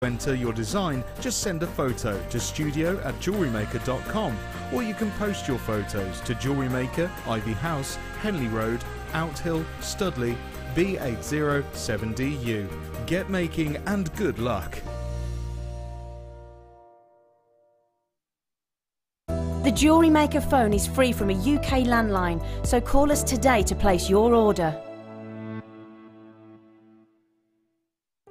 To enter your design, just send a photo to studio@jewellerymaker.com, or you can post your photos to Jewellery Maker, Ivy House, Henley Road, Outhill, Studley, B807DU. Get making and good luck. The Jewellery Maker phone is free from a UK landline, so call us today to place your order.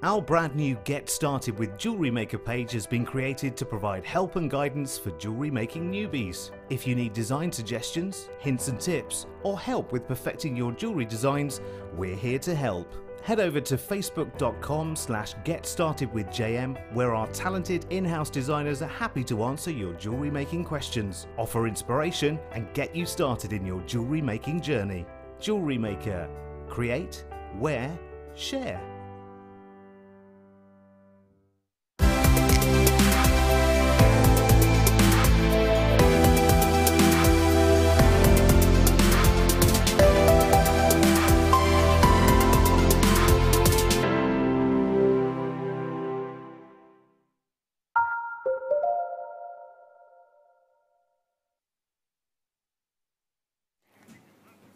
Our brand new Get Started with Jewellery Maker page has been created to provide help and guidance for jewellery making newbies. If you need design suggestions, hints and tips, or help with perfecting your jewellery designs, we're here to help. Head over to facebook.com/getstartedwithjm, where our talented in-house designers are happy to answer your jewellery making questions, offer inspiration, and get you started in your jewellery making journey. Jewellery Maker. Create, wear, share.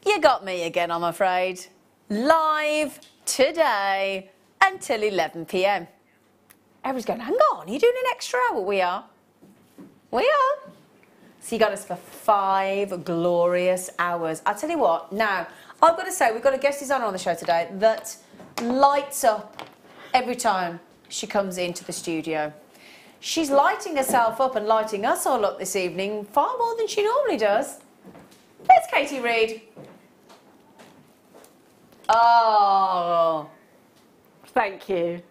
You got me again, I'm afraid. Live today until 11 p.m. Everybody's going, hang on, are you doing an extra hour? We are. We are. So you got us for 5 glorious hours. I'll tell you what, now, I've got to say, we've got a guest designer on the show today that lights up every time she comes into the studio. She's lighting herself up and lighting us all up this evening far more than she normally does. It's Katie Reid. Oh. Thank you.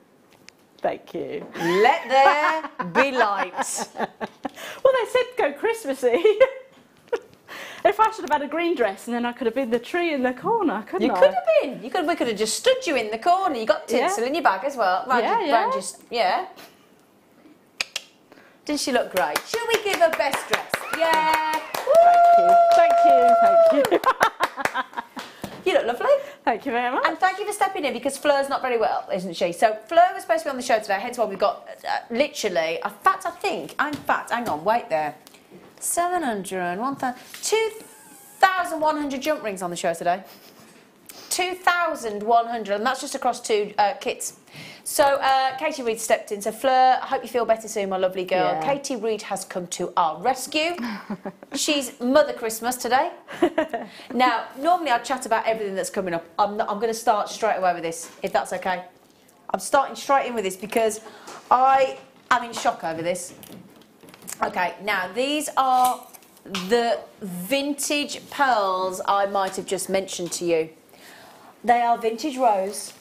Thank you. Let there be light. Well, they said go Christmassy. If I should have had a green dress and then I could have been the tree in the corner, couldn't I? You could have been. We could have just stood you in the corner. You got tinsel in your bag as well. Yeah. Didn't she look great? Should we give her best dress? Yeah. Thank you. Thank you. You look lovely. Thank you very much. And thank you for stepping in, because Fleur's not very well, isn't she? So Fleur was supposed to be on the show today, hence why we've got literally, in fact, hang on, wait there. 700, 1,000, 2,100 jump rings on the show today. 2,100, and that's just across 2 kits. So Katie Reid stepped in. So Fleur, I hope you feel better soon, my lovely girl. Yeah. Katie Reid has come to our rescue. She's Mother Christmas today. Now, normally I'd chat about everything that's coming up. I'm going to start straight away with this, if that's okay. I'm starting straight in with this because I am in shock over this. Okay, now these are the vintage pearls I might have just mentioned to you. They are vintage rose,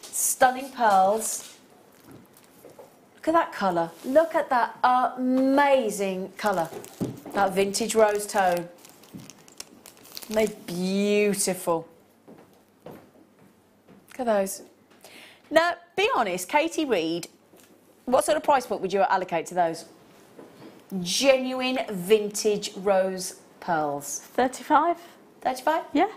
stunning pearls. Look at that colour. Look at that amazing colour. That vintage rose tone. They're beautiful. Look at those. Now, be honest, Katie Reid, what sort of price point would you allocate to those? Genuine vintage rose pearls. 35. 35? Yeah.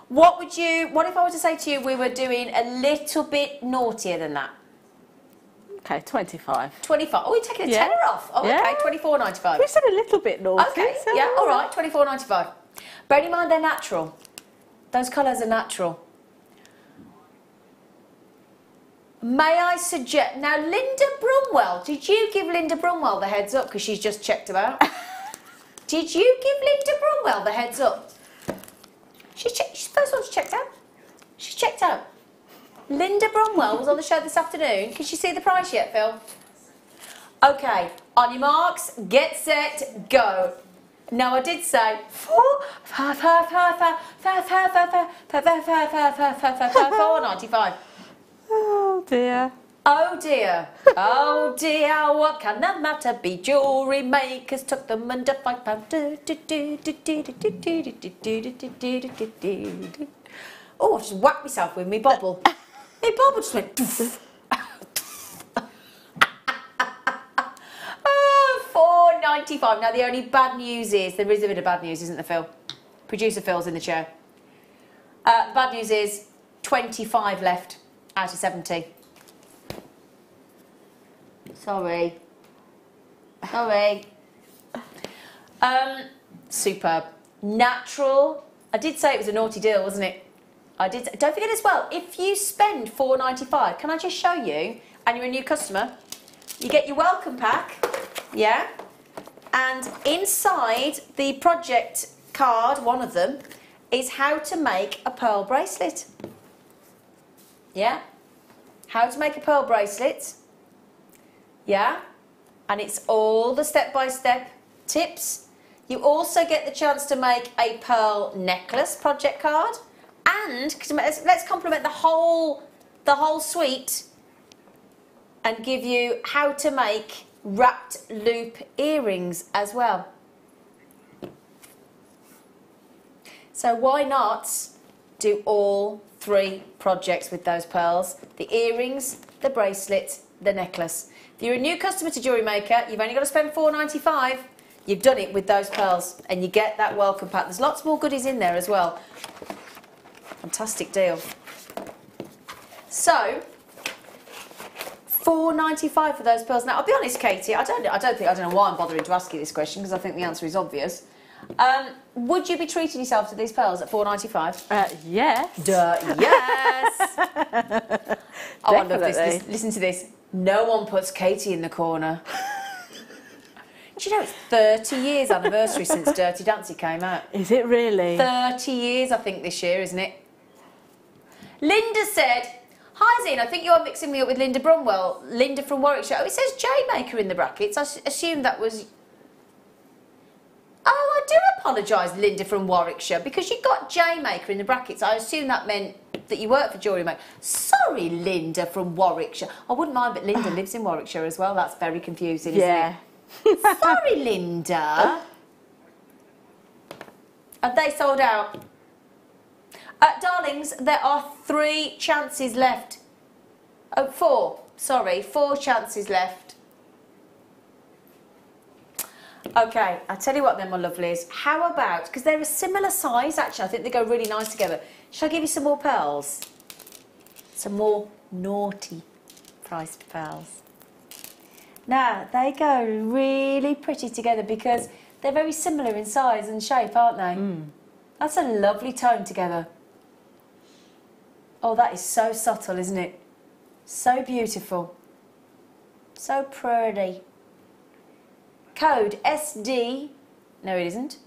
What if I were to say to you we were doing a little bit naughtier than that? Okay, 25. 25. Oh, you're taking a tenner off. Oh, yeah. Okay, 24.95. We said a little bit naughty. Okay, so yeah, all right, 24.95. Bearing in mind they're natural. Those colours are natural. May I suggest... Now, Linda Brumwell, did you give Linda Brumwell the heads up? Because she's just checked them out. Did you give Linda Brumwell the heads up? She's the first one she checked out. She's checked out. Linda Brumwell was on the show this afternoon. Can she see the price yet, Phil? Okay, on your marks, get set, go. Now, I did say 4.95. Oh dear. Oh dear. Oh dear. What can the matter be? Jewellery makers took them under £5. Oh, I just whacked myself with me bobble. My bobble just went. Oh, £4.95. Now the only bad news is there is a bit of bad news, isn't there, Phil? Producer Phil's in the chair. Bad news is 25 left out of 70. Sorry. Superb. Natural. I did say it was a naughty deal, wasn't it? I did. Don't forget as well, if you spend £4.95, can I just show you, and you're a new customer, you get your welcome pack, yeah? And inside the project card, one of them, is how to make a pearl bracelet. Yeah? How to make a pearl bracelet. Yeah? And it's all the step-by-step tips. You also get the chance to make a pearl necklace project card. And let's complement the whole suite and give you how to make wrapped loop earrings as well. So why not do all 3 projects with those pearls? The earrings, the bracelet, the necklace. If you're a new customer to Jewellery Maker, you've only got to spend £4.95. You've done it with those pearls and you get that welcome pack. There's lots more goodies in there as well. Fantastic deal. So, £4.95 for those pearls. Now, I'll be honest, Katie, I don't know why I'm bothering to ask you this question because I think the answer is obvious. Would you be treating yourself to these pearls at £4.95? Yes. Duh, yes. Oh, I love this. Listen to this. No one puts Katie in the corner. Do you know it's 30 years anniversary since Dirty Dancing came out? Is it really? 30 years, I think, this year, isn't it? Linda said, "Hi, Zena, I think you're mixing me up with Linda Bromwell. Linda from Warwickshire." Oh, it says JewelleryMaker in the brackets. I assumed that was... Oh, I do apologise, Linda from Warwickshire, because you got JewelleryMaker in the brackets. I assume that meant that you work for Jewellery Maker. Sorry, Linda from Warwickshire. I wouldn't mind, but Linda lives in Warwickshire as well. That's very confusing, isn't it? Sorry, Linda. Have they sold out? Darlings, there are 3 chances left. Oh, 4. Sorry, 4 chances left. Okay, I'll tell you what then, my lovelies. How about, because they're a similar size, actually, I think they go really nice together. Shall I give you some more pearls? Some more naughty priced pearls. Now, they go really pretty together because they're very similar in size and shape, aren't they? Mm. That's a lovely tone together. Oh, that is so subtle, isn't it? So beautiful. So pretty. Code SD, no it isn't,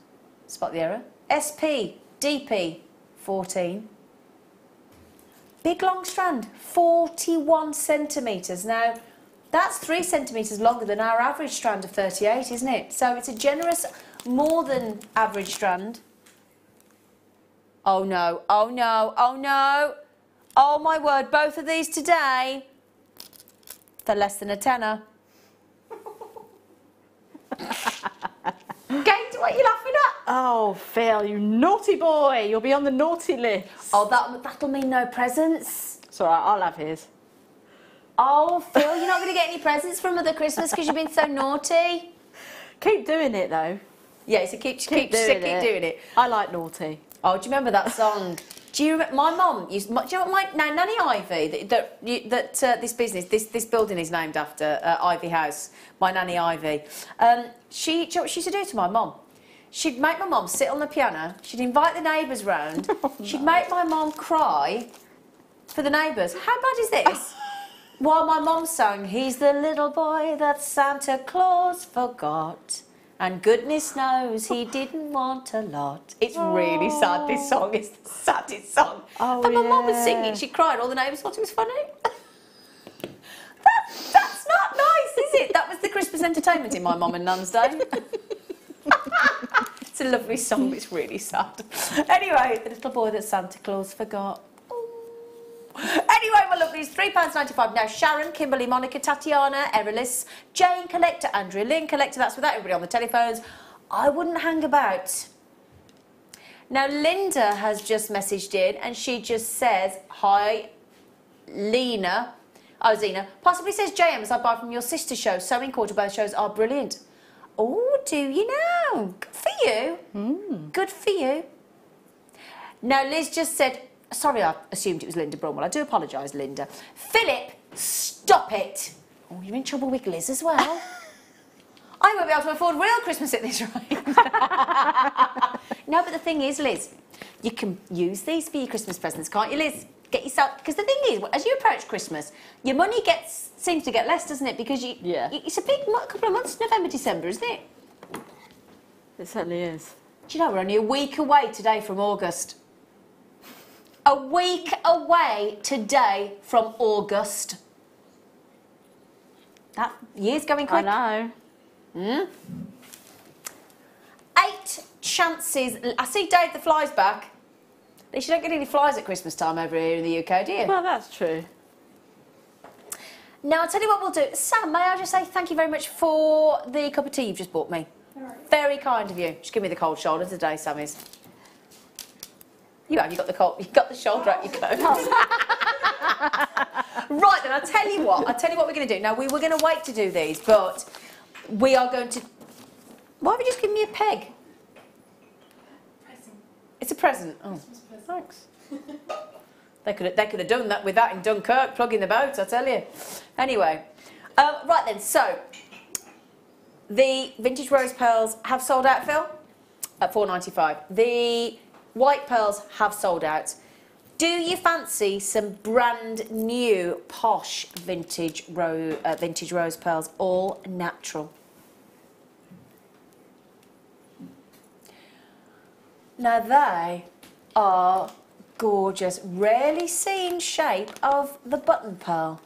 spot the error, SPDP14. Big long strand, 41 centimetres. Now, that's 3 centimetres longer than our average strand of 38, isn't it? So it's a generous, more than average strand. Oh no, oh no, oh no. Oh my word, both of these today, they're less than a tenner. Kate, what are you laughing at? Oh, Phil, you naughty boy. You'll be on the naughty list. Oh, that'll mean no presents. It's all right, I'll have his. Oh, Phil, you're not going to get any presents from Mother Christmas because you've been so naughty. Keep doing it, though. Yeah, so keep doing it. I like naughty. Oh, do you remember that song? Do you remember, my mum used, do you know what Nanny Ivy, this business, this building is named after, Ivy House, my Nanny Ivy. Do you know what she used to do to my mum? She'd make my mum sit on the piano, she'd invite the neighbours round, she'd make my mum cry for the neighbours. How bad is this? While my mum sang, "He's the little boy that Santa Claus forgot. And goodness knows he didn't want a lot." It's really sad, this song. It's the saddest song. Oh, but my mum was singing, she cried, all the neighbours thought it was funny. That's not nice, is it? That was the Christmas entertainment in my mum and Nan's day. It's a lovely song, but it's really sad. Anyway, the little boy that Santa Claus forgot. Anyway, my lovelies, £3.95. Now, Sharon, Kimberly, Monica, Tatiana, Erilis, Jane, Collector, Andrea Lynn, Collector, that's without everybody on the telephones. I wouldn't hang about. Now, Linda has just messaged in and she just says, "Hi, Lena." Oh, Zena. Possibly says, "JM, as I buy from your sister show, Sewing Quarter, both shows are brilliant." Oh, do you know? Good for you. Good for you. Now, Liz just said, sorry, I assumed it was Linda Bromwell. I do apologise, Linda. Philip, stop it. Oh, you're in trouble with Liz as well. I won't be able to afford real Christmas at this rate. No, but the thing is, Liz, you can use these for your Christmas presents, can't you, Liz? Get yourself, because the thing is, as you approach Christmas, your money seems to get less, doesn't it? Because it's a big couple of months, November, December, isn't it? It certainly is. Do you know, we're only a week away today from August. A week away today from August. That year's going quick. I know. 8 chances. I see Dave the Fly's back. At least you don't get any flies at Christmas time over here in the UK, do you? Well, that's true. Now, I'll tell you what we'll do. Sam, may I just say thank you very much for the cup of tea you've just bought me. Right. Very kind of you. Just give me the cold shoulder today, Sammy's. You got the shoulder at your coat. Right then, I'll tell you what we're going to do. Now, we were going to wait to do these, but we are going to... Why have you just given me a peg? Present. It's a present. Oh, thanks. They could have done that with that in Dunkirk, plugging the boat, I tell you. Anyway, right then, so the vintage rose pearls have sold out, Phil, at $4.95. The white pearls have sold out. Do you fancy some brand new posh vintage rose pearls, all natural? Now they are gorgeous, rarely seen shape of the button pearl.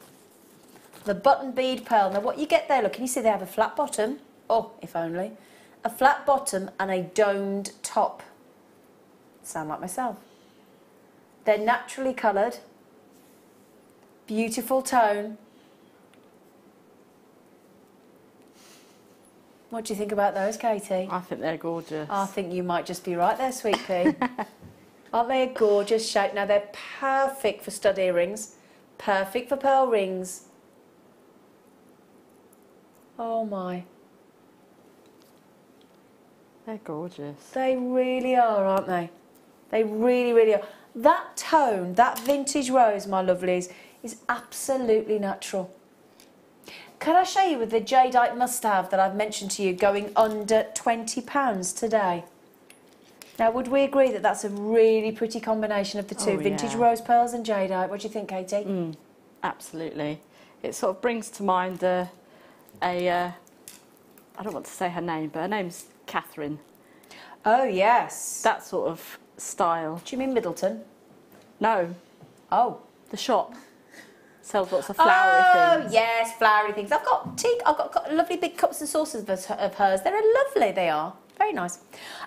The button bead pearl. Now what you get there, look, can you see they have a flat bottom? Oh, if only. A flat bottom and a domed top. Sound like myself. They're naturally coloured. Beautiful tone. What do you think about those, Katie? I think they're gorgeous. I think you might just be right there, sweet pea. Aren't they a gorgeous shape? Now, they're perfect for stud earrings, perfect for pearl rings. Oh, my. They're gorgeous. They really are, aren't they? They really, really are. That tone, that vintage rose, my lovelies, is absolutely natural. Can I show you with the jadeite must-have that I've mentioned to you going under £20 today? Now, would we agree that that's a really pretty combination of the two, vintage rose pearls and jadeite? What do you think, Katie? Absolutely. It sort of brings to mind I don't want to say her name, but her name's Catherine. Oh, yes. That sort of style. Do you mean Middleton? No. Oh. The shop sells lots of flowery things. Oh, yes, flowery things. I've got lovely big cups and saucers of hers. They're lovely, they are. Very nice.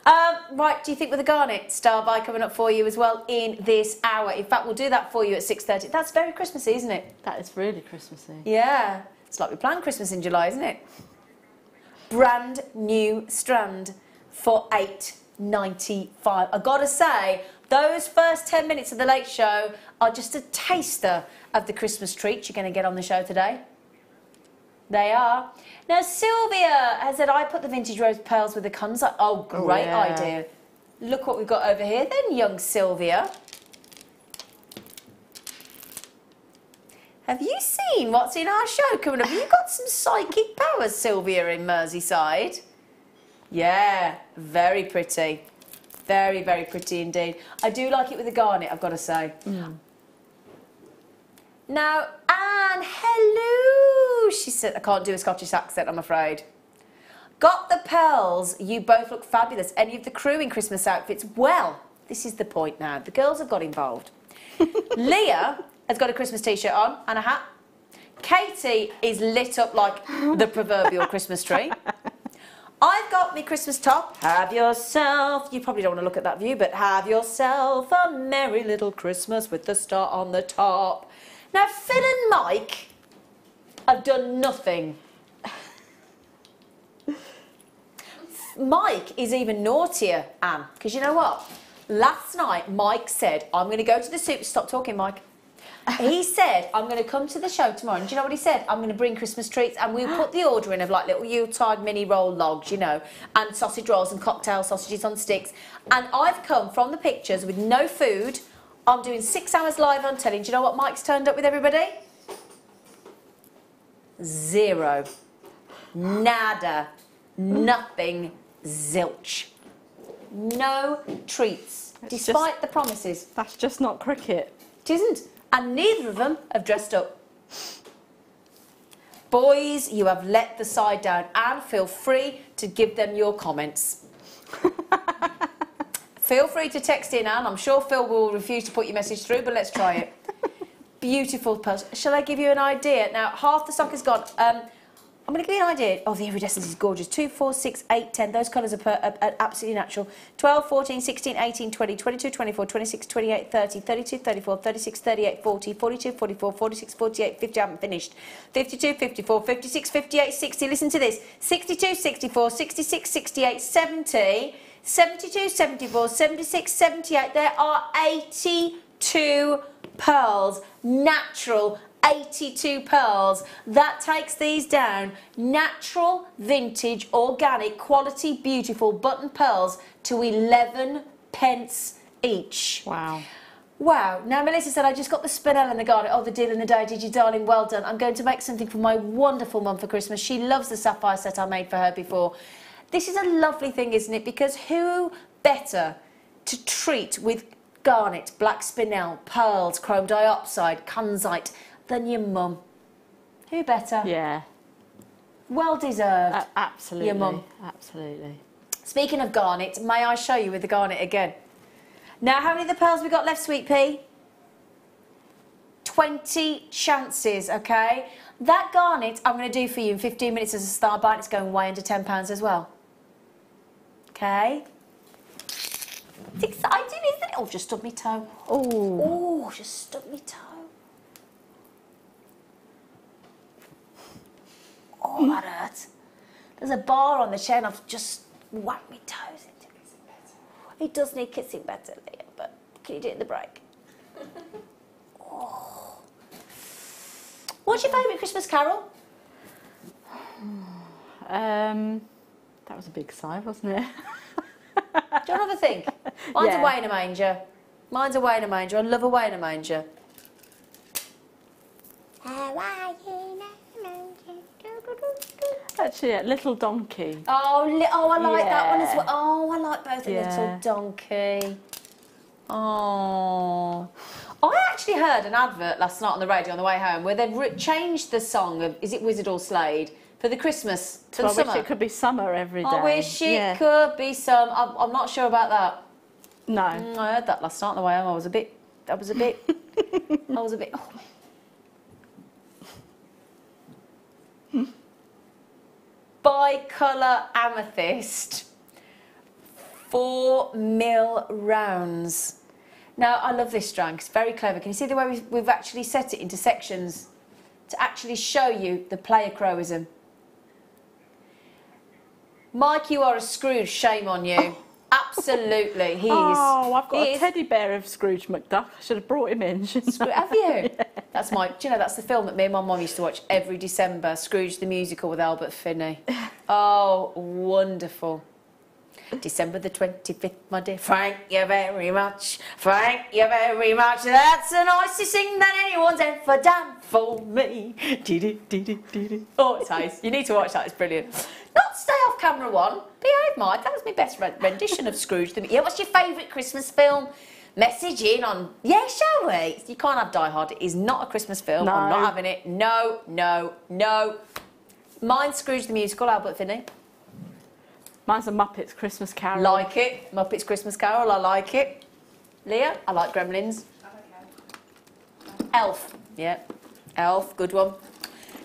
Right, do you think with the garnet star buy coming up for you as well in this hour? In fact, we'll do that for you at 6:30. That's very Christmassy, isn't it? That is really Christmassy. Yeah. It's like we planned Christmas in July, isn't it? Brand new strand for $8.95. I've got to say, those first 10 minutes of the Late Show are just a taster of the Christmas treats you're going to get on the show today. They are. Now, Sylvia has said, I put the vintage rose pearls with the cons. Oh, great idea. Look what we've got over here then, young Sylvia. Have you seen what's in our show coming up? Have you got some psychic powers, Sylvia, in Merseyside? Yeah, very pretty. Very, very pretty indeed. I do like it with the garnet, I've got to say. Now, Anne, hello. She said, I can't do a Scottish accent, I'm afraid. Got the pearls. You both look fabulous. Any of the crew in Christmas outfits? Well, this is the point now. The girls have got involved. Leah has got a Christmas T-shirt on and a hat. Katie is lit up like the proverbial Christmas tree. I've got my Christmas top. Have yourself, you probably don't want to look at that view, but have yourself a merry little Christmas with the star on the top. Now, Phil and Mike have done nothing. Mike is even naughtier, Anne, because you know what? Last night, Mike said, I'm going to go to the super... Stop talking, Mike. He said, I'm going to come to the show tomorrow. And do you know what he said? I'm going to bring Christmas treats and we'll put the order in of like little Yuletide mini roll logs, you know, and sausage rolls and cocktail sausages on sticks. And I've come from the pictures with no food. I'm doing 6 hours live on telly. Do you know what Mike's turned up with, everybody? zero. Nada. Nothing. Zilch. No treats, despite the promises. That's just not cricket. It isn't. And neither of them have dressed up. Boys, you have let the side down, and feel free to give them your comments. Feel free to text in, Anne. I'm sure Phil will refuse to put your message through, but let's try it. Beautiful pearls. Shall I give you an idea? Now, half the sock is gone. I'm going to give you an idea. Oh, the iridescence is gorgeous. 2, 4, 6, 8, 10. Those colours are absolutely natural. 12, 14, 16, 18, 20, 22, 24, 26, 28, 30, 32, 34, 36, 38, 40, 42, 44, 46, 48, 50. I haven't finished. 52, 54, 56, 58, 60. Listen to this. 62, 64, 66, 68, 70, 72, 74, 76, 78. There are 82 pearls. Natural 82 pearls. That takes these down. Natural, vintage, organic, quality, beautiful button pearls to 11 pence each. Wow. Wow. Now, Melissa said, I just got the spinel and the garnet. Oh, the deal in the day. Did you, darling? Well done. I'm going to make something for my wonderful mum for Christmas. She loves the sapphire set I made for her before. This is a lovely thing, isn't it? Because who better to treat with garnet, black spinel, pearls, chrome diopside, kunzite than your mum? Who better? Yeah. Well deserved. Absolutely. Your mum. Absolutely. Speaking of garnet, may I show you with the garnet again? Now, how many of the pearls we got left, Sweet Pea? 20 chances, okay? That garnet I'm going to do for you in 15 minutes as a star bite. It's going way under £10 as well. Okay? It's exciting, isn't it? Oh, just stubbed me toe. Oh, just stubbed me toe. Oh, that hurt. There's a bar on the chair and I've just whacked my toes into it. It does need kissing better, Leah, but can you do it in the break? Oh. What's your favourite Christmas carol? That was a big sigh, wasn't it? Do you want to have a think? Mine's Yeah. Away in a Manger. Mine's Away in a Manger. I love Away in a Manger. Actually, yeah, Little Donkey. Oh, I like that one as Yeah. well. Oh, I like both. A Yeah. Little Donkey. Oh. I actually heard an advert last night on the radio on the way home where they've changed the song of, is it Wizard or Slade, for the Christmas, for I the summer. wish it could be summer every day. I wish it Yeah. could be some. I'm not sure about that. No. I heard that last night on the way home. I was a bit. Oh. Bi-colour amethyst, 4 mil rounds. Now, I love this strand. It's very clever. Can you see the way we've actually set it into sections to actually show you the player crowism? Mike, you are a Scrooge. Shame on you. Absolutely. He is. Oh, I've got he a is- teddy bear of Scrooge McDuck. I should have brought him in, shouldn't I? Have you? That's my. Do you know that's the film that me and my mum used to watch every December? Scrooge the musical with Albert Finney. Oh, wonderful. December the 25th, my dear. Thank you very much. Thank you very much. That's the nicest thing that anyone's ever done for me. Oh, it's nice. You need to watch that. It's brilliant. Not stay off camera one. Behave, Mike. That was my best rendition of Scrooge. Yeah, what's your favourite Christmas film? Message in on. Yeah, shall we? You can't have Die Hard. It is not a Christmas film. No. I'm not having it. No, no, no. Mine's Scrooge the musical, Albert Finney. Mine's a Muppets Christmas Carol. Like it. Muppets Christmas Carol, I like it. Leah, I like Gremlins. Elf. Yeah. Elf, good one.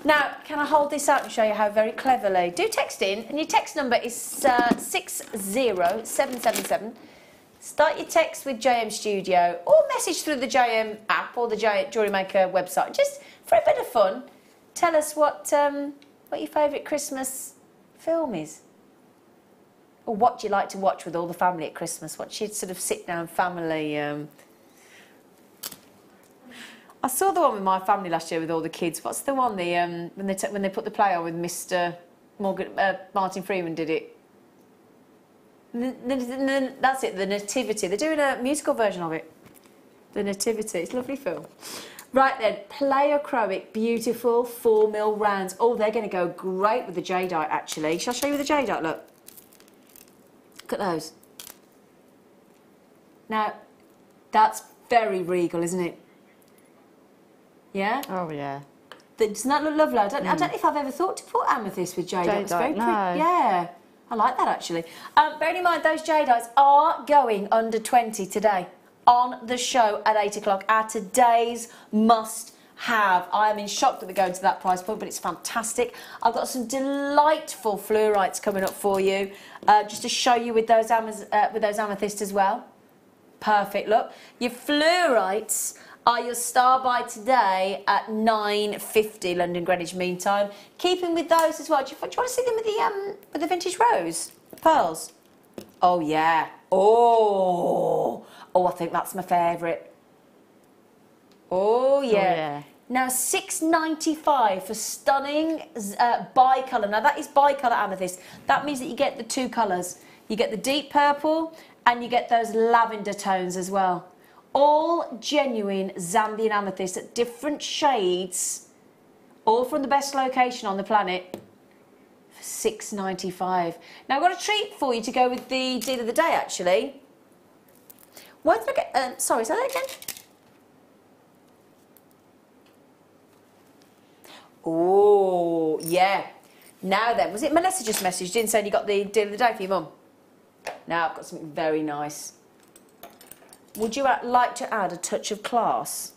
Now, can I hold this out and show you how very cleverly? Do text in, and your text number is 60777. Start your text with JM Studio, or message through the JM app or the Jewellery Maker website. Just for a bit of fun, tell us what your favourite Christmas film is. Or what do you like to watch with all the family at Christmas? What's your sort of sit-down family? I saw the one with my family last year with all the kids. What's the one when they put the play on with Mr. Martin Freeman did it? That's it, The Nativity. They're doing a musical version of it. The Nativity. It's a lovely film. Right then, pleochroic, beautiful 4mm rounds. Oh, they're going to go great with the jadeite, actually. Shall I show you the jadeite? Look. Look at those. Now, that's very regal, isn't it? Yeah? Oh, yeah. Doesn't that look lovely? I don't know if I've ever thought to put amethyst with jadeite. It's very No. pretty. Yeah, I like that actually. Bearing in mind, those jadeites are going under 20 today on the show at 8 o'clock. Our today's must-have. I am in shock that we're going to that price point, but it's fantastic. I've got some delightful fluorites coming up for you, just to show you with those amethysts as well. Perfect. Look, your fluorites are your star by today at 9:50 London Greenwich Mean Time. Keeping with those as well. Do you want to see them with the vintage rose, the pearls? Oh yeah. Oh, I think that's my favourite. Oh yeah. Oh, yeah. Now £6.95 for stunning bicolour. Now that is bicolour amethyst. That means that you get the two colours. You get the deep purple and you get those lavender tones as well. All genuine Zambian amethyst at different shades, all from the best location on the planet, for £6.95. Now I've got a treat for you to go with the deal of the day actually. Why did I get, sorry, say that again? Oh, yeah. Now then, was it Melissa just messaged in saying you got the deal of the day for your mum? Now I've got something very nice. Would you like to add a touch of class?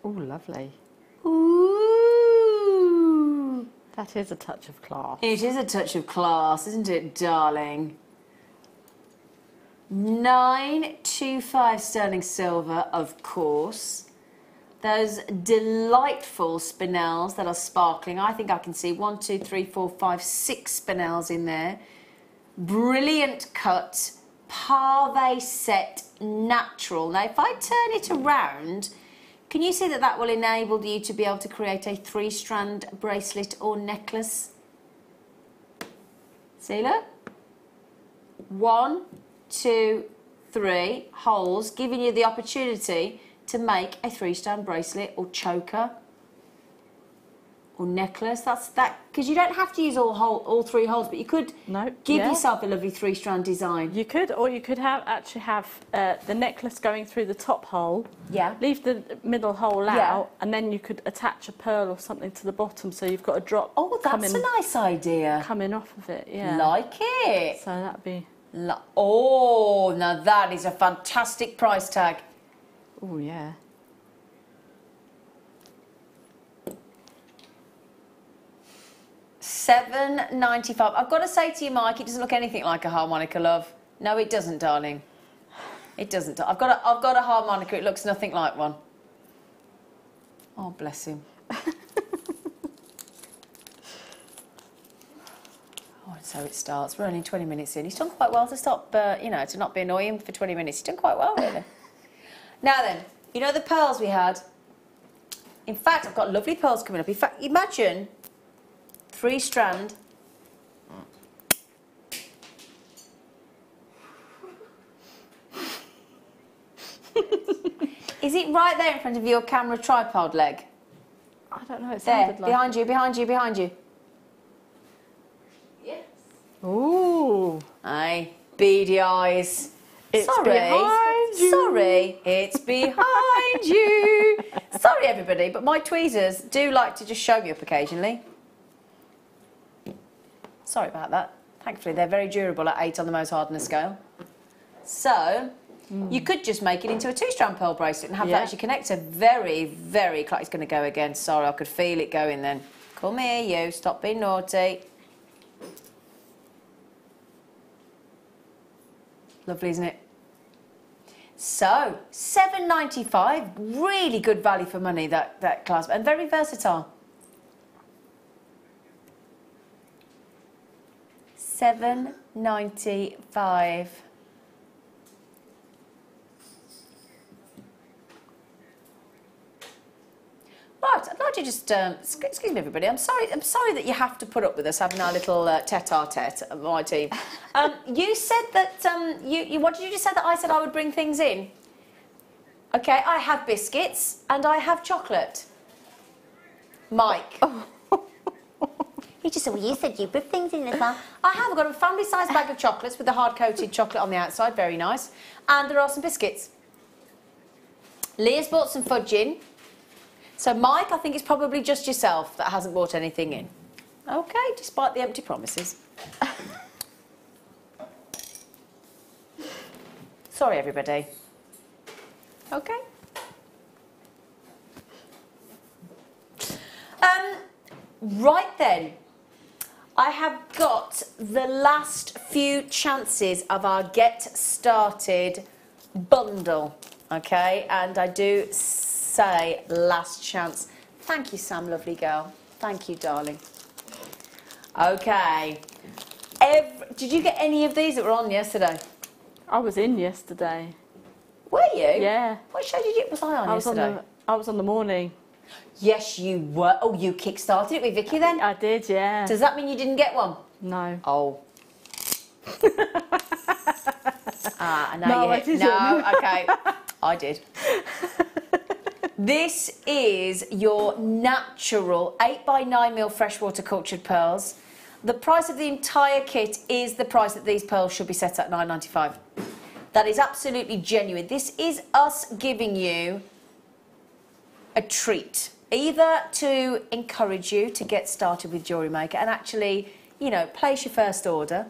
Oh, lovely. Ooh. That is a touch of class. It is a touch of class, isn't it, darling? 925 sterling silver, of course. Those delightful spinels that are sparkling. I think I can see 1, 2, 3, 4, 5, 6 spinels in there. Brilliant cut, pave set, natural. Now, if I turn it around, can you see that that will enable you to be able to create a 3-strand bracelet or necklace? See, look. 1, 2, 3 holes, giving you the opportunity to make a 3-strand bracelet or choker or necklace. That's that, because you don't have to use all 3 holes, but you could give yourself a lovely 3-strand design. You could, or you could actually have the necklace going through the top hole. Yeah. Leave the middle hole out, and then you could attach a pearl or something to the bottom, so you've got a drop. Oh, that's a nice idea. Coming off of it, yeah. Like it. So that'd be. Oh, now that is a fantastic price tag. Oh yeah. £7.95. I've got to say to you, Mike, it doesn't look anything like a harmonica, love. No, it doesn't, darling. It doesn't. I've got a harmonica. It looks nothing like one. Oh, bless him. So it starts. We're only 20 minutes in. He's done quite well to stop, you know, to not be annoying for 20 minutes. He's done quite well, really. Now then, you know the pearls we had? In fact, I've got lovely pearls coming up. In fact, imagine 3-strand. Is it right there in front of your camera tripod leg? I don't know. It there, sounded like behind you, behind you, behind you. Yes. Ooh. Aye, beady eyes. It's Sorry. behind you. Sorry, it's behind you. Sorry, everybody, but my tweezers do like to just show me up occasionally. Sorry about that. Thankfully, they're very durable at 8 on the Mohs hardness scale. So, you could just make it into a 2-strand pearl bracelet and have that as your connector. Very, very close. It's going to go again. Sorry, I could feel it going then. Come here, you. Stop being naughty. Lovely, isn't it? So, £7.95, really good value for money, that clasp, and very versatile. £7.95. Right, I'd like to just excuse me, everybody. I'm sorry that you have to put up with us having our little tete-a-tete of my team. You said that what did you just say that I said I would bring things in? Okay, I have biscuits and I have chocolate. Mike. He just said, well, you said you put things in as well. I have. I've got a family-sized bag of chocolates with the hard-coated chocolate on the outside. Very nice. And there are some biscuits. Leah's bought some fudge in. So, Mike, I think it's probably just yourself that hasn't bought anything in. Okay, despite the empty promises. Sorry, everybody. Okay. Right then, I have got the last few chances of our Get Started bundle, okay? And I do say last chance. Thank you, Sam, lovely girl. Thank you, darling. Okay. Did you get any of these that were on yesterday? I was in yesterday. Were you? Yeah. What show did you? Was I on yesterday? I was on the morning. Yes, you were. Oh, you kick-started it with Vicky then? I did, yeah. Does that mean you didn't get one? No. Oh. I know No, you I didn't. No, okay. I did. This is your natural 8x9mm freshwater cultured pearls. The price of the entire kit is the price that these pearls should be set at, £9.95. That is absolutely genuine. This is us giving you a treat, either to encourage you to get started with Jewellery Maker and actually, you know, place your first order.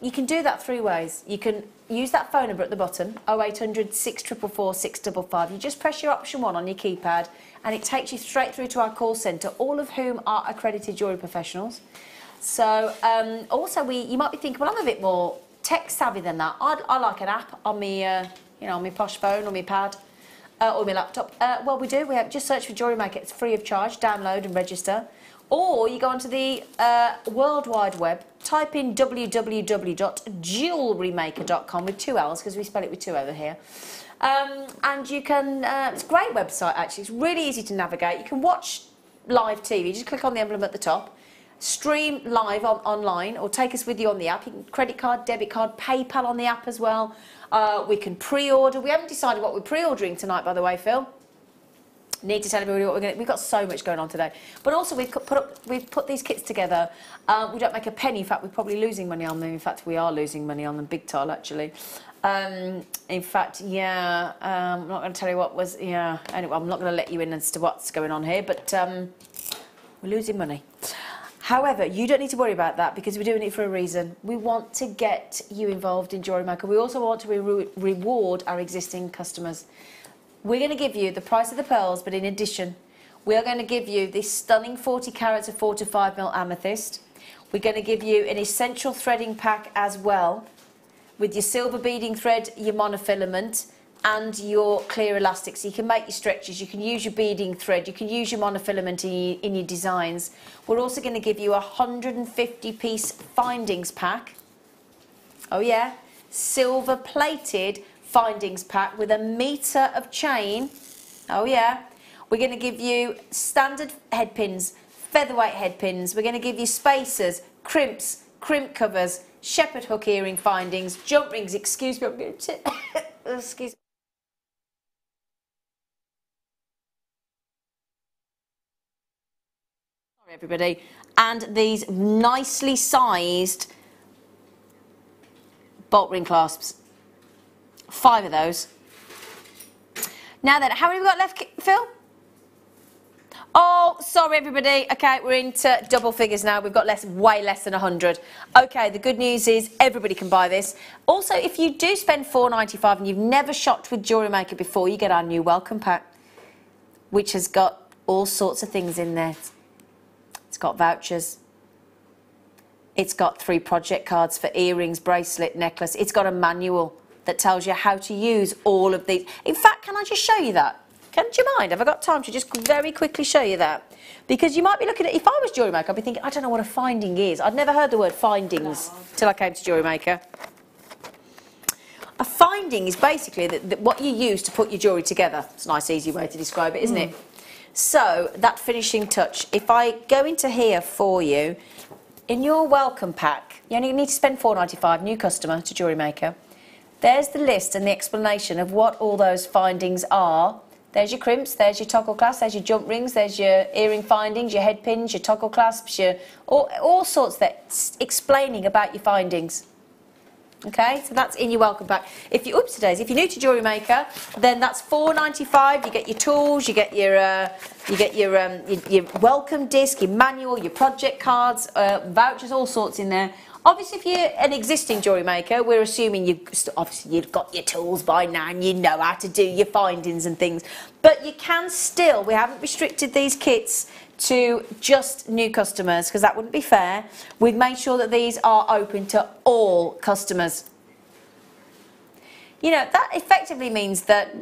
You can do that 3 ways. You can use that phone number at the bottom, 0800 644 655. You just press your option 1 on your keypad and it takes you straight through to our call centre, all of whom are accredited jewellery professionals. So also you might be thinking, well, I'm a bit more tech savvy than that. I like an app on my, you know, on my posh phone or my pad. Or my laptop. Well, we do. We have just search for Jewellery Maker. It's free of charge. Download and register. Or you go onto the World Wide Web, type in www.jewellerymaker.com with 2 L's because we spell it with 2 over here. And you can. It's a great website actually. It's really easy to navigate. You can watch live TV. Just click on the emblem at the top. Stream live online or take us with you on the app. You can credit card, debit card, PayPal on the app as well. We can pre-order. We haven't decided what we're pre-ordering tonight, by the way, Phil. Need to tell everybody what we're going to... We've got so much going on today. But also, we've put these kits together. We don't make a penny. In fact, we're probably losing money on them. In fact, we are losing money on them big time, actually. In fact, yeah, I'm not going to tell you what was... Yeah, anyway, I'm not going to let you in as to what's going on here, but we're losing money. However, you don't need to worry about that because we're doing it for a reason. We want to get you involved in Jewellery Maker. We also want to reward our existing customers. We're going to give you the price of the pearls, but in addition, we are going to give you this stunning 40 carats of 4 to 5mm amethyst. We're going to give you an essential threading pack as well with your silver beading thread, your monofilament, and your clear elastic. So you can make your stretches, you can use your beading thread, you can use your monofilament in your designs. We're also going to give you a 150-piece findings pack. Oh yeah, silver plated findings pack with 1 metre of chain. Oh yeah. We're going to give you standard head pins, featherweight head pins. We're going to give you spacers, crimps, crimp covers, shepherd hook earring findings, jump rings, excuse me, I'm going to... excuse me. Sorry everybody. And these nicely sized bolt ring clasps. 5 of those. Now then, how many have we got left, Phil? Oh, sorry everybody. Okay, we're into double figures now. We've got way less than 100. Okay, the good news is everybody can buy this. Also, if you do spend $4.95 and you've never shopped with Jewellery Maker before, you get our new welcome pack, which has got all sorts of things in there. It's got vouchers. It's got 3 project cards for earrings, bracelet, necklace. It's got a manual that tells you how to use all of these. In fact, can I just show you that? Do you mind? Have I got time to just very quickly show you that? Because you might be looking at, if I was Jewellery Maker, I'd be thinking, I don't know what a finding is. I'd never heard the word findings till I came to Jewellery Maker. A finding is basically what you use to put your jewellery together. It's a nice, easy way to describe it, isn't it? So that finishing touch, if I go into here for you, in your welcome pack, you only need to spend £4.95, new customer to Jewellery Maker. There's the list and the explanation of what all those findings are. There's your crimps, there's your toggle clasps, there's your jump rings, there's your earring findings, your head pins, your toggle clasps, your all sorts that explaining about your findings. Okay, so that's in your welcome pack. If you're if you're new to Jewellery Maker, then that's £4.95. You get your tools, you get your welcome disc, your manual, your project cards, vouchers, all sorts in there. Obviously, if you're an existing Jewellery Maker, we're assuming you've got your tools by now and you know how to do your findings and things. But you can still, we haven't restricted these kits to just new customers because that wouldn't be fair. We've made sure that these are open to all customers. You know, that effectively means that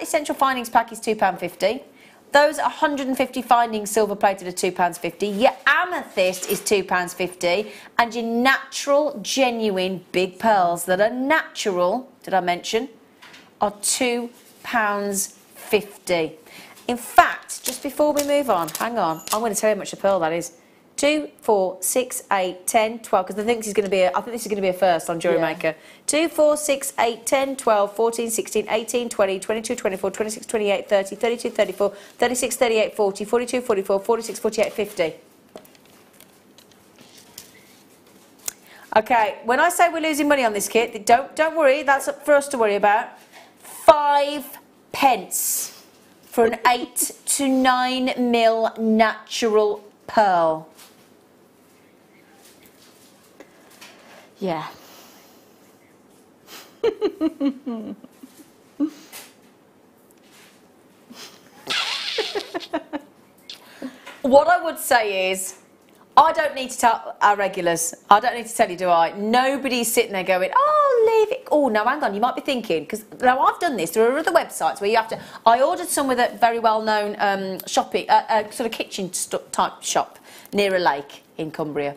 Essential Findings pack is £2.50. Those 150 findings silver plated are £2.50. Your amethyst is £2.50. And your natural, genuine big pearls that are natural, did I mention, are £2.50. In fact, just before we move on, hang on, I'm going to tell you how much a pearl that is. 2, 4, 6, 8, 10, 12, because I think this is going to be a first on Jewellery Maker. 2, 4, 6, 8, 10, 12, 14, 16, 18, 20, 22, 24, 26, 28, 30, 32, 34, 36, 38, 40, 42, 44, 46, 48, 50. Okay, when I say we're losing money on this kit, don't worry, that's up for us to worry about. 5p for an 8 to 9 mil natural pearl. Yeah. What I would say is, I don't need to tell our regulars, I don't need to tell you, do I? Nobody's sitting there going, oh, leave it. Oh, no, hang on, you might be thinking, because now I've done this, there are other websites where you have to, I ordered some with a very well-known shopping, sort of kitchen type shop near a lake in Cumbria.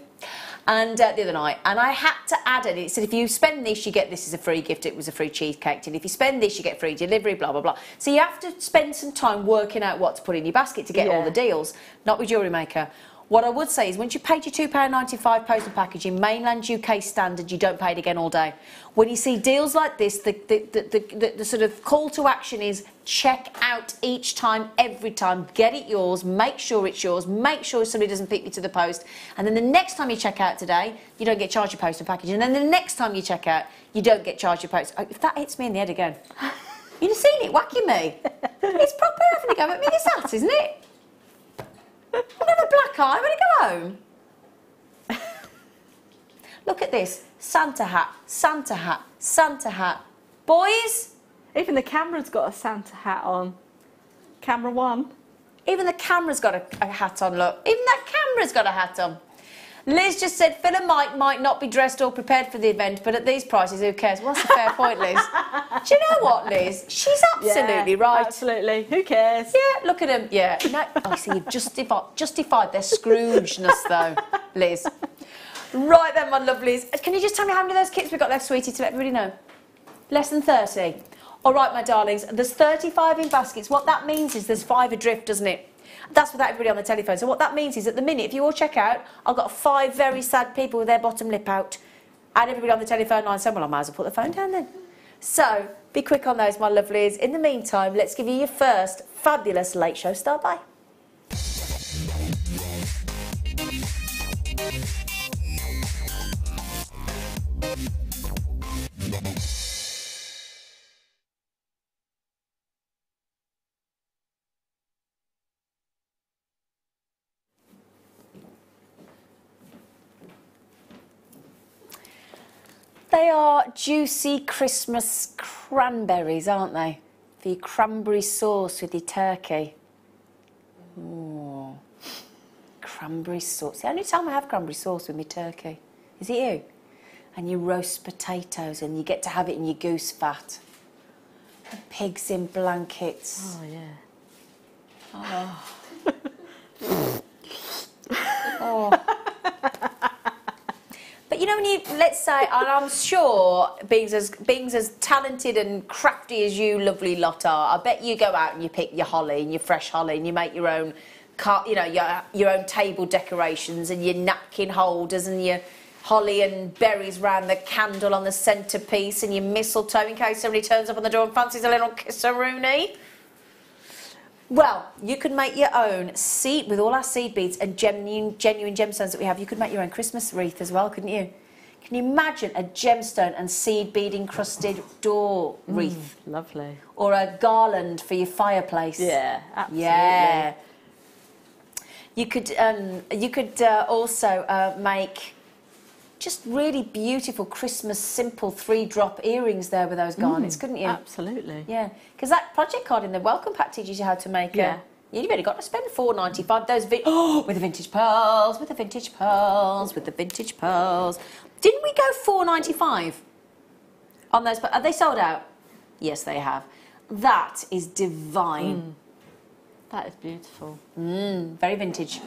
And the other night, and I had to add it. It said if you spend this, you get this as a free gift. It was a free cheesecake tin. If you spend this, you get free delivery. Blah blah blah. So you have to spend some time working out what to put in your basket to get all the deals. Not with Jewellery Maker. What I would say is once you paid your £2.95 post and package in mainland UK standard, you don't pay it again all day. When you see deals like this, the sort of call to action is check out each time, every time, get it yours, make sure it's yours, make sure somebody doesn't pick you to the post, and then the next time you check out today, you don't get charged your post and package, and then the next time you check out, you don't get charged your post. If that hits me in the head again, you'd have seen it whacking me. It's proper having a go at me, this hat, isn't it? I'm going to have a black eye when I go home. Look at this. Santa hat, Santa hat, Santa hat. Boys? Even the camera's got a Santa hat on. Camera 1. Even the camera's got a hat on, look. Even that camera's got a hat on. Liz just said Phil and Mike might not be dressed or prepared for the event, but at these prices, who cares? Well, that's a fair point, Liz. Do you know what, Liz? She's absolutely right. Absolutely. Who cares? Yeah, look at them. Yeah. No, I see you've justified their Scroogeness, though, Liz. Right then, my lovelies. Can you just tell me how many of those kits we've got left, sweetie, to let everybody know? Less than 30. All right, my darlings. There's 35 in baskets. What that means is there's 5 adrift, doesn't it? That's without everybody on the telephone. So what that means is at the minute, if you all check out, I've got 5 very sad people with their bottom lip out. And everybody on the telephone line saying, well, I might as well put the phone down then. So be quick on those, my lovelies. In the meantime, let's give you your first fabulous late show star. Bye. They are juicy Christmas cranberries, aren't they? For your cranberry sauce with your turkey. Ooh. Cranberry sauce. The only time I have cranberry sauce with my turkey. Is it you? And your roast potatoes, and you get to have it in your goose fat. And pigs in blankets. Oh, yeah. Oh. Oh. But you know, when you, let's say, and I'm sure, being as talented and crafty as you lovely lot are, I bet you go out and you pick your holly and your fresh holly and you make your own, you know, your own table decorations and your napkin holders and your holly and berries round the candle on the centrepiece and your mistletoe in case somebody turns up on the door and fancies a little kiss-a-rooney. Well, you could make your own seed, with all our seed beads and genuine gemstones that we have, you could make your own Christmas wreath as well, couldn't you? Can you imagine a gemstone and seed bead encrusted door wreath? Lovely. Or a garland for your fireplace. Yeah, absolutely. Yeah. You could also make just really beautiful Christmas simple 3-drop earrings there with those garnets, couldn't you? Absolutely. Yeah, because that project card in the welcome pack teaches you how to make you've only got to spend $4.95. Those with the vintage pearls, with the vintage pearls, with the vintage pearls. Didn't we go $4.95 on those? Are they sold out? Yes, they have. That is divine. That is beautiful. Very vintage.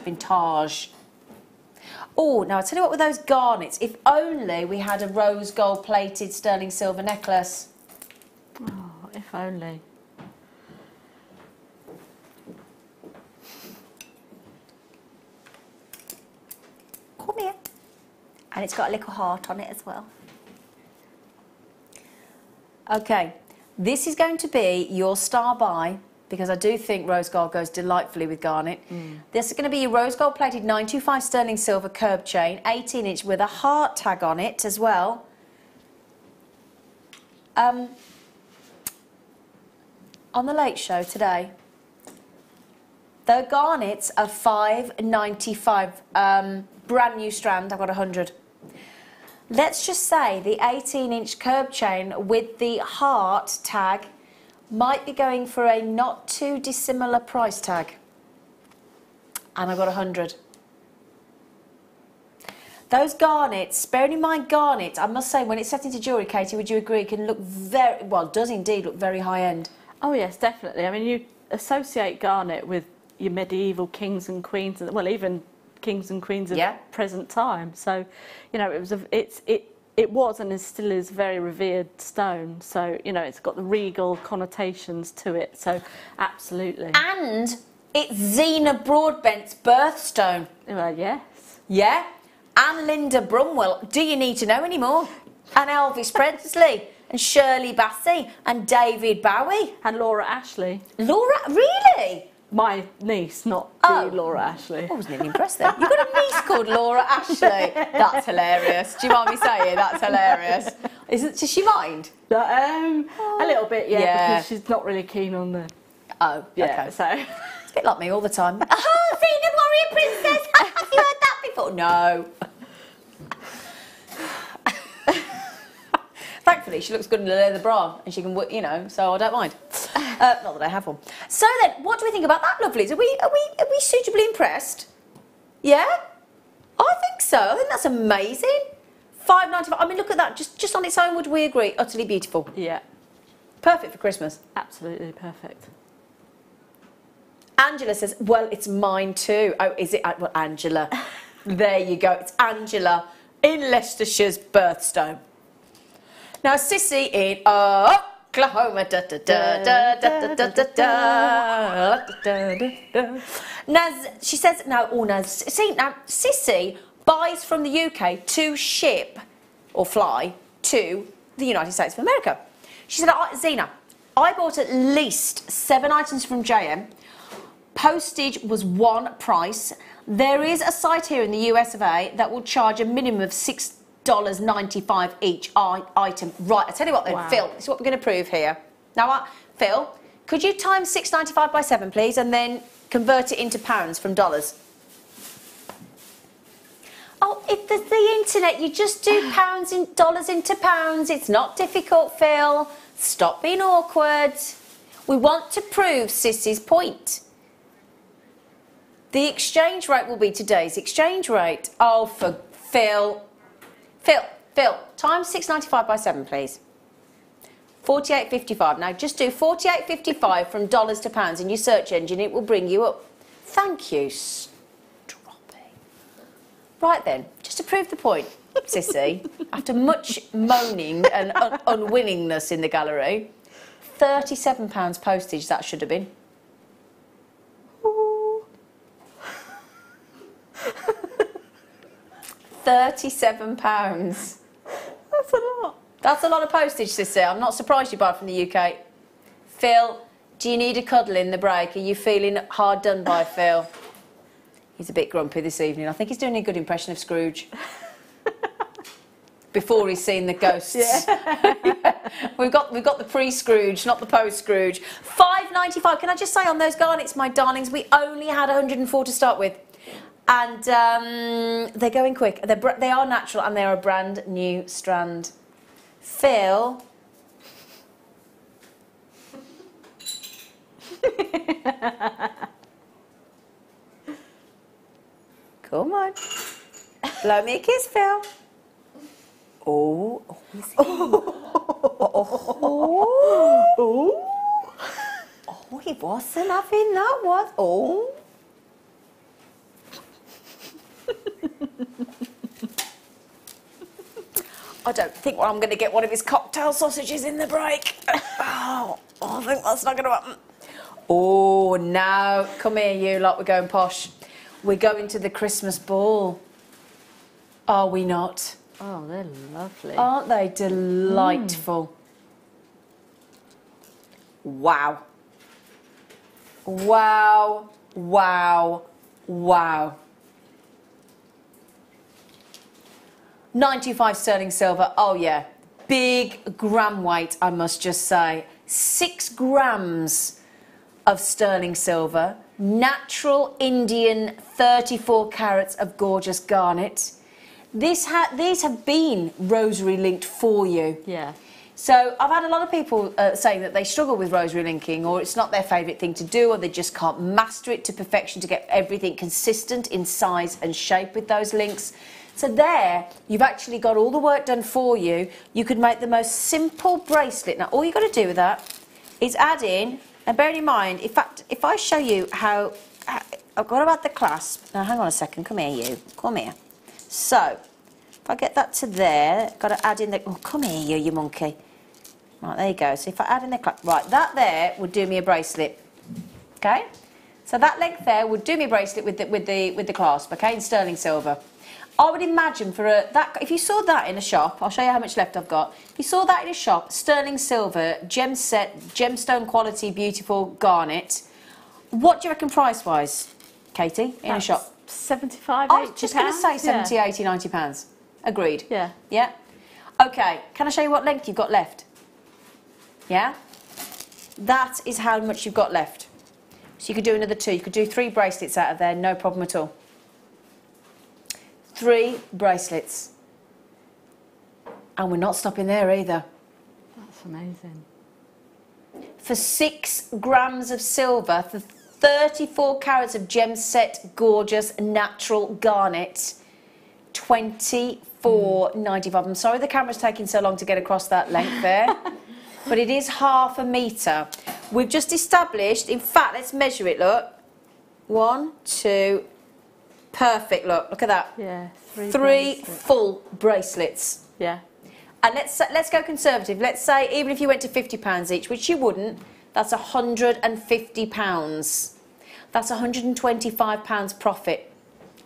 Oh, now I'll tell you what, with those garnets, if only we had a rose gold plated sterling silver necklace. Oh, if only. Come here. And it's got a little heart on it as well. Okay, this is going to be your star buy, because I do think rose gold goes delightfully with garnet. This is going to be your rose gold plated 925 sterling silver curb chain, 18-inch with a heart tag on it as well. On the Late Show today, the garnets are $5.95. Brand new strand, I've got 100. Let's just say the 18-inch curb chain with the heart tag might be going for a not too dissimilar price tag. And I've got 100. Those garnets, bearing in mind garnet, I must say, when it's set into jewellery, Katie, would you agree, can look very, well, does indeed look very high-end. Oh, yes, definitely. I mean, you associate garnet with your medieval kings and queens, well, even kings and queens of present time. So, you know, it was and still is very revered stone. So, you know, it's got the regal connotations to it. So, absolutely. And it's Zena Broadbent's birthstone. Well, yes. Yeah. And Linda Brumwell. Do you need to know any more? And Elvis Presley. And Shirley Bassey. And David Bowie. And Laura Ashley. Laura? Really? My niece, not the Laura Ashley. I wasn't even impressed there. You've got a niece called Laura Ashley. That's hilarious. Do you mind me saying? That's hilarious. Does she mind? A little bit, because she's not really keen on the... Oh, yeah, okay. So... It's a bit like me all the time. Oh, Zena Warrior Princess! Have you heard that before? No. Thankfully, she looks good in a leather bra, and she can, you know, so I don't mind. Not that I have one. So then, what do we think about that, lovelies? Are we suitably impressed? Yeah? I think so. I think that's amazing. $5.95. I mean, look at that. Just on its own, would we agree? Utterly beautiful. Yeah. Perfect for Christmas. Absolutely perfect. Angela says, well, it's mine too. Oh, is it? Well, Angela. There you go. It's Angela in Leicestershire's birthstone. Now, Sissy in Oklahoma. Da, da, da, da, da, da, da, da, da. Now, she says, see, now, Sissy buys from the UK to ship or fly to the United States of America. She said, Zena, I bought at least 7 items from JM. Postage was one price. There is a site here in the US of A that will charge a minimum of $6.95 each item. Right, I tell you what then, Phil, this is what we're going to prove here. Now, Phil, could you times $6.95 by 7, please, and then convert it into pounds from dollars? Oh, if there's the internet, you just do pounds in dollars into pounds. It's not difficult, Phil. Stop being awkward. We want to prove Sissy's point. The exchange rate will be today's exchange rate. Oh, for Phil, times $6.95 by 7, please. $48.55. Now, just do $48.55 from dollars to pounds in your search engine. It will bring you up. Thank you, Stroppy. Right then, just to prove the point. Sissy, after much moaning and unwillingness in the gallery, £37 postage that should have been. £37. That's a lot. That's a lot of postage, Sissy. I'm not surprised you buy it from the UK. Phil, do you need a cuddle in the break? Are you feeling hard done by, Phil? He's a bit grumpy this evening. I think he's doing a good impression of Scrooge. Before he's seen the ghosts. Yeah. We've got the pre-Scrooge, not the post-Scrooge. £5.95. Can I just say on those garnets, my darlings, we only had 104 to start with. And they're going quick. They are natural and they're a brand new strand. Phil. Come on. Blow me a kiss, Phil. Oh, is he? Oh, he wasn't having that, was? Oh. I don't think I'm going to get one of his cocktail sausages in the break. Oh, I think that's not going to happen. Oh, now, come here, you lot, we're going posh. We're going to the Christmas ball. Are we not? Oh, they're lovely. Aren't they delightful? Wow. Wow, wow, wow. 925 sterling silver, oh yeah. Big gram weight, I must just say. 6 grams of sterling silver. Natural Indian 34 carats of gorgeous garnet. These have been rosary linked for you. Yeah. So I've had a lot of people saying that they struggle with rosary linking, or it's not their favourite thing to do, or they just can't master it to perfection to get everything consistent in size and shape with those links. So there, you've actually got all the work done for you. You could make the most simple bracelet. Now, all you've got to do with that is add in, and bearing in mind, in fact, if I show you how I've got about the clasp. Now, hang on a second. Come here, you. Come here. So, if I get that to there, got to add in the... Oh, come here, you monkey. Right, there you go. So if I add in the clasp... Right, that there would do me a bracelet. Okay? So that length there would do me a bracelet with the clasp, okay, in sterling silver. I would imagine for if you saw that in a shop, I'll show you how much left I've got. If you saw that in a shop, sterling silver, gem set, gemstone quality, beautiful garnet, what do you reckon price-wise, Katie, in a shop? 75, I was just going to say 70, 80, 90 pounds. Agreed. Yeah. Yeah? Okay, can I show you what length you've got left? Yeah? That is how much you've got left. So you could do another 2. You could do 3 bracelets out of there, no problem at all. 3 bracelets. And we're not stopping there either. That's amazing. For 6 grams of silver, for 34 carats of gem set, gorgeous, natural garnet, £24.95. I'm sorry the camera's taking so long to get across that length there, but it is ½ a metre. We've just established, in fact, let's measure it, look. 1, 2, perfect, look at that. Yeah, 3 full bracelets. Yeah. And let's go conservative. Let's say even if you went to £50 each, which you wouldn't, that's £150. That's £125 profit.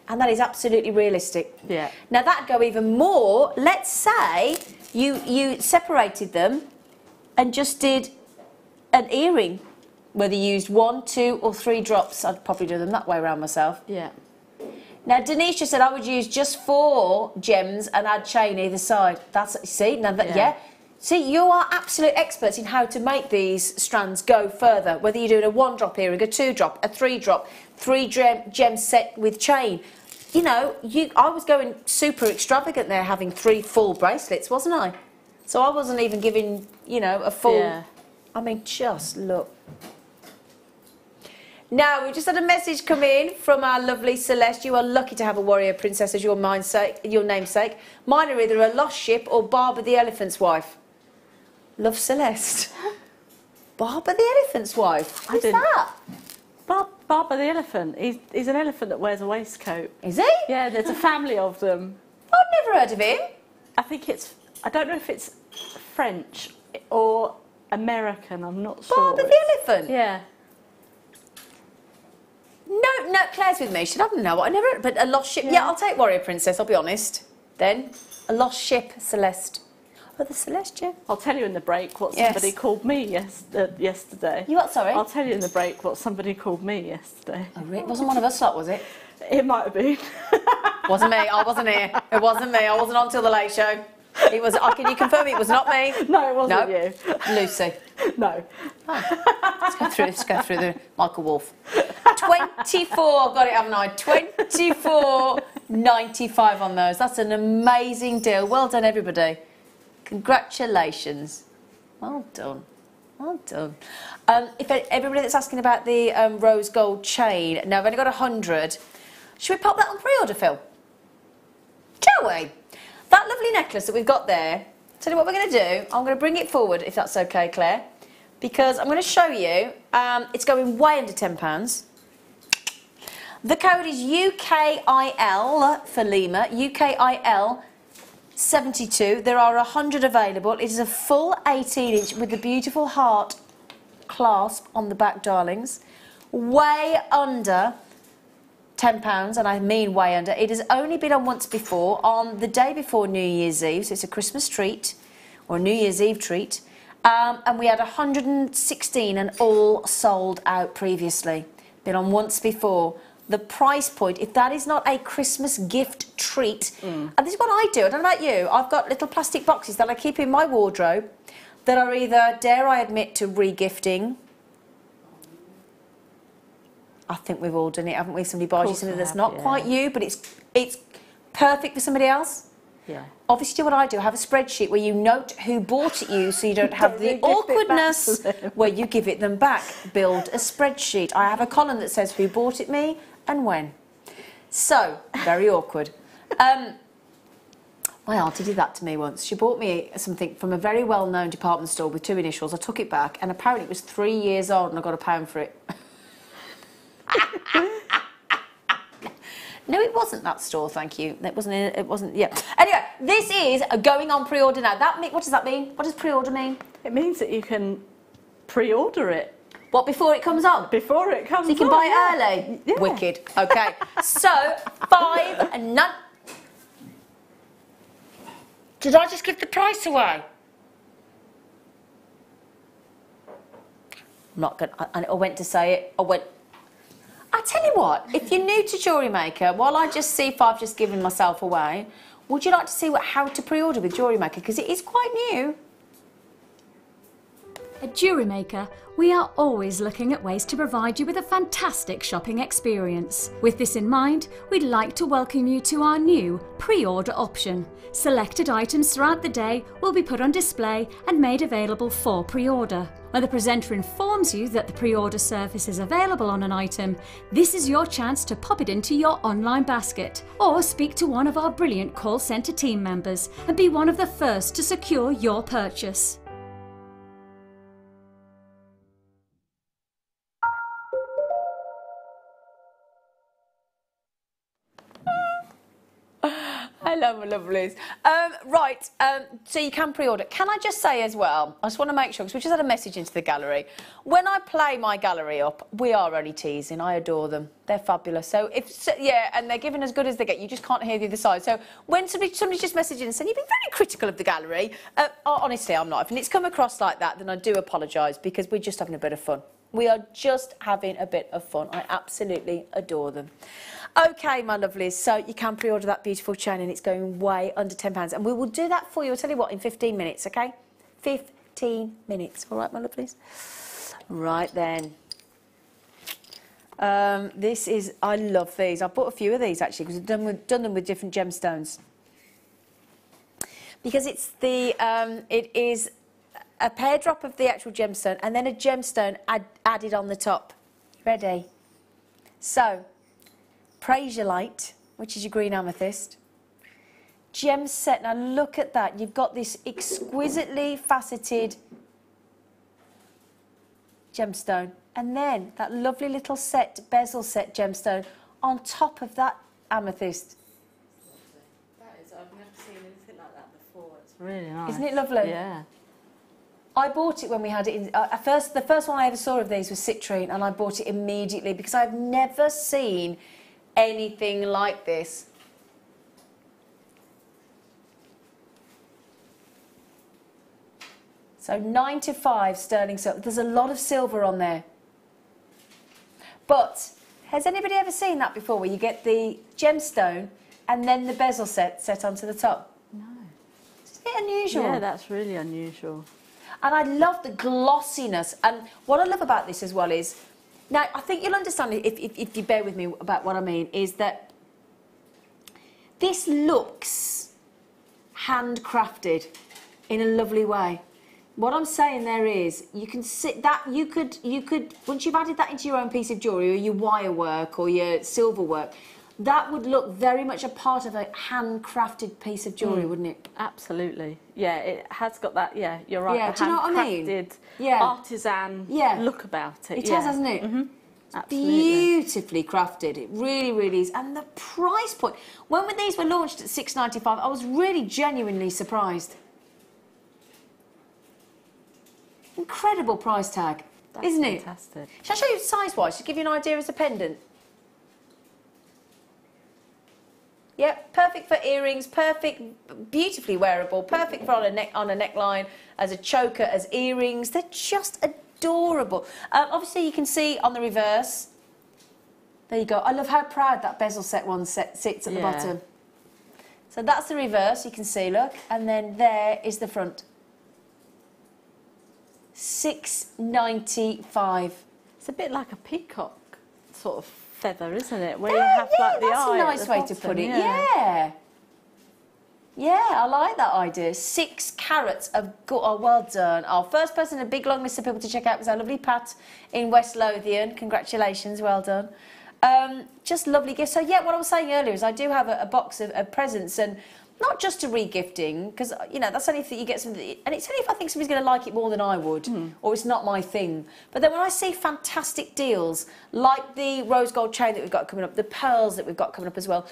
And that is absolutely realistic. Yeah. Now that'd go even more. Let's say you separated them and just did an earring, whether you used 1, 2 or 3 drops. I'd probably do them that way around myself. Yeah. Now, Denise just said I would use just 4 gems and add chain either side. That's, see, now that, yeah. See, you are absolute experts in how to make these strands go further, whether you're doing a 1-drop earring, a 2-drop, a 3-drop, 3 gem set with chain. You know, I was going super extravagant there, having 3 full bracelets, wasn't I? So I wasn't even giving, you know, a full... Yeah. I mean, just look. Now, we've just had a message come in from our lovely Celeste. You are lucky to have a warrior princess as your namesake. Mine are either a lost ship or Barber the elephant's wife. Love, Celeste. Barber the elephant's wife? Who's that? Barber the elephant. He's an elephant that wears a waistcoat. Is he? Yeah, there's a family of them. Oh, Never heard of him. I think it's, I don't know if it's French or American, I'm not sure. Barber the elephant? Yeah. No, Claire's with me. She doesn't know what I never. But a lost ship. Yeah, I'll take Warrior Princess. I'll be honest. Then a lost ship, Celeste. Oh, the Celeste, yeah. I'll tell you in the break what somebody called me yesterday. You what? Sorry. I'll tell you in the break what somebody called me yesterday. Oh, it wasn't one of us lot, was it? It might have been. Wasn't me. I wasn't here. It wasn't me. I wasn't on till the late show. It was. Can you confirm it was not me? No, it wasn't you. Lucy. No. Oh. Let's go through the Michael Wolff. 24, got it, haven't I? 24.95 on those. That's an amazing deal. Well done, everybody. Congratulations. Well done. Well done. If everybody that's asking about the rose gold chain, now I've only got 100. Should we pop that on pre-order, Phil? Shall we? That lovely necklace that we've got there, tell you what we're going to do. I'm going to bring it forward, if that's okay, Claire, because I'm going to show you. It's going way under £10. The code is UKIL for Lima, UKIL 72. There are 100 available. It is a full 18-inch with the beautiful heart clasp on the back, darlings. Way under £10, and I mean way under. It has only been on once before, on the day before New Year's Eve, so it's a Christmas treat, or a New Year's Eve treat, and we had 116 and all sold out previously. Been on once before. The price point, if that is not a Christmas gift treat, and this is what I do, I don't know about you, I've got little plastic boxes that I keep in my wardrobe that are either, dare I admit, to re-gifting. I think we've all done it, haven't we? Somebody buys you something that's not quite you, but it's perfect for somebody else. Yeah. Obviously, do what I do. I have a spreadsheet where you note who bought it you, so you don't have the awkwardness where you give it them back. Build a spreadsheet. I have a column that says who bought it me and when. So, very awkward. My auntie did that to me once. She bought me something from a very well-known department store with 2 initials. I took it back, and apparently it was 3 years old, and I got £1 for it. No, it wasn't that store, thank you. It wasn't, yeah. Anyway, this is going on pre-order now. What does that mean? What does pre-order mean? It means that you can pre-order it. What, before it comes on? Before it comes on. So you can buy it early? Yeah. Wicked. Okay. So, 5 and none. Did I just give the price away? I'm not going to, I went to say it. I tell you what, if you're new to Jewellery Maker, while I just see if I've just given myself away, would you like to see how to pre-order with Jewellery Maker? Because it is quite new. At Jewellery Maker, we are always looking at ways to provide you with a fantastic shopping experience. With this in mind, we'd like to welcome you to our new pre-order option. Selected items throughout the day will be put on display and made available for pre-order. When the presenter informs you that the pre-order service is available on an item, this is your chance to pop it into your online basket or speak to one of our brilliant call centre team members and be one of the first to secure your purchase. Hello, my lovelies. Right, so you can pre-order. Can I just say as well, I just want to make sure, because we just had a message into the gallery. When I play my gallery up, we are only teasing. I adore them. They're fabulous. So, and they're giving as good as they get. You just can't hear the other side. So, when somebody's just messaging and saying, you've been very critical of the gallery, honestly, I'm not. If it's come across like that, then I do apologise, because we're just having a bit of fun. We are just having a bit of fun. I absolutely adore them. Okay, my lovelies, so you can pre-order that beautiful chain and it's going way under £10. And we will do that for you, I'll tell you what, in 15 minutes, okay? 15 minutes, all right, my lovelies? Right then. I love these. I've bought a few of these, actually, because I've done them with different gemstones. Because it is a pear drop of the actual gemstone and then a gemstone added on the top. Ready? So, Praisiolite, which is your green amethyst. Gem set, now look at that. You've got this exquisitely faceted gemstone. And then that lovely little bezel set gemstone on top of that amethyst. That is, I've never It's really nice. Isn't it lovely? Yeah. I bought it when we had it in... the first one I ever saw of these was citrine, and I bought it immediately because I've never seen anything like this. So 9 to 5 sterling silver. There's a lot of silver on there. But has anybody ever seen that before, where you get the gemstone and then the bezel set onto the top? No. Isn't it unusual? Yeah, that's really unusual. And I love the glossiness. And what I love about this as well is, now I think you'll understand if you bear with me about what I mean, is that this looks handcrafted in a lovely way. What I'm saying there is, you can see that you could once you've added that into your own piece of jewellery, or your wire work or your silver work, that would look very much a part of a handcrafted piece of jewellery, wouldn't it? Absolutely. Yeah, it has got that, yeah, you're right, Yeah, the do you know what I mean? handcrafted, artisan look about it. It has, hasn't it? Mm-hmm. Absolutely. Beautifully crafted. It really, really is. And the price point, when these were launched at $6.95, I was really genuinely surprised. Incredible price tag, isn't it? Fantastic. Shall I show you size-wise to give you an idea as a pendant? Yep, perfect for earrings, perfect, beautifully wearable, perfect for on a neckline, as a choker, as earrings. They're just adorable. Obviously, you can see on the reverse. There you go. I love how proud that bezel set one sits at the bottom. So that's the reverse. You can see, look, and then there is the front. $6.95. It's a bit like a peacock sort of feather, isn't it? Where you have like the eye. That's a nice way to put it. Yeah. Yeah, I like that idea. 6 carats of good. Oh, well done. Our first person, a big long list of people to check out was our lovely Pat in West Lothian. Congratulations, well done. Just lovely gifts. So yeah, what I was saying earlier is I do have a box of presents, and not just to re-gifting, because, you know, that's only if you get something, and it's only if I think somebody's going to like it more than I would, or it's not my thing. But then when I see fantastic deals, like the rose gold chain that we've got coming up, the pearls that we've got coming up as well,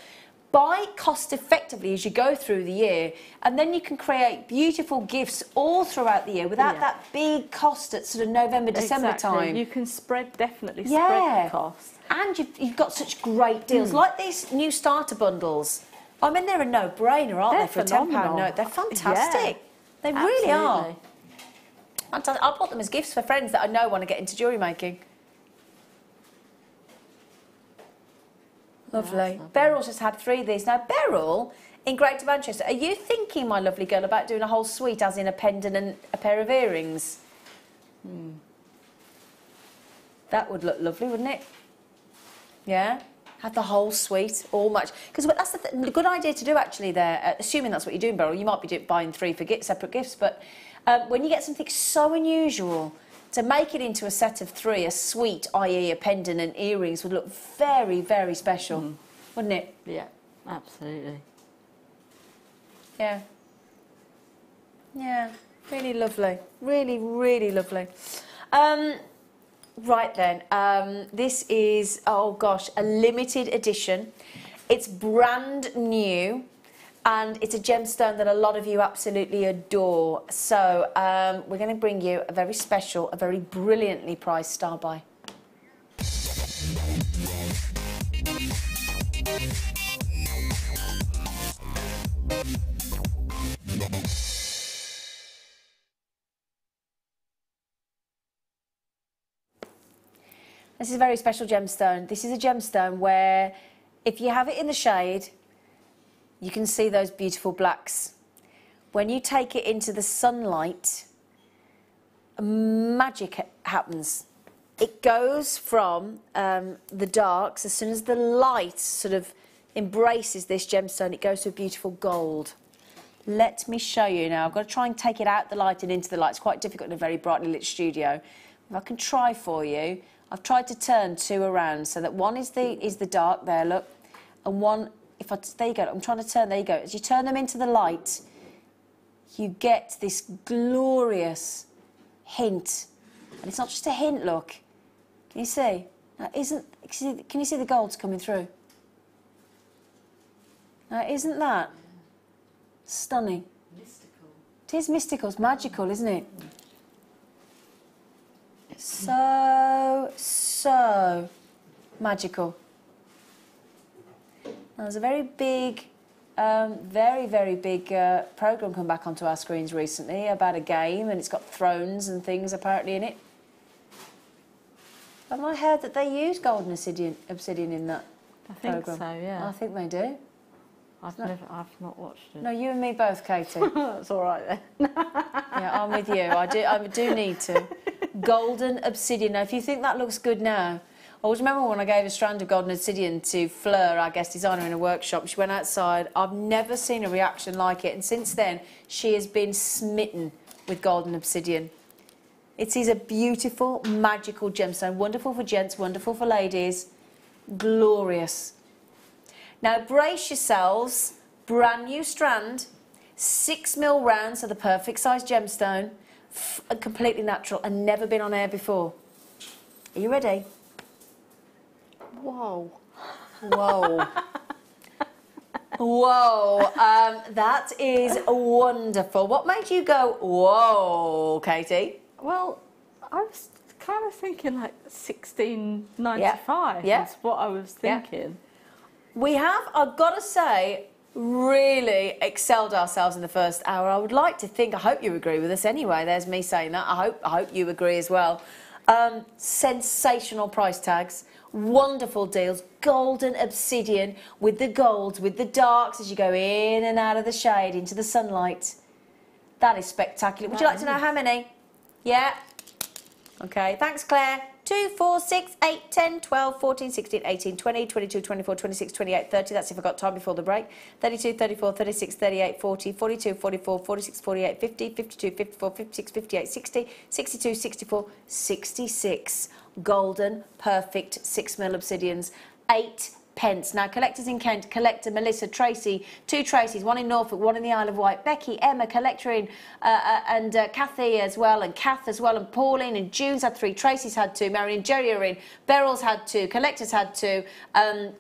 buy cost effectively as you go through the year, and then you can create beautiful gifts all throughout the year without that big cost at sort of November, December time. You can definitely spread the cost. And you've got such great deals, like these new starter bundles. I mean, they're a no-brainer, aren't they, for a £10 note? They're fantastic. Yeah, they really are. Fantastic. I'll put them as gifts for friends that I know want to get into jewellery making. Lovely. Beryl's just had 3 of these. Now, Beryl, in Greater Manchester, are you thinking, my lovely girl, about doing a whole suite, as in a pendant and a pair of earrings? That would look lovely, wouldn't it? Yeah? Have the whole suite, all match. Because that's the good idea to do, actually, there, assuming that's what you're doing, Beryl. You might be buying 3 for separate gifts, but when you get something so unusual, to make it into a set of 3, a suite, i.e. a pendant and earrings, would look very, very special, wouldn't it? Yeah, absolutely. Yeah. Yeah, really lovely. Really, really lovely. Right then, this is, oh gosh, a limited edition. It's brand new, and it's a gemstone that a lot of you absolutely adore. So we're going to bring you a very special, a very brilliantly priced star buy. This is a very special gemstone. This is a gemstone where, if you have it in the shade, you can see those beautiful blacks. When you take it into the sunlight, magic happens. It goes from the darks, as soon as the light sort of embraces this gemstone, it goes to a beautiful gold. Let me show you now. I've got to try and take it out the light and into the light. It's quite difficult in a very brightly lit studio. If I can try for you, I've tried to turn 2 around so that one is the dark there, look, and one, there you go, I'm trying to turn, there you go. As you turn them into the light, you get this glorious hint. And it's not just a hint, look. Can you see? Now, can you see the gold's coming through? Now, isn't that stunning? It is mystical, it's magical, isn't it? So magical. Now, there's a very big, very big programme come back onto our screens recently about a game, and it's got thrones and things apparently in it. Have I heard that they use golden obsidian in that I think so, yeah. I think they do. I've not watched it. No, you and me both, Katie. That's all right then. Yeah, I'm with you. I do need to. Golden obsidian. Now, if you think that looks good now, I always remember when I gave a strand of golden obsidian to Fleur, our guest designer, in a workshop. She went outside. I've never seen a reaction like it, and since then she has been smitten with golden obsidian. It is a beautiful, magical gemstone. Wonderful for gents, wonderful for ladies. Glorious. Now brace yourselves. Brand new strand, 6mm round, so the perfect size gemstone, completely natural and never been on air before. Are you ready? Whoa. Whoa. Whoa. That is wonderful. What made you go, whoa, Katie? Well, I was kind of thinking like 1695. Yeah. That's what I was thinking. Yeah. We have, I've got to say, really excelled ourselves in the first hour. I would like to think, I hope you agree with us anyway. There's me saying that. I hope you agree as well. Sensational price tags, wonderful deals, golden obsidian with the golds, with the darks as you go in and out of the shade into the sunlight. That is spectacular. Would you like to know how many? Yeah? Okay, thanks, Claire. 2, 4, 6, 8, 10, 12, 14, 16, 18, 20, 22, 24, 26, 28, 30. That's if I've got time before the break. 32, 34, 36, 38, 40, 42, 44, 46, 48, 50, 52, 54, 56, 58, 60, 62, 64, 66. Golden, perfect 6mm obsidians. 8 pence. Now, collectors in Kent, collector Melissa, Tracy, 2 Tracys, 1 in Norfolk, 1 in the Isle of Wight, Becky, Emma, collector in, and Kathy as well, and Kath as well, and Pauline, and June's had 3, Tracy's had 2, Marion and Jerry are in, Beryl's had 2, collectors had 2.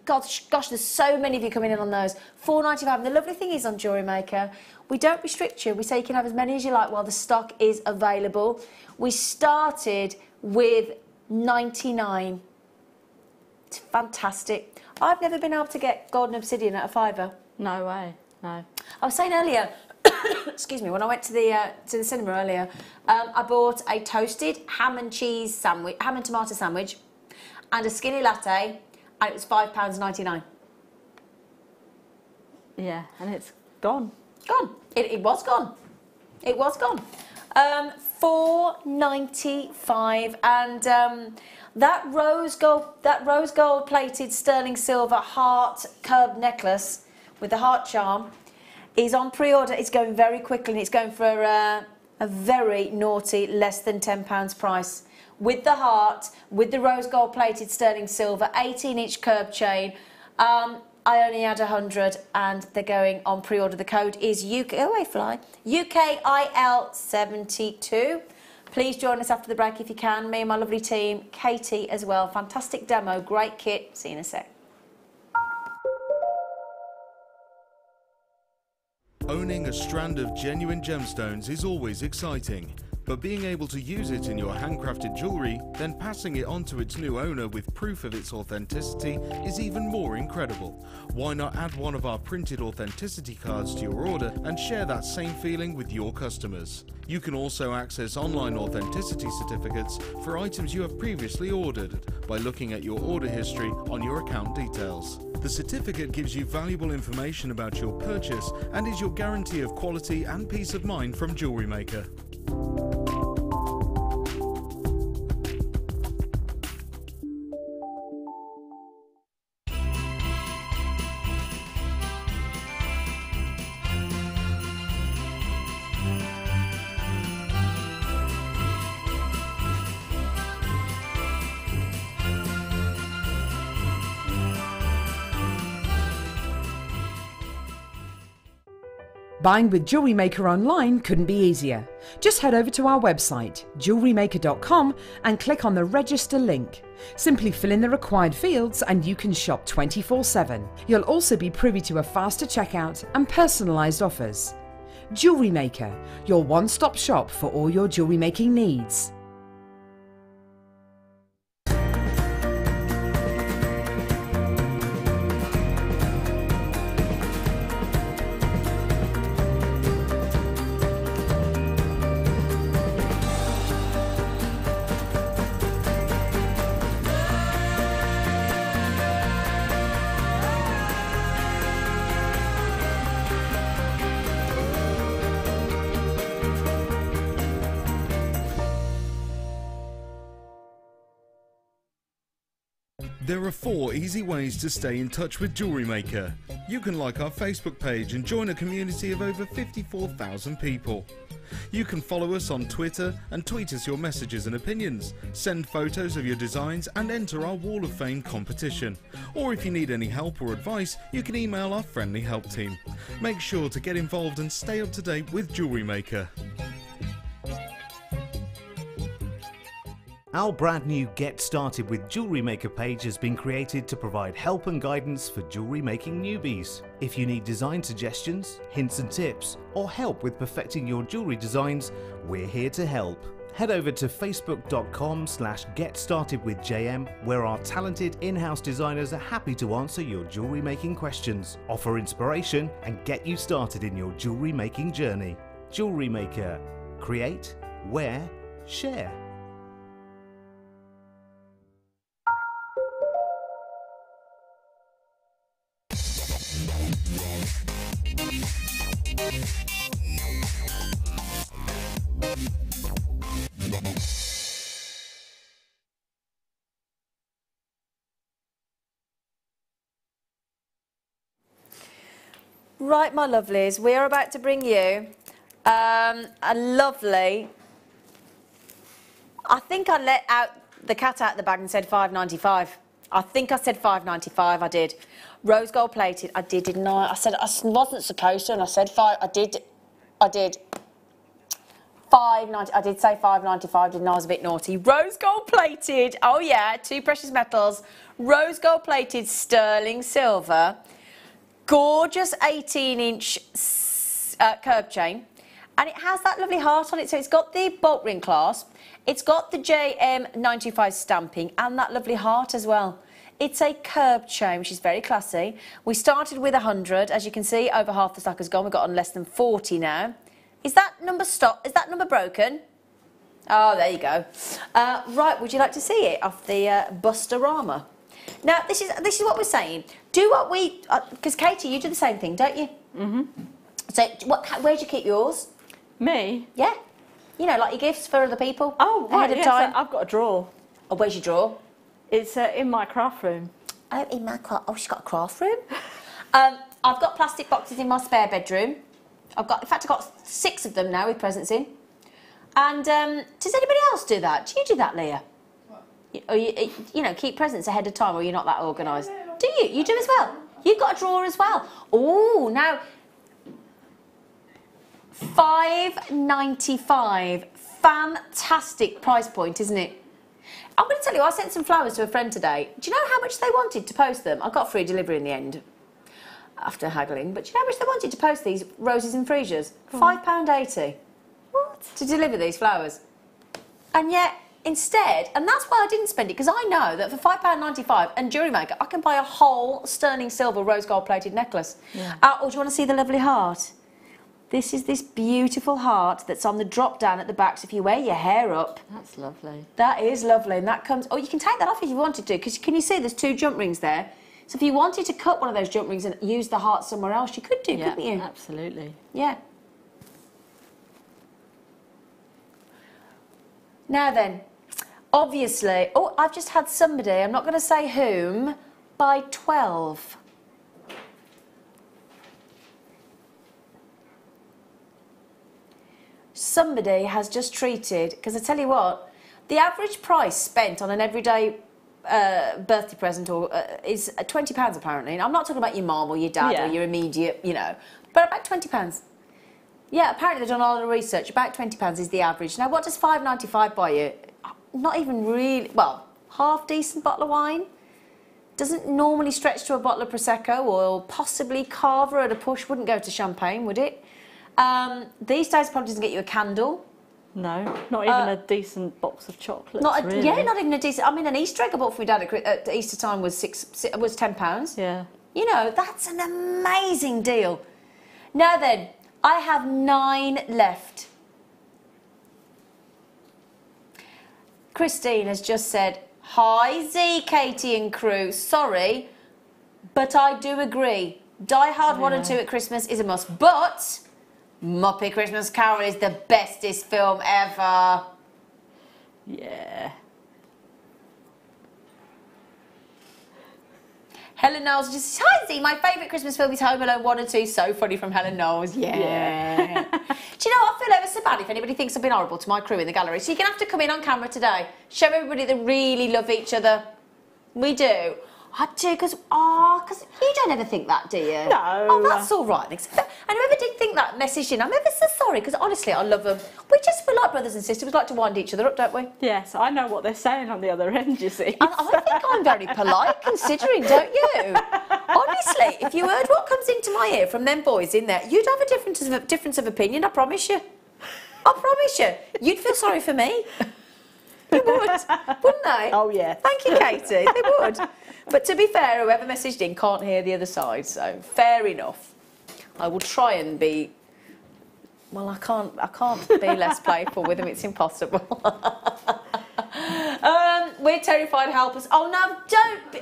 Gosh, there's so many of you coming in on those. £4.95. And the lovely thing is on Jewellery Maker, we don't restrict you. We say you can have as many as you like while the stock is available. We started with 99. It's fantastic. I've never been able to get golden obsidian at a £5. No way, no. I was saying earlier, excuse me, when I went to the cinema earlier, I bought a toasted ham and tomato sandwich, and a skinny latte, and it was £5.99. Yeah, and it's gone. Gone. It was gone. It was gone. £4.95, and that rose gold plated sterling silver heart curved necklace with the heart charm is on pre-order. It's going very quickly, and it's going for a very naughty less than £10 price, with the heart, with the rose gold plated sterling silver 18-inch curb chain. I only had 100, and they're going on pre-order. The code is UKIL72. Please join us after the break if you can. Me and my lovely team, Katie as well. Fantastic demo, great kit. See you in a sec. Owning a strand of genuine gemstones is always exciting, but being able to use it in your handcrafted jewellery, then passing it on to its new owner with proof of its authenticity is even more incredible. Why not add one of our printed authenticity cards to your order and share that same feeling with your customers? You can also access online authenticity certificates for items you have previously ordered by looking at your order history on your account details. The certificate gives you valuable information about your purchase and is your guarantee of quality and peace of mind from Jewellery Maker. Buying with Jewellery Maker online couldn't be easier. Just head over to our website, JewelleryMaker.com, and click on the register link. Simply fill in the required fields and you can shop 24/7. You'll also be privy to a faster checkout and personalised offers. Jewellery Maker, your one-stop shop for all your jewellery making needs. There are 4 easy ways to stay in touch with Jewellery Maker. You can like our Facebook page and join a community of over 54,000 people. You can follow us on Twitter and tweet us your messages and opinions, send photos of your designs and enter our Wall of Fame competition. Or if you need any help or advice, you can email our friendly help team. Make sure to get involved and stay up to date with Jewellery Maker. Our brand new Get Started with Jewellery Maker page has been created to provide help and guidance for jewellery making newbies. If you need design suggestions, hints and tips, or help with perfecting your jewellery designs, we're here to help. Head over to facebook.com/getstartedwithjm, where our talented in-house designers are happy to answer your jewellery making questions, offer inspiration and get you started in your jewellery making journey. Jewellery Maker. Create, wear, share. Right, my lovelies, we are about to bring you a lovely... I think I let out the cat out of the bag and said $5.95. I think I said $5.95, I did. Rose gold plated, I did, didn't I? I said I wasn't supposed to, and I said I did. $5.90, I did say $5.95, didn't I? I was a bit naughty. Rose gold plated, oh yeah, 2 precious metals. Rose gold plated sterling silver. Gorgeous 18-inch curb chain, and it has that lovely heart on it. So it's got the bolt ring clasp, it's got the JM925 stamping, and that lovely heart as well. It's a curb chain, which is very classy. We started with 100, as you can see, over half the stock has gone. We've got on less than 40 now. Is that number Is that number broken? Oh, there you go. Right, would you like to see it off the Busterama? Now, this is what we're saying. Do what we... Because, Katie, you do the same thing, don't you? Mm-hmm. So, where do you keep yours? Me? Yeah. You know, like your gifts for other people. Oh, right, ahead of time. So I've got a drawer. Oh, where's your drawer? It's in my craft room. Oh, in my craft... Oh, she's got a craft room? I've got plastic boxes in my spare bedroom. In fact, I've got 6 of them now with presents in. And does anybody else do that? Do you do that, Leah? Or you know, keep presents ahead of time, or you're not that organised? Do you? You do as well? You've got a drawer as well? Oh, now, $5.95. Fantastic price point, isn't it? I'm going to tell you, I sent some flowers to a friend today. Do you know how much they wanted to post them? I got free delivery in the end, after haggling. But do you know how much they wanted to post these roses and freesias? £5.80. What? To deliver these flowers. And yet... Instead, and that's why I didn't spend it, because I know that for £5.95 and Jewellery Maker, I can buy a whole sterling silver rose gold plated necklace. Yeah. Or do you want to see the lovely heart? This is this beautiful heart that's on the drop down at the back, so if you wear your hair up... That's lovely. That is lovely, and that comes... Oh, you can take that off if you wanted to, because can you see there's 2 jump rings there? So if you wanted to cut one of those jump rings and use the heart somewhere else, you could do, couldn't you? Absolutely. Yeah. Now then... Obviously, oh, I've just had somebody, I'm not going to say whom, buy 12. Somebody has just treated, because I tell you what, the average price spent on an everyday birthday present is £20 apparently. And I'm not talking about your mum or your dad or your immediate, you know, but about £20. Yeah, apparently they've done a lot of research. About £20 is the average. Now, what does $5.95 buy you? Not even really, well, half decent bottle of wine. Doesn't normally stretch to a bottle of Prosecco, or possibly Carver at a push. Wouldn't go to champagne, would it? These days probably doesn't get you a candle. No, not even a decent box of chocolates. Really. Yeah, not even a decent. I mean, an Easter egg I bought for my dad at Easter time was £10. Yeah. You know, that's an amazing deal. Now then, I have 9 left. Christine has just said, "Hi Z, Katie and crew. Sorry, but I do agree. Die Hard 1 and 2 at Christmas is a must, but Muppet Christmas Carol is the bestest film ever." Yeah. Helen Knowles just says, "Hi Z, my favourite Christmas film is Home Alone 1 and 2. So funny," from Helen Knowles. Yeah. Do you know, I feel ever so bad if anybody thinks I've been horrible to my crew in the gallery. So you're going to have to come in on camera today. Show everybody that really love each other. We do. I do, because you don't ever think that, do you? No. Oh, that's all right. And whoever did think that message in, I'm ever so sorry, because honestly, I love them. We're like brothers and sisters. We like to wind each other up, don't we? Yes, I know what they're saying on the other end, you see. I think I'm very polite, considering, don't you? Honestly, if you heard what comes into my ear from them boys in there, you'd have a difference of opinion, I promise you. I promise you. You'd feel sorry for me. They would, wouldn't they? Oh, yeah. Thank you, Katie. They would. But to be fair, whoever messaged in can't hear the other side, so fair enough. I will try and be... Well, I can't be less playful with them. It's impossible. We're terrified. Help us. Oh, no, don't be...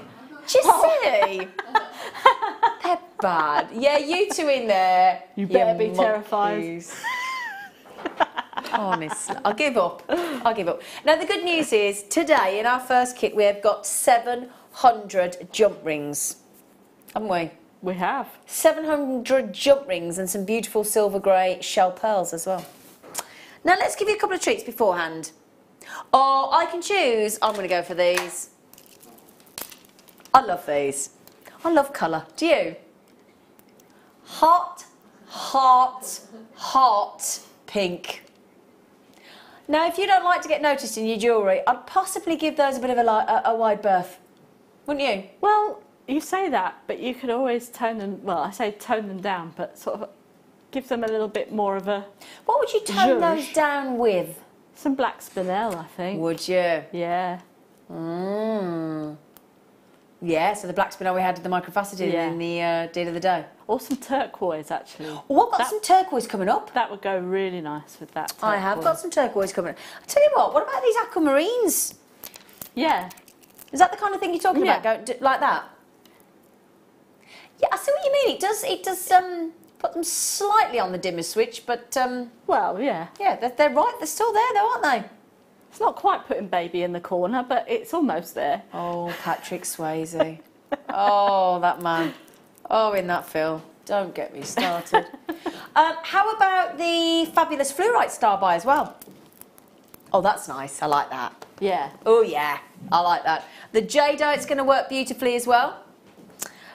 Do you see? They're bad. Yeah, you two in there. You better be monkeys. terrified. Honestly, I'll give up. Now, the good news is, today, in our first kit, we have got 700 jump rings. Haven't we? We have. 700 jump rings and some beautiful silver grey shell pearls as well. Now, let's give you a couple of treats beforehand. Or I can choose. I'm going to go for these. I love these. I love colour. Do you? Hot, hot, hot pink. Now, if you don't like to get noticed in your jewellery, I'd possibly give those a bit of a wide berth. Wouldn't you? Well, you say that, but you could always tone them, well, I say tone them down, but sort of give them a little bit more of a... What would you tone those down with? Some black spinel, I think. Would you? Yeah. Yeah, so the black spinel we had at the microfaceted in the deal of the day. Or some turquoise, actually. Oh, I've got some turquoise coming up. That would go really nice with that turquoise. I have got some turquoise coming up. I tell you what about these aquamarines? Yeah. Is that the kind of thing you're talking about? Like that? Yeah, I see what you mean. It does put them slightly on the dimmer switch, but... well, yeah. Yeah, they're right. They're still there, though, aren't they? It's not quite putting baby in the corner, but it's almost there. Oh, Patrick Swayze. Oh, that man. Oh, in that film. Don't get me started. How about the fabulous fluorite star by as well? Oh, that's nice. I like that. Yeah. Oh, yeah. I like that. The jadeite's going to work beautifully as well.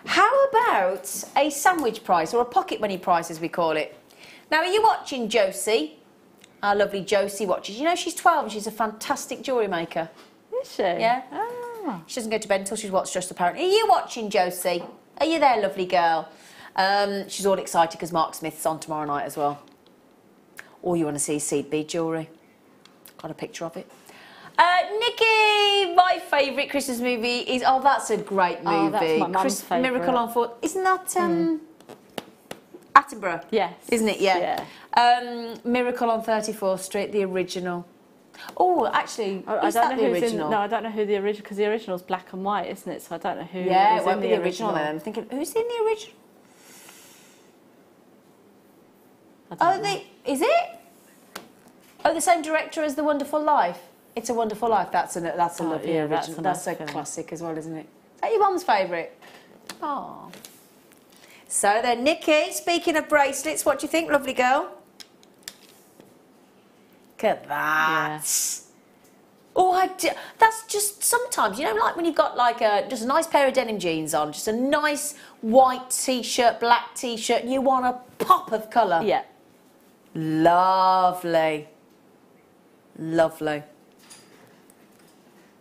How about a sandwich price, or a pocket money price, as we call it? Now, are you watching Josie? Our lovely Josie watches. You know, she's 12 and she's a fantastic jewellery maker. Is she? Yeah. Oh. She doesn't go to bed until she's watched Just apparently. Are you watching, Josie? Are you there, lovely girl? She's all excited because Mark Smith's on tomorrow night as well. Or you want to see seed bead jewellery? Got a picture of it. Nikki, my favourite Christmas movie is... Oh, that's a great movie. Oh, that's my mum's favourite. Miracle on 4th. Isn't that... Attenborough? Yes. Isn't it? Yeah. Miracle on 34th Street, the original. Oh, actually, is that the original? No, I don't know who the original... Because the original's black and white, isn't it? So I don't know who yeah, is it won't in be the original then. I'm thinking, who's in the original? Is it? Oh, the same director as The Wonderful Life. It's a Wonderful Life. That's a lovely original. That's a classic as well, isn't it? Is that your mum's favourite? Oh. So then, Nikki, speaking of bracelets, what do you think, lovely girl? Look at that. Yeah. Oh, that's just sometimes, you know, like when you've got like just a nice pair of denim jeans on, just a nice white T-shirt, black T-shirt, and you want a pop of colour. Yeah. Lovely. Lovely.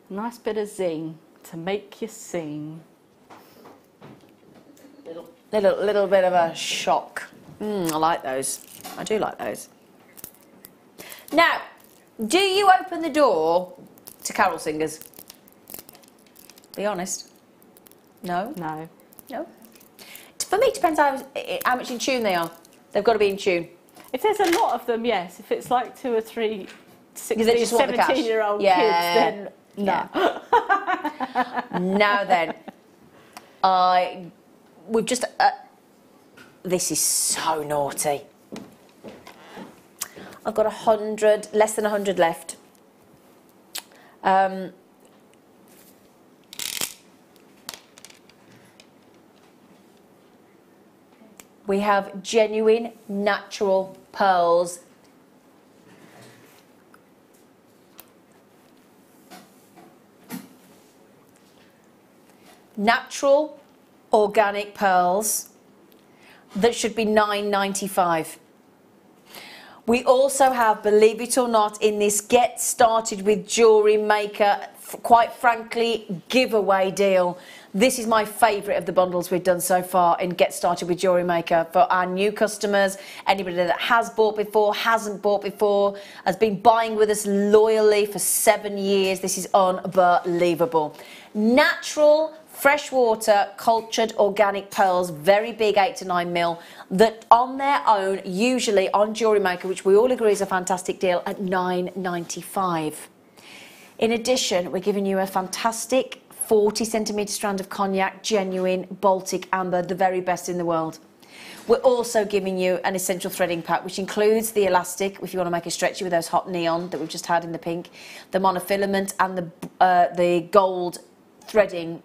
Nice bit of zing to make you sing. Little bit of a shock. I like those. I do like those. Now, do you open the door to carol singers? Be honest. No? No. No. For me, it depends how much in tune they are. They've got to be in tune. If there's a lot of them, yes. If it's like 2 or 3 16, they just want the cash. 17-year-old Yeah. kids, then no. Yeah. Now then, we've just... this is so naughty. I've got 100, less than 100 left. We have genuine, natural pearls. Natural, organic pearls that should be $9.95. We also have, believe it or not, in this Get Started with Jewellery Maker, quite frankly, giveaway deal. This is my favourite of the bundles we've done so far in Get Started with Jewellery Maker for our new customers, anybody that has bought before, hasn't bought before, has been buying with us loyally for 7 years. This is unbelievable. Natural, freshwater, cultured, organic pearls, very big, 8 to 9 mil, that on their own, usually on Jewellery Maker, which we all agree is a fantastic deal, at $9.95. In addition, we're giving you a fantastic 40 centimetre strand of cognac, genuine Baltic amber, the very best in the world. We're also giving you an essential threading pack, which includes the elastic, if you want to make a stretchy with those hot neon that we've just had in the pink, the monofilament and the gold threading,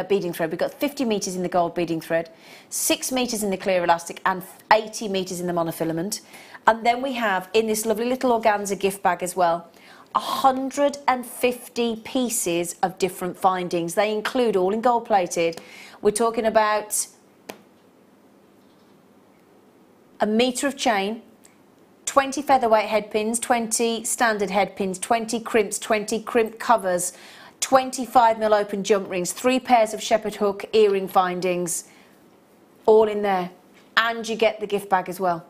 beading thread. We've got 50 metres in the gold beading thread, 6 metres in the clear elastic and 80 metres in the monofilament. And then we have, in this lovely little organza gift bag as well, 150 pieces of different findings. They include, all in gold plated, we're talking about a metre of chain, 20 featherweight head pins, 20 standard head pins, 20 crimps, 20 crimp covers, 25mm open jump rings, 3 pairs of shepherd hook earring findings, all in there. And you get the gift bag as well.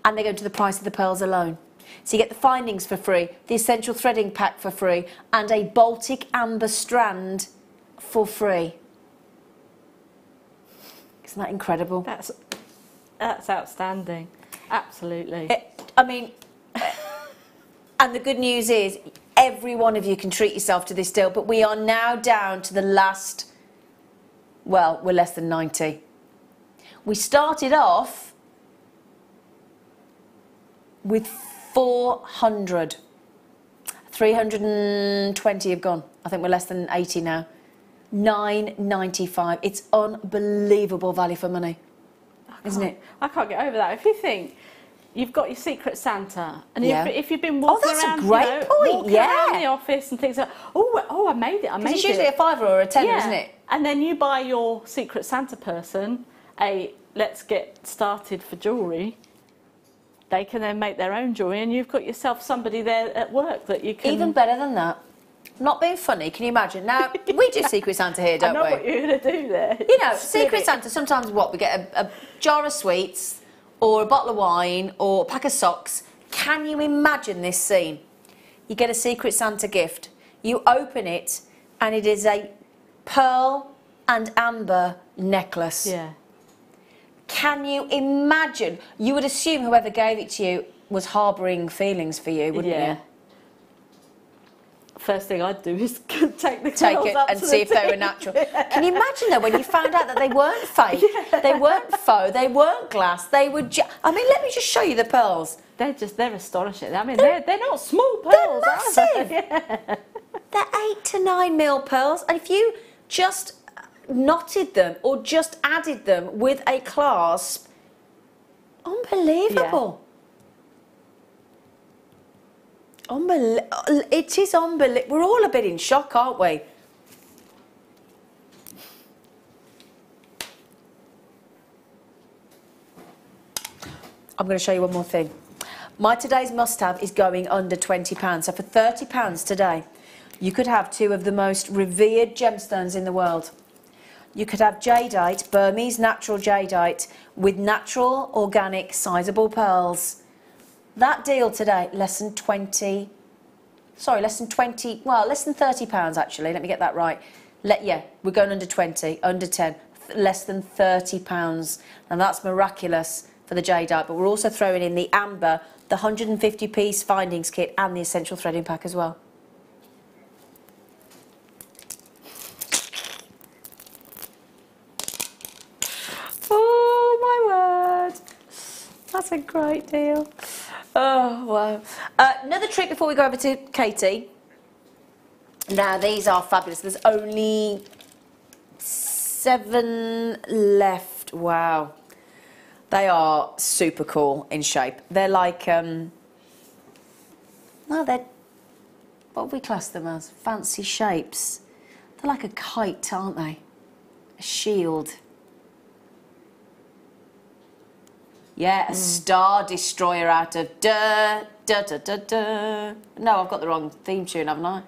And they go to the price of the pearls alone. So you get the findings for free, the essential threading pack for free, and a Baltic amber strand for free. Isn't that incredible? That's outstanding. Absolutely. I mean, and the good news is, every one of you can treat yourself to this deal, but we are now down to the last, well, we're less than 90. We started off with 400. 320 have gone. I think we're less than 80 now. $9.95. It's unbelievable value for money, isn't it? I can't get over that. If you think you've got your Secret Santa, and if you've been walking that's around, a great point. around the office and things like, oh, I made it. It's usually a £5 or a £10, isn't it? And then you buy your Secret Santa person a Let's Get Started for jewellery. They can then make their own jewellery, and you've got yourself somebody there at work that you can... Even better than that. Not being funny, can you imagine? Now, we do Secret Santa here, don't we? I know what you're going to do there. You know, Secret Santa, sometimes what? We get a jar of sweets, or a bottle of wine, or a pack of socks. Can you imagine this scene? You get a Secret Santa gift. You open it, and it is a pearl and amber necklace. Yeah. Can you imagine? You would assume whoever gave it to you was harbouring feelings for you, wouldn't you? First thing I'd do is take it and see if they were natural. Can you imagine though, when you found out that they weren't fake, they weren't faux, they weren't glass, they were I mean, let me just show you the pearls. They're astonishing. I mean, they're not small pearls. They're massive. They're 8 to 9 mil pearls, and if you just knotted them or just added them with a clasp, unbelievable. It is unbelievable. We're all a bit in shock, aren't we? I'm going to show you one more thing. My today's must-have is going under £20. So for £30 today, you could have 2 of the most revered gemstones in the world. You could have jadeite, Burmese natural jadeite, with natural, organic, sizable pearls. That deal today, less than £30, actually. Let me get that right. Yeah, we're going under 20, under 10, less than £30. And that's miraculous for the jadeite. But we're also throwing in the amber, the 150-piece findings kit and the essential threading pack as well. Oh, my word. That's a great deal. Oh, wow. Another trick before we go over to Katie. Now, these are fabulous. There's only 7 left. Wow. They are super cool in shape. They're like, no, they're, what would we class them as? Fancy shapes. They're like a kite, aren't they? A shield. Yeah, a star destroyer out of da da da da da. No, I've got the wrong theme tune, haven't I?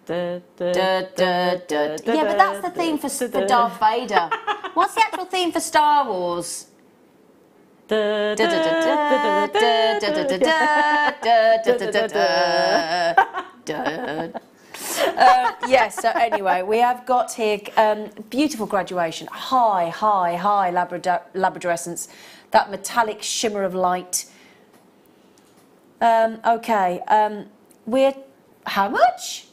Da, da, da, da, da. Yeah, but that's the theme for Darth Vader. What's the actual theme for Star Wars? Yeah, so anyway, we have got here beautiful graduation, high labradorescence, that metallic shimmer of light. Okay, we're, how much?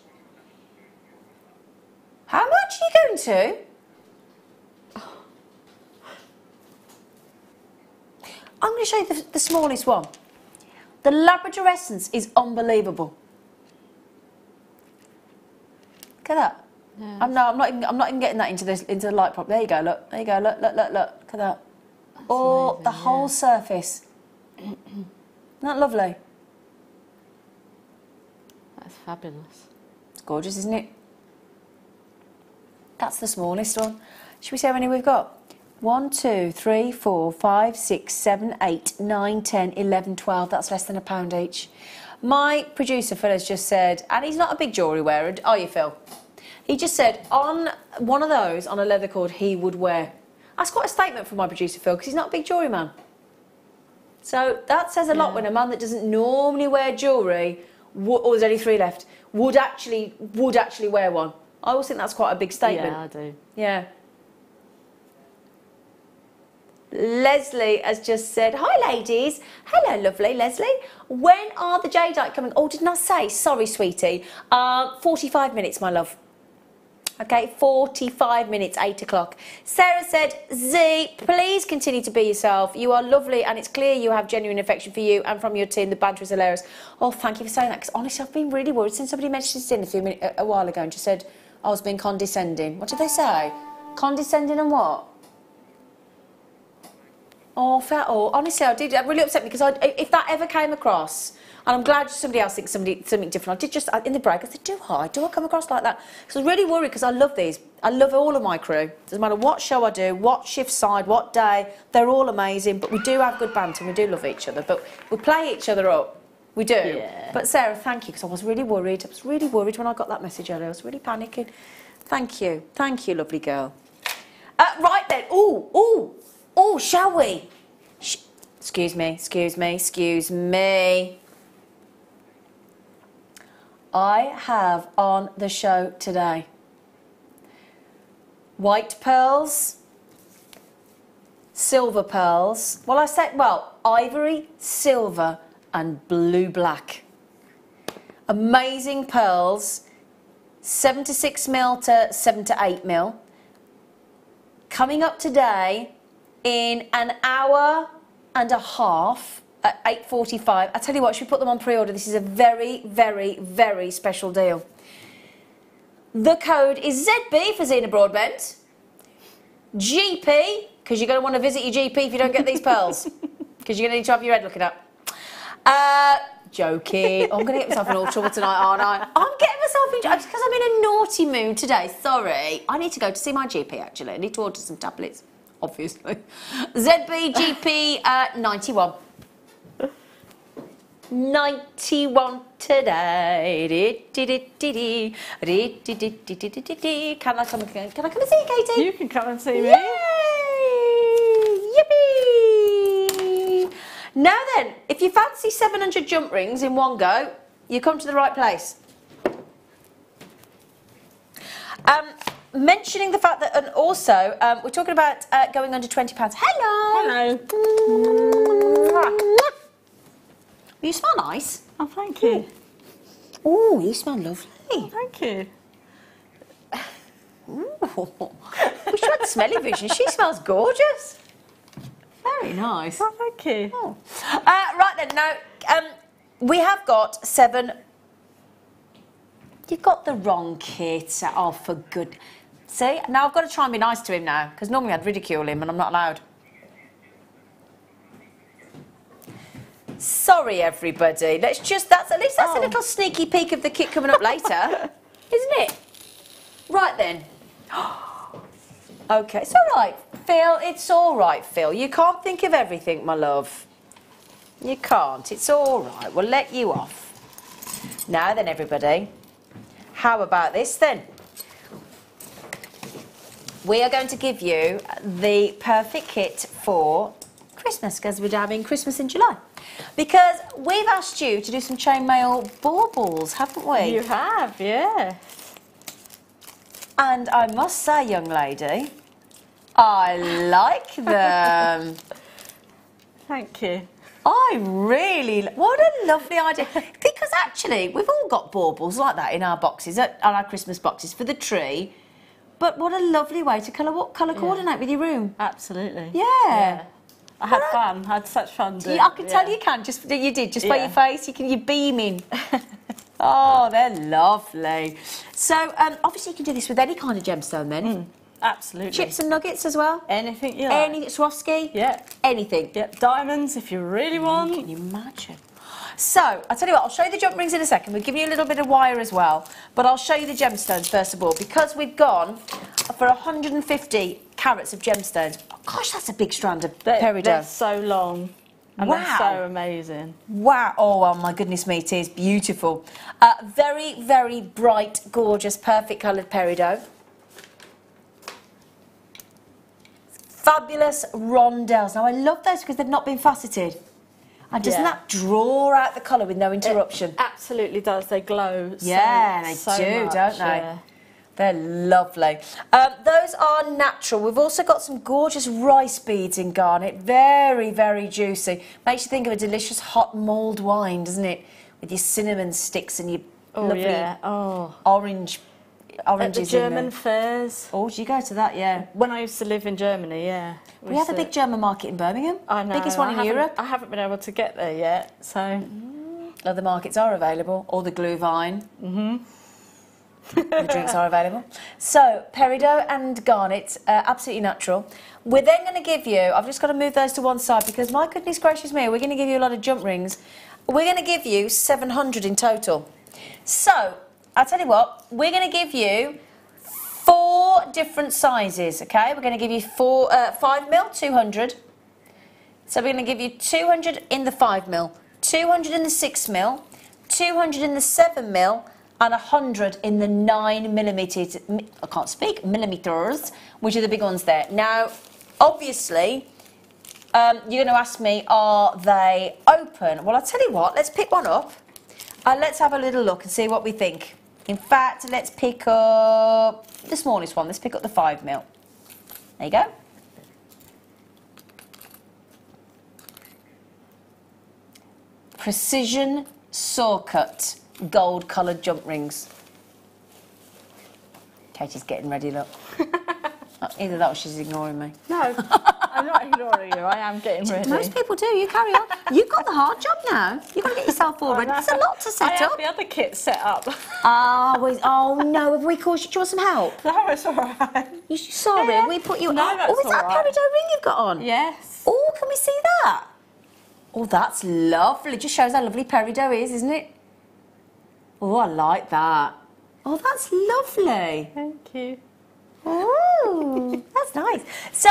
How much are you going to? I'm going to show you the smallest one. The labradorescence is unbelievable. Look at that. Yeah. I'm not even getting that into the light prop. There you go. Look. There you go. Look. Look at that. Oh, amazing, the whole surface. Isn't that lovely? That's fabulous. It's gorgeous, isn't it? That's the smallest one. Should we see how many we've got? 1, 2, 3, 4, 5, 6, 7, 8, 9, 10, 11, 12. That's less than £1 each. My producer, Phil, has just said, and he's not a big jewellery wearer, are you, Phil? He just said, on one of those, on a leather cord, he would wear. That's quite a statement from my producer, Phil, because he's not a big jewellery man. So that says a lot when a man that doesn't normally wear jewellery, or there's only 3 left, would actually wear one. I always think that's quite a big statement. Yeah, I do. Yeah. Leslie has just said, hi ladies. Hello, lovely Leslie. When are the jadeite coming? Oh, didn't I say? Sorry, sweetie. 45 minutes, my love. Okay, 45 minutes, 8 o'clock. Sarah said, Z, please continue to be yourself. You are lovely and it's clear you have genuine affection for you and from your team. The banter is hilarious. Oh, thank you for saying that, because honestly, I've been really worried since somebody mentioned this in a while ago and just said I was being condescending. What did they say? Condescending and what? Oh, honestly, I did. It really upset me, because if that ever came across, and I'm glad somebody else thinks something different. I did just, in the break, I said, do I come across like that? Because I was really worried, because I love these. I love all of my crew. Doesn't matter what show I do, what shift side, what day, they're all amazing. But we do have good banter and we do love each other. But we play each other up. We do. Yeah. But Sarah, thank you, because I was really worried. I was really worried when I got that message earlier. I was really panicking. Thank you. Thank you, lovely girl. Right then. Oh, shall we? Excuse me. I have on the show today white pearls, silver pearls. Ivory, silver and blue black. Amazing pearls, 7 to 6mm to 7 to 8mm. Coming up today in an hour and a half at 8:45. I tell you what, should we put them on pre-order? This is a very, very, very special deal. The code is ZB for Zena Broadbent. GP, because you're going to want to visit your GP if you don't get these pearls. Because you're going to need to have your head looking up. Joking. I'm going to get myself in all trouble tonight, aren't I? I'm getting myself in trouble because I'm in a naughty mood today. Sorry. I need to go to see my GP, actually. I need to order some tablets, obviously. ZB GP 91. 91 today. Can I come and see you, Katie? You can come and see me. Yay! Yippee! Now then, if you fancy 700 jump rings in one go, you come to the right place. Mentioning the fact that, and also, we're talking about going under £20. Hello! Hello. You smell nice. Oh, thank you. Oh, you smell lovely. Oh, thank you. Ooh. Wish you had smelly vision. She smells gorgeous. Very nice. Oh, thank you. Oh. Right then, now, we have got 7... You've got the wrong kit. Oh, for good... See, now I've got to try and be nice to him now, because normally I'd ridicule him and I'm not allowed. Sorry, everybody. Let's just... at least that's a little sneaky peek of the kit coming up later, isn't it? Right then. OK, it's all right, Phil. It's all right, Phil. You can't think of everything, my love. You can't. It's all right. We'll let you off. Now then, everybody. How about this then? We are going to give you the perfect kit for Christmas, because we're having Christmas in July. Because we've asked you to do some chainmail baubles, haven't we? You have, yeah. And I must say, young lady, I like them. Thank you. I really... What a lovely idea. Because actually, we've all got baubles like that in our boxes, on our Christmas boxes for the tree. But what a lovely way to colour coordinate with your room. Absolutely. Yeah. I had fun. I had such fun doing it. I can tell you can. You did. Just by your face, you're beaming. Oh, they're lovely. So, obviously, you can do this with any kind of gemstone then. Absolutely. Chips and nuggets as well? Anything you like. Any Swarovski? Yeah. Anything? Yeah. Diamonds, if you really want. Can you imagine? So, I'll tell you what, I'll show you the jump rings in a second. We'll give you a little bit of wire as well. But I'll show you the gemstones first of all, because we've gone for 150 carats of gemstones. Oh, gosh, that's a big strand of peridot. They're so long. And wow. they're so amazing. Wow. Oh, my goodness me, it is beautiful. Very, very bright, gorgeous, perfect coloured peridot. Fabulous rondelles. Now, I love those because they've not been faceted. And doesn't that draw out the colour with no interruption? It absolutely does. They glow yeah, they so do, much, don't they? Yeah. They're lovely. Those are natural. We've also got some gorgeous rice beads in garnet. Very, very juicy. Makes you think of a delicious hot mulled wine, doesn't it? With your cinnamon sticks and your lovely oranges at the German fairs. Oh, did you go to that? Yeah. When I used to live in Germany, yeah. We have a big German market in Birmingham. I know. Biggest one in Europe. I haven't been able to get there yet, so... Other markets are available, or the Glühwein. The drinks are available. So, peridot and garnet, absolutely natural. We're then going to give you... I've just got to move those to one side because, my goodness gracious me, we're going to give you a lot of jump rings. We're going to give you 700 in total. So, I'll tell you what, we're going to give you 4 different sizes, OK? We're going to give you 5mm, 200. So we're going to give you 200 in the 5mm, 200 in the 6mm, 200 in the 7mm, and 100 in the 9mm, I can't speak, millimetres, which are the big ones there. Now, obviously, you're going to ask me, are they open? Well, I'll tell you what, let's pick one up and let's have a little look and see what we think. In fact, let's pick up the smallest one. Let's pick up the 5mm. There you go. Precision saw cut gold coloured jump rings. Katie's getting ready, look. Either that or she's ignoring me. No, I'm not ignoring you. I am getting ready. Most people do. You carry on. You've got the hard job now. You've got to get yourself all ready. There's a lot to set I up. have the other kit set up. Oh no, have we caused you? Do you want some help? No, it's all right. Sorry, Yeah. we put you... No, that's is that a all right. peridot ring you've got on? Yes. Oh, can we see that? Oh, that's lovely. Just shows how lovely peridot is, isn't it? Oh, I like that. Oh, that's lovely. Thank you. Ooh, that's nice. So,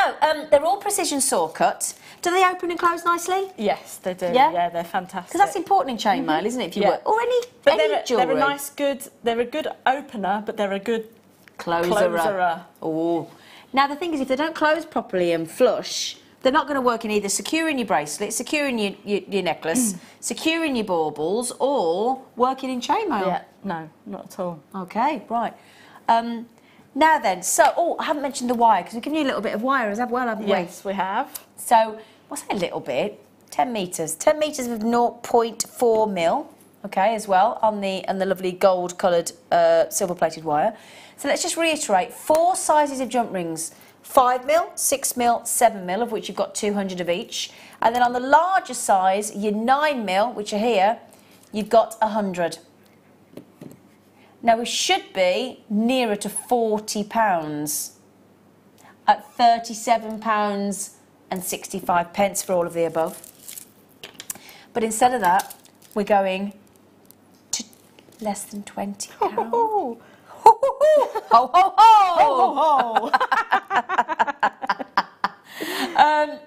they're all precision saw cut. Do they open and close nicely? Yes, they do. Yeah? Yeah, they're fantastic. Because that's important in chainmail, isn't it? If you Yeah. work, or any jewellery. They're a nice, good. They're a good opener, but they're a good closer. Oh. Now the thing is, if they don't close properly and flush, they're not going to work in either securing your bracelet, securing your necklace, securing your baubles, or working in chainmail. Yeah, no, not at all. Okay, right. Now then, so, I haven't mentioned the wire, because we've given you a little bit of wire as well, haven't we? Yes, we have. So, what's that, a little bit? 10 metres. 10 metres of 0.4 mil, okay, as well, on the lovely gold-coloured silver-plated wire. So let's just reiterate, 4 sizes of jump rings. 5 mil, 6 mil, 7 mil, of which you've got 200 of each. And then on the larger size, your 9 mil, which are here, you've got 100. Now, we should be nearer to £40 at £37.65 for all of the above. But instead of that, we're going to less than £20. Ho, ho, ho! Ho, ho, ho! Ho, ho, ho!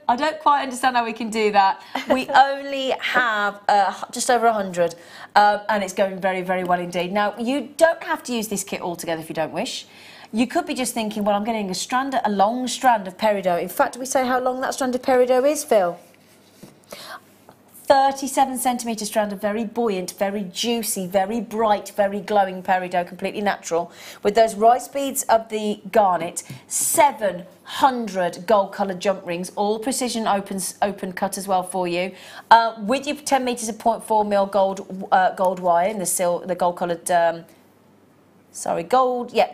I don't quite understand how we can do that. We only have just over 100, and it's going very, very well indeed. Now, you don't have to use this kit altogether if you don't wish. You could be just thinking, well, I'm getting a long strand of peridot. In fact, do we say how long that strand of peridot is, Phil? 37 centimetre strand of very buoyant, very juicy, very bright, very glowing peridot, completely natural, with those rice beads of the garnet, 700 gold-coloured jump rings, all precision open cut as well for you, with your 10 metres of 0.4 mil gold wire in the gold-coloured,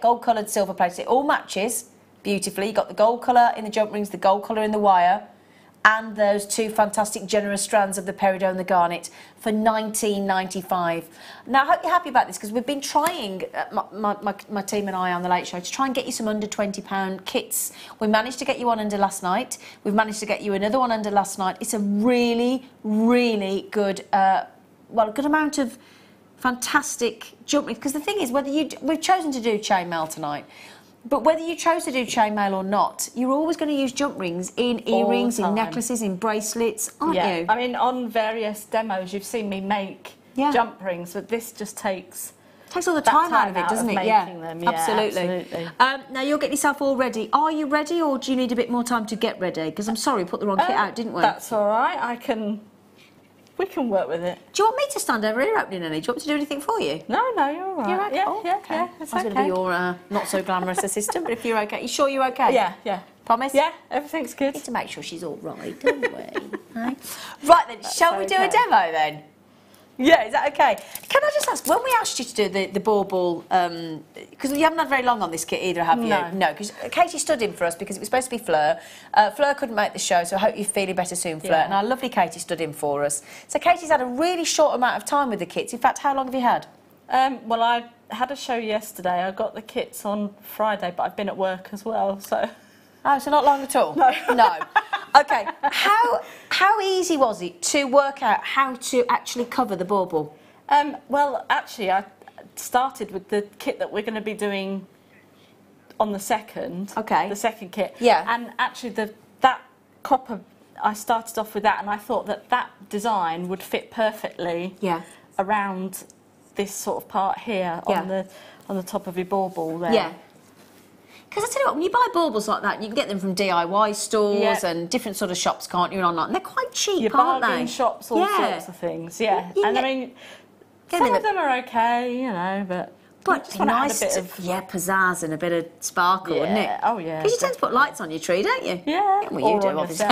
gold-coloured silver plated. It all matches beautifully. You've got the gold colour in the jump rings, the gold colour in the wire, and those 2 fantastic generous strands of the peridot and the garnet for $19.95. Now, I hope you're happy about this, because we've been trying, my team and I on the Late Show, to try and get you some under £20 kits. We managed to get you one under last night. We've managed to get you another one under last night. It's a really, really good, a good amount of fantastic jump rings. Because the thing is, we've chosen to do chainmail tonight. But whether you chose to do chainmail or not, you're always going to use jump rings in earrings, in necklaces, in bracelets, aren't you? I mean, on various demos, you've seen me make jump rings, but this just takes all the time out of it, doesn't it? Making them. Yeah, absolutely. Now, you'll get yourself all ready. Are you ready, or do you need a bit more time to get ready? Because I'm sorry, we put the wrong kit out, didn't we? That's all right. We can work with it. Do you want me to stand over here opening any? Do you want me to do anything for you? No, you're all right. You're okay? Yeah, it's okay. I was going to be your not-so-glamorous assistant, but if you're okay. You sure you're okay? Yeah. Promise? Yeah, everything's good. We need to make sure she's all right, don't we? Right then, shall we do a demo then? Yeah, is that okay? Can I just ask, when we asked you to do the bauble, because you haven't had very long on this kit either, have you? No, because Katie stood in for us because it was supposed to be Fleur. Fleur couldn't make the show, so I hope you're feeling better soon, Fleur. And our lovely Katie stood in for us. So Katie's had a really short amount of time with the kits. In fact, how long have you had? Well, I had a show yesterday. I got the kits on Friday, but I've been at work as well, so... Oh, so not long at all? No. Okay, how easy was it to work out how to actually cover the bauble? Well, actually, I started with the kit that we're going to be doing on the second. Okay. The second kit. Yeah. And actually, that copper, I started off with that, and I thought that design would fit perfectly around this sort of part here on the top of your bauble there. Yeah. Because I tell you what, when you buy baubles like that, you can get them from DIY stores and different sort of shops, can't you, and online. And they're quite cheap, aren't they? Bargain shops, all sorts of things, and I mean, some of them are okay, you know, but it's nice to, pizzazz and a bit of sparkle, isn't it? Oh, yeah. Because you tend to put lights on your tree, don't you? Yeah. Well, you do, obviously.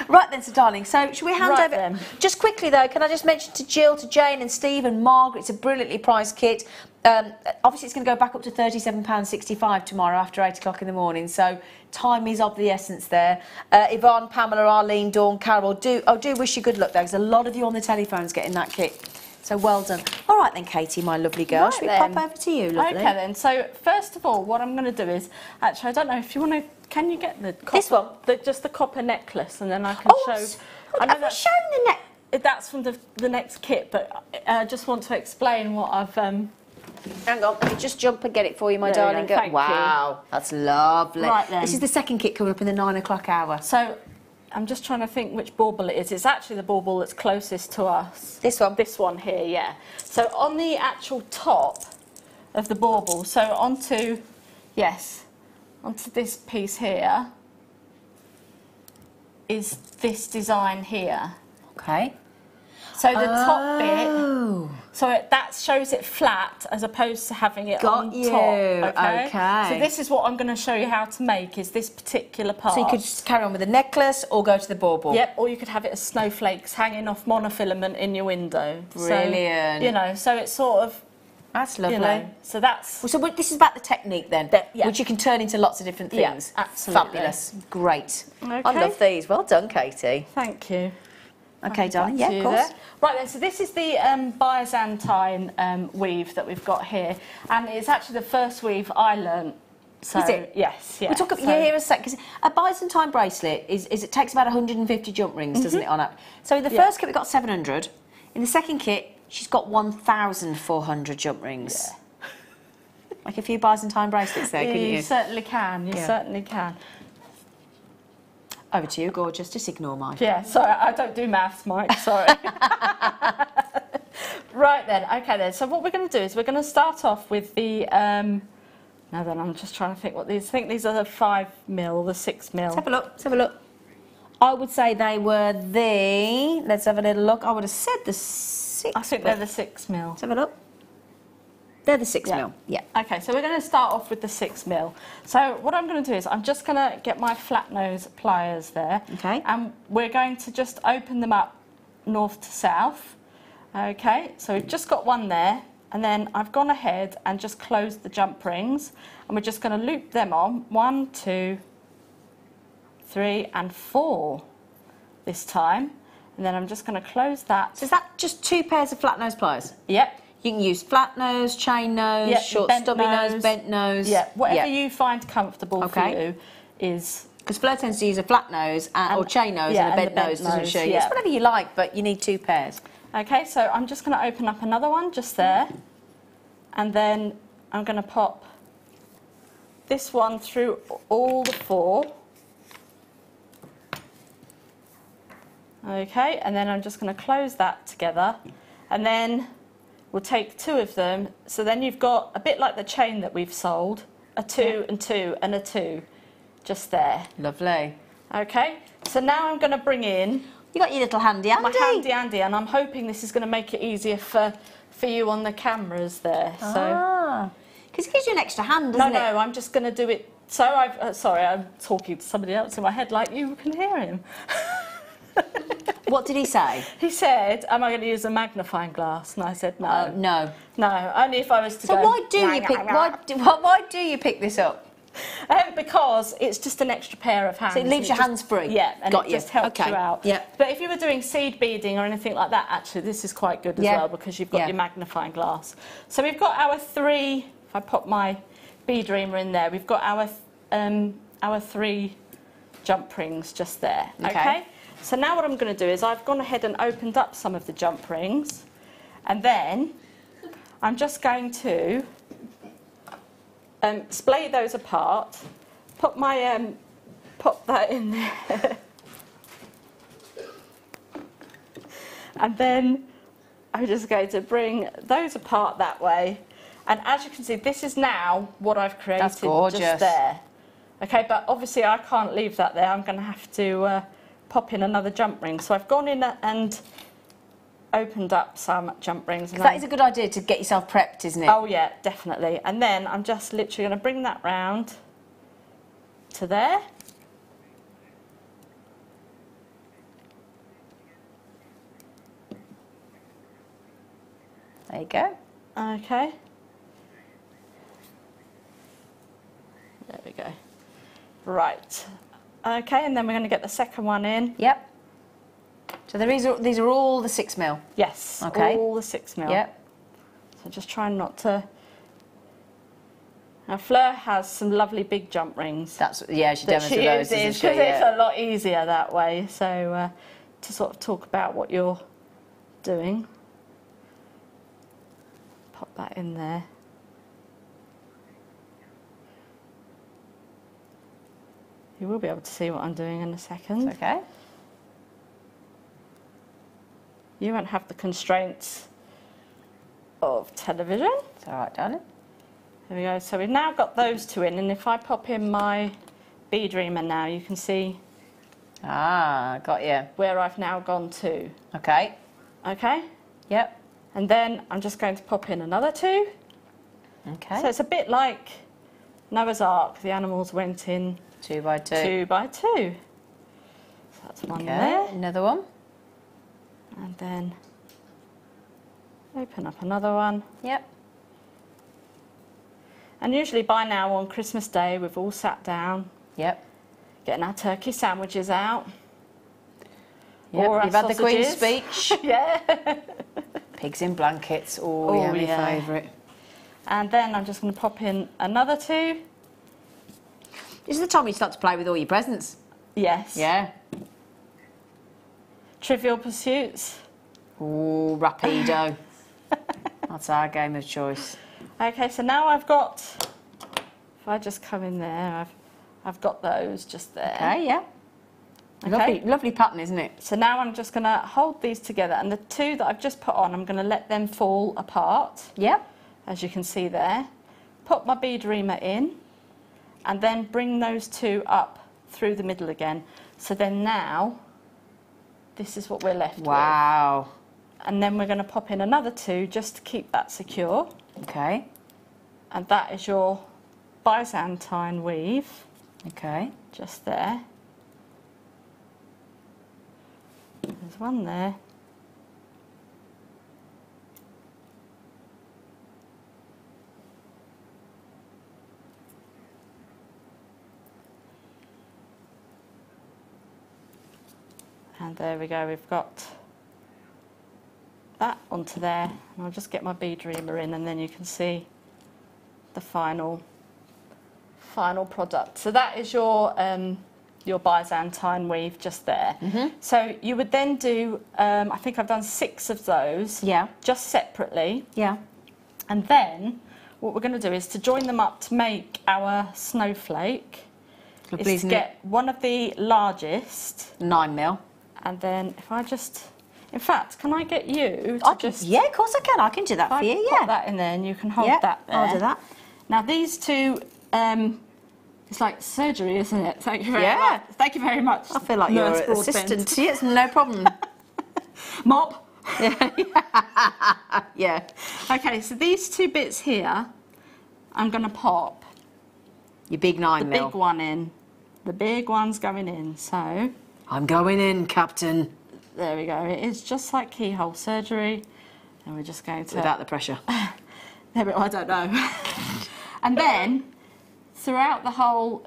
Right then, so darling, so should we hand over... Then. Just quickly, though, can I just mention to Jill, to Jane and Steve and Margaret, it's a brilliantly priced kit. Obviously, it's going to go back up to £37.65 tomorrow after 8 o'clock in the morning, so time is of the essence there. Yvonne, Pamela, Arlene, Dawn, Carol, do wish you good luck there, because a lot of you on the telephones getting that kit. So well done. All right then, Katie, my lovely girl. Should we pop over to you, lovely? Okay then. So first of all, what I'm going to do is actually, I don't know if you want to. Can you get the copper, this one? Just the copper necklace, and then I can show. Have you shown the neck? That's from the next kit, but I just want to explain what I've Hang on, let me just jump and get it for you, my There we darling go, girl. thank Wow, that's lovely. Right then. This is the second kit coming up in the 9 o'clock hour. So I'm just trying to think which bauble it is. It's actually the bauble that's closest to us. This one? This one here, yeah. So on the actual top of the bauble, so onto this piece here is this design here. Okay. So the top bit, so that shows it flat as opposed to having it on top. Okay. So this is what I'm going to show you how to make, is this particular part. So you could just carry on with the necklace or go to the bauble. Yep, or you could have it as snowflakes hanging off monofilament in your window. Brilliant. So, you know, so it's sort of... That's lovely. You know, so that's... Well, so this is about the technique then, yeah. which you can turn into lots of different things. Yeah, absolutely. Fabulous. Great. Okay. I love these. Well done, Katie. Thank you. Okay, darling. Back Yeah, to of you course. there. Right then, so this is the Byzantine weave that we've got here, and it's actually the first weave I learnt. So, is it? Yes, yeah. We'll talk about here a sec, because a Byzantine bracelet it takes about 150 jump rings, doesn't it, on it? So in the first kit we got 700. In the second kit, she's got 1,400 jump rings. Yeah. Like a few Byzantine bracelets there, couldn't you? You certainly can. You certainly can. Over to you, gorgeous. Just ignore mine. Yeah, sorry, I don't do maths, Mike, sorry. Right then, okay then. So what we're going to do is we're going to start off with the... now then, I'm just trying to think what these... I think these are the 5 mil, the 6 mil. Let's have a look. Let's have a look. I would say they were the... Let's have a little look. I would have said the 6. I think they're the 6 mil. Let's have a look. They're the 6 mil. Yeah. Okay, so we're going to start off with the 6 mil. So what I'm going to do is I'm just going to get my flat nose pliers there. Okay. And we're going to just open them up north to south. Okay, so we've just got one there, and then I've gone ahead and just closed the jump rings, and we're just going to loop them on 1, 2, 3 and 4 this time, and then I'm just going to close that. So is that just 2 pairs of flat nose pliers? Yep. You can use flat nose, chain nose, Yep, short stubby nose, bent nose. Yeah, whatever you find comfortable for you is... Because Fleur tends to use a flat nose or chain nose and a bent nose, doesn't she? Yeah. It's whatever you like, but you need 2 pairs. Okay, so I'm just going to open up another one just there, and then I'm going to pop this one through all the 4. Okay, and then I'm just going to close that together, and then we'll take 2 of them. So then you've got a bit like the chain that we've sold, a 2 and 2 and a 2 just there. Lovely. Okay, so now I'm going to bring in... You got your little handy Andy. My handy Andy, and I'm hoping this is going to make it easier for you on the cameras there. So, because it gives you an extra hand, doesn't it? No, I'm just going to do it. So sorry, I'm talking to somebody else in my head, like you can hear him. What did he say? He said, "Am I going to use a magnifying glass?" And I said, "No, no, no. Only if I was to." So go, why do you pick? Why do you pick this up? Because it's just an extra pair of hands. So it leaves your hands free. Yeah, and it just helps you out. Yeah. But if you were doing seed beading or anything like that, actually, this is quite good as well, because you've got your magnifying glass. So we've got our 3. If I pop my bead reamer in there, we've got our 3 jump rings just there. Okay. So now what I'm going to do is I've gone ahead and opened up some of the jump rings, and then I'm just going to splay those apart, put my pop that in there, and then I'm just going to bring those apart that way. And as you can see, this is now what I've created. That's gorgeous. Just there. Okay, but obviously I can't leave that there. I'm going to have to pop in another jump ring. So I've gone in and opened up some jump rings. That is a good idea to get yourself prepped, isn't it? Oh yeah, definitely. And then I'm just literally going to bring that round to there. There you go. Okay. There we go. Right. Okay, and then we're going to get the second one in. Yep. So these are all the 6 mil? Yes, okay. All the 6 mil. Yep. So just trying not to... Now Fleur has some lovely big jump rings. Yeah, she demonstrates those, doesn't she? Because it's a lot easier that way. So to sort of talk about what you're doing. Pop that in there. You will be able to see what I'm doing in a second. Okay. You won't have the constraints of television. It's all right, darling. There we go. So we've now got those two in, and if I pop in my bead reamer now, you can see got you. where I've now gone to. Okay. Okay? Yep. And then I'm just going to pop in another two. Okay. So it's a bit like Noah's Ark. The animals went in 2 by 2. 2 by 2. So that's one there. Another one. And then open up another one. Yep. And usually by now on Christmas Day we've all sat down, Yep. getting our turkey sandwiches out. Yep. Or our You've had the Queen's sausages. speech. Yeah. Pigs in blankets. Oh, yeah, my favourite. And then I'm just going to pop in another two. This is the time you start to play with all your presents. Yes. Yeah. Trivial Pursuits. Oh, Rapido. That's our game of choice. Okay, so now I've got, if I just come in there, I've got those just there. Okay, yeah. Okay. Lovely pattern, isn't it? So now I'm just going to hold these together, and the two that I've just put on, I'm going to let them fall apart. Yep. As you can see there. Put my bead reamer in, and then bring those two up through the middle again. So then now, this is what we're left with. Wow. And then we're going to pop in another two just to keep that secure. Okay. And that is your Byzantine weave. Okay. Just there. There's one there. And there we go, we've got that onto there. And I'll just get my bead reamer in, and then you can see the final product. So that is your Byzantine weave just there. Mm-hmm. So you would then do, I think I've done 6 of those, Yeah. just separately. Yeah. And then what we're going to do is to join them up to make our snowflake. Lovely, Is to isn't get one of the largest, it? 9mm. and then if I just, in fact, can I get you to just... Yeah, of course I can. I can do that If for you, I pop yeah. that in there, and you can hold Yeah, that there. I'll do that. Now these two, it's like surgery, isn't it? Thank you very Yeah. much. Thank you very much. I feel like Nurse you're an Broadbent. assistant. Yes, no problem. Mop. Yeah. Yeah. Okay, so these two bits here, I'm going to pop Your big the 9mm. big one in. The big one's going in, so I'm going in, Captain. there we go. It is just like keyhole surgery, and we're just going to... Without the pressure. There we go, I don't know. And then, throughout the whole...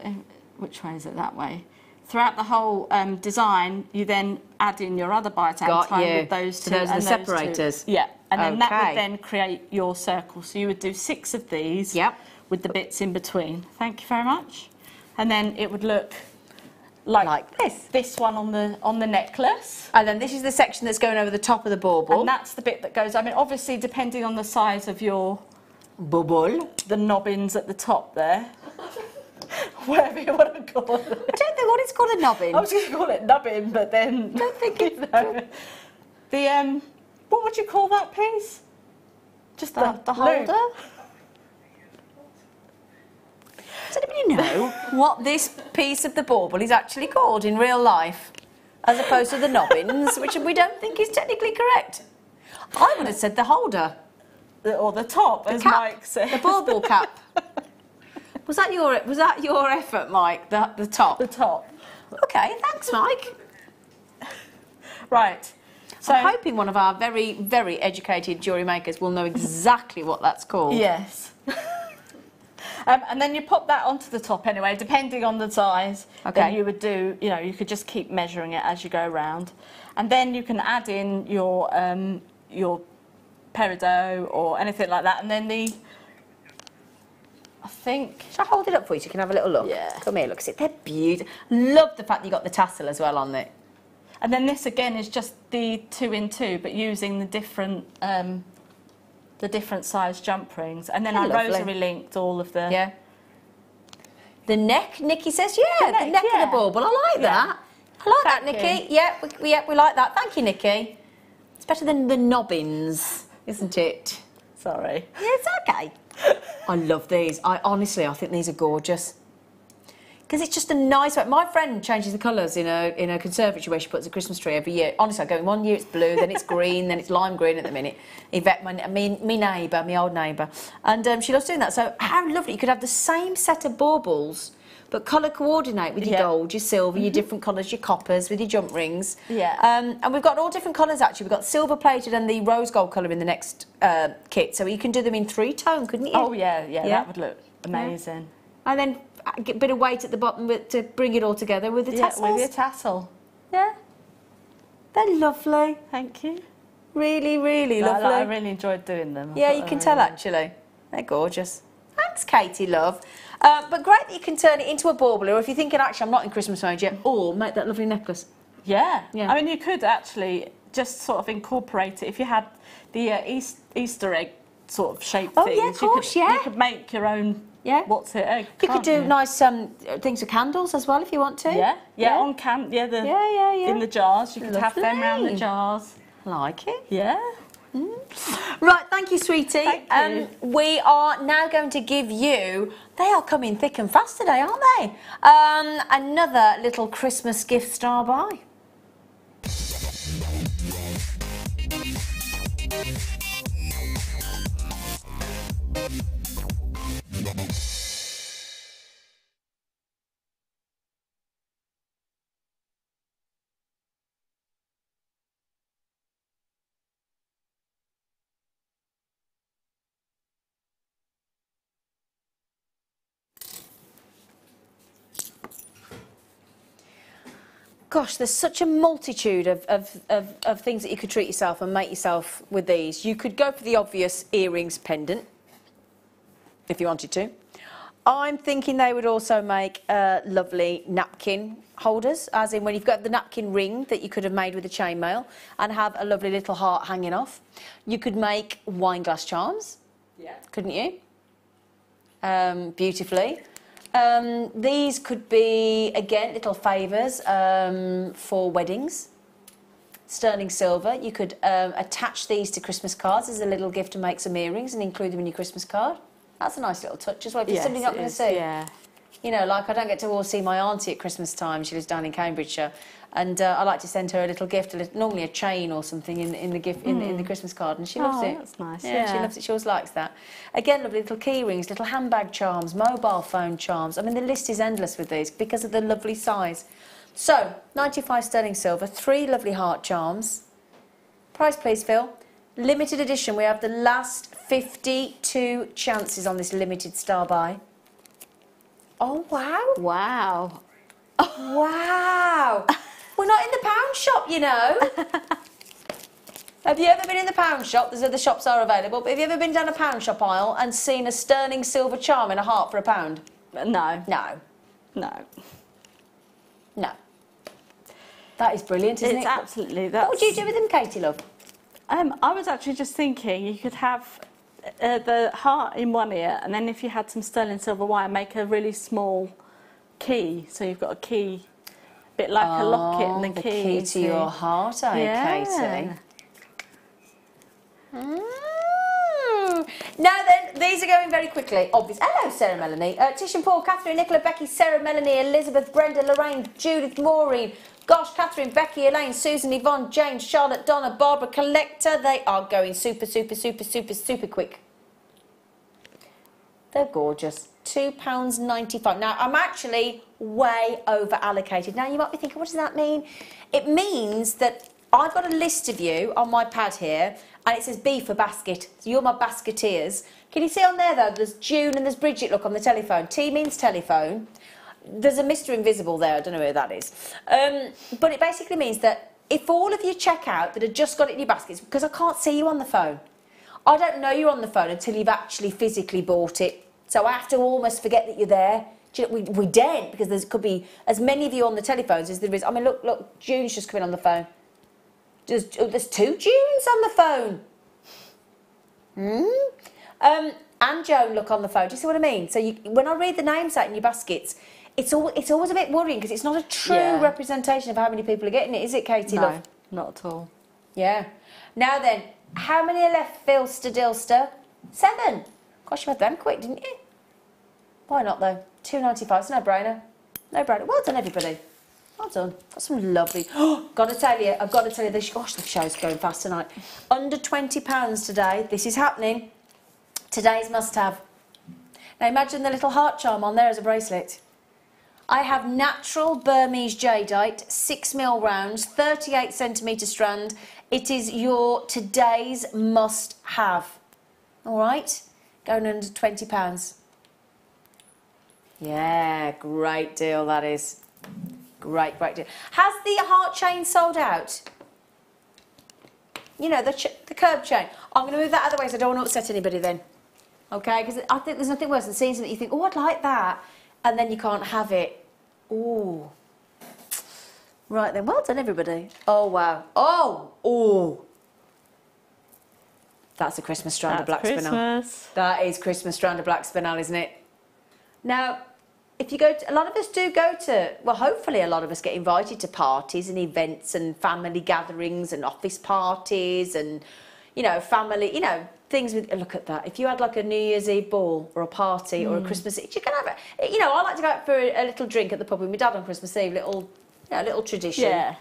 Which way is it? That way. Throughout the whole design, you then add in your other Byzantine with those two. So those are and the those two. separators? Yeah, and then that Okay. would then create your circle. So you would do 6 of these Yep. with the bits in between. Thank you very much. And then it would look like this. This one on the necklace. And then this is the section that's going over the top of the bauble. And that's the bit that goes... I mean, obviously, depending on the size of your... Bubble. the nobbins at the top there. Whatever you want to call it. I don't know what it's called, a nobbin. I was going to call it nubbin, but then... don't think it's... The, what would you call that piece? Just the The loop. holder? Does anybody know what this piece of the bauble is actually called in real life? As opposed to the nobbins, which we don't think is technically correct. I would have said the holder. Or the top, as Cap. Mike said. The bauble cap. Was that your effort, Mike? The top? The top. Okay, thanks, Mike. Right. So, I'm hoping one of our very, very educated jewellery makers will know exactly what that's called. yes. And then you pop that onto the top anyway, depending on the size. Okay. Then you would do, you could just keep measuring it as you go around. And then you can add in your peridot or anything like that. And then I think... Shall I hold it up for you so you can have a little look? Yeah. Come here, look at it. They're beautiful. Love the fact you got the tassel as well on it. And then this again is just the 2 in 2, but using the different size jump rings. And then I Lovely. rosary linked all of the... Yeah. The neck, Nikki says, yeah, the neck of the bauble. I like that. I like that, Nikki. Yeah, we like that. Thank you, Nikki. It's better than the nobbins, isn't it? Sorry. Yeah, it's okay. I love these. I think these are gorgeous. Because it's just a nice way. My friend changes the colours in a conservatory where she puts a Christmas tree every year. Honestly, I go in 1 year it's blue, then it's green, then it's lime green at the minute. Yvette, my neighbour, my old neighbour. And she loves doing that. So how lovely. You could have the same set of baubles, but colour coordinate with your gold, your silver, your different colours, your coppers, with your jump rings. Yeah. And we've got all different colours, actually. We've got silver plated and the rose gold colour in the next kit. So you can do them in 3-tone, couldn't you? Oh, yeah, that would look amazing. Yeah. And then get a bit of weight at the bottom to bring it all together with the tassels. With your tassel. Yeah. They're lovely. Thank you. Really, really lovely. I really enjoyed doing them. Yeah, you can tell, actually. They're gorgeous. Thanks, Katie, love. But great that you can turn it into a bauble, or if you're thinking, actually, I'm not in Christmas mode yet, or make that lovely necklace. Yeah. I mean, you could actually just sort of incorporate it. If you had the Easter egg sort of shape things. Yeah, of course, you could make your own... Yeah. What's it? Egg, you could do nice things with candles as well if you want to. In the jars. You could have them around the jars. I like it. Yeah. Right, thank you, sweetie. Thank you. We are now going to give you, they are coming thick and fast today, aren't they? Another little Christmas gift star buy. Gosh, there's such a multitude of things that you could treat yourself and make yourself with these. You could go for the obvious earrings pendant, if you wanted to. I'm thinking they would also make lovely napkin holders, as in when you've got the napkin ring that you could have made with a chainmail and have a lovely little heart hanging off. You could make wine glass charms, couldn't you? Beautifully. These could be, again, little favours for weddings. Sterling silver. You could attach these to Christmas cards as a little gift to make some earrings and include them in your Christmas card. That's a nice little touch as well. If it's something you're not going to see. Yeah. You know, like I don't get to all see my auntie at Christmas time. She lives down in Cambridgeshire. And I like to send her a little gift, normally a chain or something in the gift in the Christmas card, and she loves it. That's nice. Yeah, she loves it. She always likes that. Again, lovely little key rings, little handbag charms, mobile phone charms. I mean, the list is endless with these because of the lovely size. So, 95 sterling silver, 3 lovely heart charms. Price, please, Phil. Limited edition. We have the last 52 chances on this limited star buy. Oh wow! Wow! Wow! We're not in the pound shop, you know. Have you ever been in the pound shop? There's other shops are available, but have you ever been down a pound shop aisle and seen a sterling silver charm in a heart for £1? No. No. No. No. That is brilliant, isn't it? It's absolutely. What would you do with them, Katie, love? I was actually just thinking you could have the heart in one ear, and then if you had some sterling silver wire, make a really small key. So you've got a key, a bit like a locket, and the key to your heart, Katie? Now then, these are going very quickly. Obvious. Hello, Sarah Melanie. Tish and Paul, Catherine, Nicola, Becky, Sarah Melanie, Elizabeth, Brenda, Lorraine, Judith, Maureen, Gosh, Catherine, Becky, Elaine, Susan, Yvonne, James, Charlotte, Donna, Barbara, Collector. They are going super quick. They're gorgeous. £2.95. Now, I'm actually way over allocated. Now, you might be thinking, what does that mean? It means that I've got a list of you on my pad here, and it says B for basket. So you're my basketeers. Can you see on there, though, there's June and there's Bridget, look, on the telephone. T means telephone. There's a Mr. Invisible there. I don't know who that is. But it basically means that if all of you check out that have just got it in your baskets, because I can't see you on the phone. I don't know you're on the phone until you've actually physically bought it. So I have to almost forget that you're there. We daren't, because there could be as many of you on the telephones as there is. I mean, look, June's just coming on the phone. There's 2 Junes on the phone. and Joan look on the phone. Do you see what I mean? So when I read the names out in your baskets, it's always a bit worrying because it's not a true representation of how many people are getting it, is it, Katie? No, love? not at all. Yeah. Now then, how many are left, Filster Dilster? 7. Gosh, you had them quick, didn't you? Why not though? £2.95. It's no brainer. No brainer. Well done, everybody. Well done. Got some lovely. I've got to tell you, gosh, the show's going fast tonight. Under £20 today. This is happening. Today's must-have. Now imagine the little heart charm on there as a bracelet. I have natural Burmese jadeite, 6mm rounds, 38cm strand. It is your today's must-have. All right, going under £20. Yeah, great deal that is. Great deal. Has the heart chain sold out? You know, the curb chain. I'm going to move that out of the way so I don't want to upset anybody then. Okay, because I think there's nothing worse than seeing something you think, oh, I'd like that, and then you can't have it. Ooh. Right then, well done everybody. Oh, wow. Oh. That's a Christmas strand of black spinel. That is Christmas strand of black spinel, isn't it? Now, if you go to, a lot of us do go to, well, hopefully a lot of us get invited to parties and events and family gatherings and office parties and, you know, family, you know, things with, look at that. If you had like a New Year's Eve ball or a party or a Christmas Eve, you can have it. You know, I like to go out for a little drink at the pub with my dad on Christmas Eve, little tradition. Yeah.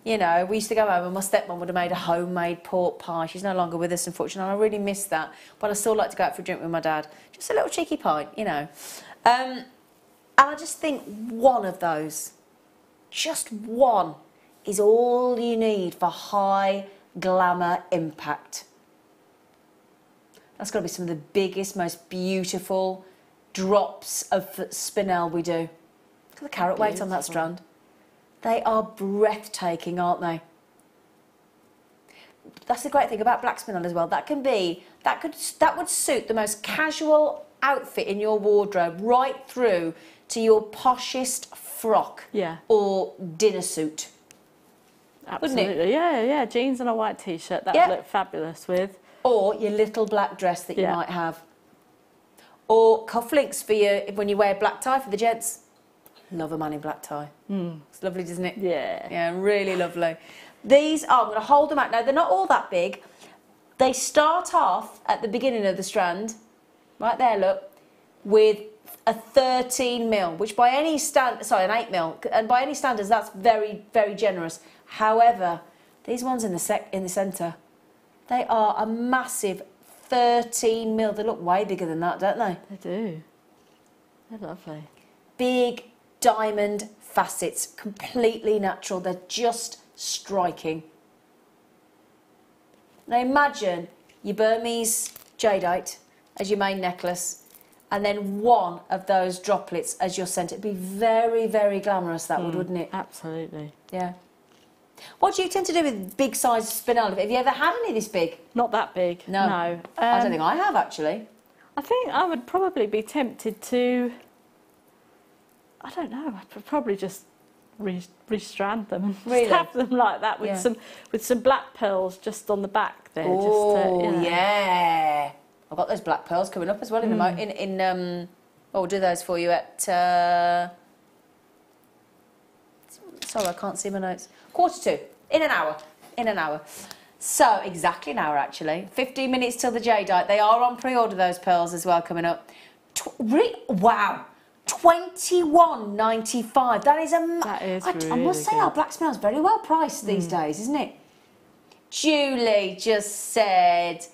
You know, we used to go home and my stepmom would have made a homemade pork pie. She's no longer with us, unfortunately, and I really miss that. But I still like to go out for a drink with my dad. Just a little cheeky pint, you know. And I just think one of those, just one, is all you need for high glamour impact. That's got to be some of the biggest, most beautiful drops of spinel we do. Look at the carat weight on that strand. They are breathtaking, aren't they? That's the great thing about black spinel as well. That would suit the most casual outfit in your wardrobe right through to your poshest frock or dinner suit. Absolutely, wouldn't it? Yeah. Jeans and a white t-shirt, that would look fabulous with. Or your little black dress that you might have. Or cufflinks for you when you wear a black tie for the gents. Love a man in black tie. It's lovely, doesn't it? Yeah. Yeah, really lovely. These I'm going to hold them out. Now, they're not all that big. They start off at the beginning of the strand, right there, look, with a 13mm, which by any an 8mm, and by any standards, that's very, very generous. However, these ones in the centre, they are a massive 13mm. They look way bigger than that, don't they? They do. They're lovely. Big diamond facets, completely natural. They're just striking. Now imagine your Burmese jadeite as your main necklace and then one of those droplets as your centre. It'd be very, very glamorous, that would, wouldn't it? Absolutely. Yeah. What do you tend to do with big size spinel? Have you ever had any this big? Not that big. No. I don't think I have, actually. I think I would probably be tempted to, I don't know, I'd probably just restrand them and just have them like that with some black pearls just on the back there. Oh, just to, yeah. I've got those black pearls coming up as well in we'll do those for you at sorry, I can't see my notes. 1:45, in an hour. So, exactly an hour actually. 15 minutes till the jadeite. They are on pre-order, those pearls as well, coming up. Wow. $21.95. That is I must say our black spinel's very well priced these days, isn't it? Julie just said,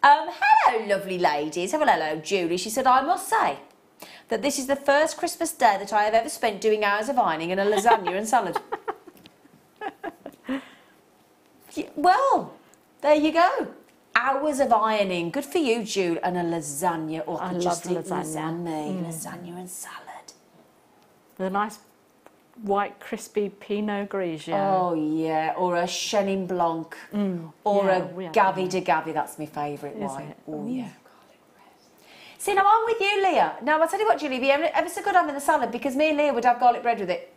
hello lovely ladies. Hello Julie. She said, I must say that this is the first Christmas day that I have ever spent doing hours of ironing and a lasagna and salad. Well, there you go. Hours of ironing. Good for you, Julie. And a lasagna. Oh, I love lasagna. Lasagna and salad. With a nice white crispy Pinot Grigio. Oh, yeah. Or a Chenin Blanc. Or a Gavi de Gavi. That's my favourite wine. Oh, yeah. See, now I'm with you, Leah. Now, I'll tell you what, Julie, be ever so good having the salad because me and Leah would have garlic bread with it.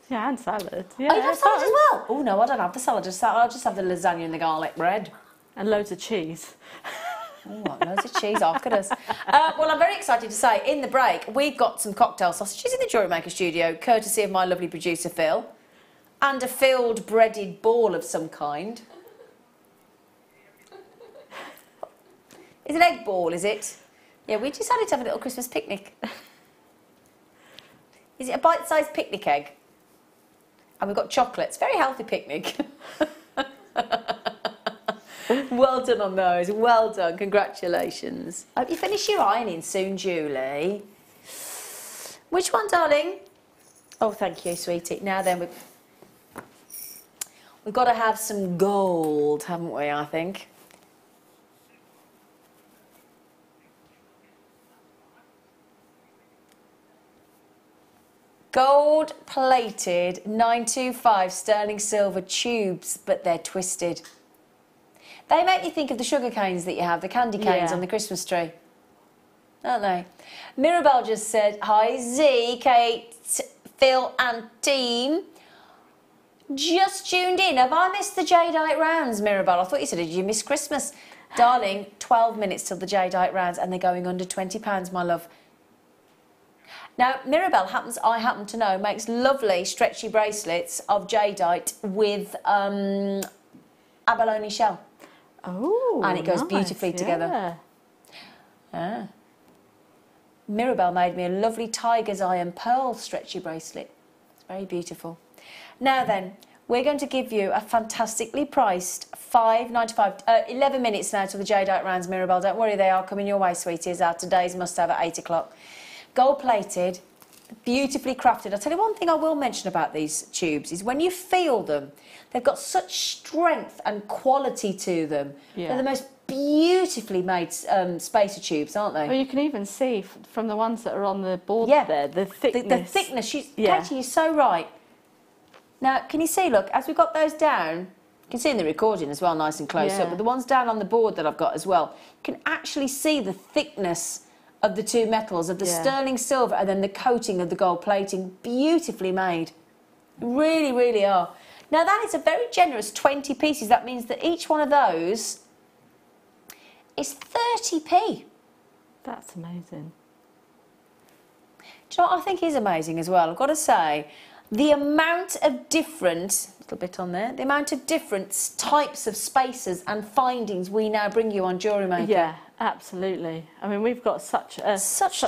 Yeah, and salad. Yeah, oh, you have salad as well? Oh, no, I don't have the salad. I'll just have the lasagna and the garlic bread. And loads of cheese. Oh, loads of cheese, look at us. Well, I'm very excited to say, in the break, we've got some cocktail sausages in the Jewellery Maker studio, courtesy of my lovely producer, Phil, and a filled breaded ball of some kind. It's an egg ball, is it? Yeah, we decided to have a little Christmas picnic. Is it a bite-sized picnic egg? And we've got chocolates. Very healthy picnic. Well done on those. Well done. Congratulations. I hope you finish your ironing soon, Julie. Which one, darling? Oh, thank you, sweetie. Now then, we've got to have some gold, haven't we, I think? Gold-plated 925 sterling silver tubes, but they're twisted. They make you think of the sugar canes that you have, the candy canes on the Christmas tree, don't they? Mirabelle just said, hi Z, Kate, Phil and team. Just tuned in. Have I missed the jadeite rounds, Mirabelle? I thought you said, did you miss Christmas? Darling, 12 minutes till the jadeite rounds and they're going under £20, my love. Now, Mirabelle I happen to know, makes lovely stretchy bracelets of jadeite with abalone shell. Oh, and it goes nice, beautifully together. Mirabelle made me a lovely tiger's eye and pearl stretchy bracelet. It's very beautiful. Now then, we're going to give you a fantastically priced $5.95. 11 minutes now till the jadeite rounds, Mirabelle. Don't worry, they are coming your way, sweetie. As our today's must-have at 8 o'clock. Gold-plated, beautifully crafted. I'll tell you one thing I will mention about these tubes is when you feel them, they've got such strength and quality to them. Yeah. They're the most beautifully made spacer tubes, aren't they? Well, you can even see from the ones that are on the board there, the thickness. The thickness. Katie, you're so right. Now, can you see, look, as we've got those down, you can see in the recording as well, nice and close up, but the ones down on the board that I've got as well, you can actually see the thickness of the two metals, of the sterling silver and then the coating of the gold plating. Beautifully made. Really, really are. Now that is a very generous 20 pieces. That means that each one of those is 30p. That's amazing. Do you know what I think is amazing as well? I've got to say, the amount of different, little bit on there, the amount of different types of spacers and findings we now bring you on Jewellery Maker. Yeah, absolutely. I mean, we've got such a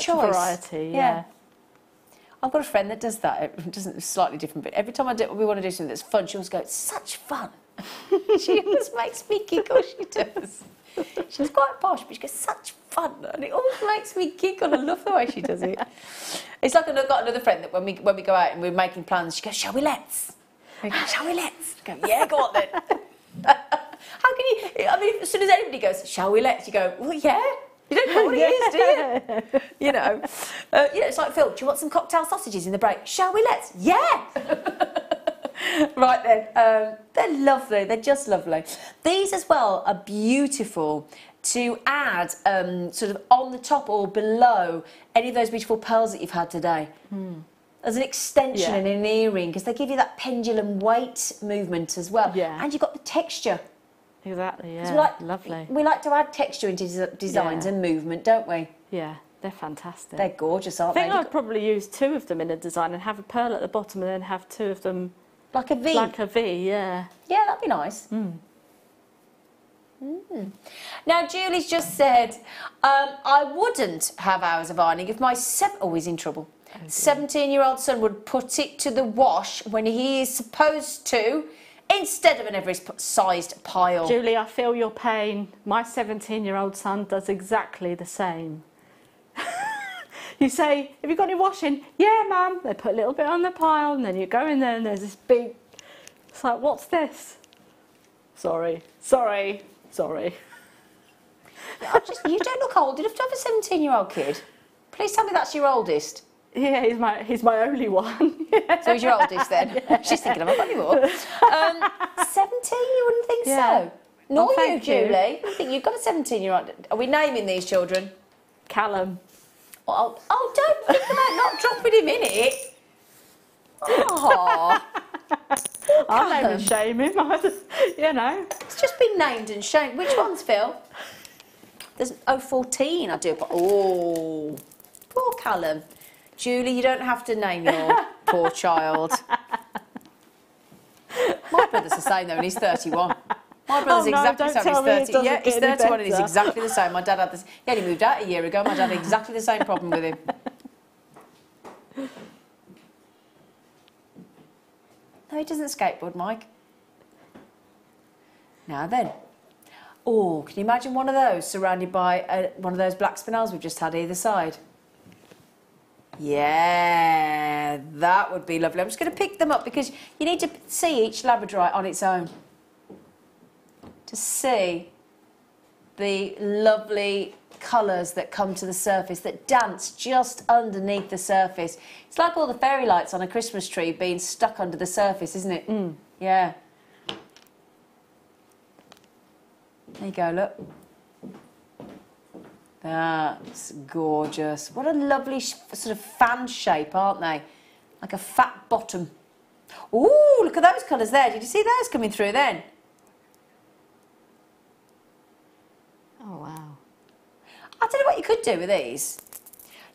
variety. Yeah. I've got a friend that does that. It doesn't, slightly different, but every time we want to do something that's fun, she always goes, such fun. She always makes me giggle, she does. She's quite posh, but she goes, such fun. And it always makes me giggle. I love the way she does it. It's like I've got another friend that when we go out and we're making plans, she goes, shall we let's? I go, shall we let's? I go, yeah, go on then. How can you, I mean, as soon as anybody goes, shall we let's? You go, well, yeah. You don't know what it is, do you? You know. It's like, Phil, do you want some cocktail sausages in the break? Shall we let's? Yeah. Right then, they're lovely. They're just lovely. These as well are beautiful to add sort of on the top or below any of those beautiful pearls that you've had today. As an extension in an earring, because they give you that pendulum weight movement as well. Yeah. And you've got the texture. Exactly, yeah. Lovely. We like to add texture into designs and movement, don't we? Yeah, they're fantastic. They're gorgeous, aren't they? I think I'd probably use two of them in a design and have a pearl at the bottom and then have two of them... Like a V? Like a V, yeah. Yeah, that'd be nice. Now, Julie's just said, I wouldn't have hours of ironing if my always in trouble. 17-year-old son would put it to the wash when he is supposed to, instead of an every-sized pile. Julie, I feel your pain. My 17-year-old son does exactly the same. You say, have you got any washing? Yeah, Mum. They put a little bit on the pile and then you go in there and there's this big... It's like, what's this? Sorry. You don't look old enough to have a 17-year-old kid. Please tell me that's your oldest. Yeah, he's my only one. So he's your oldest then? Yeah. She's thinking, I've got any more. 17, you wouldn't think so. Nor you, Julie. I think you've got a 17-year-old. Are we naming these children? Callum. Oh, don't think about not dropping him in it. Oh. I'll name and shame him. You know. It's just been named and shamed. Which one's Phil? There's 014. I do. Oh, poor Callum. Julie, you don't have to name your poor child. My brother's the same though, and he's 31. My brother's exactly the same. He's 30. Yeah, he's 31 and he's exactly the same. My dad had this. He only moved out a year ago. My dad had exactly the same problem with him. No, he doesn't skateboard, Mike. Now then. Oh, can you imagine one of those surrounded by one of those black spinels we've just had either side? Yeah, that would be lovely. I'm just going to pick them up because you need to see each labradorite on its own to see the lovely colours that come to the surface, that dance just underneath the surface. It's like all the fairy lights on a Christmas tree being stuck under the surface, isn't it? Mm. Yeah. There you go, look. That's gorgeous. What a lovely sort of fan shape, aren't they? Like a fat bottom. Ooh, look at those colours there. Did you see those coming through then? Oh, wow. I'll tell you what you could do with these.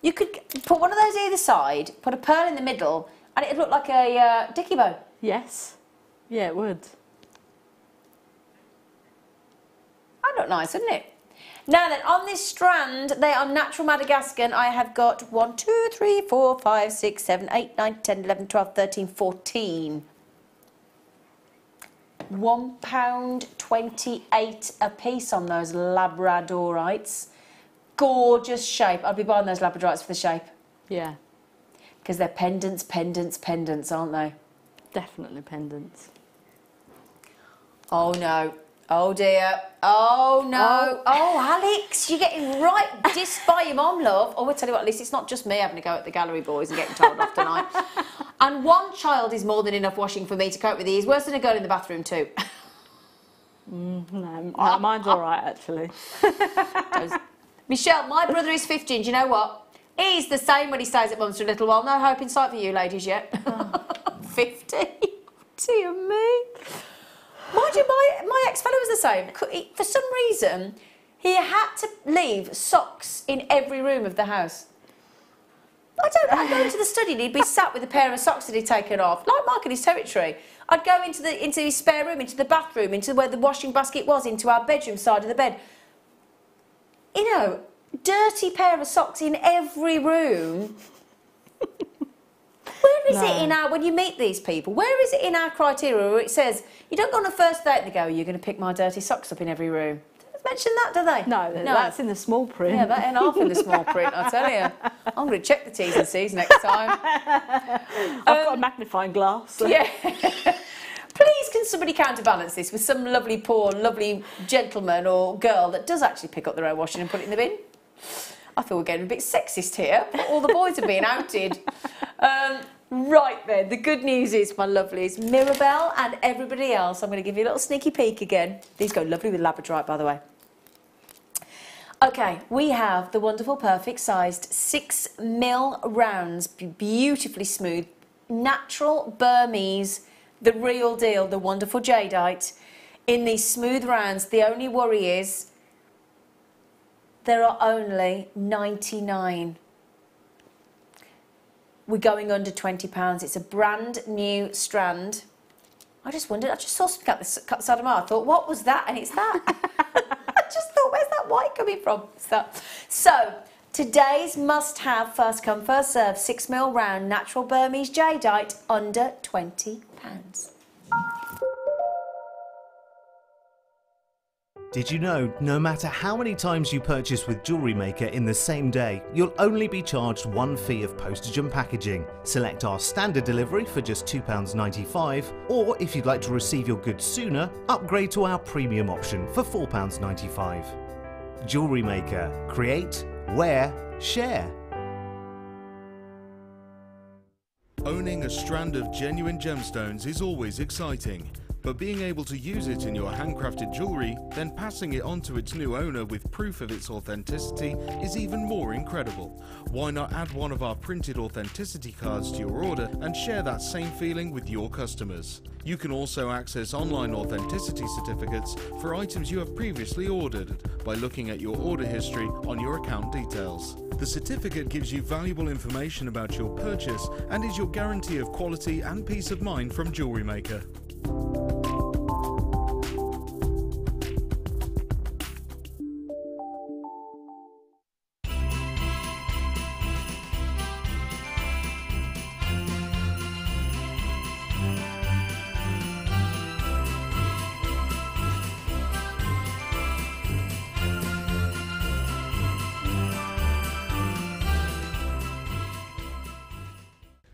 You could put one of those either side, put a pearl in the middle, and it'd look like a dicky bow. Yes. Yeah, it would. That'd look nice, wouldn't it? Now then, on this strand, they are natural Madagascan. I have got 1, 2, 3, 4, 5, 6, 7, 8, 9, 10, 11, 12, 13, 14. £1.28 a piece on those labradorites. Gorgeous shape. I'd be buying those labradorites for the shape. Yeah. Because they're pendants, pendants, pendants, aren't they? Definitely pendants. Oh no. Oh dear. Oh no. Oh, Alex, you're getting right dissed by your mum, love. Oh, I'll tell you what, at least it's not just me having to go at the gallery boys and getting told off tonight. And one child is more than enough washing for me to cope with these. Worse than a girl in the bathroom too. No, mine's all right, actually. Michelle, my brother is 15. Do you know what? He's the same when he stays at mum's for a little while. No hope in sight for you ladies yet. 15? Dear me. Mind you, my ex-fellow was the same. For some reason, he had to leave socks in every room of the house. I'd go into the study and he'd be sat with a pair of socks that he'd taken off, like marking his territory. I'd go into his spare room, into the bathroom, into where the washing basket was, into our bedroom side of the bed. You know, dirty pair of socks in every room. Where is it in our, when you meet these people, where is it in our criteria where it says, you don't go on a first date and they go, you're going to pick my dirty socks up in every room? Don't mention that, do they? No, that's in the small print. Yeah, that ain't half in the small print, I tell you. I'm going to check the T's and C's next time. I've got a magnifying glass. So. Yeah. Please, can somebody counterbalance this with some lovely, poor, lovely gentleman or girl that does actually pick up their own washing and put it in the bin? I feel we're getting a bit sexist here. All the boys are being outed. Right then, the good news is, my lovelies, Mirabelle and everybody else, I'm going to give you a little sneaky peek again. These go lovely with labradorite, by the way. Okay, we have the wonderful, perfect sized 6mm rounds, beautifully smooth, natural Burmese, the real deal, the wonderful jadeite, in these smooth rounds. The only worry is there are only 99. We're going under £20. It's a brand new strand. I just wondered, I just saw something cut the side of my eye. I thought, what was that? And it's that. I just thought, where's that white coming from? So, today's must-have, first come, first serve, 6mm round natural Burmese jadeite, under £20. Did you know, no matter how many times you purchase with Jewellery Maker in the same day, you'll only be charged one fee of postage and packaging. Select our standard delivery for just £2.95, or if you'd like to receive your goods sooner, upgrade to our premium option for £4.95. Jewellery Maker. Create, wear, share. Owning a strand of genuine gemstones is always exciting. But being able to use it in your handcrafted jewellery, then passing it on to its new owner with proof of its authenticity is even more incredible. Why not add one of our printed authenticity cards to your order and share that same feeling with your customers? You can also access online authenticity certificates for items you have previously ordered by looking at your order history on your account details. The certificate gives you valuable information about your purchase and is your guarantee of quality and peace of mind from Jewellery Maker.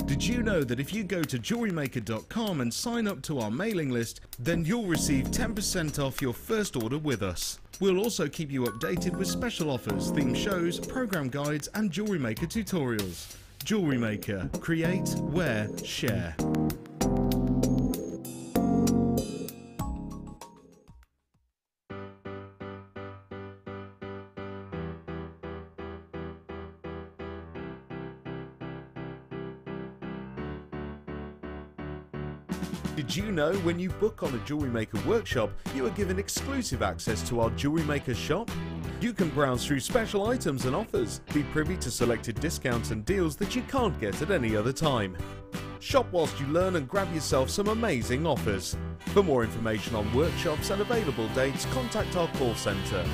Did you know that if you go to JewelleryMaker.com and sign up to our mailing list, then you'll receive 10% off your first order with us. We'll also keep you updated with special offers, theme shows, program guides and Jewellery Maker tutorials. Jewellery Maker. Create, wear, share. Did you know when you book on a Jewellery Maker workshop, you are given exclusive access to our Jewellery Maker shop? You can browse through special items and offers, be privy to selected discounts and deals that you can't get at any other time. Shop whilst you learn and grab yourself some amazing offers. For more information on workshops and available dates, contact our call centre.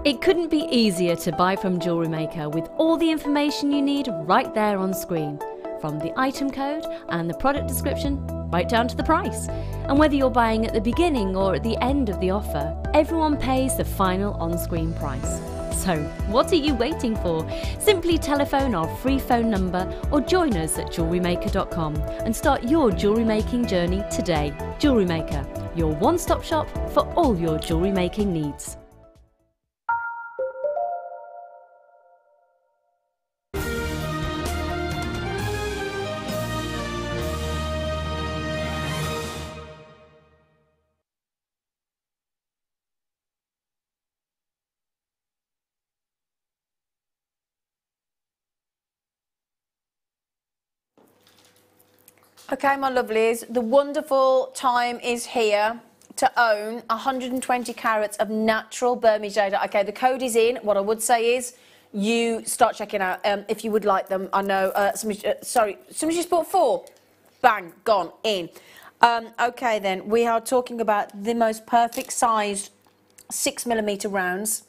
It couldn't be easier to buy from Jewellery Maker with all the information you need right there on screen, from the item code and the product description right down to the price. And whether you're buying at the beginning or at the end of the offer, everyone pays the final on-screen price. So what are you waiting for? Simply telephone our free phone number or join us at JewelleryMaker.com and start your jewellery making journey today. Jewellery Maker, your one-stop shop for all your jewellery making needs. Okay, my lovelies, the wonderful time is here to own 120 carats of natural Burmese jade. Okay, the code is in. What I would say is you start checking out if you would like them. I know, somebody just bought 4. Bang, gone, in. Okay then, we are talking about the most perfect sized 6mm rounds.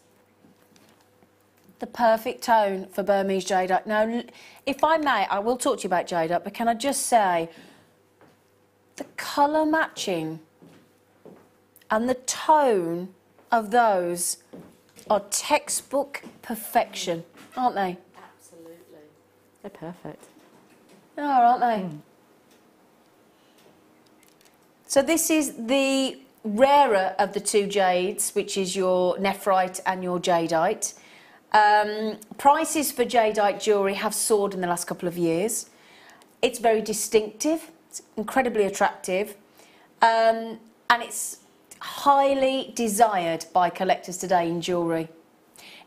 The perfect tone for Burmese jadeite. Now, if I may, I will talk to you about jadeite, but can I just say, the colour matching and the tone of those are textbook perfection, aren't they? Absolutely. They're perfect. They are, aren't they? So this is the rarer of the 2 jades, which is your nephrite and your jadeite. Prices for jadeite jewellery have soared in the last couple of years. It's very distinctive, it's incredibly attractive, and it's highly desired by collectors today in jewellery.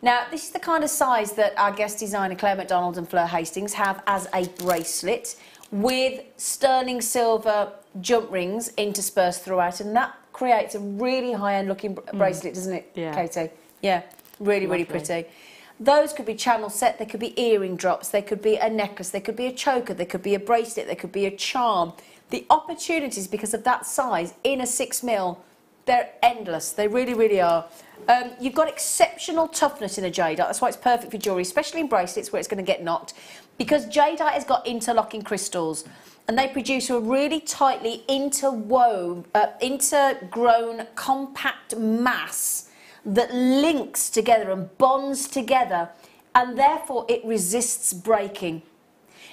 Now, this is the kind of size that our guest designer Claire McDonald and Fleur Hastings have as a bracelet with sterling silver jump rings interspersed throughout, and that creates a really high-end looking bracelet, doesn't it, Katie? Yeah, really, really pretty. Those could be channel set, they could be earring drops, they could be a necklace, they could be a choker, they could be a bracelet, they could be a charm. The opportunities, because of that size, in a 6mm, they're endless. They really, really are. You've got exceptional toughness in a jadeite. That's why it's perfect for jewellery, especially in bracelets where it's going to get knocked. Because jadeite has got interlocking crystals, and they produce a really tightly intergrown, compact mass that links together and bonds together, and therefore it resists breaking.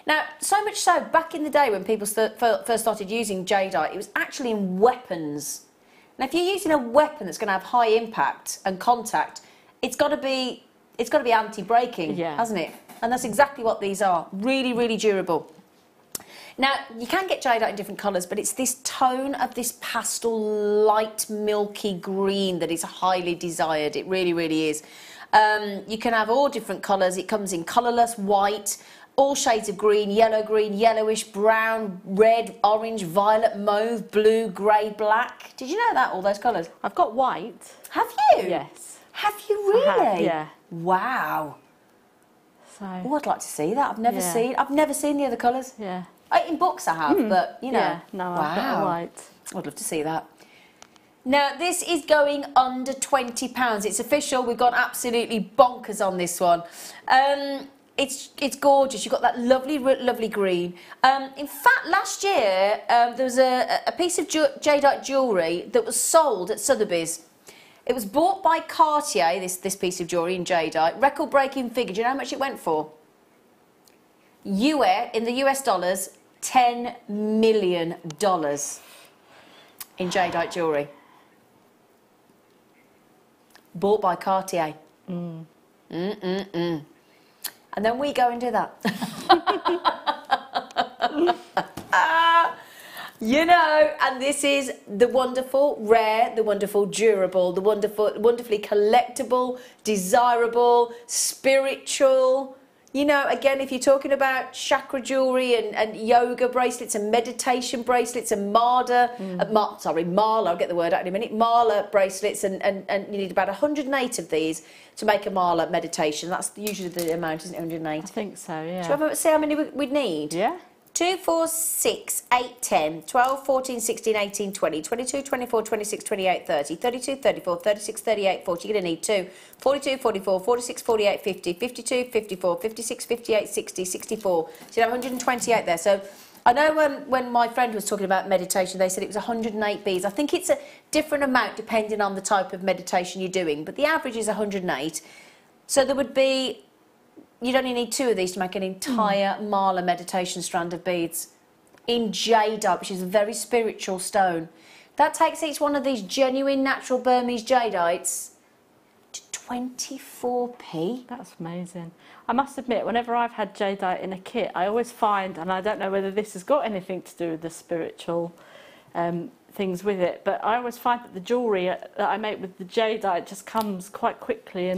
Now, so much so, back in the day when people first started using jadeite, it was actually in weapons. Now, if you're using a weapon that's going to have high impact and contact, it's got to be it's got to be anti-breaking, hasn't it? And that's exactly what these are. Really, really durable. Now, you can get jadeite in different colours, but it's this tone of this pastel, light, milky green that is highly desired. It really, really is. You can have all different colours. It comes in colourless, white, all shades of green, yellowish, brown, red, orange, violet, mauve, blue, grey, black. Did you know that, all those colours? I've got white. Have you? Yes. Have you really? I have, yeah. Wow. So. Oh, I'd like to see that. I've never seen the other colours. Yeah. In books I have, but you know. Yeah, no, I've got a white. I'd love to see that. Now, this is going under £20. It's official. We've gone absolutely bonkers on this one. It's gorgeous. You've got that lovely, lovely green. In fact, last year, there was a piece of jadeite jewellery that was sold at Sotheby's. It was bought by Cartier, this piece of jewellery in jadeite. Record-breaking figure. Do you know how much it went for? In the US dollars, $10 million in jadeite jewellery. Bought by Cartier. And then we go and do that. You know, and this is the wonderful, rare, the wonderful, durable, the wonderfully collectible, desirable, spiritual. You know, again, if you're talking about chakra jewellery and yoga bracelets and meditation bracelets and mala, I'll get the word out in a minute, mala bracelets, and you need about 108 of these to make a mala meditation. That's usually the amount, isn't it, 108? I think so, yeah. Shall we see how many we'd need? Yeah. 2, 4, 6, 8, 10, 12, 14, 16, 18, 20, 22, 24, 26, 28, 30, 32, 34, 36, 38, 40. You're going to need 2, 42, 44, 46, 48, 50, 52, 54, 56, 58, 60, 64. So you have 128 there. So I know when my friend was talking about meditation, they said it was 108 beads. I think it's a different amount depending on the type of meditation you're doing, but the average is 108. So there would be... You'd only need 2 of these to make an entire mala meditation strand of beads in jadeite, which is a very spiritual stone. That takes each one of these genuine natural Burmese jadeites to 24p. That's amazing. I must admit, whenever I've had jadeite in a kit, I always find, and I don't know whether this has got anything to do with the spiritual things with it, but I always find that the jewellery that I make with the jadeite just comes quite quickly.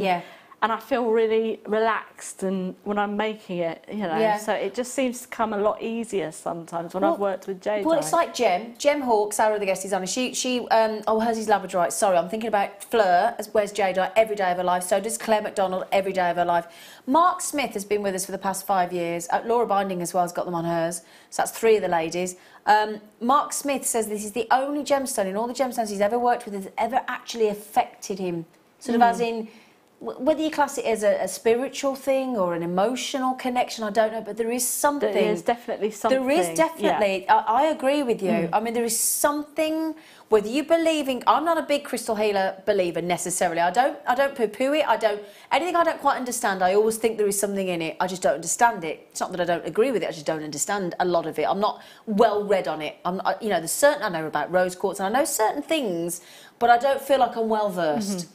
And I feel really relaxed and when I'm making it, you know, so it just seems to come a lot easier sometimes when I've worked with jadeite. Well, it's like Jem Hawkes, our other guest is on, hers is labradorite, sorry, I'm thinking about Fleur, wears jadeite every day of her life, so does Claire McDonald every day of her life. Mark Smith has been with us for the past 5 years, Laura Binding as well has got them on hers, so that's 3 of the ladies. Mark Smith says this is the only gemstone in all the gemstones he's ever worked with that's ever actually affected him, sort of as in... Whether you class it as a spiritual thing or an emotional connection, I don't know, but there is something. There is definitely something. There is definitely. Yeah. I agree with you. I mean, there is something, whether you believe in... I'm not a big crystal healer believer necessarily. I don't poo-poo it. Anything I don't quite understand, I always think there is something in it. I just don't understand it. It's not that I don't agree with it, I just don't understand a lot of it. I'm not well read on it. You know, I know about rose quartz and I know certain things, but I don't feel like I'm well versed.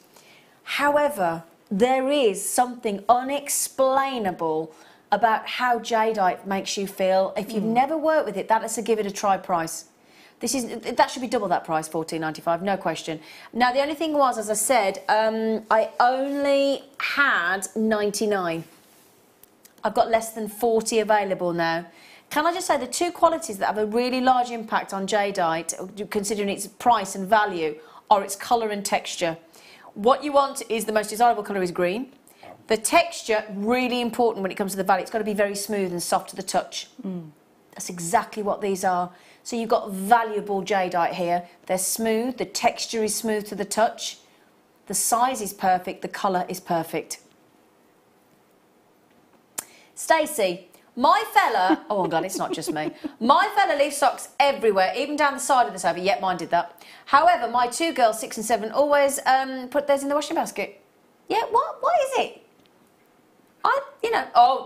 However, there is something unexplainable about how jadeite makes you feel. If you've never worked with it, that's a give it a try price. That should be double that price, $14.95, no question. Now, the only thing was, as I said, I only had 99. I've got less than 40 available now. Can I just say the 2 qualities that have a really large impact on jadeite, considering its price and value, are its colour and texture. What you want is the most desirable colour is green. The texture, really important when it comes to the value. It's got to be very smooth and soft to the touch. That's exactly what these are. So you've got valuable jadeite here. They're smooth, the texture is smooth to the touch. The size is perfect, the colour is perfect. Stacey, my fella, oh God, it's not just me. My fella leaves socks everywhere, even down the side of the sofa. Yep, mine did that. However, my 2 girls, 6 and 7, always put theirs in the washing basket. Yeah, what is it?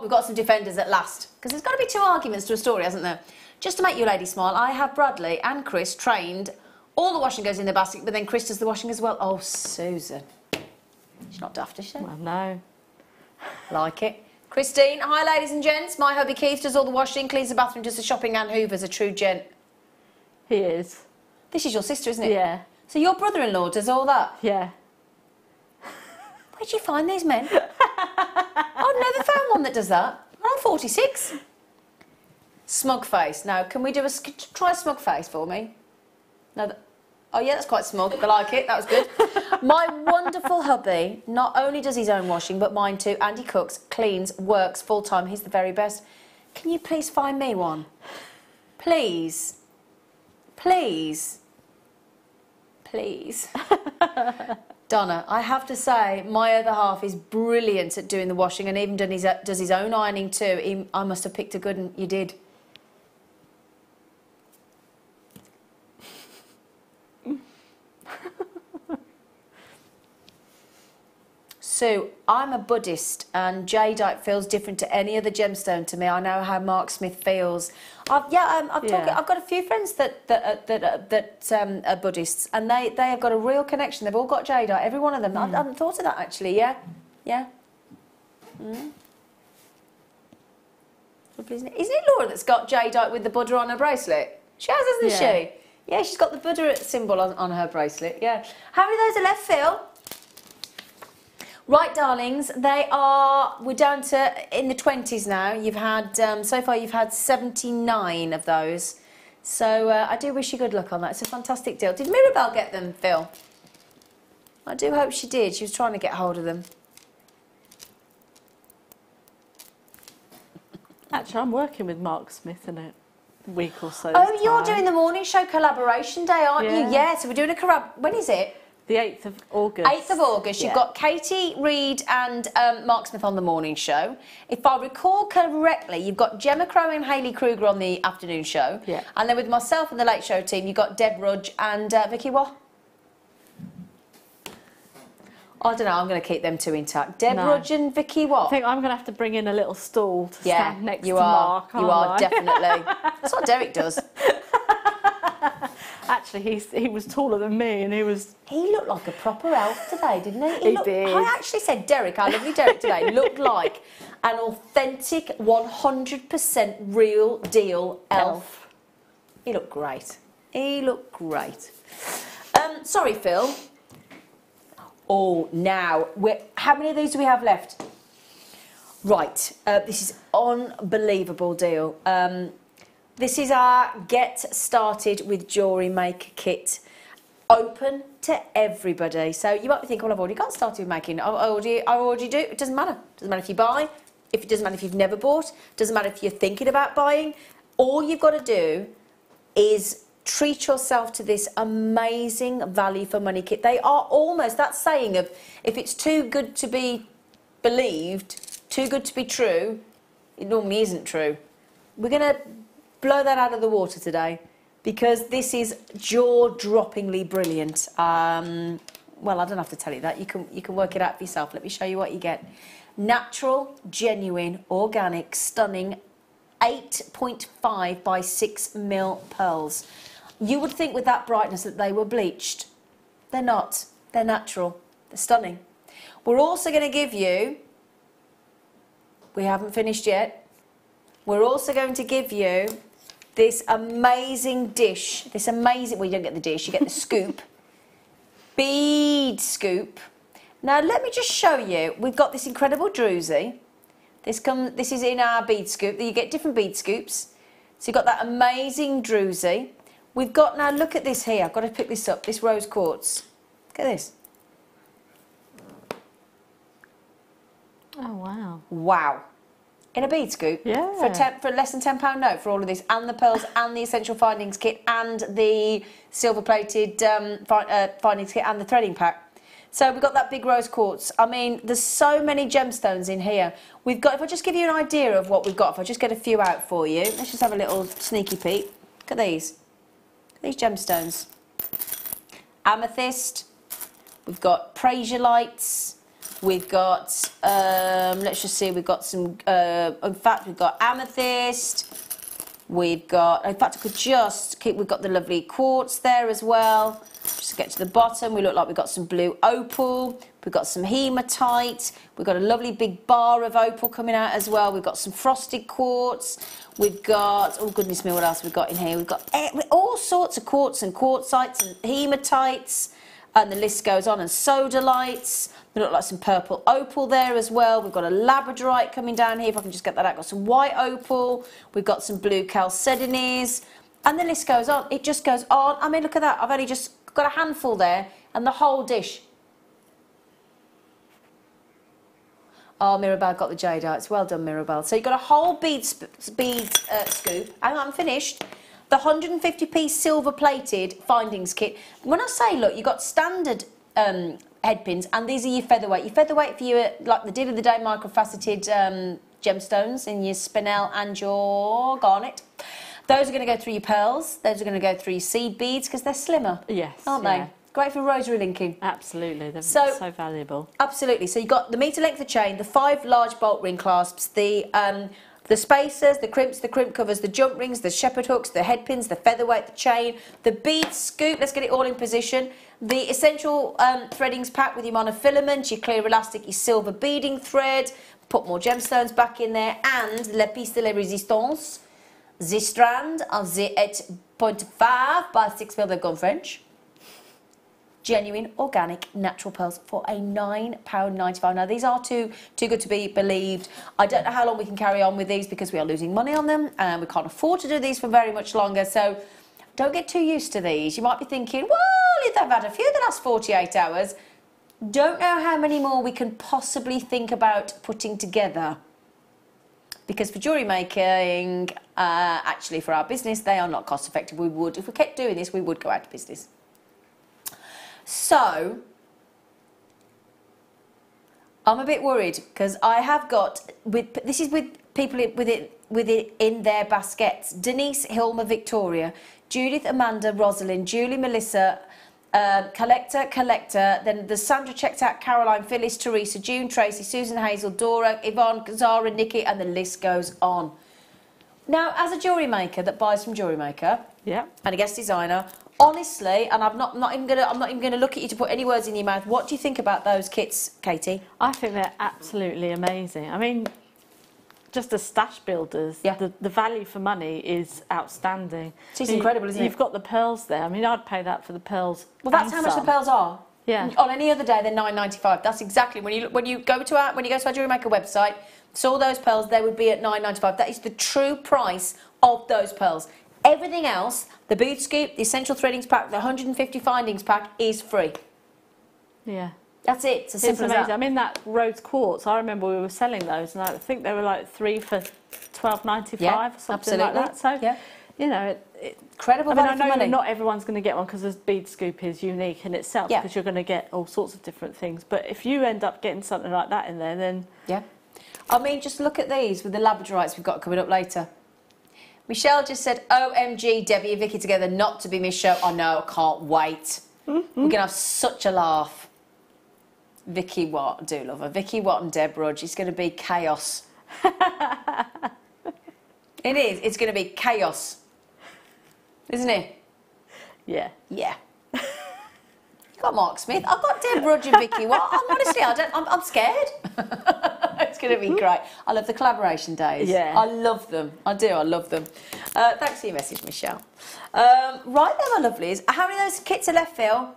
We've got some defenders at last. Because there's got to be 2 arguments to a story, hasn't there? Just to make you ladies smile, I have Bradley and Chris trained. All the washing goes in the basket, but then Chris does the washing as well. Oh, Susan. She's not daft, is she? Well, no. Like it. Christine, hi ladies and gents. My hubby Keith does all the washing, cleans the bathroom, does the shopping and hoovers. A true gent. He is. This is your sister, isn't it? Yeah. So your brother-in-law does all that? Yeah. Where'd you find these men? I've never found one that does that. I'm 46. Smug face. Now, can we do try a smug face for me? No. Oh yeah, that's quite smug. I like it. That was good. My wonderful hubby not only does his own washing, but mine too. And he cooks, cleans, works full time. He's the very best. Can you please find me one? Please. Please. Please. Donna, I have to say, my other half is brilliant at doing the washing and even does his own ironing too. I must have picked a good one. You did. Sue, I'm a Buddhist and jadeite feels different to any other gemstone to me. I know how Mark Smith feels. I've got a few friends that are Buddhists and they have got a real connection. They've all got jadeite, every one of them. I hadn't thought of that actually, yeah? Yeah? Isn't it Laura that's got jadeite with the Buddha on her bracelet? She has, hasn't she? Yeah, she's got the Buddha symbol on her bracelet, yeah. How many of those are left, Phil? Right, darlings, we're down to in the 20s now. You've had, so far you've had 79 of those. So I do wish you good luck on that. It's a fantastic deal. Did Mirabelle get them, Phil? I do hope she did. She was trying to get hold of them. Actually, I'm working with Mark Smith in a week or so. Oh, you're doing the morning show collaboration day, aren't you? Yeah, so we're doing a collab. When is it? The 8th of August. 8th of August. You've got Katie, Reid and Mark Smith on the morning show. If I recall correctly, you've got Gemma Crowe and Hayley Kruger on the afternoon show. Yeah. And then with myself and the late show team, you've got Deb Rudge and Vicky what? I don't know, I'm going to keep them two intact. Deb Rudge and Vicky what? I think I'm going to have to bring in a little stool to stand next to Mark. You are, definitely. That's what Derek does. Actually, he was taller than me and he looked like a proper elf today, didn't he? He did. I actually said Derek, our lovely Derek today, looked like an authentic 100% real deal elf. He looked great. He looked great. Sorry, Phil. Oh, now, how many of these do we have left? Right, this is unbelievable deal. This is our Get Started with Jewellery Maker kit. Open to everybody. So you might be thinking, well, I've already got started with making. I already do. It doesn't matter. It doesn't matter if you buy. It doesn't matter if you've never bought. It doesn't matter if you're thinking about buying. All you've got to do is treat yourself to this amazing value for money kit. They are almost that saying of if it's too good to be believed, too good to be true, it normally isn't true. We're going to blow that out of the water today because this is jaw-droppingly brilliant. Well, I don't have to tell you that. You can work it out for yourself. Let me show you what you get. Natural, genuine, organic, stunning 8.5 by 6 mil pearls. You would think with that brightness that they were bleached. They're not. They're natural. They're stunning. We're also going to give you, we haven't finished yet, we're also going to give you this amazing dish, well, you don't get the dish, you get the scoop, bead scoop. Now, let me just show you, we've got this incredible druzy. This is in our bead scoop. You get different bead scoops. So you've got that amazing druzy. We've got, now look at this here, I've got to pick this up, this rose quartz. Look at this. Oh, wow. Wow. In a bead scoop? Yeah. For less than £10 note for all of this, and the pearls, and the essential findings kit, and the silver-plated findings kit, and the threading pack. So we've got that big rose quartz. I mean, there's so many gemstones in here. We've got, if I just give you an idea of what we've got, if I just get a few out for you, let's just have a little sneaky peek. Look at these. These gemstones. Amethyst. We've got prasiolites. We've got, let's just see, we've got some, in fact, we've got amethyst. We've got, in fact, I could just keep, we've got the lovely quartz there as well. Just get to the bottom, we look like we've got some blue opal, We've got some hematite. We've got a lovely big bar of opal coming out as well. We've got some frosted quartz. We've got, oh goodness me, what else we've got in here? We've got all sorts of quartz and quartzites and hematites, and the list goes on, and sodalites. They look like some purple opal there as well. We've got a labradorite coming down here, if I can just get that out. Got some white opal. We've got some blue chalcedonies, and the list goes on. It just goes on. I mean, look at that. I've only just got a handful there, and the whole dish. Oh, Mirabelle got the jadeites. Well done, Mirabelle. So you've got a whole bead scoop. Hang on, I'm finished. The 150p silver-plated findings kit. When I say, look, you've got standard head pins, and these are your featherweight. Your featherweight for your, like the deal of the day, microfaceted gemstones in your spinel and your garnet. Those are going to go through your pearls. Those are going to go through your seed beads because they're slimmer. Yes. Aren't they? Great for rosary linking. Absolutely. They're so valuable. Absolutely. So you've got the metre length of chain, the 5 large bolt ring clasps, the spacers, the crimps, the crimp covers, the jump rings, the shepherd hooks, the head pins, the featherweight, the chain, the bead scoop. Let's get it all in position. The essential threadings pack with your monofilament, your clear elastic, your silver beading thread. Put more gemstones back in there, and la piste de la résistance, the strand of the 8.5 by 6 mil. They've gone French. Genuine, organic, natural pearls for a £9.95. Now, these are too good to be believed. I don't know how long we can carry on with these because we are losing money on them and we can't afford to do these for very much longer. So don't get too used to these. You might be thinking, well, if they've had a few the last 48 hours, don't know how many more we can possibly think about putting together. Because for jewellery making, actually for our business, they are not cost effective. We would, if we kept doing this, we would go out of business. So, I'm a bit worried because I have got, this is with people with it in their baskets. Denise, Hilma, Victoria, Judith, Amanda, Rosalind, Julie, Melissa, Collector, then the Sandra checked out, Caroline, Phyllis, Teresa, June, Tracy, Susan, Hazel, Dora, Yvonne, Zara, Nikki, and the list goes on. Now, as a jewellery maker that buys from Jewellery Maker, and a guest designer, honestly, and I'm not even gonna look at you to put any words in your mouth. What do you think about those kits, Katie? I think they're absolutely amazing. I mean, just as stash builders, the value for money is outstanding. It's incredible, isn't it? You've got the pearls there. I mean, I'd pay that for the pearls. Well, that's how much the pearls are. Yeah. On any other day, they're £9.95. That's exactly when you go to our Jewellery Maker website. Saw those pearls, they would be at £9.95. That is the true price of those pearls. Everything else, the bead scoop, the essential threadings pack, the 150 findings pack is free. Yeah. That's it. It's as simple as that. I mean, that rose quartz, I remember we were selling those, and I think they were like 3 for £12.95 or something like that. So, you know, incredible value for money. I know not everyone's going to get one because the bead scoop is unique in itself because you're going to get all sorts of different things. But if you end up getting something like that in there, then... Yeah. I mean, just look at these with the labradorites we've got coming up later. Michelle just said, OMG, Debbie and Vicky together, not to be missed show. I know, I can't wait. We're going to have such a laugh. Vicky Watt, I do love her. Vicky Watt and Deb Rudge, it's going to be chaos. It is, it's going to be chaos. Isn't it? Yeah. Yeah. You got Mark Smith, I've got Deb Rudge and Vicky Watt. I'm scared. It's going to be great. I love the collaboration days. Yeah. I love them. I do. I love them. Thanks for your message, Michelle. Right then, my lovelies. How many of those kits are left, Phil?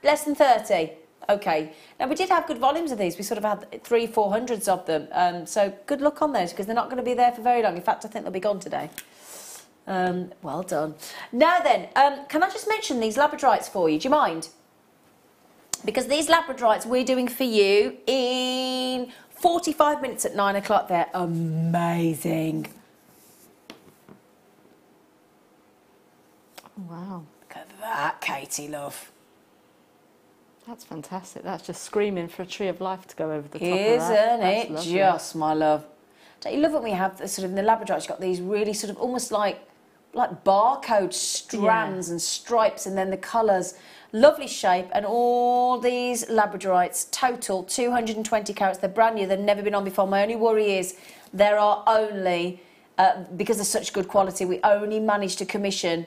Less than 30. Okay. Now, we did have good volumes of these. We sort of had 300-400s of them. So good luck on those because they're not going to be there for very long. In fact, I think they'll be gone today. Well done. Now then, can I just mention these labradorites for you? Do you mind? Because these labradorites we're doing for you in 45 minutes at 9 o'clock. They're amazing. Wow. Look at that, Katie, love. That's fantastic. That's just screaming for a tree of life to go over the top of that. Isn't it just, my love? Don't you love when we have sort of in the labradorites, you've got these really sort of almost like barcode strands and stripes, and then the colours. Lovely shape, and all these labradorites, total 220 carats. They're brand new, they've never been on before. My only worry is there are only, because they're such good quality, we only managed to commission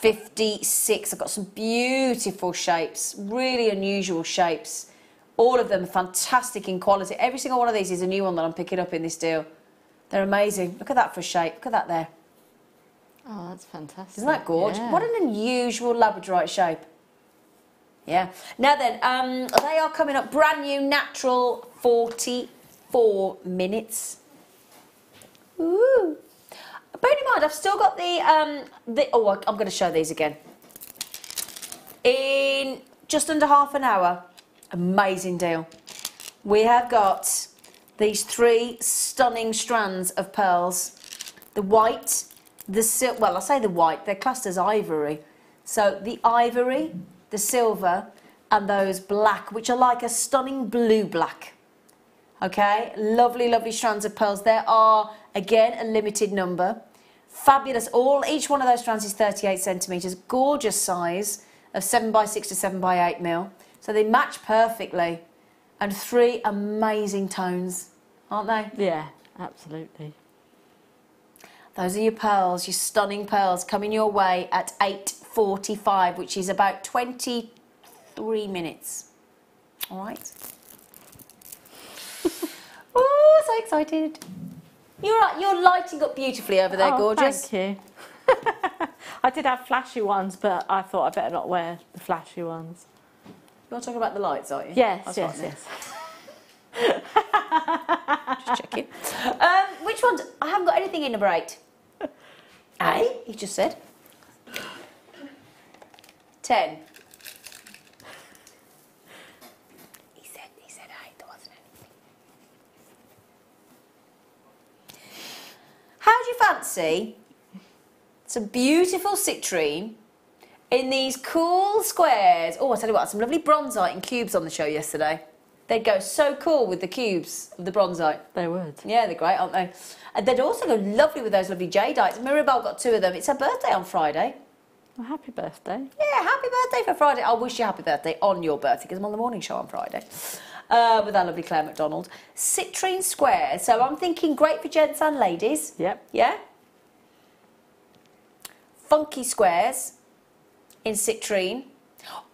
56. I've got some beautiful shapes, really unusual shapes. All of them are fantastic in quality. Every single one of these is a new one that I'm picking up in this deal. They're amazing. Look at that for a shape. Look at that there. Oh, that's fantastic. Isn't that gorgeous? Yeah. What an unusual labradorite shape. Yeah. Now then, they are coming up brand new, natural, 44 minutes. Ooh. Bear in mind, I've still got oh, I'm going to show these again. In just under half an hour, amazing deal. We have got these 3 stunning strands of pearls. The white, the silver, well, I say the white, they're classed as ivory. So the ivory, the silver, and those black, which are like a stunning blue black. Okay, lovely, lovely strands of pearls. There are, again, a limited number. Fabulous. Each one of those strands is 38 centimetres. Gorgeous size of 7x6 to 7x8 mil. So they match perfectly. And 3 amazing tones, aren't they? Yeah, absolutely. Those are your pearls, your stunning pearls, coming your way at 8:45, which is about 23 minutes. All right. Oh, so excited. You're lighting up beautifully over there, gorgeous. Thank you. I did have flashy ones, but I thought I better not wear the flashy ones. You're talking about the lights, aren't you? Yes, yes. Just checking. Which ones? I haven't got anything in number 8. Eh? You just said. 10. He said 8, there wasn't anything. How do you fancy some beautiful citrine in these cool squares? Oh, I tell you what, some lovely bronzite and cubes on the show yesterday. They'd go so cool with the cubes of the bronzite. They would. Yeah, they're great, aren't they? And they'd also go lovely with those lovely jadites. Mirabelle got 2 of them. It's her birthday on Friday. Well, happy birthday. Yeah, happy birthday for Friday. I wish you happy birthday on your birthday because I'm on the morning show on Friday with our lovely Claire McDonald. Citrine squares. So I'm thinking great for gents and ladies. Yep. Yeah? Funky squares in citrine.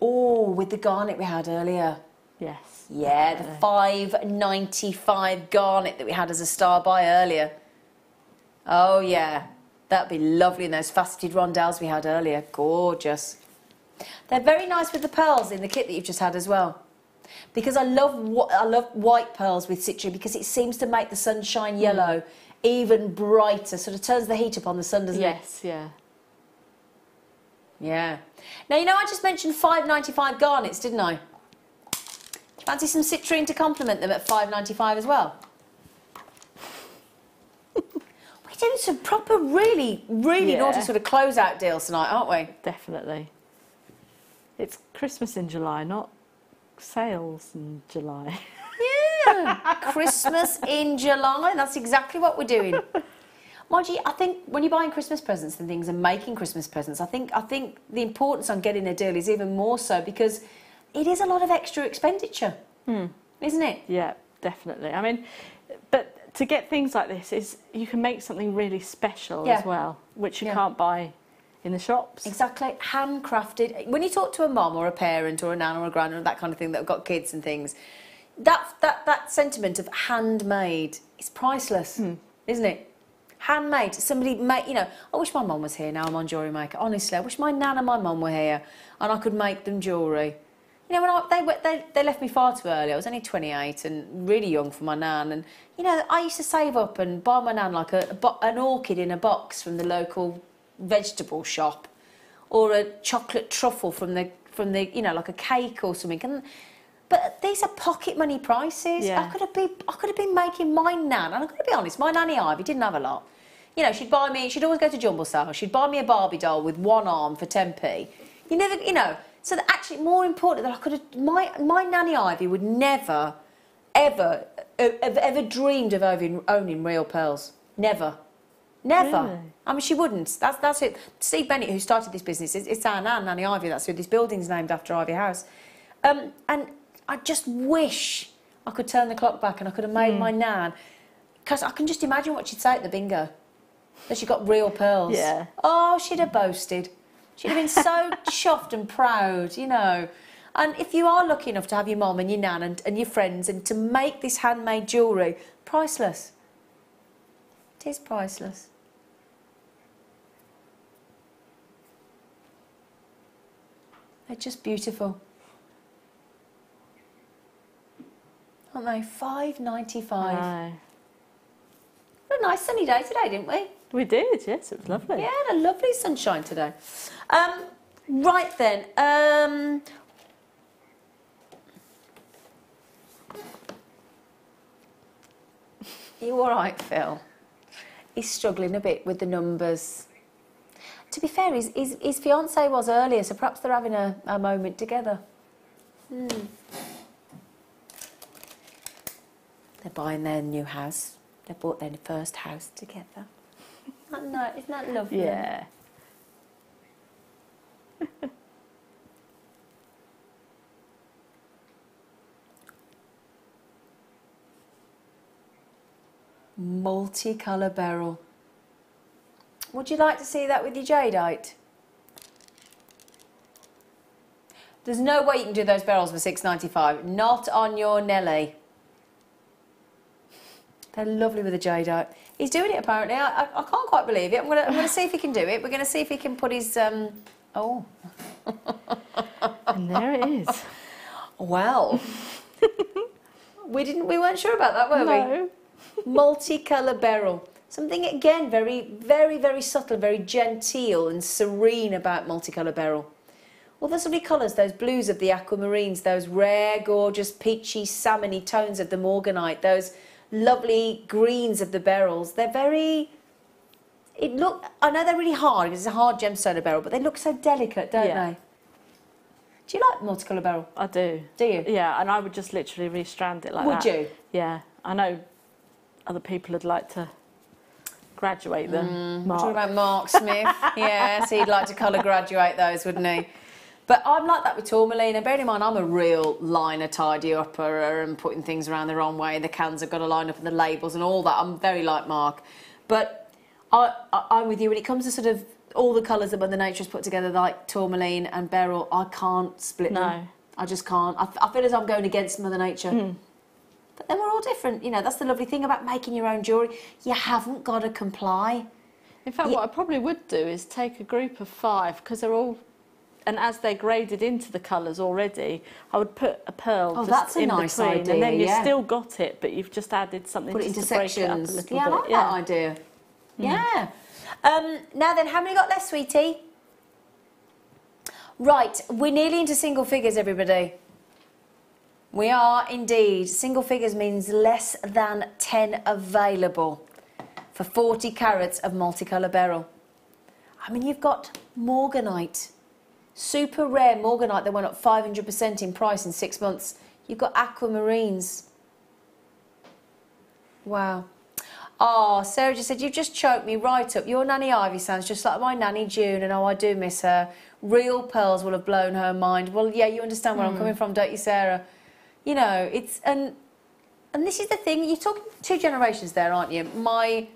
Oh, with the garnet we had earlier. Yes. Yeah, the $5.95 garnet that we had as a star buy earlier. Oh, yeah. That'd be lovely in those faceted rondelles we had earlier. Gorgeous. They're very nice with the pearls in the kit that you've just had as well. Because I love white pearls with citrine because it seems to make the sunshine yellow even brighter. Sort of turns the heat up on the sun, doesn't it? Yes, yeah. Yeah. Now, you know, I just mentioned $5.95 garnets, didn't I? Fancy some citrine to complement them at $5.95 as well? We're doing some proper, really naughty sort of closeout deals tonight, aren't we? Definitely. It's Christmas in July, not sales in July. Yeah, Christmas in July. That's exactly what we're doing. Mind you, I think when you're buying Christmas presents and things and making Christmas presents, I think the importance on getting a deal is even more so because it is a lot of extra expenditure, isn't it? Yeah, definitely. I mean, but to get things like this is you can make something really special as well, which you can't buy in the shops. Exactly, handcrafted. When you talk to a mum or a parent or a nan or a gran or that kind of thing that have got kids and things, that sentiment of handmade is priceless, isn't it? Handmade. Somebody made, you know, I wish my mum was here now I'm on Jewellery Maker. Honestly, I wish my nan and my mum were here and I could make them jewellery. You know, when they left me far too early. I was only 28 and really young for my nan. And, you know, I used to save up and buy my nan like an orchid in a box from the local vegetable shop or a chocolate truffle from the you know, like a cake or something. But these are pocket money prices. Yeah. I could have been making my nan, and I'm going to be honest, my nanny Ivy didn't have a lot. You know, she'd always go to jumble sale. She'd buy me a Barbie doll with one arm for 10p. You know. So that actually, more important, that I could have, my nanny Ivy would never, ever dreamed of owning real pearls. Never. Really? I mean, she wouldn't. That's it. Steve Bennett, who started this business, it's our nan, Nanny Ivy. That's who this building's named after, Ivy House. And I just wish I could turn the clock back and I could have made my nan, because I can just imagine what she'd say at the bingo, that she got real pearls. Yeah. Oh, she'd have boasted. She'd have been so chuffed and proud, you know. And if you are lucky enough to have your mum and your nan and your friends and to make this handmade jewellery, priceless. It is priceless. They're just beautiful. Aren't they? £5.95. Aye. What a nice sunny day today, didn't we? We did, yes, it was lovely. Yeah, and a lovely sunshine today. Right then. You all right, Phil? He's struggling a bit with the numbers. To be fair, his fiancée was earlier, so perhaps they're having a moment together. They're buying their new house. They bought their first house together. Isn't that lovely? Yeah. Multicolour beryl. Would you like to see that with your jadeite? There's no way you can do those beryls for £6.95. Not on your Nelly. They're lovely with the jadeite. He's doing it apparently. I can't quite believe it. I'm gonna see if he can do it. We're gonna see if he can put his oh. And there it is. Well. we weren't sure about that, were we? No. Multicolour beryl. Something again very, very, very subtle, very genteel and serene about multicolour beryl. All those lovely colours, those blues of the aquamarines, those rare, gorgeous, peachy, salmony tones of the morganite, those lovely greens of the beryls. They're very... I know they're really hard because it's a hard gemstone of beryl, but they look so delicate, don't they? Do you like multicolour beryl? I do. Do you? Yeah, and I would just literally restrand it like that. Would you? Yeah. I know other people would like to graduate them. Talking about Mark Smith. Yes, he'd like to colour graduate those, wouldn't he? But I'm like that with tourmaline, and bearing in mind I'm a real liner tidy-upper and putting things around the wrong way, and the cans have got to line up and the labels and all that. I'm very like Mark. But I'm with you when it comes to sort of all the colours that Mother Nature has put together, like tourmaline and beryl. I can't split them. I just can't. I feel as I'm going against Mother Nature. But then we're all different. You know, that's the lovely thing about making your own jewellery. You haven't got to comply. In fact, what I probably would do is take a group of 5, because they're all... And as they're graded into the colours already, I would put a pearl just in nice between, idea, and then you've still got it, but you've just added something Put it just into to break it up a sections. little Yeah, bit. I like that idea. Yeah. Now then, how many got left, sweetie? Right, we're nearly into single figures, everybody. We are indeed. Single figures means less than 10 available for 40 carats of multicolour beryl. I mean, you've got morganite. Super rare morganite that went up 500% in price in 6 months. You've got aquamarines. Wow. Oh, Sarah just said, you've just choked me right up. Your Nanny Ivy sounds just like my Nanny June, and oh, I do miss her. Real pearls will have blown her mind. Well, yeah, you understand where I'm coming from, don't you, Sarah? You know, it's... And this is the thing, you're talking 2 generations there, aren't you? I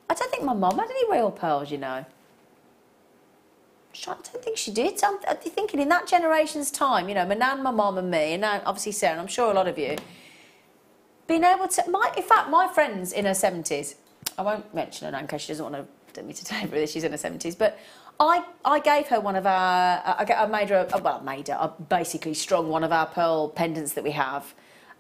don't think my mum had any real pearls, you know. I don't think she did. I'm thinking in that generation's time, you know, my nan, my mum and me, and now obviously Sarah, and I'm sure a lot of you, being able to... in fact, my friend's in her 70s. I won't mention her name in case she doesn't want me to tell her that she's in her 70s, but I gave her one of our... I made her... I basically strung one of our pearl pendants that we have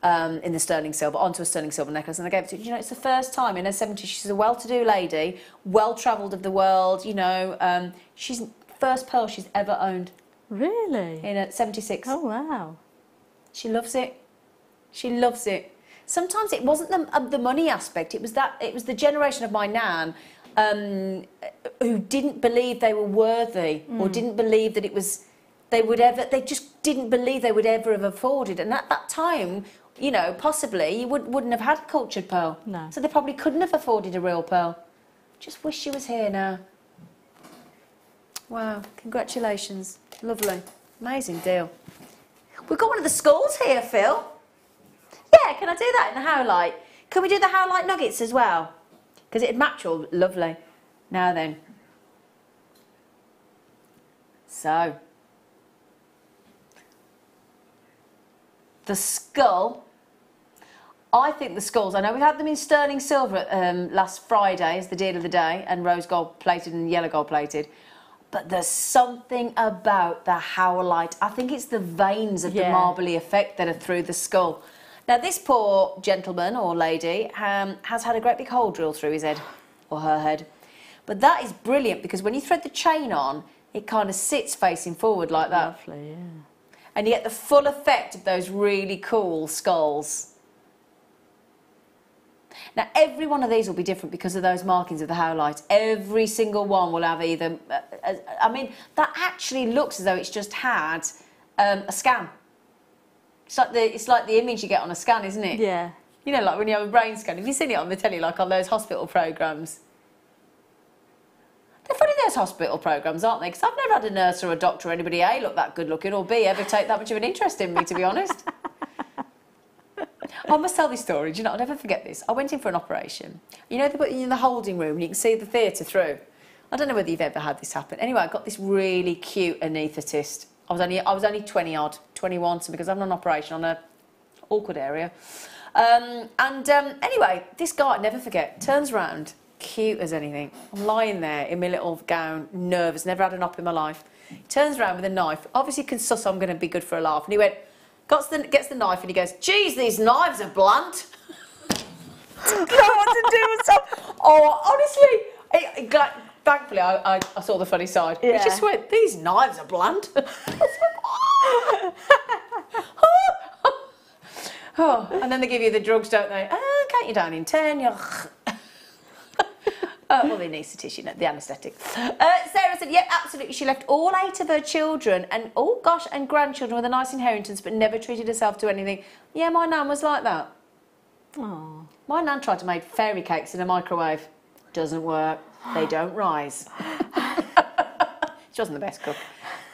in the sterling silver onto a sterling silver necklace, and I gave it to her. You know, it's the first time in her 70s. She's a well-to-do lady, well-travelled of the world, you know. She's... First pearl she's ever owned. Really? In 76. Oh, wow. She loves it. She loves it. Sometimes it wasn't the money aspect. It was the generation of my nan who didn't believe they were worthy or didn't believe that they just didn't believe they would ever have afforded. And at that time, you know, possibly you wouldn't have had cultured pearl. No. So they probably couldn't have afforded a real pearl. Just wish she was here now. Wow, congratulations. Lovely. Amazing deal. We've got one of the skulls here, Phil. Yeah, can I do that in the howlite? Can we do the howlite nuggets as well? Because it'd match all lovely. Now then. So, the skull. I think the skulls, I know we had them in sterling silver last Friday as the deal of the day, and rose gold plated and yellow gold plated. But there's something about the howlite. I think it's the veins of the marbly effect that are through the skull. Now, this poor gentleman or lady has had a great big hole drilled through his head, or her head. But that is brilliant, because when you thread the chain on, it kind of sits facing forward like that. Lovely, yeah. And you get the full effect of those really cool skulls. Now, every one of these will be different because of those markings of the howlite. Every single one will have either... I mean, that actually looks as though it's just had a scan. It's like the image you get on a scan, isn't it? Yeah. You know, like when you have a brain scan. Have you seen it on the telly, like on those hospital programmes? They're funny, those hospital programmes, aren't they? Because I've never had a nurse or a doctor or anybody, A, look that good looking, or B, ever take that much of an interest in me, to be honest. I must tell this story. Do you know, I'll never forget this. I went in for an operation. You know, they put you in the holding room and you can see the theatre through. I don't know whether you've ever had this happen. Anyway, I got this really cute anaesthetist. I was only 20 odd, 21, so because I'm on an operation on a awkward area. Anyway, this guy, I'll never forget, turns round, cute as anything. I'm lying there in my little gown, nervous, never had an op in my life. He turns round with a knife, obviously can suss I'm going to be good for a laugh, and he went, gets the knife and he goes, geez, these knives are blunt. Don't know what to do with some. Oh, honestly, thankfully I saw the funny side. Yeah. He just went, these knives are blunt. Oh, and then they give you the drugs, don't they? Count you down in 10. Well, the anaesthetist, you know, the anaesthetic. Sarah said, yeah, absolutely. She left all 8 of her children and, oh gosh, and grandchildren with a nice inheritance, but never treated herself to anything. Yeah, my nan was like that. Oh. My nan tried to make fairy cakes in a microwave. Doesn't work. They don't rise. She wasn't the best cook.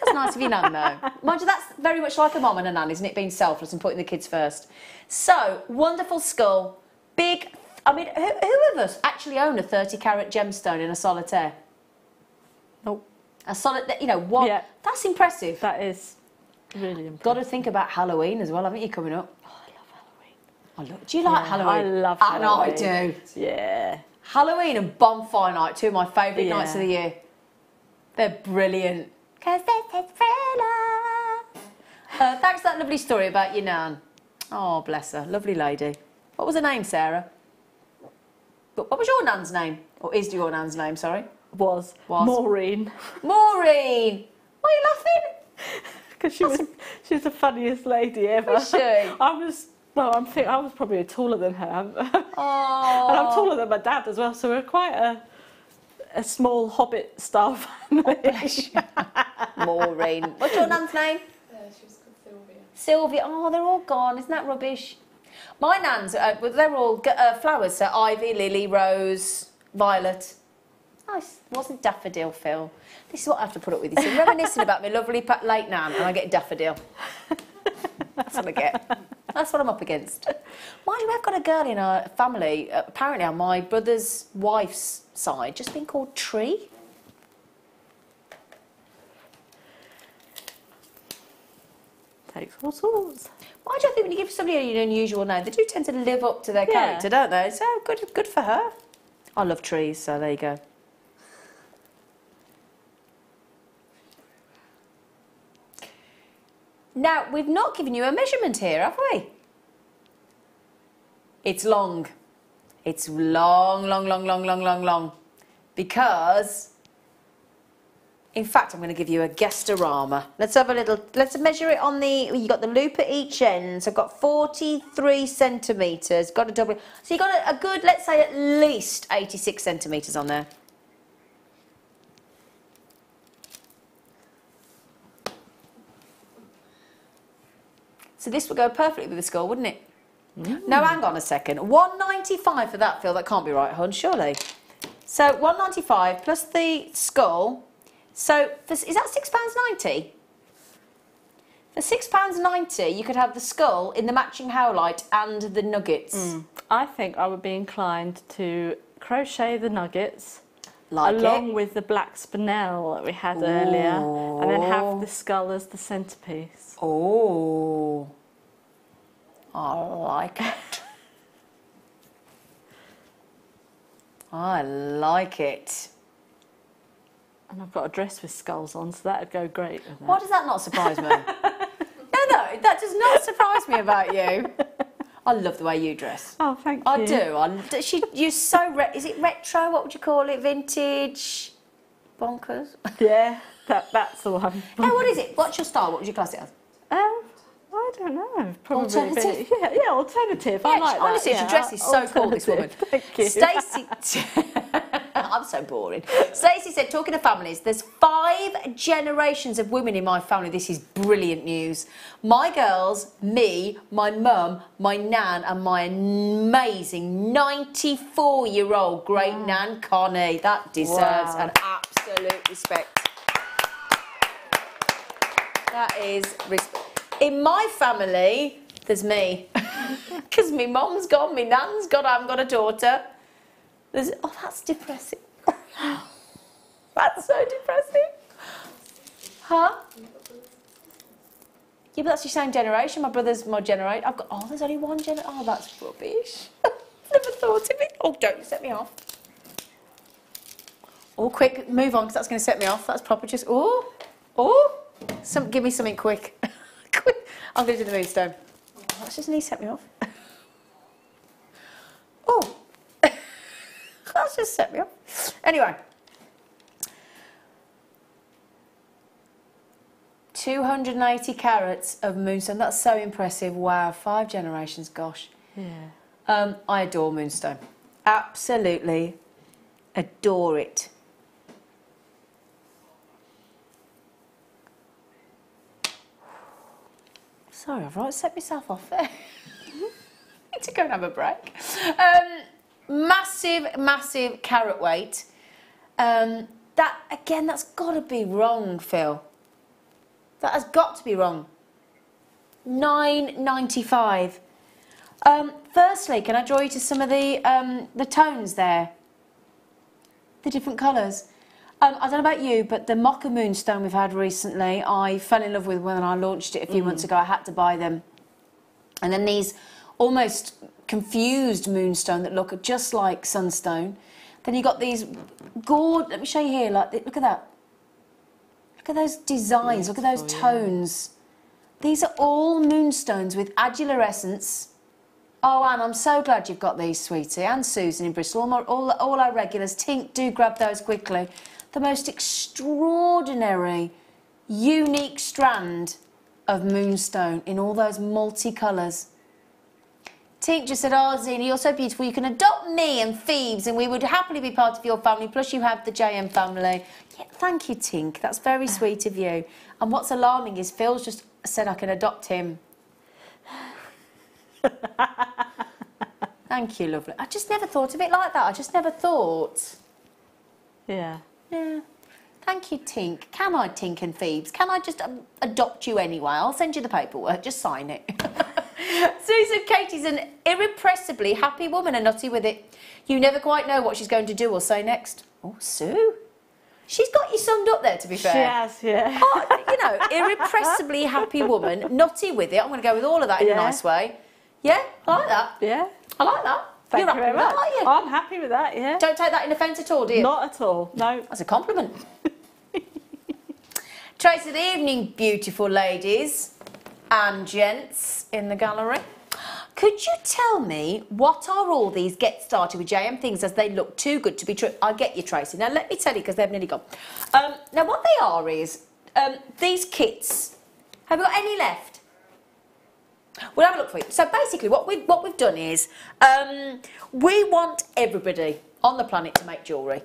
That's nice of your nan, though. Mind you, that's very much like a mum and a nan, isn't it? Being selfless and putting the kids first. So, wonderful skull, big. I mean, who of us actually own a 30-carat gemstone in a solitaire? Nope. A solitaire, you know, what? Yeah. That's impressive. That is really impressive. Got to think about Halloween as well, haven't you, coming up? Oh, I love Halloween. Do you like Halloween? I love Halloween. I know I do. Yeah. Halloween and bonfire night, 2 of my favourite nights of the year. They're brilliant. 'Cause this is thriller. Thanks for that lovely story about your nan. Oh, bless her. Lovely lady. What was her name, Sarah? But what was your nan's name? Or is your nan's name, sorry? Was. Maureen. Maureen! Why are you laughing? Because she was the funniest lady ever. Was she? I was probably taller than her. Oh. And I'm taller than my dad as well, so we're quite a small hobbit style family. Maureen. What's your nan's name? She was called Sylvia. Sylvia. Oh, they're all gone. Isn't that rubbish? My nan's, they're all flowers, so ivy, lily, rose, violet. Nice. It wasn't daffodil, Phil. This is what I have to put up with. You're reminiscing about my lovely late nan, and I get daffodil. That's what I get. That's what I'm up against. Mind you, we've got a girl in our family, apparently on my brother's wife's side, just been called Tree. Takes all sorts. Why do you think when you give somebody an unusual name, they do tend to live up to their character, don't they? So good for her. I love trees, so there you go. Now, we've not given you a measurement here, have we? It's long. It's long. Because, in fact, I'm going to give you a guestorama. Let's measure it on you got the loop at each end. So I've got 43 centimetres. Got a double. So you've got a good, let's say at least 86 centimetres on there. So this would go perfectly with the skull, wouldn't it? Mm. Now, hang on a second. 195 for that, Phil. That can't be right, hon, surely. So 195 plus the skull. So is that £6.90? For £6.90, you could have the skull in the matching howlite and the nuggets. I think I would be inclined to crochet the nuggets. along with the black spinel that we had earlier, and then have the skull as the centrepiece. Oh, I like it. I like it. And I've got a dress with skulls on, so that would go great with it. Why does that not surprise me? No, that does not surprise me about you. I love the way you dress. Oh, thank you. I do. You're so... is it retro? What would you call it? Vintage? Bonkers? Yeah, that's the one. Hey, what is it? What's your style? What would you class it as? I don't know. Probably Alternative? Yeah, alternative. Yeah, I like that. honestly, yeah, your dress is so cool, this woman. Thank you. Stacey... I'm so boring. Stacey said, talking of families, there's 5 generations of women in my family. This is brilliant news. My girls, me, my mum, my nan, and my amazing 94-year-old great nan, Connie. That deserves an absolute respect. That is respect. In my family, there's me. Because my mum's gone, my nan's gone, I haven't got a daughter. Oh, that's depressing. That's so depressing. Huh? Yeah, but that's the same generation. My brother's my generation. I've got... Oh, there's only one generation. Oh, that's rubbish. Never thought of it. Oh, don't set me off. Oh, quick, move on, because that's going to set me off. That's proper just... Oh. Give me something quick. Quick. I'm going to do the moonstone. Oh, that's just nearly set me off. Oh. That's just set me off. Anyway. 280 carats of moonstone. That's so impressive. Wow, 5 generations, gosh. Yeah. I adore moonstone. Absolutely adore it. Sorry, I've right set myself off there. Need to go and have a break. Massive carat weight. That again, that's got to be wrong, Phil. That has got to be wrong. £9.95. Firstly, can I draw you to some of the tones there? The different colours. I don't know about you, but the mocha moonstone we've had recently, I fell in love with when I launched it a few months ago. I had to buy them. And then these almost confused moonstone that look just like sunstone. Then you got these gorgeous, let me show you here, like, look at that. Look at those designs, look at those tones. These are all moonstones with adular essence. Oh, Anne, I'm so glad you've got these, sweetie. And Susan in Bristol, all our regulars. Tink, do grab those quickly. The most extraordinary, unique strand of moonstone in all those multicolours. Tink just said, oh, Zena, you're so beautiful. You can adopt me and Phoebes and we would happily be part of your family. Plus you have the JM family. Yeah, thank you, Tink. That's very sweet of you. And what's alarming is Phil's just said I can adopt him. Thank you, lovely. I just never thought of it like that. I just never thought. Yeah. Yeah. Thank you, Tink. Can I, Tink and Phoebes? Can I just adopt you anyway? I'll send you the paperwork. Just sign it. Susan Katie's an irrepressibly happy woman and nutty with it. You never quite know what she's going to do or say next. Oh, Sue. She's got you summed up there, to be fair. She has, yeah. Oh, you know, irrepressibly happy woman, nutty with it. I'm going to go with all of that in a nice way. Yeah, I like that. Yeah. I like that. Thank you very much. That, aren't you? I'm happy with that, yeah. Don't take that in offence at all, do you? Not at all, no. That's a compliment. Trace of the evening, beautiful ladies and gents in the gallery. Could you tell me what are all these get started with JM things as they look too good to be true? I get you, Tracy. Now, let me tell you, because they've nearly gone. Now, what they are is these kits. Have we got any left? We'll have a look for you. So basically what we've done is we want everybody on the planet to make jewellery.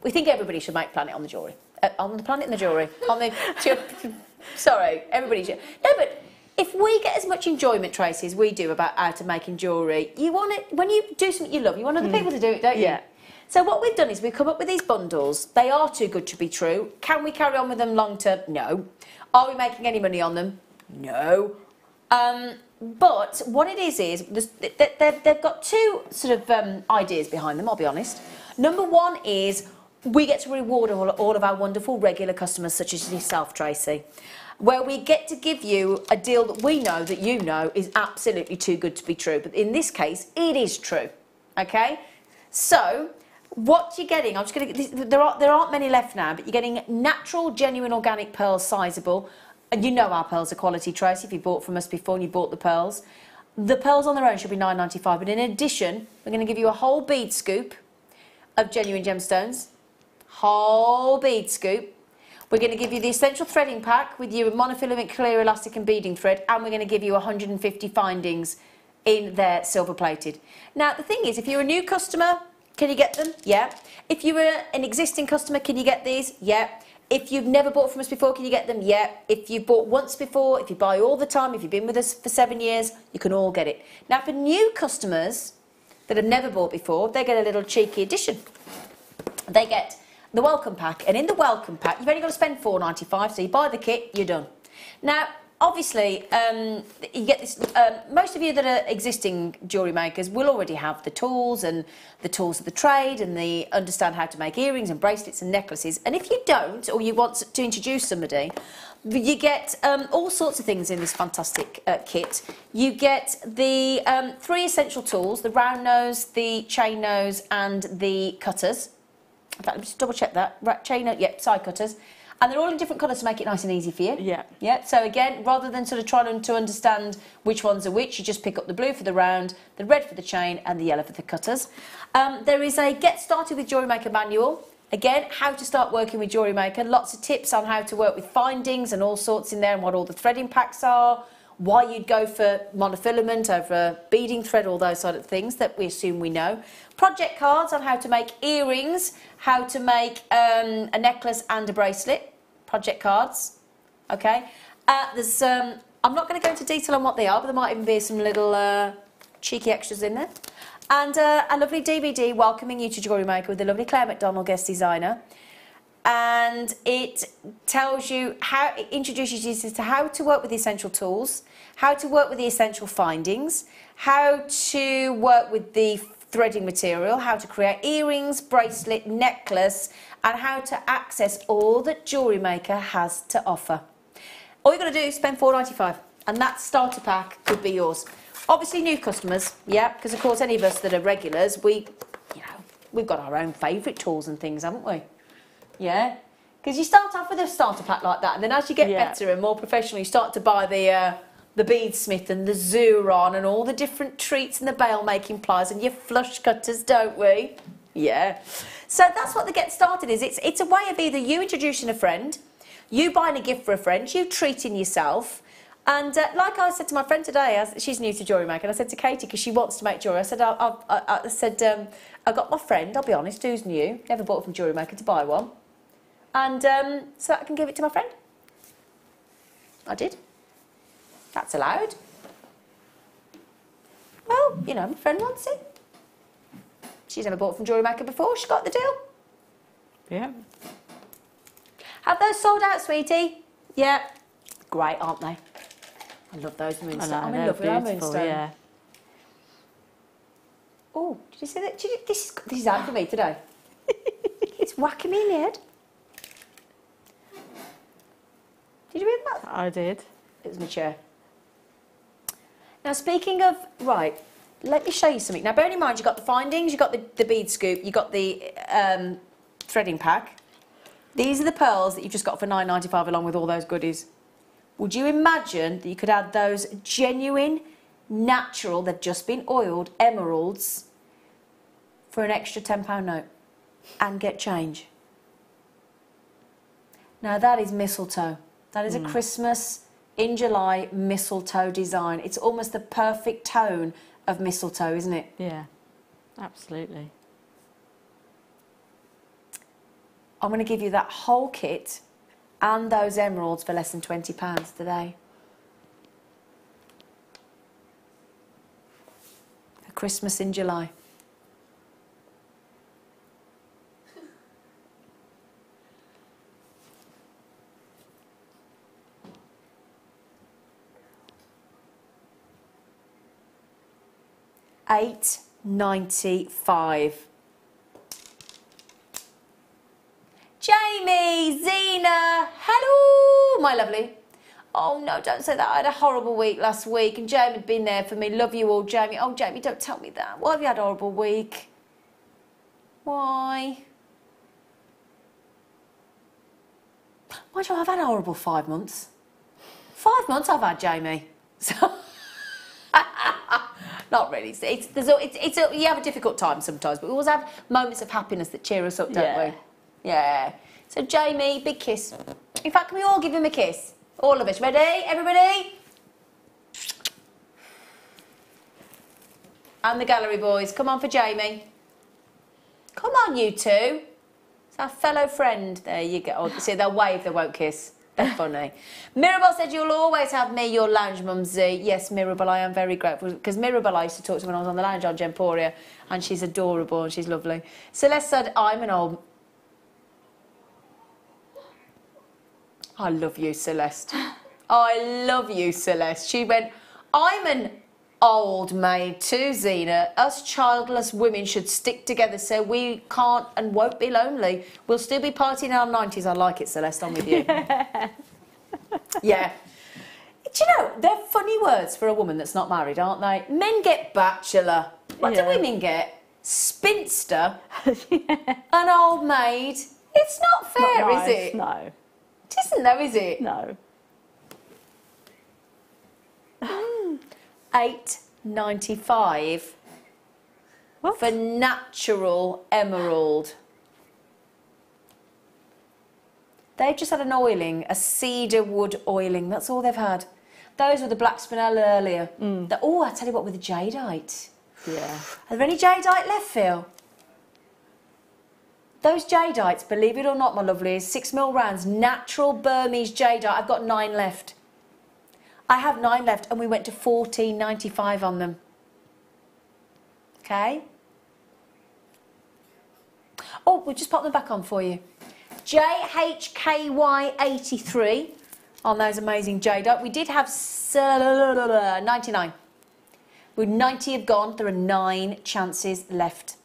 We think everybody should make planet on the jewellery. On the planet and the jewellery. On the sorry, everybody should. No, but if we get as much enjoyment, Tracy, as we do about out of making jewellery, you want it when you do something you love, you want other people to do it, don't you? Yeah. So what we've done is we've come up with these bundles. They are too good to be true. Can we carry on with them long term? No. Are we making any money on them? No. But what it is they've got two sort of ideas behind them, I'll be honest. Number one is we get to reward all of our wonderful regular customers, such as yourself, Tracy, where we get to give you a deal that we know that you know is absolutely too good to be true. But in this case, it is true. Okay? So, what you're getting, I'm just going to, there aren't many left now, but you're getting natural, genuine, organic pearls, sizable. And you know our pearls are quality, Tracy, if you bought from us before and you bought the pearls. The pearls on their own should be $9.95, but in addition, we're going to give you a whole bead scoop of genuine gemstones. Whole bead scoop. We're going to give you the essential threading pack with your monofilament, clear, elastic and beading thread, and we're going to give you 150 findings in there, silver plated. Now, the thing is, if you're a new customer, can you get them? Yeah. If you're an existing customer, can you get these? Yeah. If you've never bought from us before, can you get them? Yeah. If you've bought once before, if you buy all the time, if you've been with us for 7 years, you can all get it. Now, for new customers that have never bought before, they get a little cheeky addition. They get the welcome pack, and in the welcome pack, you've only got to spend $4.95, so you buy the kit, you're done. Now, obviously, you get this. Most of you that are existing jewellery makers will already have the tools and the tools of the trade, and they understand how to make earrings and bracelets and necklaces. And if you don't, or you want to introduce somebody, you get all sorts of things in this fantastic kit. You get the 3 essential tools: the round nose, the chain nose, and the cutters. In fact, let me just double check that. Right, chain nose, yep, side cutters. And they're all in different colours to make it nice and easy for you. Yeah. Yeah. So again, rather than sort of trying to understand which ones are which, you just pick up the blue for the round, the red for the chain, and the yellow for the cutters. There is a Get Started with Jewellery Maker manual. Again, how to start working with Jewellery Maker. Lots of tips on how to work with findings and all sorts in there, and what all the threading packs are, why you'd go for monofilament over beading thread, all those sort of things that we assume we know. Project cards on how to make earrings, how to make a necklace and a bracelet. Project cards, okay. There's I'm not going to go into detail on what they are, but there might even be some little cheeky extras in there. And a lovely DVD welcoming you to Jewellery Maker with the lovely Claire McDonald, guest designer. And it tells you how, it introduces you to how to work with the essential tools, how to work with the essential findings, how to work with the threading material, how to create earrings, bracelet, necklace, and how to access all that Jewellery Maker has to offer. All you've got to do is spend $4.95, and that starter pack could be yours. Obviously, new customers, yeah, because of course any of us that are regulars, we've got our own favourite tools and things, haven't we? Yeah, because you start off with a starter pack like that, and then as you get better and more professional, you start to buy the beadsmith and the Zuron and all the different treats and the bail making pliers and your flush cutters, don't we? Yeah. So that's what the Get Started is. It's a way of either you introducing a friend, you buying a gift for a friend, you treating yourself. And like I said to my friend today, she's new to Jewellery Maker, and I said to Katie, because she wants to make jewellery, I said, I got my friend, I'll be honest, who's new, never bought from Jewellery Maker, to buy one. And so I can give it to my friend. I did. That's allowed. Well, you know, my friend wants it. She's never bought from Jewellery Maker before, she got the deal. Yeah. Have those sold out, sweetie? Yeah. Great, aren't they? I love those moonstones. I'm in love with our moonstone. Yeah. Oh, did you see that? This is out for me today. It's whacking me in the head. Did you read that? I did. It was my chair. Now, speaking of, right, let me show you something. Now, bearing in mind, you've got the findings, you've got the bead scoop, you've got the threading pack. These are the pearls that you've just got for $9.95 along with all those goodies. Would you imagine that you could add those genuine, natural, they've just been oiled, emeralds for an extra £10 note and get change? Now, that is mistletoe. That is a Christmas in July mistletoe design. It's almost the perfect tone of mistletoe, isn't it? Yeah, absolutely. I'm going to give you that whole kit and those emeralds for less than £20 today. For Christmas in July. $8.95. Oh, my lovely. Oh, no, don't say that. I had a horrible week last week and Jamie had been there for me. Love you all, Jamie. Oh, Jamie, don't tell me that. Why have you had a horrible week? Why? Mind you, I've had a horrible 5 months. 5 months I've had, Jamie. So, not really. You have a difficult time sometimes, but we always have moments of happiness that cheer us up, don't we? Yeah. So, Jamie, big kiss. In fact, can we all give him a kiss? All of us. Ready, everybody? And the gallery boys. Come on for Jamie. Come on, you two. It's our fellow friend. There you go. Oh, see, they'll wave, they won't kiss. They're funny. Mirabelle said, you'll always have me, your lounge mumsy. Yes, Mirabelle, I am very grateful. Because Mirabelle I used to talk to when I was on the lounge on Gemporia. And she's adorable and she's lovely. Celeste said, I'm an old... I love you, Celeste. I love you, Celeste. She went, I'm an old maid too, Zena. Us childless women should stick together so we can't and won't be lonely. We'll still be partying in our 90s. I like it, Celeste. I'm with you. Yeah. Do you know, they're funny words for a woman that's not married, aren't they? Men get bachelor. What do women get? Spinster. An old maid. It's not fair, not nice, is it? No. It isn't though, is it? No. $8.95 for natural emerald. They've just had an oiling, a cedar wood oiling. That's all they've had. Those were the black spinel earlier. Oh, I tell you what, with the jadeite. Yeah. Are there any jadeite left, Phil? Those jadeites, believe it or not, my lovelies, 6mm rounds, natural Burmese jadeite. I've got 9 left. I have 9 left, and we went to $14.95 on them. Okay. Oh, we'll just pop them back on for you. JHKY83 on those amazing jadeite. We did have 99. With 90 have gone, there are 9 chances left.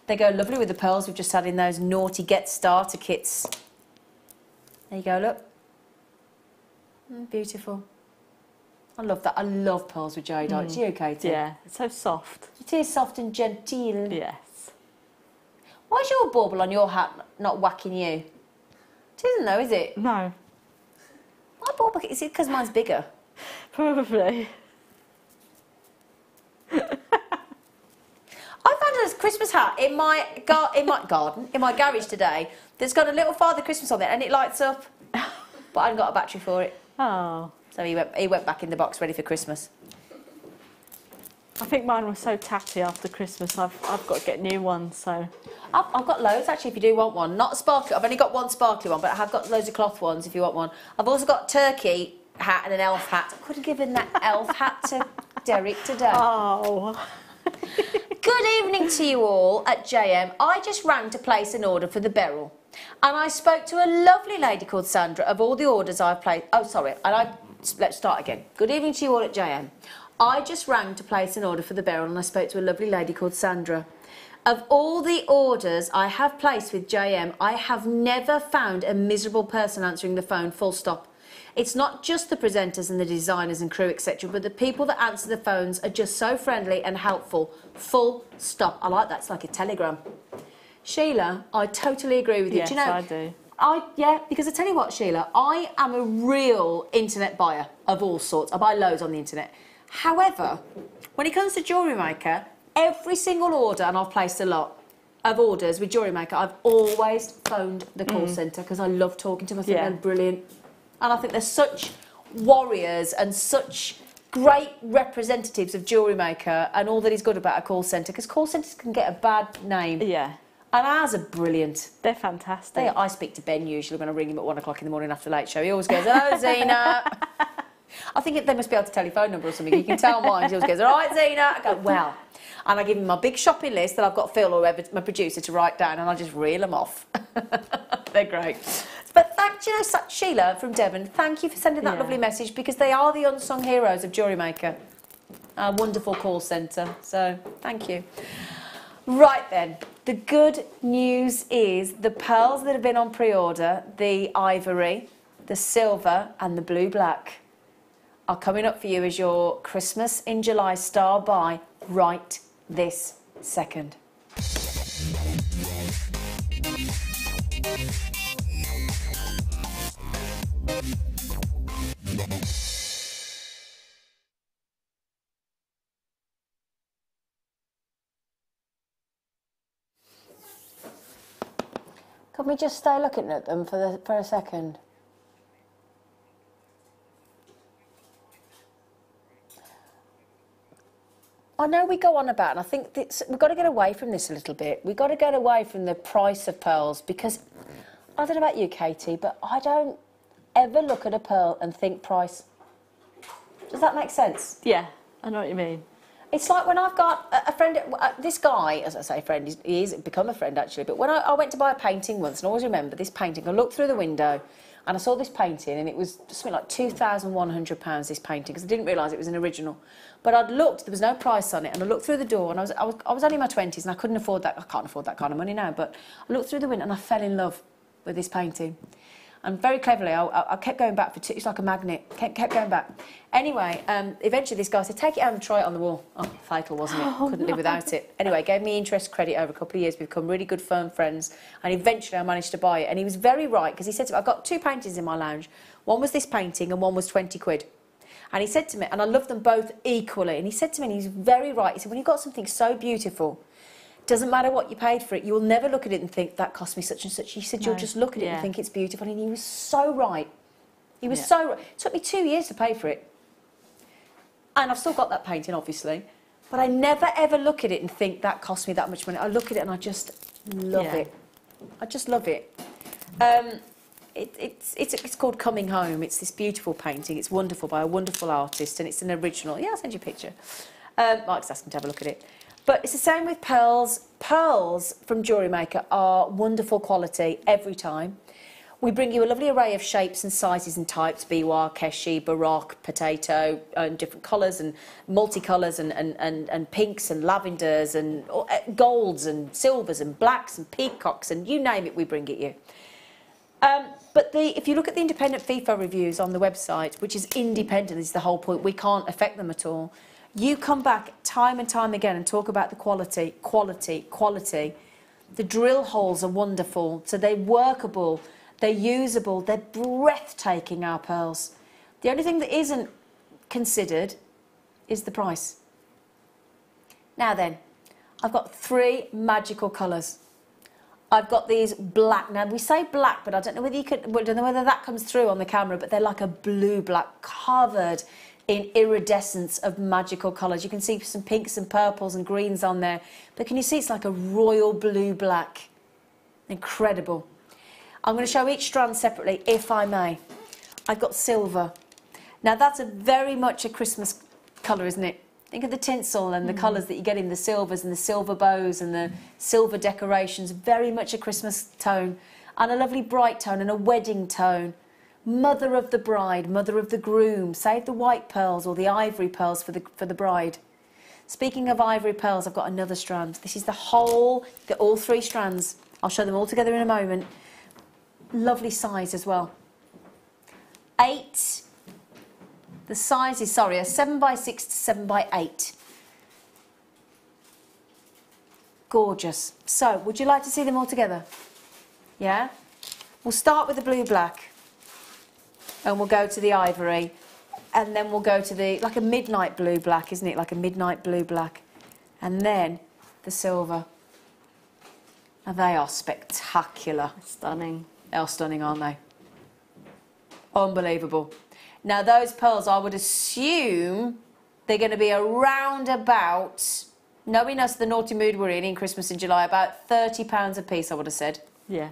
They go lovely with the pearls we've just had in those naughty Get Starter kits. There you go, look. Beautiful. I love that. I love pearls with jadeite. Do you, Katie? Yeah, it's so soft. It is soft and genteel. Yes. Why is your bauble on your hat not whacking you? It isn't though, is it? No. My bauble, is it because mine's bigger? Probably. I found a Christmas hat in my garden, in my garage today, that's got a little Father Christmas on it and it lights up. But I haven't got a battery for it. Oh. So he went back in the box ready for Christmas. I think mine was so tatty after Christmas. I've got to get new ones, so... I've got loads, actually, if you do want one. Not sparkly. I've only got one sparkly one, but I have got loads of cloth ones if you want one. I've also got a turkey hat and an elf hat. I could have given that elf hat to Derek today. Oh. Good evening to you all at JM. I just rang to place an order for the beryl. And I spoke to a lovely lady called Sandra of all the orders I've placed. Oh, sorry. Let's start again. Good evening to you all at JM. I just rang to place an order for the beryl and I spoke to a lovely lady called Sandra. Of all the orders I have placed with JM, I have never found a miserable person answering the phone, full stop. It's not just the presenters and the designers and crew, etc., but the people that answer the phones are just so friendly and helpful, full stop. I like that, it's like a telegram. Sheila, I totally agree with you. Yes, do you know, I do. Yeah, because I tell you what, Sheila, I am a real internet buyer of all sorts. I buy loads on the internet. However, when it comes to Jewellery Maker, every single order, and I've placed a lot of orders with Jewellery Maker, I've always phoned the call centre because I love talking to them. I think they're brilliant. And I think they're such warriors and such great representatives of Jewellery Maker and all that is good about a call centre, because call centres can get a bad name. Yeah. And ours are brilliant. They're fantastic. I speak to Ben usually when I ring him at 1 o'clock in the morning after the late show. He always goes, hello, Zena. I think they must be able to telephone number or something. You can tell mine. He always goes, all right, Zena. I go, well. And I give him my big shopping list that I've got Phil or whoever, my producer, to write down, and I just reel them off. They're great. But Sheila from Devon, thank you for sending that lovely message, because they are the unsung heroes of Jewellery Maker. A wonderful call centre. So thank you. Right then, the good news is the pearls that have been on pre-order, the ivory, the silver and the blue black are coming up for you as your Christmas in July star buy right this second. Can we just stay looking at them for a second? I know we go on about, and I think we've got to get away from this a little bit. We've got to get away from the price of pearls, because I don't know about you, Katie, but I don't ever look at a pearl and think price. Does that make sense? Yeah, I know what you mean. It's like when I've got a friend, this guy, as I say friend, he's become a friend actually, but when I went to buy a painting once, and I always remember this painting, I looked through the window and I saw this painting, and it was something like £2,100, this painting, because I didn't realise it was an original. But I'd looked, there was no price on it, and I looked through the door, and I was only in my 20s, and I couldn't afford that, I can't afford that kind of money now, but I looked through the window and I fell in love with this painting. And very cleverly, I kept going back it's like a magnet, kept going back. Anyway, eventually this guy said, take it out and try it on the wall. Oh, fatal, wasn't it? Couldn't live without it. Anyway, gave me interest credit over a couple of years. We've become really good, firm friends. And eventually I managed to buy it. And he was very right, because he said to me, I've got two paintings in my lounge. One was this painting and one was 20 quid. And he said to me, and I love them both equally, and he said to me, and he's very right, he said, when you've got something so beautiful, doesn't matter what you paid for it, you'll never look at it and think, that cost me such and such. He said, you'll just look at it and think it's beautiful. And he was so right. He was so right. It took me 2 years to pay for it. And I've still got that painting, obviously. But I never, ever look at it and think, that cost me that much money. I look at it and I just love it. I just love it. It's called Coming Home. It's this beautiful painting. It's wonderful, by a wonderful artist, and it's an original. Yeah, I'll send you a picture. Mike's asked me to have a look at it. But it's the same with pearls. Pearls from Jewellery Maker are wonderful quality every time. We bring you a lovely array of shapes and sizes and types, biwa, keshi, baroque, potato, and different colours and multicolours and pinks and lavenders and golds and silvers and blacks and peacocks and you name it, we bring it you. But if you look at the independent FIFO reviews on the website, which is independent, is the whole point, we can't affect them at all. You come back time and time again and talk about the quality, quality, quality. The drill holes are wonderful, so they're workable, they're usable, they're breathtaking, our pearls. The only thing that isn't considered is the price. Now then, I've got three magical colours. I've got these black. Now we say black, but I don't know whether that comes through on the camera, but they're like a blue-black, covered in iridescence of magical colours. You can see some pinks and purples and greens on there, but can you see it's like a royal blue-black? Incredible. I'm going to show each strand separately, if I may. I've got silver. Now that's very much a Christmas colour, isn't it? Think of the tinsel and the colours that you get in the silvers and the silver bows and the silver decorations. Very much a Christmas tone. And a lovely bright tone and a wedding tone. Mother of the bride, mother of the groom. Save the white pearls or the ivory pearls for the bride. Speaking of ivory pearls, I've got another strand. This is all three strands. I'll show them all together in a moment. Lovely size as well. 8. The size is, sorry, a 7x6 to 7x8. Gorgeous. So, would you like to see them all together? Yeah? We'll start with the blue-black. And we'll go to the ivory. And then we'll go to the, like a midnight blue-black, isn't it? Like a midnight blue-black. And then the silver. Now, they are spectacular. Stunning. They are stunning, aren't they? Unbelievable. Now, those pearls, I would assume they're going to be around about, knowing us the naughty mood we're in Christmas in July, about £30 a piece, I would have said. Yeah.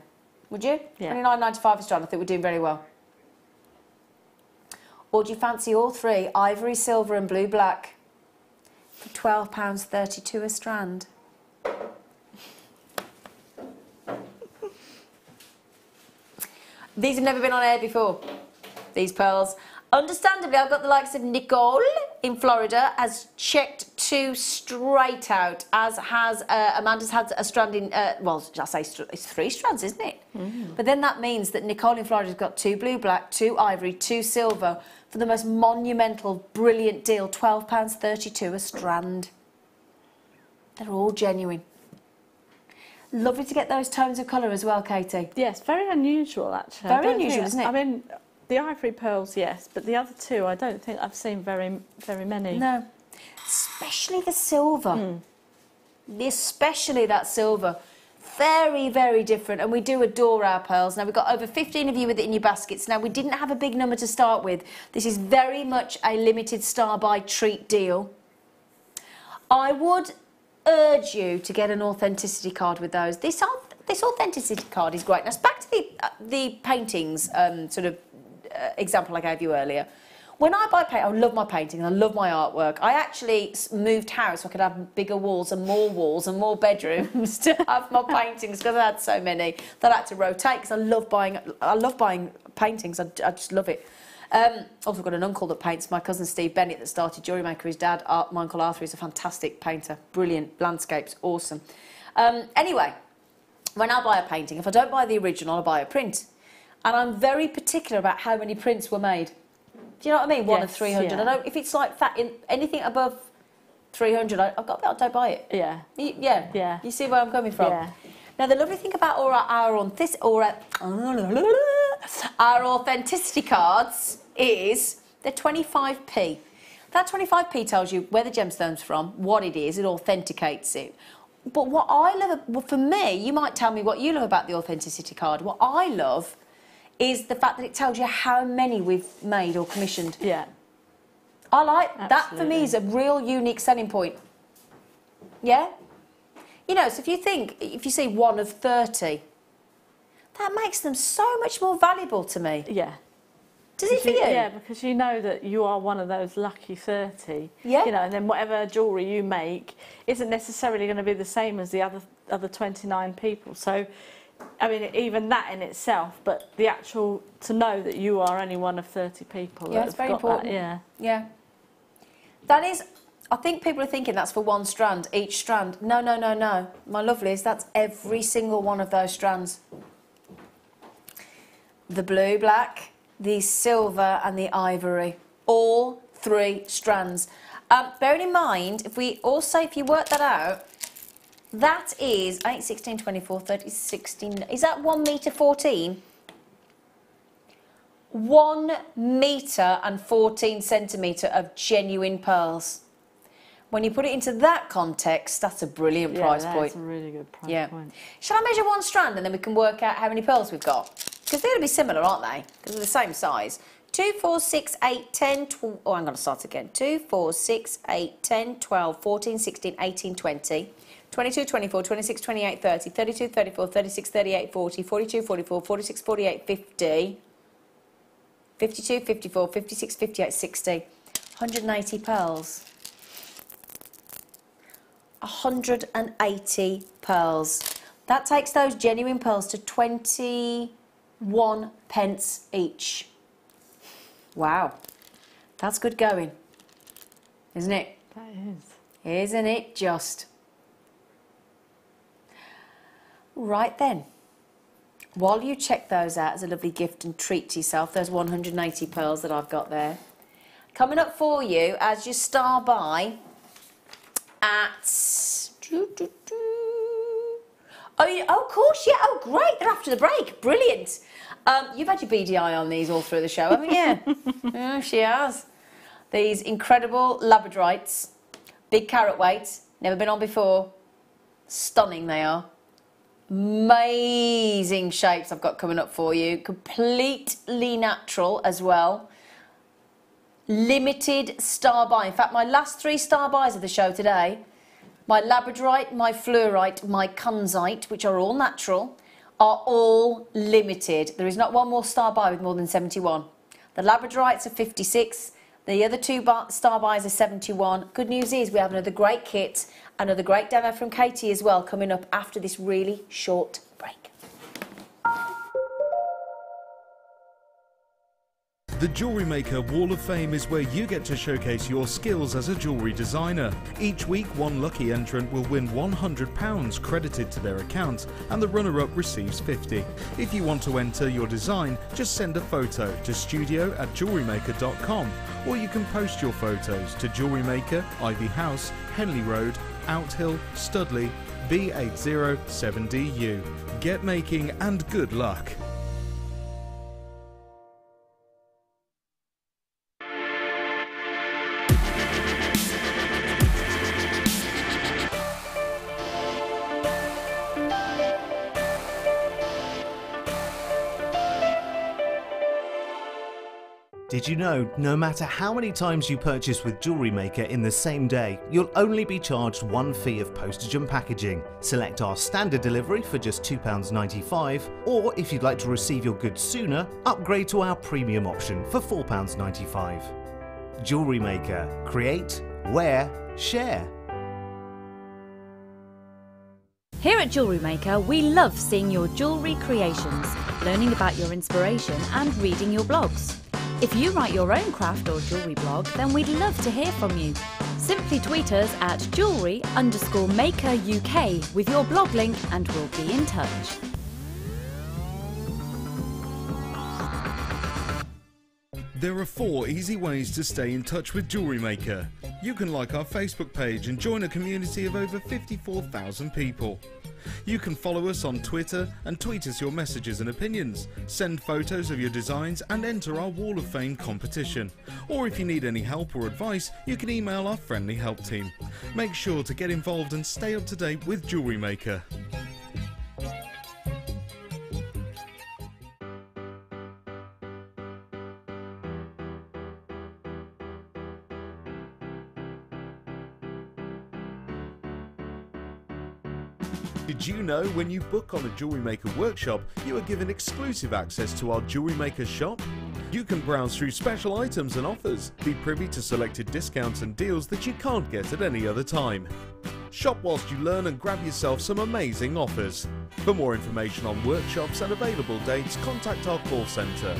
Would you? Yeah. £29.95 a strand. I think we're doing very well. Or do you fancy all three, ivory, silver and blue-black, for £12.32 a strand? These have never been on air before, these pearls. Understandably, I've got the likes of Nicole in Florida has checked 2 straight out, as has Amanda's had a strand in, well, I say it's 3 strands, isn't it? But then that means that Nicole in Florida has got 2 blue black, 2 ivory, 2 silver for the most monumental, brilliant deal, £12.32 a strand. They're all genuine. Lovely to get those tones of colour as well, Katie. Yes, very unusual actually. Very unusual, isn't it? I mean, the ivory pearls, yes, but the other 2, I don't think I've seen very many. No, especially the silver. Especially that silver. Very, very different, and we do adore our pearls. Now, we've got over 15 of you with it in your baskets. Now, we didn't have a big number to start with. This is very much a limited star-buy treat deal. I would urge you to get an authenticity card with those. This authenticity card is great. Now, it's back to the paintings example I gave you earlier. When I buy paint, I love my painting, I love my artwork. I actually moved house so I could have bigger walls and more bedrooms to have my paintings, because I had so many that I had to rotate, because I love buying paintings. I just love it. Also got an uncle that paints, my cousin Steve Bennett, that started Jewellery Maker. His dad, my Uncle Arthur, is a fantastic painter. Brilliant, landscapes, awesome. Anyway, when I buy a painting, if I don't buy the original, I buy a print. And I'm very particular about how many prints were made. Do you know what I mean? One of 300. Yeah. I don't. If it's like that, anything above 300, I don't buy it. Yeah. Yeah. You see where I'm coming from? Yeah. Now, the lovely thing about our authenticity cards is they're 25p. That 25p tells you where the gemstone's from, what it is, it authenticates it. But what I love, for me, you might tell me what you love about the authenticity card. What I love is the fact that it tells you how many we've made or commissioned. Yeah. I like Absolutely. that. For me, is a real unique selling point. Yeah? You know, so if you say 1 of 30, that makes them so much more valuable to me. Yeah. Does it for you? Yeah, because you know that you are one of those lucky 30. Yeah. You know, and then whatever jewellery you make isn't necessarily going to be the same as the other 29 people. So, I mean, even that in itself, but the actual, to know that you are only one of 30 people. Yeah, it's very important. That, yeah. Yeah. That is, I think people are thinking that's for 1 strand, each strand. No. My lovelies, that's every single one of those strands. The blue, black, the silver and the ivory. All 3 strands. Bearing in mind, if you work that out, that is 8, 16, 24, 30, 16. Is that 1 metre 14? 1 metre and 14 centimetre of genuine pearls. When you put it into that context, that's a brilliant price point. That's a really good price point. Shall I measure 1 strand and then we can work out how many pearls we've got? Because they're going to be similar, aren't they? Because they're the same size. 2, 4, 6, 8, 10, 12... Oh, I'm going to start again. 2, 4, 6, 8, 10, 12, 14, 16, 18, 20... 22, 24, 26, 28, 30, 32, 34, 36, 38, 40, 42, 44, 46, 48, 50, 52, 54, 56, 58, 60, 180 pearls. 180 pearls. That takes those genuine pearls to 21 pence each. Wow. That's good going, isn't it? That is. Isn't it just? Right then, while you check those out as a lovely gift and treat to yourself, those 180 pearls that I've got there, coming up for you as you star by at... Oh, of course, yeah, oh great, they're after the break, brilliant. You've had your beady eye on these all through the show, haven't you? Oh, she has. These incredible labradorites, big carat weight, never been on before, stunning they are. Amazing shapes I've got coming up for you. Completely natural as well. Limited star buy. In fact, my last 3 star buys of the show today, my labradorite, my fluorite, my kunzite, which are all natural, are all limited. There is not one more star buy with more than 71. The labradorites are 56. The other 2 star buys are 71. Good news is we have another great kit, another great demo from Katie as well coming up after this really short break. The The Jewellery Maker Wall of Fame is where you get to showcase your skills as a jewellery designer. Each week, one lucky entrant will win £100 credited to their account, and the runner-up receives £50. If you want to enter your design, just send a photo to studio@jewellerymaker.com, or you can post your photos to Jewellery Maker, Ivy House, Henley Road, Outhill, Studley, B807DU. Get making and good luck. Did you know, no matter how many times you purchase with Jewellery Maker in the same day, you'll only be charged one fee of postage and packaging. Select our standard delivery for just £2.95, or if you'd like to receive your goods sooner, upgrade to our premium option for £4.95. Jewellery Maker. Create, wear, share. Here at Jewellery Maker, we love seeing your jewellery creations, learning about your inspiration and reading your blogs. If you write your own craft or jewellery blog, then we'd love to hear from you. Simply tweet us at jewellery_maker UK with your blog link and we'll be in touch. There are 4 easy ways to stay in touch with Jewellery Maker. You can like our Facebook page and join a community of over 54,000 people. You can follow us on Twitter and tweet us your messages and opinions, send photos of your designs and enter our Wall of Fame competition. Or if you need any help or advice, you can email our friendly help team. Make sure to get involved and stay up to date with Jewellery Maker. Did you know when you book on a Jewellery Maker workshop, you are given exclusive access to our Jewellery Maker shop? You can browse through special items and offers, be privy to selected discounts and deals that you can't get at any other time. Shop whilst you learn and grab yourself some amazing offers. For more information on workshops and available dates, contact our call centre.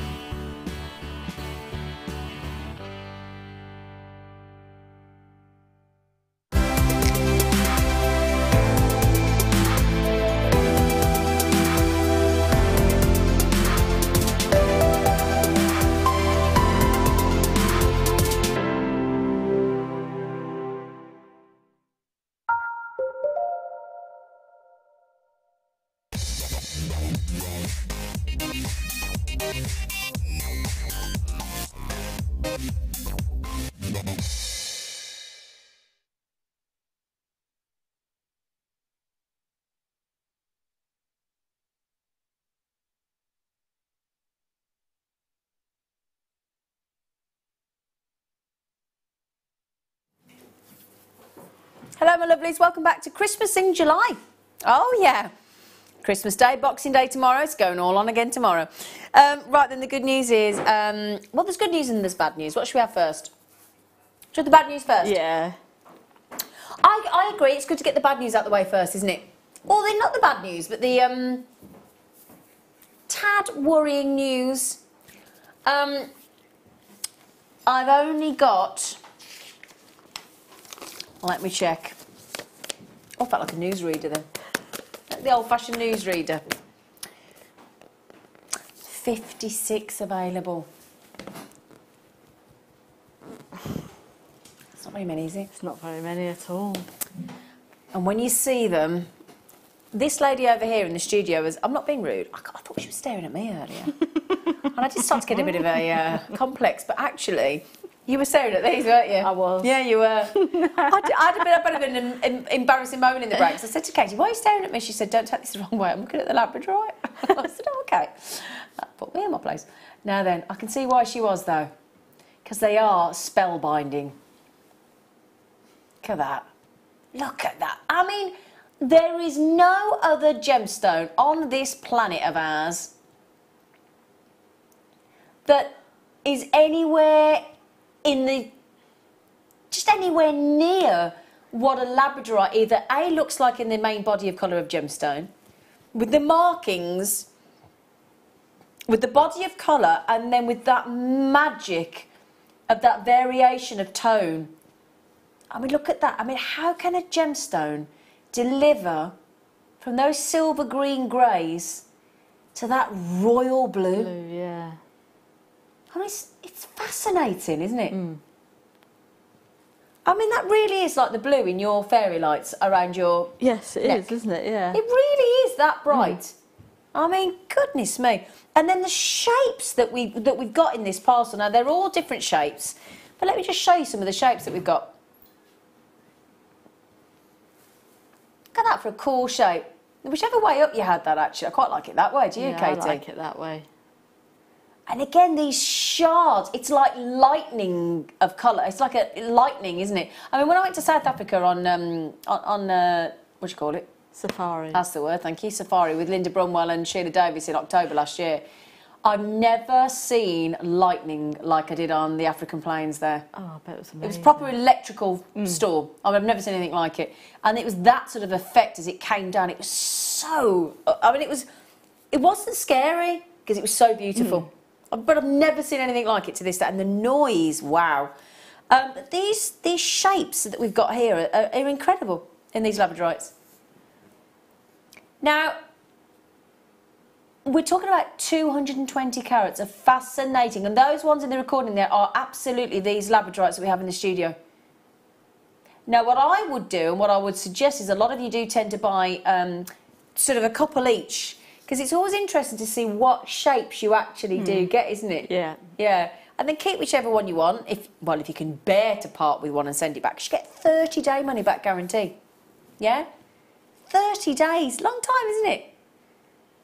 Hello my lovelies, welcome back to Christmas in July. Oh yeah, Christmas Day, Boxing Day tomorrow, it's going all on again tomorrow. Right then, the good news is, well there's good news and there's bad news. What should we have first? Should we have the bad news first? Yeah. I agree, it's good to get the bad news out the way first, isn't it? Or not the bad news, but the tad worrying news. I've only got... Let me check. Oh, I felt like a newsreader then. The old-fashioned newsreader. 56 available. It's not very many, is it? It's not very many at all. And when you see them, this lady over here in the studio was, I'm not being rude, I thought she was staring at me earlier. And I did start to get a bit of a complex, but actually... You were staring at these, weren't you? I was. Yeah, you were. I had a bit of an embarrassing moment in the breaks. I said to Katie, why are you staring at me? She said, don't take this the wrong way. I'm looking at the Labrador. I said, oh, OK. That put me in my place. Now then, I can see why she was, though. Because they are spellbinding. Look at that. Look at that. I mean, there is no other gemstone on this planet of ours that is anywhere... just anywhere near what a Labradorite either A looks like in the main body of colour of gemstone, with the markings with the body of colour, and then with that magic of that variation of tone. I mean, look at that. I mean, how can a gemstone deliver from those silver green greys to that royal blue? Yeah. I mean, it's fascinating, isn't it? I mean, that really is like the blue in your fairy lights around your Yes, it neck. is, isn't it? Yeah. It really is that bright. I mean, goodness me. And then the shapes that we've got in this parcel. Now, they're all different shapes. But let me just show you some of the shapes that we've got. Look at that for a cool shape. Whichever way up you had that, actually. I quite like it that way, do you, Yeah, Katie? I like it that way. And again, these shards, it's like lightning of colour. It's like a lightning, isn't it? I mean, when I went to South Africa on what do you call it? Safari. That's the word, thank you. Safari with Linda Brunwell and Sheila Davis in October last year. I've never seen lightning like I did on the African plains there. Oh, I bet it was amazing. It was proper electrical storm. I've never seen anything like it. And it was that sort of effect as it came down. It was so... I mean, it wasn't scary because it was so beautiful. But I've never seen anything like it to this day. And the noise, wow. But these shapes that we've got here are incredible in these labradorites. Now, we're talking about 220 carats of fascinating. And those ones in the recording there are absolutely these labradorites that we have in the studio. Now, what I would do and what I would suggest is a lot of you do tend to buy sort of a couple each, because it's always interesting to see what shapes you actually do get, isn't it? Yeah. Yeah. And then keep whichever one you want. If you can bear to part with one and send it back, you get 30-day money back guarantee. Yeah? 30 days. Long time, isn't it?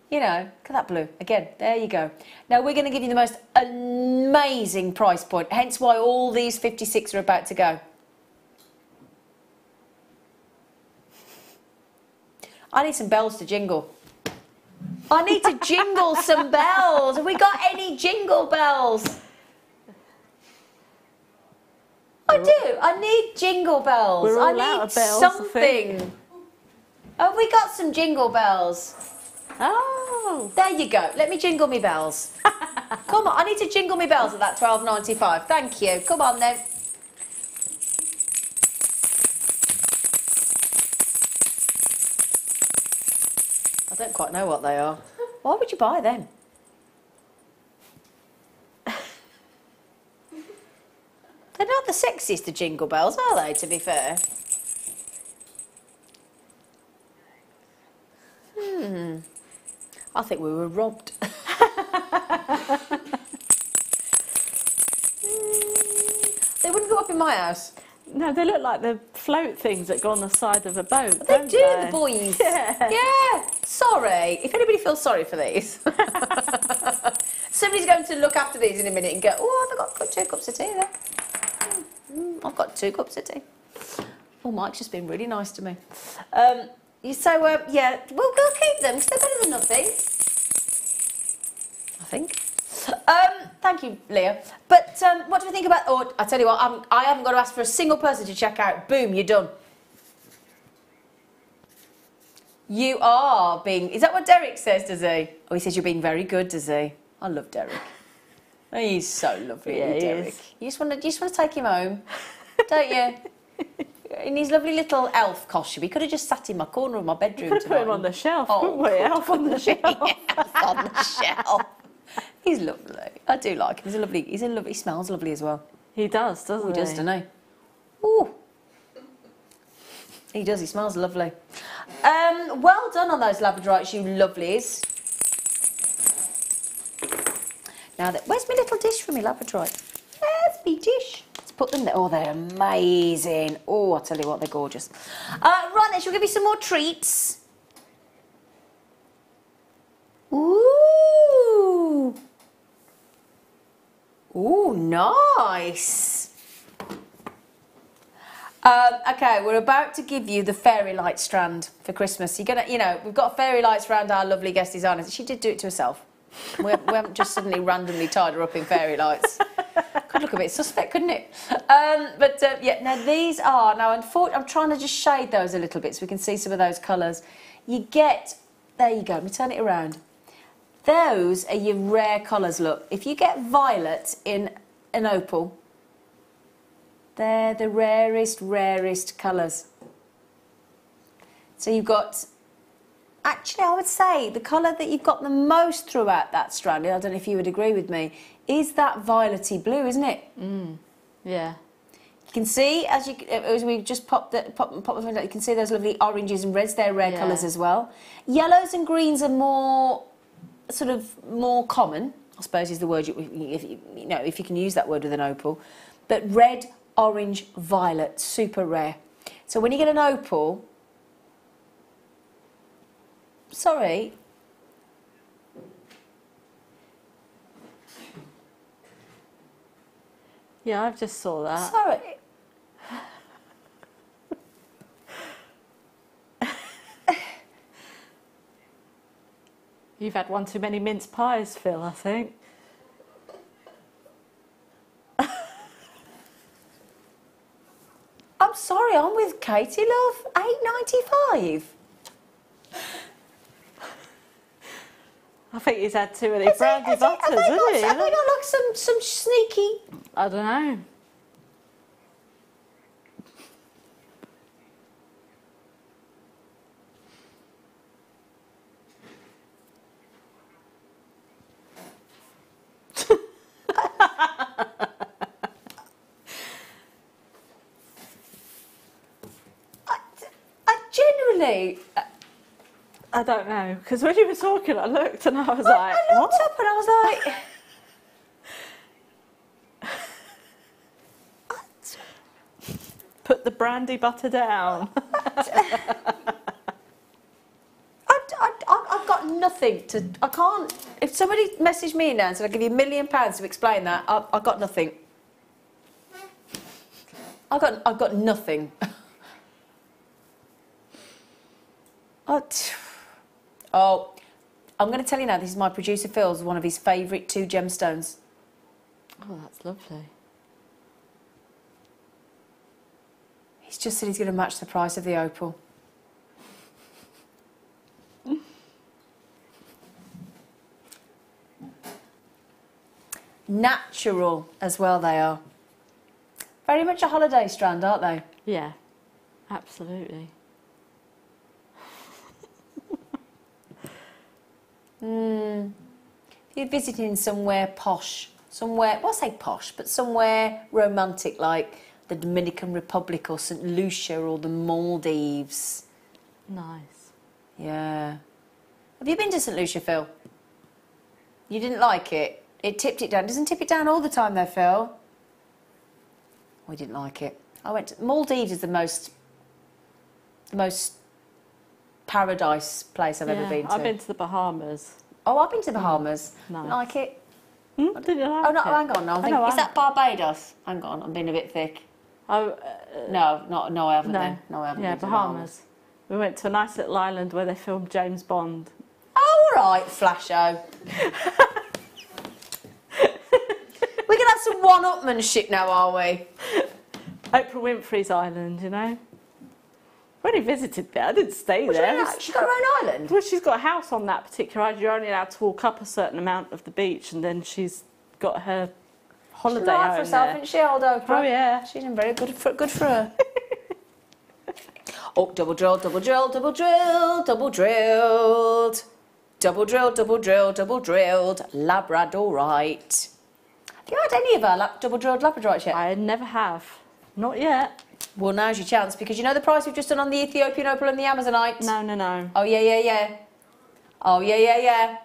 You know, look at that blue. Again, there you go. Now, we're going to give you the most amazing price point, hence why all these 56 are about to go. I need some bells to jingle. I need to jingle some bells. Have we got any jingle bells? I do. I need jingle bells. We're all I out need of bells, something. Have we got some jingle bells? Oh. There you go. Let me jingle me bells. Come on. I need to jingle me bells at that $12.95. Thank you. Come on then. I don't quite know what they are. Why would you buy them? They're not the sexiest of jingle bells, are they, to be fair? I think we were robbed. They wouldn't go up in my house. No, they look like the float things that go on the side of a boat. They don't do, they? the boys. Yeah. Yeah. Sorry. If anybody feels sorry for these. Somebody's going to look after these in a minute and go, oh, I've got 2 cups of tea there. I've got 2 cups of tea. Oh, Mike's just been really nice to me. Yeah, we'll keep them because they're better than nothing. I think. Thank you, Leah. But what do we think about... Oh, I tell you what, I haven't got to ask for a single person to check out. Boom, you're done. You are being... Is that what Derek says, does he? Oh, he says you're being very good, does he? I love Derek. He's so lovely, Yeah, he Derek. is. You just want to take him home, don't you? In his lovely little elf costume. He could have just sat in my corner of my bedroom Could have put tonight. him on the shelf, Oh, couldn't we? Elf on the shelf. Elf on the shelf. He's lovely. I do like him. He's a lovely. He smells lovely as well. He does, doesn't He he? does, doesn't he? Ooh. He does. He smells lovely. Well done on those labradorites, you lovelies. Now, where's my little dish for me labradorite? There's me dish. Let's put them there. Oh, they're amazing. Oh, I tell you what, they're gorgeous. Right then, shall we give you some more treats? Ooh. Ooh, nice. Okay, we're about to give you the fairy light strand for Christmas. You're gonna, we've got fairy lights around our lovely guest designer. She did do it to herself. We haven't just suddenly randomly tied her up in fairy lights. Could look a bit suspect, couldn't it? Yeah, now these are, unfortunately, I'm trying to just shade those a little bit so we can see some of those colours. You get, there you go, let me turn it around. Those are your rare colours, look. If you get violet in an opal, they're the rarest colours. So you've got, actually I would say the colour that you've got the most throughout that strand, I don't know if you would agree with me, is that violety blue, isn't it? Yeah. You can see, as we just popped the phone out, you can see those lovely oranges and reds, they're rare colours as well. Yellows and greens are more, sort of more common, I suppose is the word, if you can use that word with an opal. But red, orange, violet, super rare. So when you get an opal, sorry, yeah, I've just saw that. Sorry. You've had one too many mince pies, Phil, I think. I'm sorry, I'm with Katie, love. £8.95. I think he's had too many brandy butters, hasn't he? Have they got like some sneaky... I don't know. I genuinely... I don't know, because when you were talking, I looked and I was like, I looked up and I was like... Put the brandy butter down. I've got nothing to... I can't... If somebody messaged me now and said, I'll give you £1 million to explain that, I've got nothing. I've got nothing. Oh, I'm going to tell you now, this is my producer Phil's, one of his favourite 2 gemstones. Oh, that's lovely. He's just said he's going to match the price of the opal. Natural as well they are. Very much a holiday strand, aren't they? Yeah, absolutely. If you're visiting somewhere posh, somewhere, well I say posh, but somewhere romantic like the Dominican Republic or St. Lucia or the Maldives. Nice. Yeah. Have you been to St. Lucia, Phil? You didn't like it? It tipped it down. Doesn't tip it down all the time though, Phil? We didn't like it. I went to... Maldives is the most paradise place I've ever been to. I've been to the Bahamas. Oh, I've been to the Bahamas. Nice. Like it? Did you like Oh, no, it? hang on. Is that Barbados? Hang on, I'm being a bit thick. Oh, No, I haven't no. then. No, I haven't Yeah, been to the Bahamas. We went to a nice little island where they filmed James Bond. Oh, all right, Flasho. We're going to have some one-upmanship now, are we? Oprah Winfrey's island, you know. We only visited there. I didn't stay there. She's got her own island? Well, she's got a house on that particular island. You're only allowed to walk up a certain amount of the beach, and then she's got her holiday She's right home for herself, there. isn't she, old Oprah? Oh, yeah. She's been very good for her. Oh, double drilled, double drilled, double drilled, double drilled. Double drilled, double drilled, double drilled. Labradorite. Have you had any of our double drilled Labradorites yet? I never have. Not yet. Well, now's your chance, because you know the price we've just done on the Ethiopian opal and the Amazonite? No. Oh, yeah. Oh, yeah.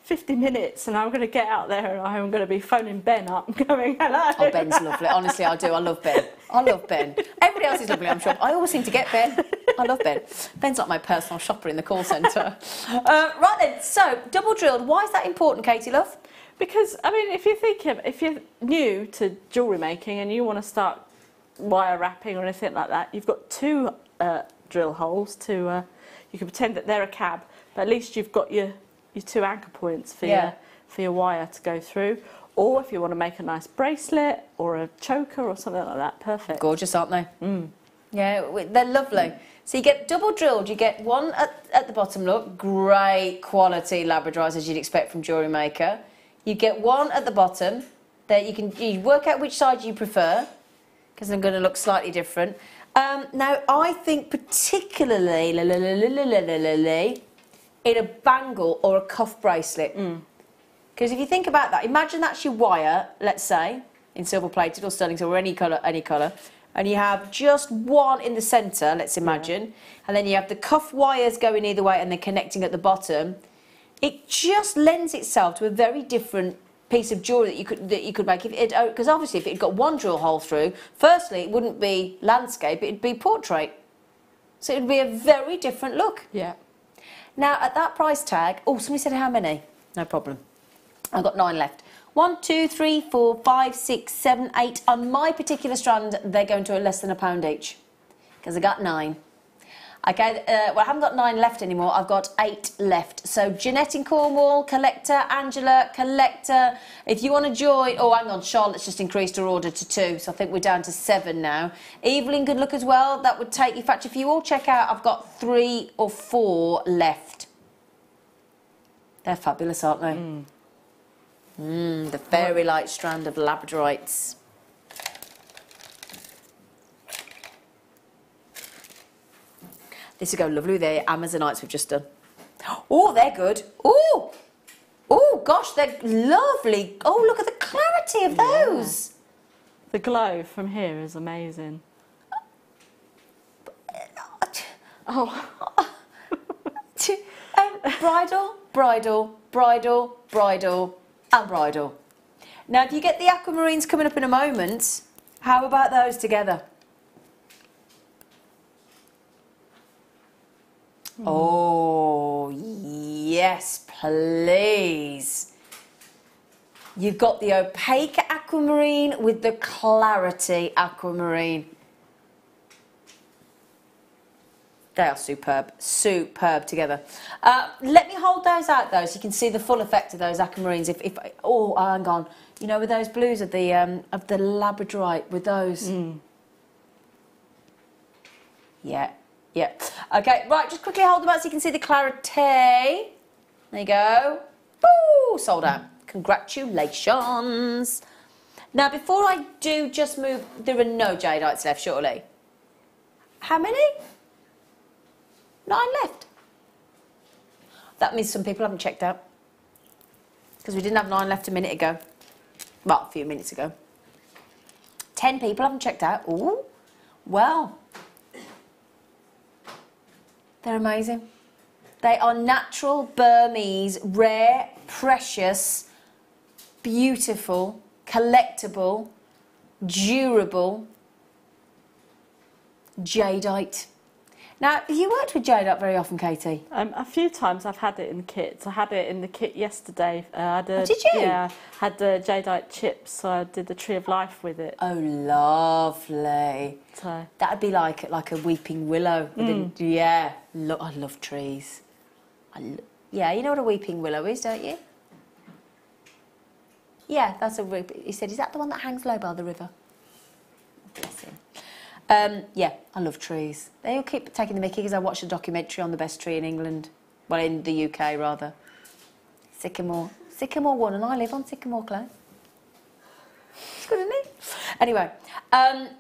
50 minutes and I'm going to get out there and I'm going to be phoning Ben up and going, hello. Oh, Ben's lovely. Honestly, I do. I love Ben. Everybody else is lovely, I'm sure. I always seem to get Ben. I love Ben. Ben's like my personal shopper in the call centre. Right then, so, double drilled. Why is that important, Katie, love? Because, I mean, if you're new to jewellery making and you want to start wire wrapping or anything like that, you've got 2 drill holes to, you can pretend that they're a cab, but at least you've got your 2 anchor points for your wire to go through. Or if you want to make a nice bracelet or a choker or something like that, perfect. Gorgeous, aren't they? Yeah, they're lovely. So you get double drilled, you get one at the bottom, look, great quality labradorite as you'd expect from Jewellery Maker. You get one at the bottom, that you work out which side you prefer, because they're going to look slightly different. Now, I think particularly in a bangle or a cuff bracelet. Because if you think about that, imagine that's your wire, let's say, in silver plated or sterling silver, any colour, and you have just one in the centre, let's imagine, and then you have the cuff wires going either way and then connecting at the bottom. It just lends itself to a very different piece of jewellery that you could make. Because obviously if it had got one drill hole through, firstly it wouldn't be landscape, it'd be portrait. So it would be a very different look. Yeah. Now at that price tag, oh, somebody said how many? No problem. I've got 9 left. 1, 2, 3, 4, 5, 6, 7, 8. On my particular strand, they're going to less than £1 each. Because I got 9. Okay, well, I haven't got 9 left anymore. I've got 8 left. So Jeanette in Cornwall, collector. Angela, collector. If you want to join... Oh, hang on. Charlotte's just increased her order to 2. So I think we're down to 7 now. Evelyn could look as well. That would take... In fact, if you all check out, I've got 3 or 4 left. They're fabulous, aren't they? The fairy light strand of labradorites. This would go lovely with the Amazonites we've just done. Oh, they're good. Oh, oh gosh, they're lovely. Oh, look at the clarity of those. The glow from here is amazing. Oh. Bridal, bridal, bridal, bridal, and bridal. Now, if you get the aquamarines coming up in a moment, how about those together? Oh, yes, please. You've got the opaque aquamarine with the clarity aquamarine. They are superb, superb together. Let me hold those out though, so you can see the full effect of those aquamarines. Oh, hang on, you know, with those blues of the labradorite, with those. Yeah, yeah. Okay, right, just quickly hold them out so you can see the clarity. There you go. Woo, sold out. Congratulations. Now, before I do just move, there are no jadeites left, surely. How many? 9 left. That means some people haven't checked out. Because we didn't have 9 left a minute ago. Well, a few minutes ago. 10 people haven't checked out. Ooh, well. They're amazing. They are natural Burmese, rare, precious, beautiful, collectible, durable jadeite. Now, have you worked with jadeite very often, Katie? A few times I've had it in kits. I had it in the kit yesterday. Did you? Yeah, had the jadeite chips, so I did the Tree of Life with it. Oh, lovely. So that'd be like a weeping willow. Yeah, I love trees. Yeah, you know what a weeping willow is, don't you? Yeah, that's a... He said, is that the one that hangs low by the river? Bless him. Yeah, I love trees. They all keep taking the mickey because I watched a documentary on the best tree in England. Well, in the UK, rather. Sycamore. Sycamore one, and I live on Sycamore Close. It's good, isn't it? Anyway,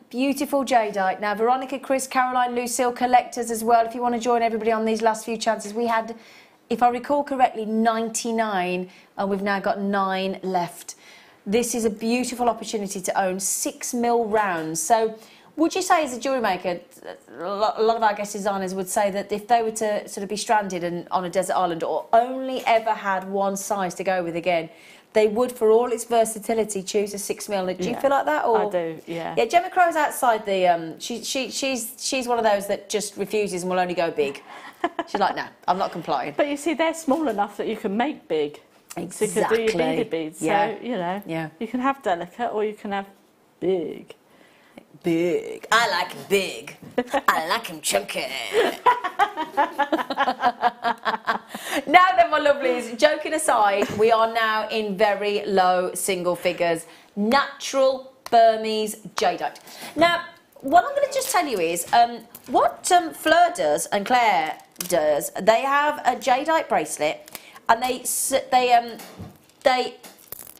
beautiful jadeite. Now, Veronica, Chris, Caroline, Lucille, collectors as well. If you want to join everybody on these last few chances, we had, if I recall correctly, 99, and we've now got 9 left. This is a beautiful opportunity to own 6mm rounds. So, would you say, as a jewellery maker, a lot of our guest designers would say that if they were to sort of be stranded and on a desert island or only ever had one size to go with again, they would, for all its versatility, choose a 6mm. Do you feel like that? Or? I do, yeah. Yeah, Gemma Crow's outside the... she's one of those that just refuses and will only go big. She's like, no, I'm not complying. But you see, they're small enough that you can make big. Exactly. So you can do your beady beads. Yeah. So, you know, yeah. You can have delicate or you can have big. Big. I like him big. I like him chunky. Now then, my lovelies, joking aside, we are now in very low single figures. Natural Burmese jadeite. Now, what I'm going to just tell you is what Fleur does and Claire does. They have a jadeite bracelet, and they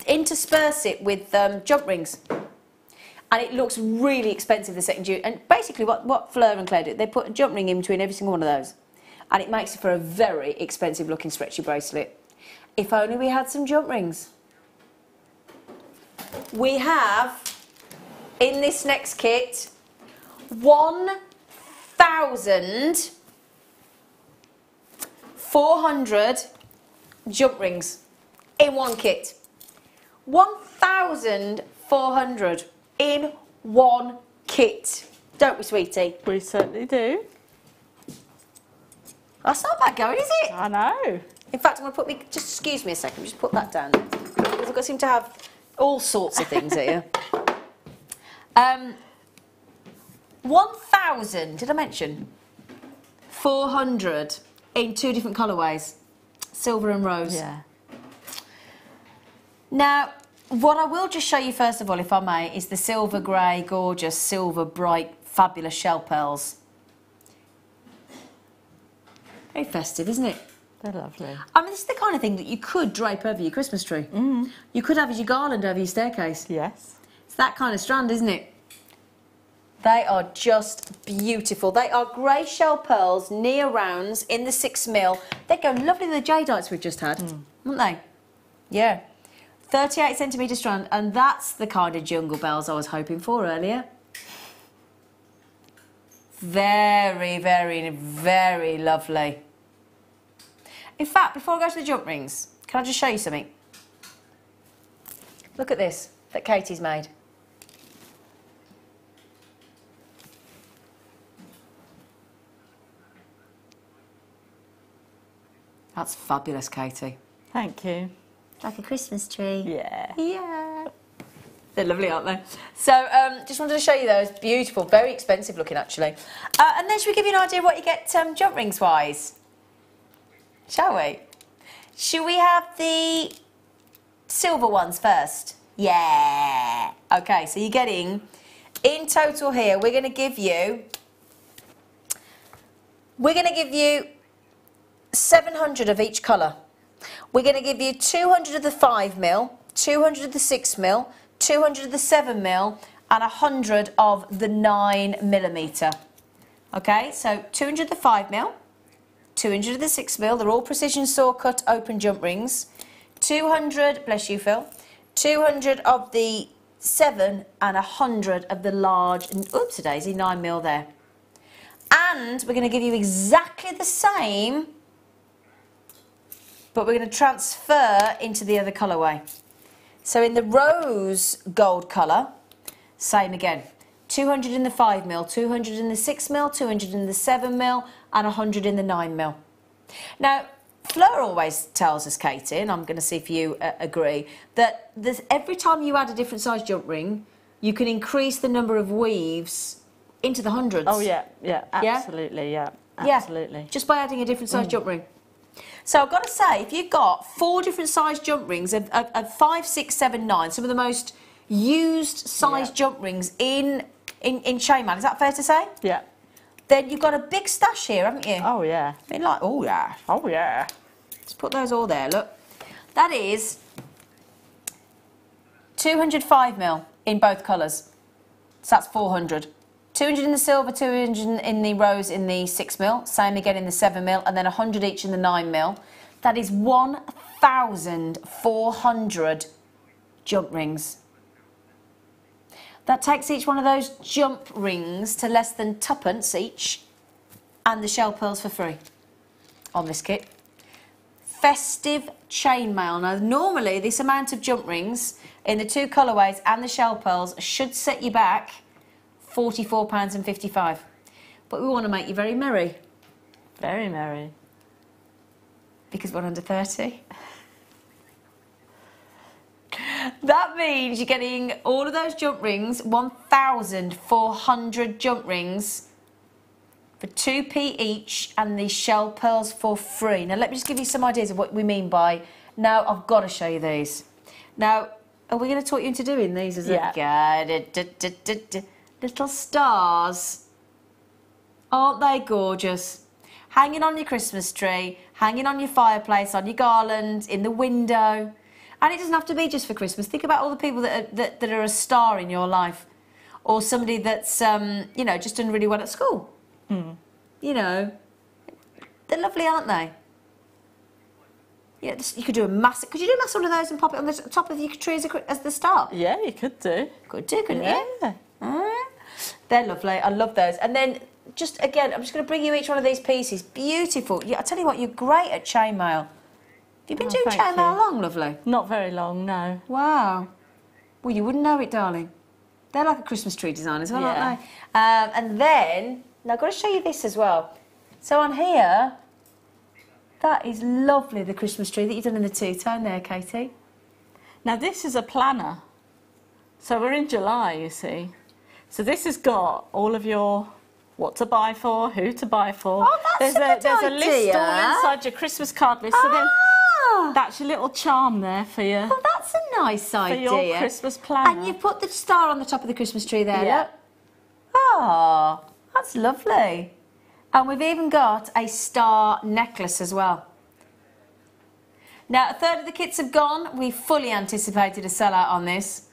intersperse it with jump rings, and it looks really expensive the second you. And basically, what Fleur and Claire do, they put a jump ring in between every single one of those, and it makes it for a very expensive looking stretchy bracelet. If only we had some jump rings. We have in this next kit 1,400 jump rings in one kit. 1,400 in one kit. Don't we, sweetie? We certainly do. That's not bad going, is it? I know. In fact, I'm going to put just excuse me a second, just put that down. Because I seem to have all sorts of things here. 1,000, did I mention? 400 in 2 different colourways, silver and rose. Yeah. Now, what I will just show you first of all, if I may, is the silver grey, gorgeous, silver, bright, fabulous shell pearls. Very festive, isn't it? They're lovely. I mean, this is the kind of thing that you could drape over your Christmas tree. Mm. You could have as your garland over your staircase. Yes. It's that kind of strand, isn't it? They are just beautiful. They are grey shell pearls, near rounds in the 6mm. They go lovely with the jadeites we've just had, wouldn't they? Yeah. 38cm strand, and that's the kind of jungle bells I was hoping for earlier. Very, very, very lovely. In fact, before I go to the jump rings, can I just show you something? Look at this that Katie's made. That's fabulous, Katie. Thank you. Like a Christmas tree. Yeah. Yeah. They're lovely, aren't they? So, just wanted to show you those. Beautiful, very expensive looking, actually. And then should we give you an idea of what you get jump rings-wise? Shall we? Should we have the silver ones first? Yeah. Okay, so you're getting, in total here, we're going to give you 700 of each colour. We're going to give you 200 of the 5mm, 200 of the 6mm, 200 of the 7mm, and 100 of the 9mm. Okay, so 200 of the 5mm, 200 of the 6mm, they're all precision saw cut open jump rings. 200, bless you Phil, 200 of the 7 and 100 of the large, oopsie daisy, 9mm there. And we're going to give you exactly the same, but we're going to transfer into the other colourway. So in the rose gold colour, same again. 200 in the 5mm, 200 in the 6mm, 200 in the 7mm, and 100 in the 9mm. Now, Fleur always tells us, Katie, and I'm going to see if you agree, that every time you add a different size jump ring, you can increase the number of weaves into the hundreds. Oh, yeah, absolutely, yeah, absolutely. Yeah, just by adding a different size jump ring. So I've got to say, if you've got 4 different size jump rings of 5, 6, 7, 9, some of the most used size jump rings in Chainmail, is that fair to say? Yeah. Then you've got a big stash here, haven't you? Oh, yeah. I mean, like, oh, yeah. Oh, yeah. Let's put those all there, look. That is 205mm in both colours. So that's 400. 200 in the silver, 200 in the rose in the 6mm, same again in the 7mm, and then 100 each in the 9mm. That is 1,400 jump rings. That takes each one of those jump rings to less than twopence each, and the shell pearls for free on this kit. Festive chainmail. Now, normally this amount of jump rings in the 2 colourways and the shell pearls should set you back £44.55. But we want to make you very merry. Very merry. Because we're under 30. That means you're getting all of those jump rings, 1,400 jump rings for 2p each, and the shell pearls for free. Now, let me just give you some ideas of what we mean by, now I've got to show you these. Now, are we going to talk you into doing these? Yeah. little stars. Aren't they gorgeous? Hanging on your Christmas tree, hanging on your fireplace, on your garland, in the window. And it doesn't have to be just for Christmas. Think about all the people that are a star in your life. Or somebody that's, you know, just done really well at school. You know, they're lovely, aren't they? Yeah, you could do a massive... Could you do a massive one of those and pop it on the top of your tree as the star? Yeah, you could do. Could do, couldn't you? They're lovely. I love those. And then, just again, I'm just going to bring you each one of these pieces. Beautiful. Yeah, I tell you what, you're great at chainmail. Have you been doing chainmail long, lovely? Not very long, no. Wow. Well, you wouldn't know it, darling. They're like a Christmas tree design as well, aren't they? And then, now I've got to show you this as well. So on here, that is lovely, the Christmas tree that you've done in the two-tone there, Katie. Now, this is a planner. So we're in July, you see. So this has got all of your what to buy for, who to buy for. Oh, that's there's a list all inside your Christmas card list. So then that's your little charm there for your... Oh, that's a nice idea. For your Christmas planner. And you've put the star on the top of the Christmas tree there, Yeah. look. Oh, that's lovely. And we've even got a star necklace as well. Now, a third of the kits have gone. We fully anticipated a sellout on this.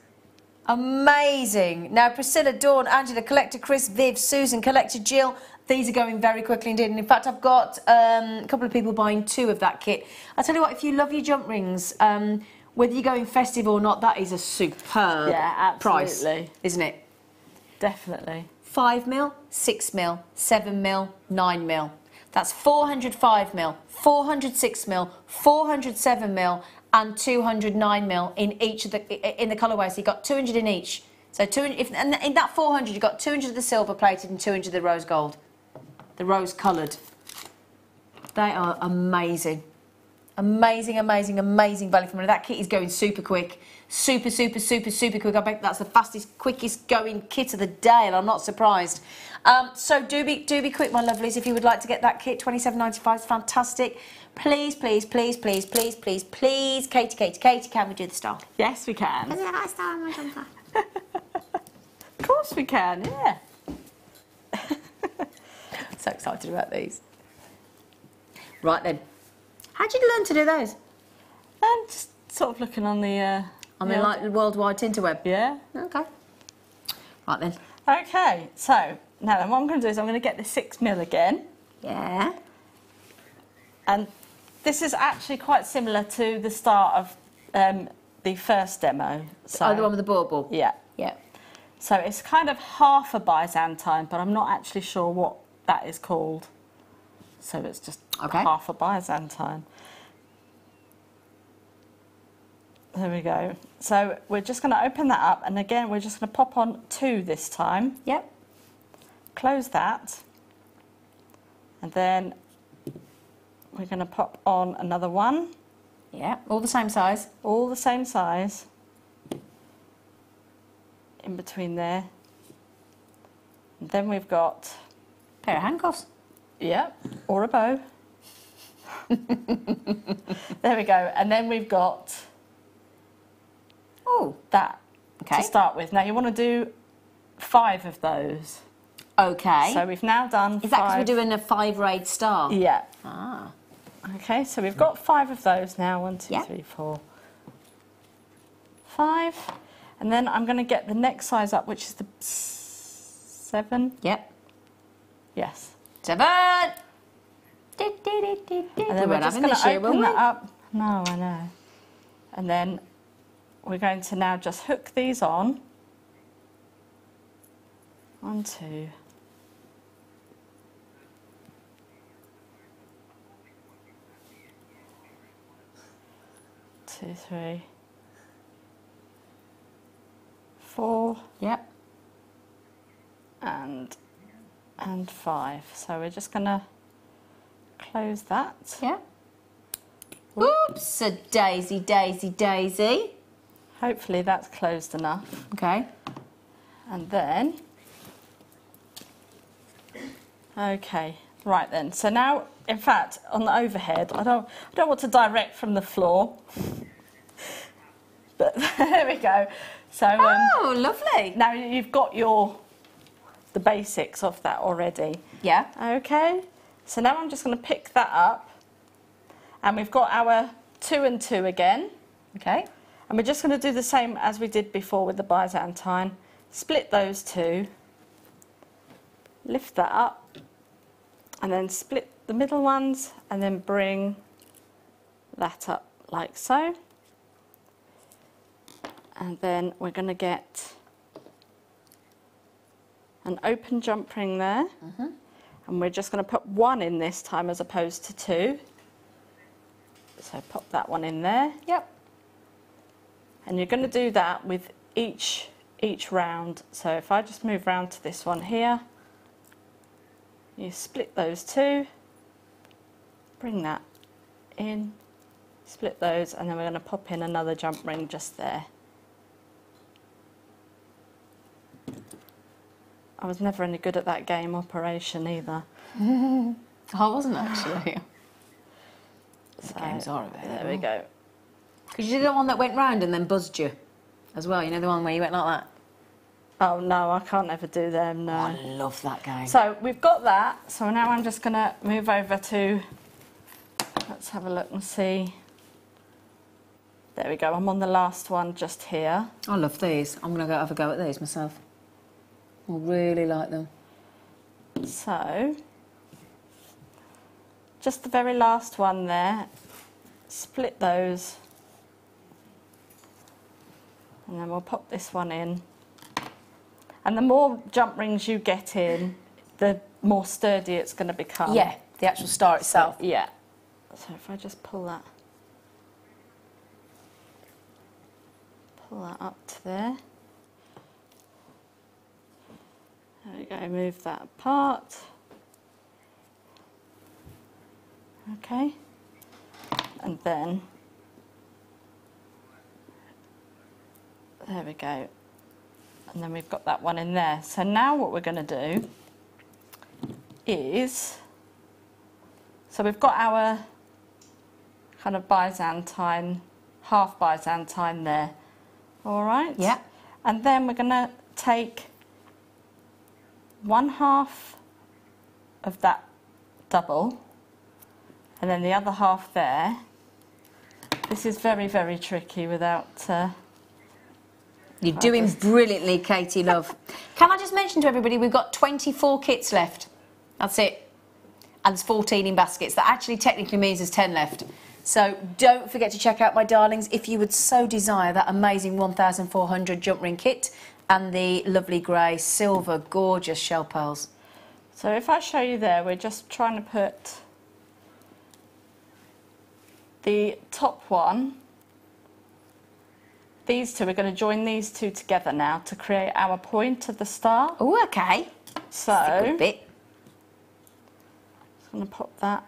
Amazing. Now, Priscilla, Dawn, Angela, Collector Chris, Viv, Susan, Collector Jill. These are going very quickly indeed. And in fact, I've got a couple of people buying 2 of that kit. I'll tell you what, if you love your jump rings, whether you're going festive or not, that is a superb price, isn't it? Definitely. 5mm, 6mm, 7mm, 9mm. That's 405mm, 406mm, 407mm, and 209mm in each of the colourways. So you've got 200 in each. So 200, and in that 400, you've got 200 of the silver plated and 200 of the rose gold, the rose coloured. They are amazing. Amazing, amazing, amazing value for money. That kit is going super quick. Super, super, super, super quick. I bet that's the fastest, quickest going kit of the day, and I'm not surprised. So do be quick, my lovelies. If you would like to get that kit, $27.95 is fantastic. Please, please, please, please, please, please, please, Katie, can we do the star? Yes, we can. Is there a star on my jumper? Of course we can, yeah. So excited about these. Right then. How did you learn to do those? Just sort of looking on the... like worldwide tinterweb? Yeah. Okay. Right then. Okay, so now then what I'm going to do is I'm going to get the 6mm again. Yeah. And this is actually quite similar to the start of the first demo. So, the one with the bauble? Yeah. Yeah. So it's kind of half a Byzantine, but I'm not actually sure what that is called. So it's just half a Byzantine. There we go. So we're just going to open that up, and again we're just going to pop on 2 this time. Yep. Close that, and then we're going to pop on another one. Yeah, all the same size. All the same size. In between there. And then we've got... pair of handcuffs. Yep, or a bow. There we go. And then we've got... that to start with. Now you want to do 5 of those. Okay. So we've now done 5. Is that because we're doing a 5 raid star? Yeah. Ah. Okay, so we've got 5 of those now. 1, 2, 3, 4, 5. And then I'm going to get the next size up, which is the 7. Yep. Yes. 7. And then we're just going to open that up. No, I know. And then we're going to now just hook these on. 1, 2. 2, 3, 4. Yep. And 5. So we're just going to close that. Yeah. Oops, a daisy, daisy, daisy. Hopefully that's closed enough. Okay. And then, okay, right then. So now, in fact, on the overhead, I don't want to direct from the floor, but there we go. So oh, lovely. Now you've got your the basics of that already. Yeah. Okay, so now I'm just going to pick that up, and we've got our 2 and 2 again. Okay. And we're just going to do the same as we did before with the Byzantine. Split those 2, lift that up, and then split the middle ones, and then bring that up like so. And then we're going to get an open jump ring there. And we're just going to put 1 in this time as opposed to 2. So pop that one in there. Yep. And you're going to do that with each round. So if I just move round to this one here, you split those 2, bring that in, split those, and then we're going to pop in another jump ring just there. I was never any good at that game operation either. I wasn't actually. So, games are a bit. there we go. Because you did the one that went round and then buzzed you as well. You know the one where you went like that? Oh no, I can't ever do them, no. Oh, I love that game. So we've got that. So now I'm just going to move over to, let's have a look and see. There we go, I'm on the last one just here. I love these. I'm going to have a go at these myself. I really like them. So, just the very last one there, split those, and then we'll pop this one in. And the more jump rings you get in, the more sturdy it's going to become. Yeah, the actual star itself. Yeah. So if I just pull that up to there. There we go, move that apart. Okay. And then, there we go. And then we've got that one in there. So now what we're going to do is, so we've got our kind of Byzantine, half Byzantine there. All right? Yeah. And then we're going to take 1/2 of that double, and then the other half there. This is very, very tricky without... You're doing brilliantly, Katie, love. Can I just mention to everybody, we've got 24 kits left. That's it. And there's 14 in baskets. That actually technically means there's 10 left. So don't forget to check out, my darlings, if you would so desire that amazing 1,400 jump ring kit and the lovely grey, silver, gorgeous shell pearls. So if I show you there, we're just trying to put the top one. These two, we're going to join these two together now to create our point of the star. Oh, okay. So, that's a good bit. Just going to pop that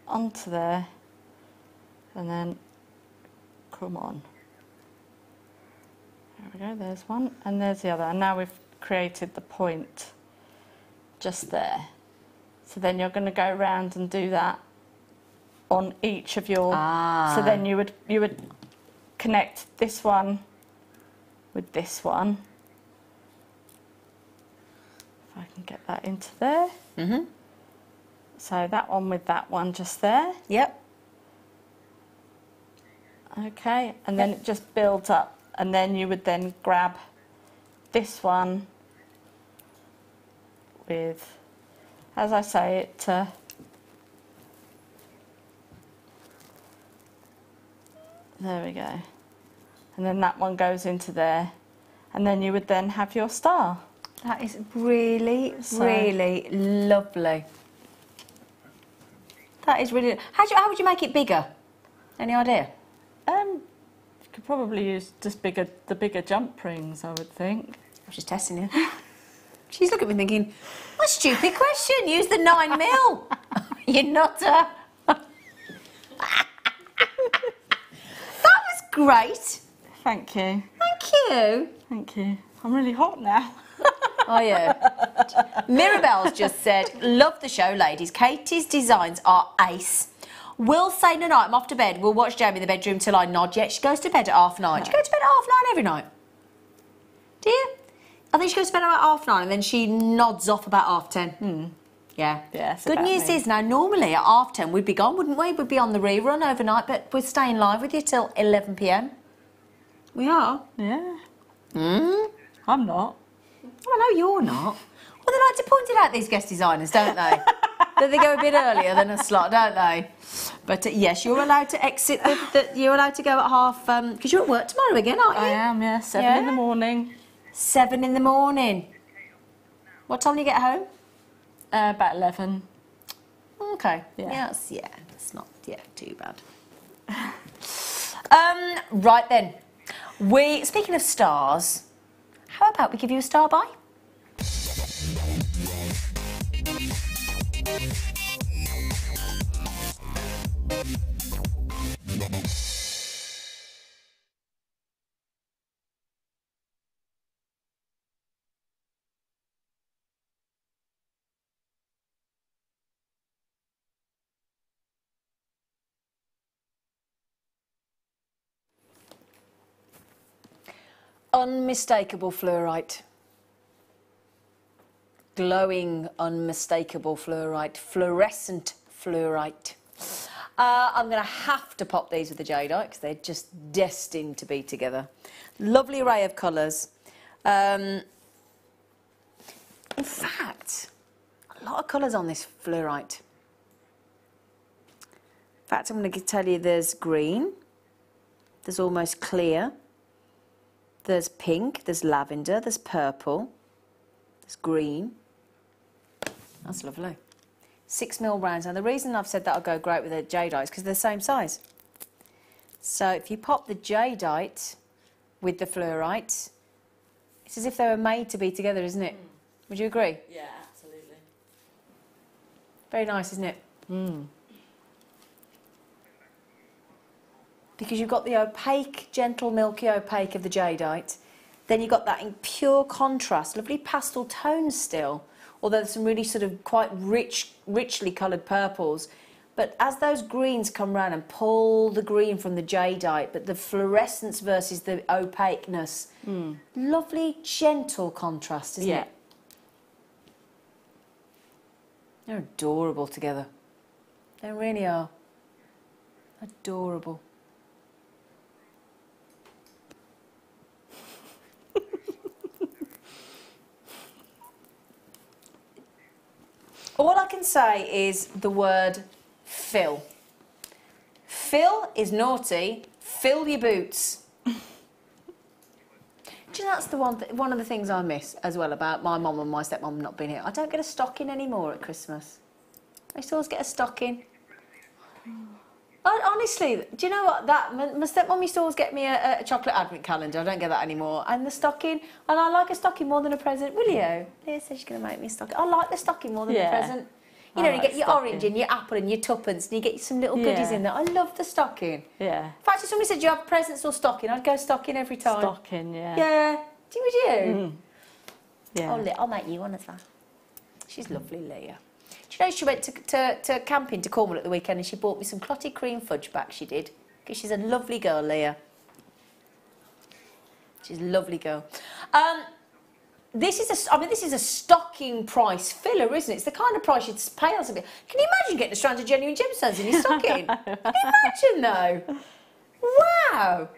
onto there, and then come on. There we go, there's one, and there's the other. And now we've created the point just there. So then you're going to go around and do that on each of your... So then you would connect this one with this one. If I can get that into there. So that one with that one just there. Yep. Okay, and then it just builds up, and then you would then grab this one with, as I say, it there we go. And then that one goes into there, and then you would then have your star. That is really, really lovely. That is really... How would you make it bigger? Any idea? You could probably use just the bigger jump rings, I would think. I was just testing you. She's looking at me thinking, what a stupid question, use the 9mm. You nutter. That was great. Thank you. Thank you. Thank you. I'm really hot now. Oh, yeah. Mirabelle's just said, love the show, ladies. Katie's designs are ace. Will say tonight, I'm off to bed. We'll watch Jamie in the bedroom till I nod. Yeah, she goes to bed at 9:30. Do you go to bed at 9:30 every night? Do you? I think she goes to bed about 9:30 and then she nods off about 10:30. Yeah. Yeah. Good news is now, normally at 10:30 we'd be gone, wouldn't we? We'd be on the rerun overnight, but we're staying live with you till 11 p.m. We are. Yeah. I'm not. Well, no, you're not. Well, they like to point it out, these guest designers, don't they? That they go a bit earlier than a slot, don't they? But yes, you're allowed to exit. You're allowed to go at half. Because you're at work tomorrow again, aren't you? I am. Yeah. 7 in the morning. 7 in the morning. What time do you get home? About 11. Okay. Yeah. It's not too bad. Right then. Speaking of stars, how about we give you a star by? Unmistakable fluorite. Glowing, unmistakable fluorite. Fluorescent fluorite. I'm going to have to pop these with the jadeite because they're just destined to be together. Lovely array of colours. In fact, a lot of colours on this fluorite. In fact, I'm going to tell you there's green, there's almost clear, there's pink, there's lavender, there's purple, there's green. That's lovely. 6mm rounds. Now the reason I've said that'll go great with the jadeite is because they're the same size. So if you pop the jadeite with the fluorite, it's as if they were made to be together, isn't it? Would you agree? Yeah, absolutely. Very nice, isn't it? Because you've got the opaque, gentle, milky opaque of the jadeite. Then you've got that in pure contrast, lovely pastel tones still, although there's some really sort of quite richly coloured purples. But as those greens come round and pull the green from the jadeite, but the fluorescence versus the opaqueness, lovely, gentle contrast, isn't it? They're adorable together. They really are. Adorable. All I can say is the word fill. Fill is naughty. Fill your boots. Do you know that's one of the things I miss as well about my mum and my stepmom not being here? I don't get a stocking anymore at Christmas. I used to always get a stocking. Honestly, do you know what? My stepmom used to always get me a chocolate advent calendar. I don't get that anymore. And the stocking, and I like a stocking more than a present. Will you? Leah says she's going to make me a stocking. I like the stocking more than a present. You know, you get your orange and your apple and your tuppence, and you get some little goodies in there. I love the stocking. Yeah. In fact, if somebody said, do you have presents or stocking? I'd go stocking every time. Stocking, yeah. Yeah. Would you? Yeah. I'll make you one as well. She's lovely, Leah. Do you know she went to camping to Cornwall at the weekend and she bought me some clotted cream fudge back, she did. Because she's a lovely girl, Leah. She's a lovely girl. This is a stocking price filler, isn't it? It's the kind of price you'd pay on something. Can you imagine getting a strand of genuine gemstones in your stocking? Can you imagine, though? Wow.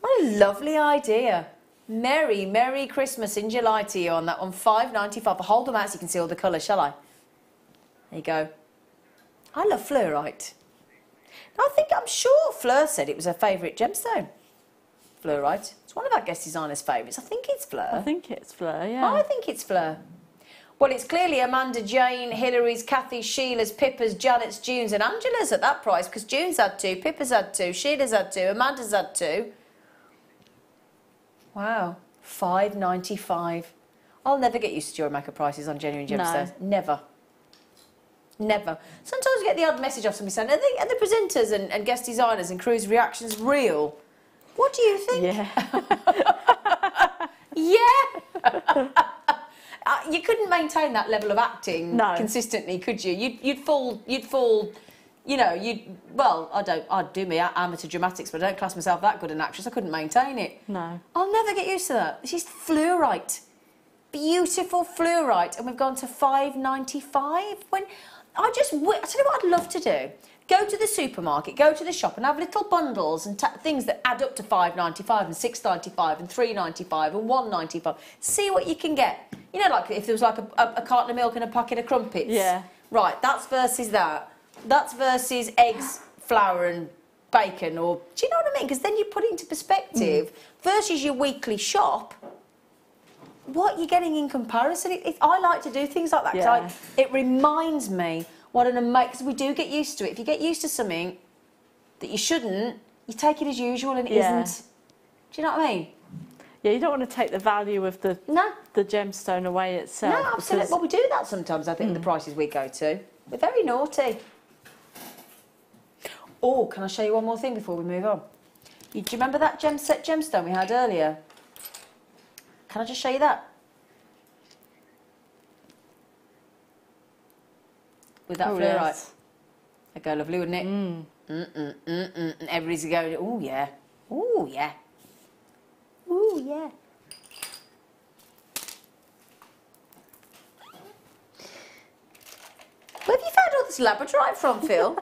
What a lovely idea. Merry, Merry Christmas in July to you on that one. $5.95. I'll hold them out so you can see all the colours, shall I? There you go. I love fluorite. I'm sure Fleur said it was her favourite gemstone. Fluorite. It's one of our guest designers' favourites. I think it's Fleur. I think it's Fleur, yeah. I think it's Fleur. Well, it's clearly Amanda, Jane, Hillary's, Kathy's, Sheila's, Pippa's, Janet's, June's and Angela's at that price because June's had 2, Pippa's had 2, Sheila's had 2, Amanda's had 2. Wow. $5.95. I'll never get used to Jewellery Maker prices on genuine gemstones. No. Never. Never. Sometimes we get the odd message off somebody saying, are the presenters and guest designers and crews' reactions real? What do you think? Yeah. Yeah. You couldn't maintain that level of acting consistently, could you? You'd fall. You know, well, I'd do my amateur dramatics, but I don't class myself that good an actress. I couldn't maintain it. No. I'll never get used to that. She's fluorite. beautiful fluorite, and we've gone to £5.95. When I tell you what I'd love to do. Go to the supermarket, go to the shop and have little bundles and things that add up to £5.95 and £6.95 and £3.95 and £1.95. See what you can get. You know, like if there was like a carton of milk and a packet of crumpets. Yeah. Right, that's versus that. That's versus eggs, flour and bacon. Or do you know what I mean? Because then you put it into perspective versus your weekly shop. What you're getting in comparison. I like to do things like that because it reminds me what an amazing, because we do get used to it. If you get used to something that you shouldn't, you take it as usual and it isn't. Do you know what I mean? Yeah, you don't want to take the value of the gemstone away itself. No, absolutely. Well, we do that sometimes, I think, with the prices we go to. We're very naughty. Oh, can I show you one more thing before we move on? Do you remember that gemstone we had earlier? Can I just show you that? With that fluorite. Yes. That'd go lovely, wouldn't it? Everybody's going, oh yeah. Oh yeah. Oh yeah. Where have you found all this labradorite from, Phil?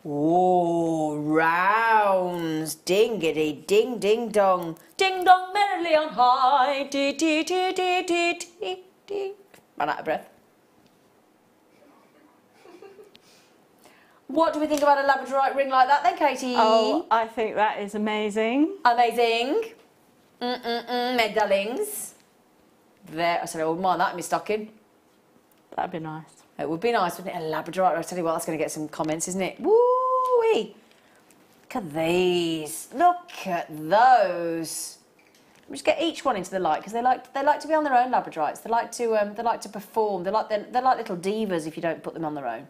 Oh, rounds. Dingity, ding, ding, dong. Ding, dong, merrily on high. Dee, dee, dee, dee, dee, dee, dee. Ran out of breath. What do we think about a labradorite ring like that then, Katie? Oh, I think that is amazing. Amazing. My darlings. There, I said I wouldn't mind that in my stocking. That'd be nice. It would be nice, wouldn't it? A labradorite. I'll tell you what, that's going to get some comments, isn't it? Woo-wee. Look at these. Look at those. We just get each one into the light because they like to be on their own, labradorites. They like to perform. They're like little divas if you don't put them on their own.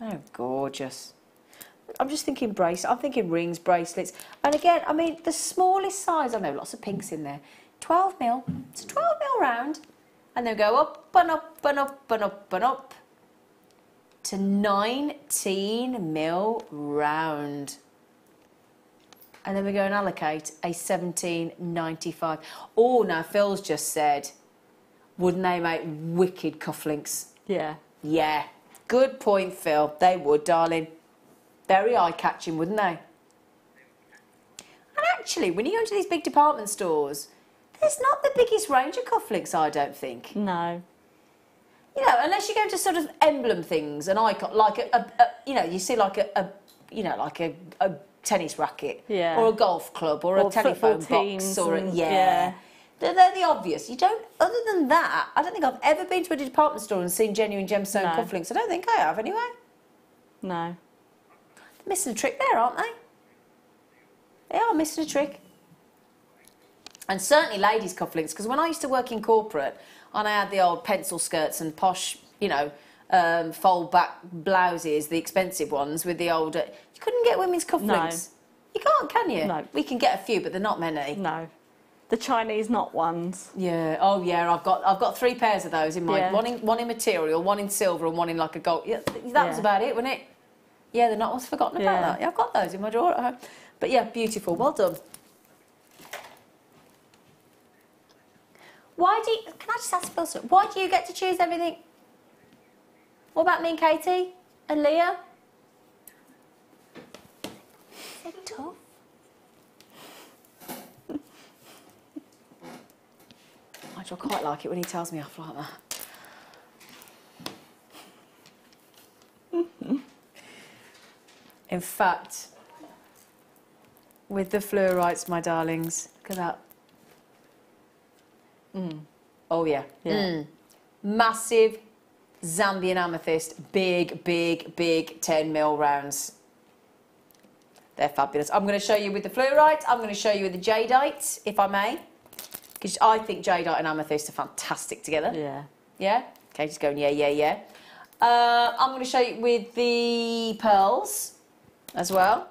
Oh, gorgeous. I'm just thinking bracelets. I'm thinking rings, bracelets. And again, I mean, the smallest size, I know, lots of pinks in there. 12 mil. It's a 12 mil round. And they'll go up and up and up and up and up to 19 mil round. And then we go and allocate a 17.95. Oh, now Phil's just said, wouldn't they make wicked cufflinks? Yeah. Yeah. Good point, Phil. They would, darling. Very eye-catching, wouldn't they? And actually, when you go into these big department stores, there's not the biggest range of cufflinks, I don't think. No. You know, unless you go to sort of emblem things, an icon, like you know, you see like a tennis racket, or a golf club, or a telephone box, or They're the obvious. You don't. Other than that, I don't think I've ever been to a department store and seen genuine gemstone cufflinks. I don't think I have, anyway. No. They're missing a trick there, aren't they? They are missing a trick. And certainly ladies' cufflinks, because when I used to work in corporate, and I had the old pencil skirts and posh, you know, fold-back blouses, the expensive ones with the old... you couldn't get women's cufflinks. No. You can't, can you? No. We can get a few, but they're not many. No. The Chinese knot ones. Yeah. Oh, yeah. I've got 3 pairs of those in mine. Yeah. One in material, one in silver, and one in like a gold. Yeah, that was about it, wasn't it? Yeah, the knot was forgotten about that. Yeah, I've got those in my drawer at home. But yeah, beautiful. Well done. Why do you... Can I just ask Phil something? Why do you get to choose everything? What about me and Katie? And Leah? Is it tough? I quite like it when he tells me off like that. In fact, with the fluorites, my darlings, look at that. Oh, yeah. Massive Zambian amethyst, big 10 mil rounds. They're fabulous. I'm going to show you with the fluorite. I'm going to show you with the jadeite, if I may. Because I think jadeite and amethyst are fantastic together. Yeah. Yeah? Katie's going, yeah. I'm going to show you with the pearls as well.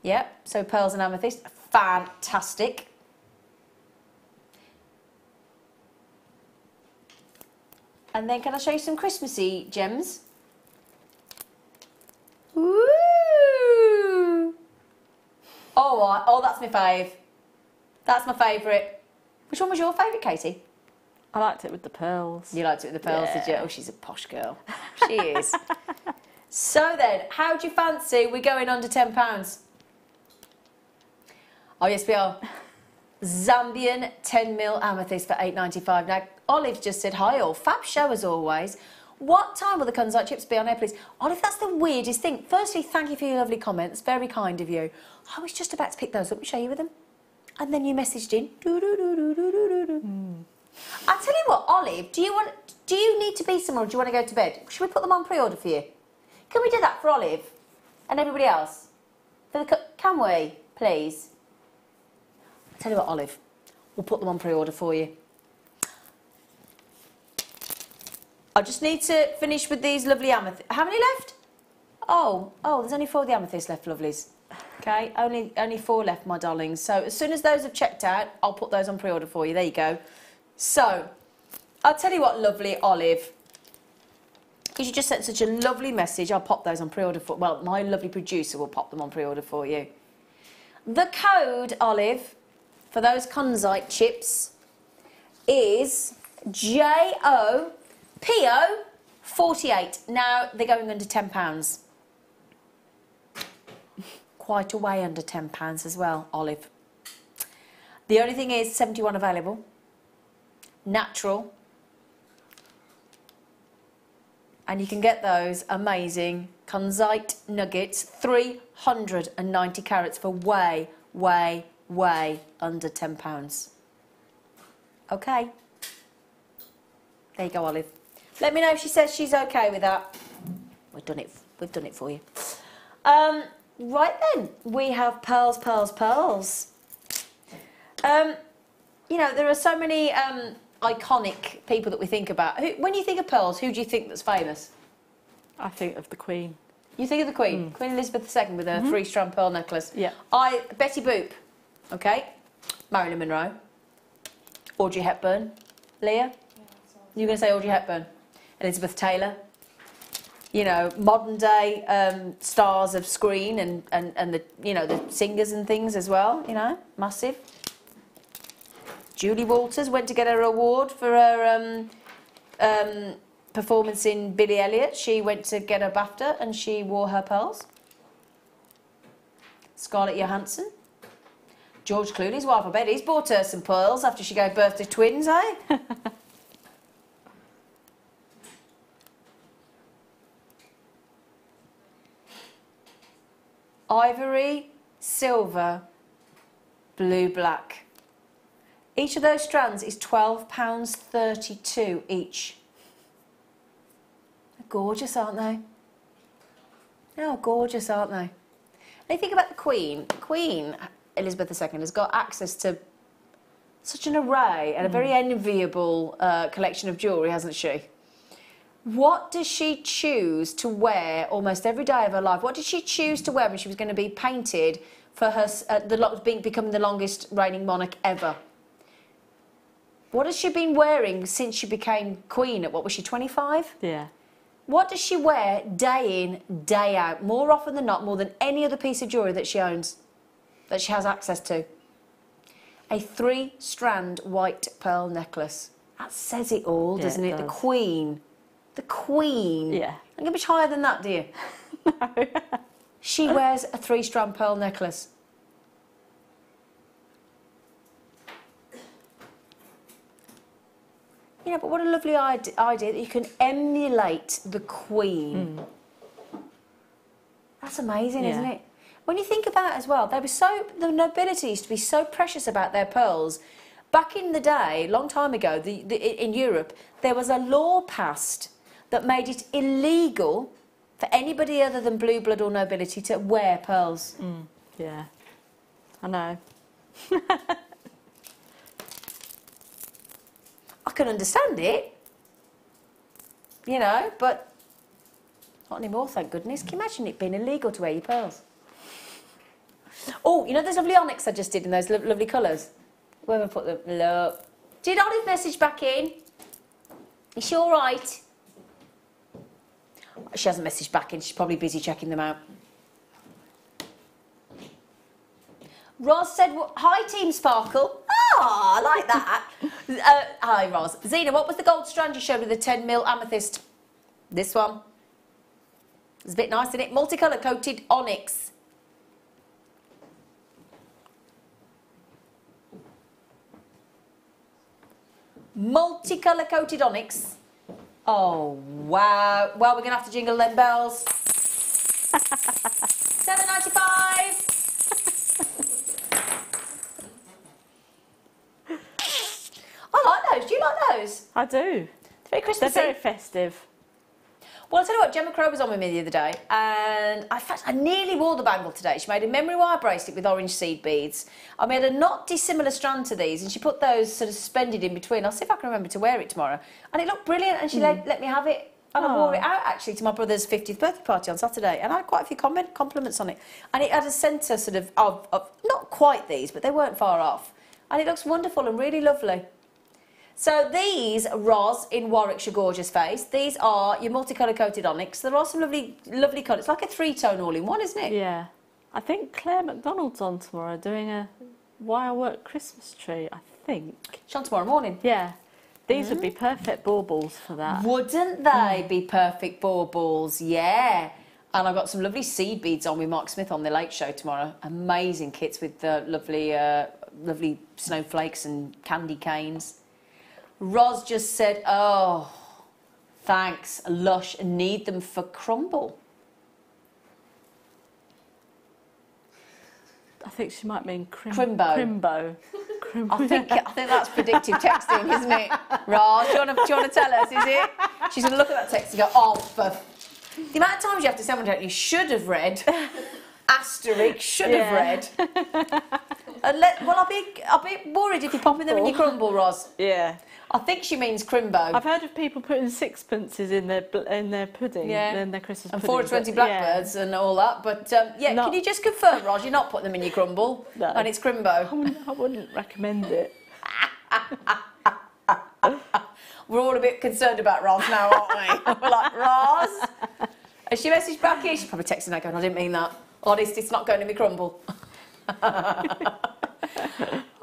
Yep, so pearls and amethyst, fantastic. And then can I show you some Christmassy gems? Woo! Oh, that's my fave. That's my favourite. Which one was your favourite, Katie? I liked it with the pearls. You liked it with the pearls, did you? Oh, she's a posh girl. She is. So then, how do you fancy we going under £10? Oh, yes, we are. Zambian 10mm amethyst for £8.95. Now, Olive just said, hi all, fab show as always. What time will the Kunzite chips be on air, please? Olive, that's the weirdest thing. Firstly, thank you for your lovely comments. Very kind of you. I was just about to pick those up and show you with them. And then you messaged in. I'll tell you what, Olive, do you need to be somewhere or do you want to go to bed? Should we put them on pre-order for you? Can we do that for Olive and everybody else? Can we, please? I'll tell you what, Olive, we'll put them on pre-order for you. I just need to finish with these lovely amethysts. How many left? Oh, there's only 4 of the amethysts left, lovelies. Okay, only 4 left, my darlings. So as soon as those have checked out, I'll put those on pre-order for you. There you go. So, I'll tell you what, lovely Olive, because you just sent such a lovely message, I'll pop those on pre-order for, well, my lovely producer will pop them on pre-order for you. The code, Olive, for those Kunzite chips is JOPO48. Now, they're going under £10. Quite a way under £10 as well, Olive. The only thing is 71 available. Natural. And you can get those amazing Kunzite nuggets, 390 carats for way, way, way under £10. Okay. There you go, Olive. Let me know if she says she's okay with that. We've done it for you. Right then, we have pearls, pearls, pearls. You know, there are so many iconic people that we think about. When you think of pearls, who do you think that's famous? I think of the Queen. You think of the Queen? Queen Elizabeth II with her 3-strand pearl necklace. Yeah. Betty Boop, okay? Marilyn Monroe. Audrey Hepburn. Leah? You're going to say Audrey Hepburn. Elizabeth Taylor. You know, modern day stars of screen and the, you know, the singers and things as well, you know, massive. Julie Walters went to get her award for her performance in Billy Elliot. She went to get her BAFTA and she wore her pearls. Scarlett Johansson. George Clooney's wife, I bet he's bought her some pearls after she gave birth to twins, eh? Ivory, silver, blue, black. Each of those strands is £12.32 each. They're gorgeous, aren't they? Oh, gorgeous, aren't they? And you think about the Queen. Queen Elizabeth II has got access to such an array and a very enviable collection of jewellery, hasn't she? What does she choose to wear almost every day of her life? What did she choose to wear when she was going to be painted for her becoming the longest reigning monarch ever? What has she been wearing since she became queen at, what was she, 25? Yeah. What does she wear day in, day out, more often than not, more than any other piece of jewellery that she owns, that she has access to? A 3-strand white pearl necklace. That says it all, doesn't it? The Queen. The Queen. Yeah. Don't get much higher than that, do you? No. She wears a 3-strand pearl necklace. You know, but what a lovely idea that you can emulate the Queen. That's amazing, isn't it? When you think about it as well, the nobility used to be so precious about their pearls. Back in the day, a long time ago, in Europe, there was a law passed that made it illegal for anybody other than blue blood or nobility to wear pearls. Yeah, I know. I can understand it, you know, but not anymore, thank goodness. Can you imagine it being illegal to wear your pearls? Oh, you know those lovely onyx I just did in those lovely colours? Where have I put them? Look. Did Olive message back in? Is she all right? She hasn't messaged back in. She's probably busy checking them out. Roz said, hi, Team Sparkle. Ah, I like that. Hi, Roz. Zena, what was the gold strand you showed with the 10mm amethyst? This one. It's a bit nice, isn't it? Multicolour coated onyx. Multicolour coated onyx. Oh, wow. Well, we're going to have to jingle them bells. $7.95. I like those. Do you like those? I do. It's very Christmassy. They're very festive. Well, I'll tell you what, Gemma Crow was on with me the other day, and in fact, I nearly wore the bangle today. She made a memory wire bracelet with orange seed beads. I made a not dissimilar strand to these, and she put those sort of suspended in between. I'll see if I can remember to wear it tomorrow. And it looked brilliant, and she let me have it. And I wore it out, actually, to my brother's 50th birthday party on Saturday, and I had quite a few compliments on it. And it had a centre sort of not quite these, but they weren't far off. And it looks wonderful and really lovely. So these, Roz, in Warwickshire Gorgeous Face, these are your multicolour coated onyx. There are some lovely, lovely colours. It's like a three-tone all-in-one, isn't it? Yeah. I think Claire McDonald's on tomorrow doing a Why I Work Christmas tree, I think. She's on tomorrow morning. Yeah. These would be perfect baubles for that. Wouldn't they be perfect baubles? Yeah. And I've got some lovely seed beads on with Mark Smith on the Late Show tomorrow. Amazing kits with lovely, lovely snowflakes and candy canes. Roz just said, oh, thanks, Lush, need them for crumble. I think she might mean Crimbo. Crimbo. I think that's predictive texting, isn't it? Roz, do you want to tell us, is it? She's going to look at that text and go, oh, the amount of times you have to say something you should have read, asterisk, should have read. Well, I'll be worried if you're popping them in your crumble, Roz. Yeah. I think she means Crimbo. I've heard of people putting sixpences in their pudding, in their Christmas and pudding. And 4 20 blackbirds and all that. But can you just confirm, Roz, you're not putting them in your crumble? No. And it's Crimbo. I wouldn't recommend it. We're all a bit concerned about Roz now, aren't we? We're like, Roz? Has she messaged back here? She's probably texting her going, I didn't mean that. Honest, it's not going to be crumble.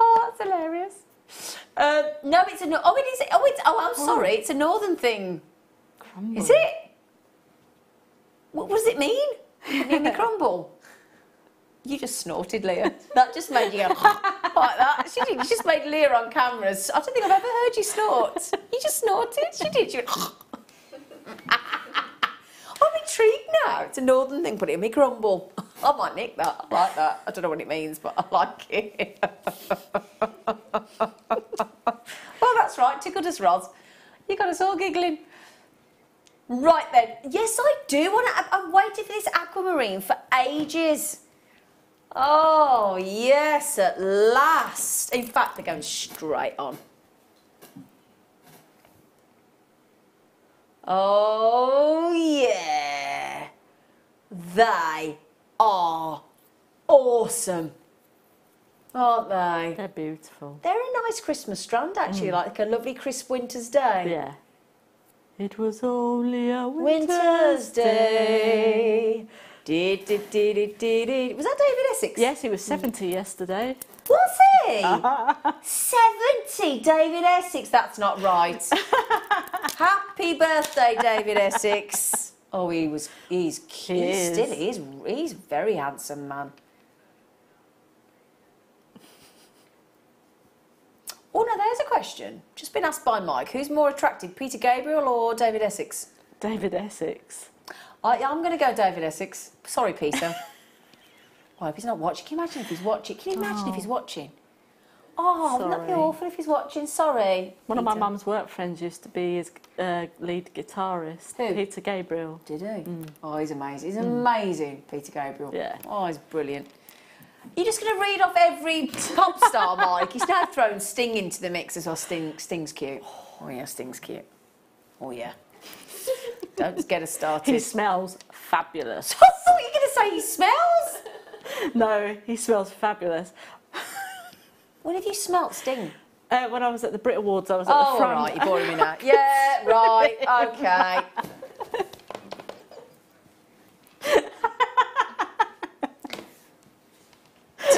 Oh, that's hilarious. No, it's a... Oh, it is... I'm sorry. It's a northern thing. Crumble. Is it? What does it mean? Putting in the crumble? You just snorted, Leah. That just made you go like that. She did. You just made Leah on cameras. I don't think I've ever heard you snort. You just snorted. She did. She went... I'm intrigued now. It's a northern thing. Put it in me crumble. I might nick that. I like that. I don't know what it means, but I like it. Well, that's right. Tickled us, Roz. You got us all giggling. Right then. Yes, I do want to... I've waited for this aquamarine for ages. Oh, yes, at last. In fact, they're going straight on. Oh, yeah. They are awesome, aren't they? They're beautiful. They're a nice Christmas strand, actually, like a lovely crisp winter's day. Yeah. It was only a winter's day. Was that David Essex? Yes, he was 70 yesterday. Was he? 70, David Essex. That's not right. Happy birthday, David Essex. Oh, he's a very handsome man. Oh, no, there's a question. Just been asked by Mike. Who's more attractive, Peter Gabriel or David Essex? David Essex. I'm going to go David Essex. Sorry, Peter. I hope he's not watching. Can you imagine if he's watching? Can you imagine if he's watching? Oh, wouldn't that be awful if he's watching? Sorry. One of my mum's work friends used to be his lead guitarist. Who? Peter Gabriel. Did he? Mm. Oh, he's amazing. He's amazing, Peter Gabriel. Yeah. Oh, he's brilliant. You're just going to read off every pop star, Mike. He's now thrown Sting into the mix as well. Sting's cute. Oh, yeah, Sting's cute. Oh, yeah. Don't get us started. He smells fabulous. I thought you were going to say he smells. No, he smells fabulous. When have you smelt Sting? When I was at the Brit Awards, I was at the front. Oh, right, you're boring me now. Yeah, right, okay.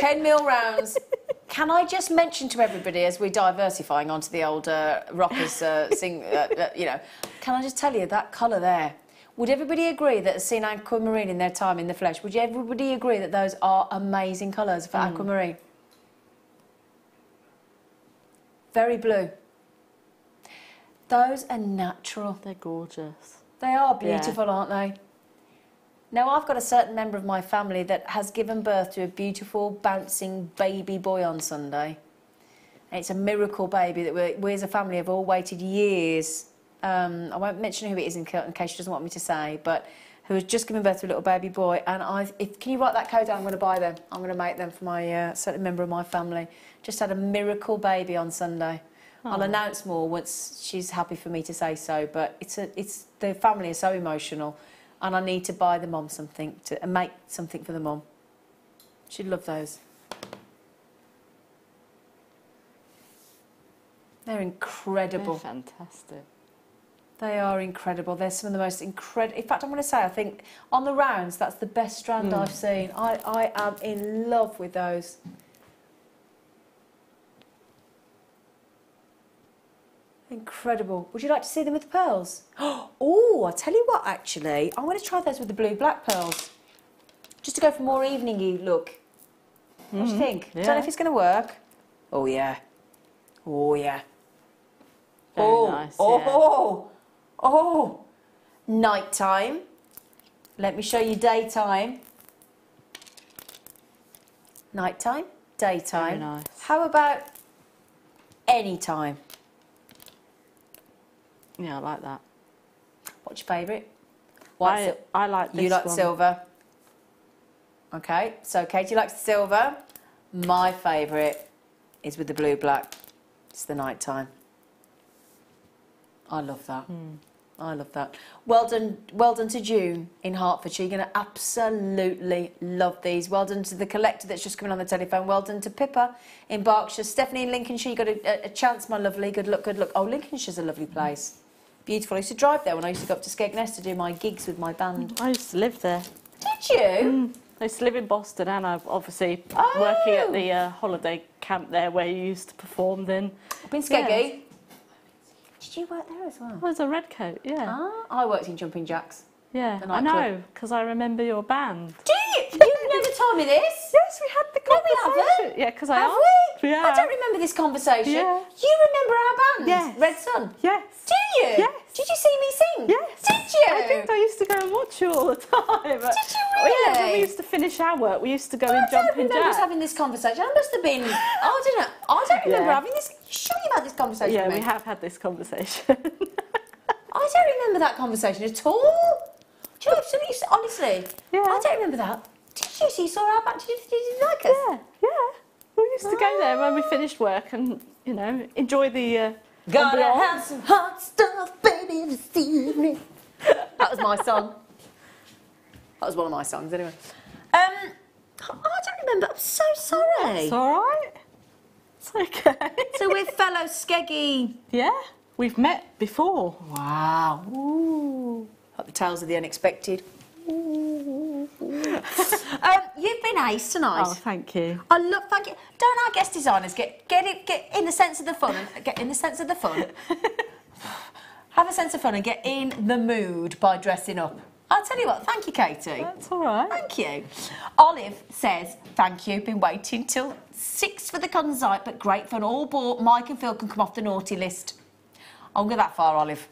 10mm rounds. Can I just mention to everybody, as we're diversifying onto the old rockers you know, can I just tell you that colour there? Would everybody agree that has seen aquamarine in their time in the flesh? Would everybody agree that those are amazing colours for aquamarine? Very blue. Those are natural. They're gorgeous. They are beautiful, aren't they? Now, I've got a certain member of my family that has given birth to a beautiful, bouncing baby boy on Sunday. And it's a miracle baby that we as a family have all waited years. I won't mention who it is in case she doesn't want me to say, but who has just given birth to a little baby boy. And can you write that code down? I'm going to buy them. I'm going to make them for my certain member of my family. Just had a miracle baby on Sunday. Oh. I'll announce more once she's happy for me to say so. But the family is so emotional. And I need to buy the mum something, and make something for the mum. She'd love those. They're incredible. They're fantastic. They are incredible. They're some of the most incredible... In fact, I'm going to say, I think, on the rounds, that's the best strand I've seen. I am in love with those. Incredible. Would you like to see them with the pearls? Oh, I'll tell you what, actually. I'm going to try those with the blue-black pearls. Just to go for a more evening-y look. What do you think? Yeah. Don't know if it's going to work. Oh, yeah. Oh, yeah. Very nice, Oh! Night time. Let me show you daytime. Night time, daytime. Very nice. How about any time? Yeah, I like that. What's your favourite? I like this one. You like silver. Okay, so Katie likes the silver. My favourite is with the blue-black. It's the night time. I love that. I love that. Well done to June in Hertfordshire. You're going to absolutely love these. Well done to the collector that's just coming on the telephone. Well done to Pippa in Berkshire. Stephanie in Lincolnshire, you got a chance, my lovely. Good luck, good luck. Oh, Lincolnshire's a lovely place. Beautiful. I used to drive there when I used to go up to Skegness to do my gigs with my band. I used to live there. Did you? I used to live in Boston, and I've obviously working at the holiday camp there where you used to perform then. Up in Skeggy? Did you work there as well? I was a redcoat, yeah. Ah, I worked in Jumping Jacks. Yeah, I know, because I remember your band. Do you? You've never told me this? Yes, we had the conversation. No, we haven't. Yeah, because Have we? Yeah. I don't remember this conversation. Yeah. You remember our band? Yes. Red Sun? Yes. Do you? Yes. Did you see me sing? Yes. Did you? I think I used to go and watch you all the time. Did you Oh, yeah, really? when we used to finish our work, we used to go and I jump don't in remember us jacks. having this conversation. I must have been... I don't know. I don't remember having this... You sure you've had this conversation Yeah, with me? we have had this conversation. I don't remember that conversation at all. Do you know, honestly, Yeah. I don't remember that. Did you see? You saw our back? Did you like us? Yeah, yeah. We used to go there when we finished work and, you know, enjoy the Gotta ambiance. have some hot stuff, baby, this evening. That was my song. That was one of my songs, anyway. I don't remember. I'm so sorry. It's all right. It's okay. So we're fellow Skeggy. Yeah, we've met before. Wow. Ooh. Like the tales of the unexpected. Ooh. You've been ace tonight. Oh, thank you. I love. Thank you. Don't our guest designers get in the sense of the fun and get in the sense of the fun? Have a sense of fun and get in the mood by dressing up. I'll tell you what. Thank you, Katie. That's all right. Thank you. Olive says, thank you. Been waiting till 6 for the concert, but great fun. All bought. Mike and Phil can come off the naughty list. I won't go that far, Olive.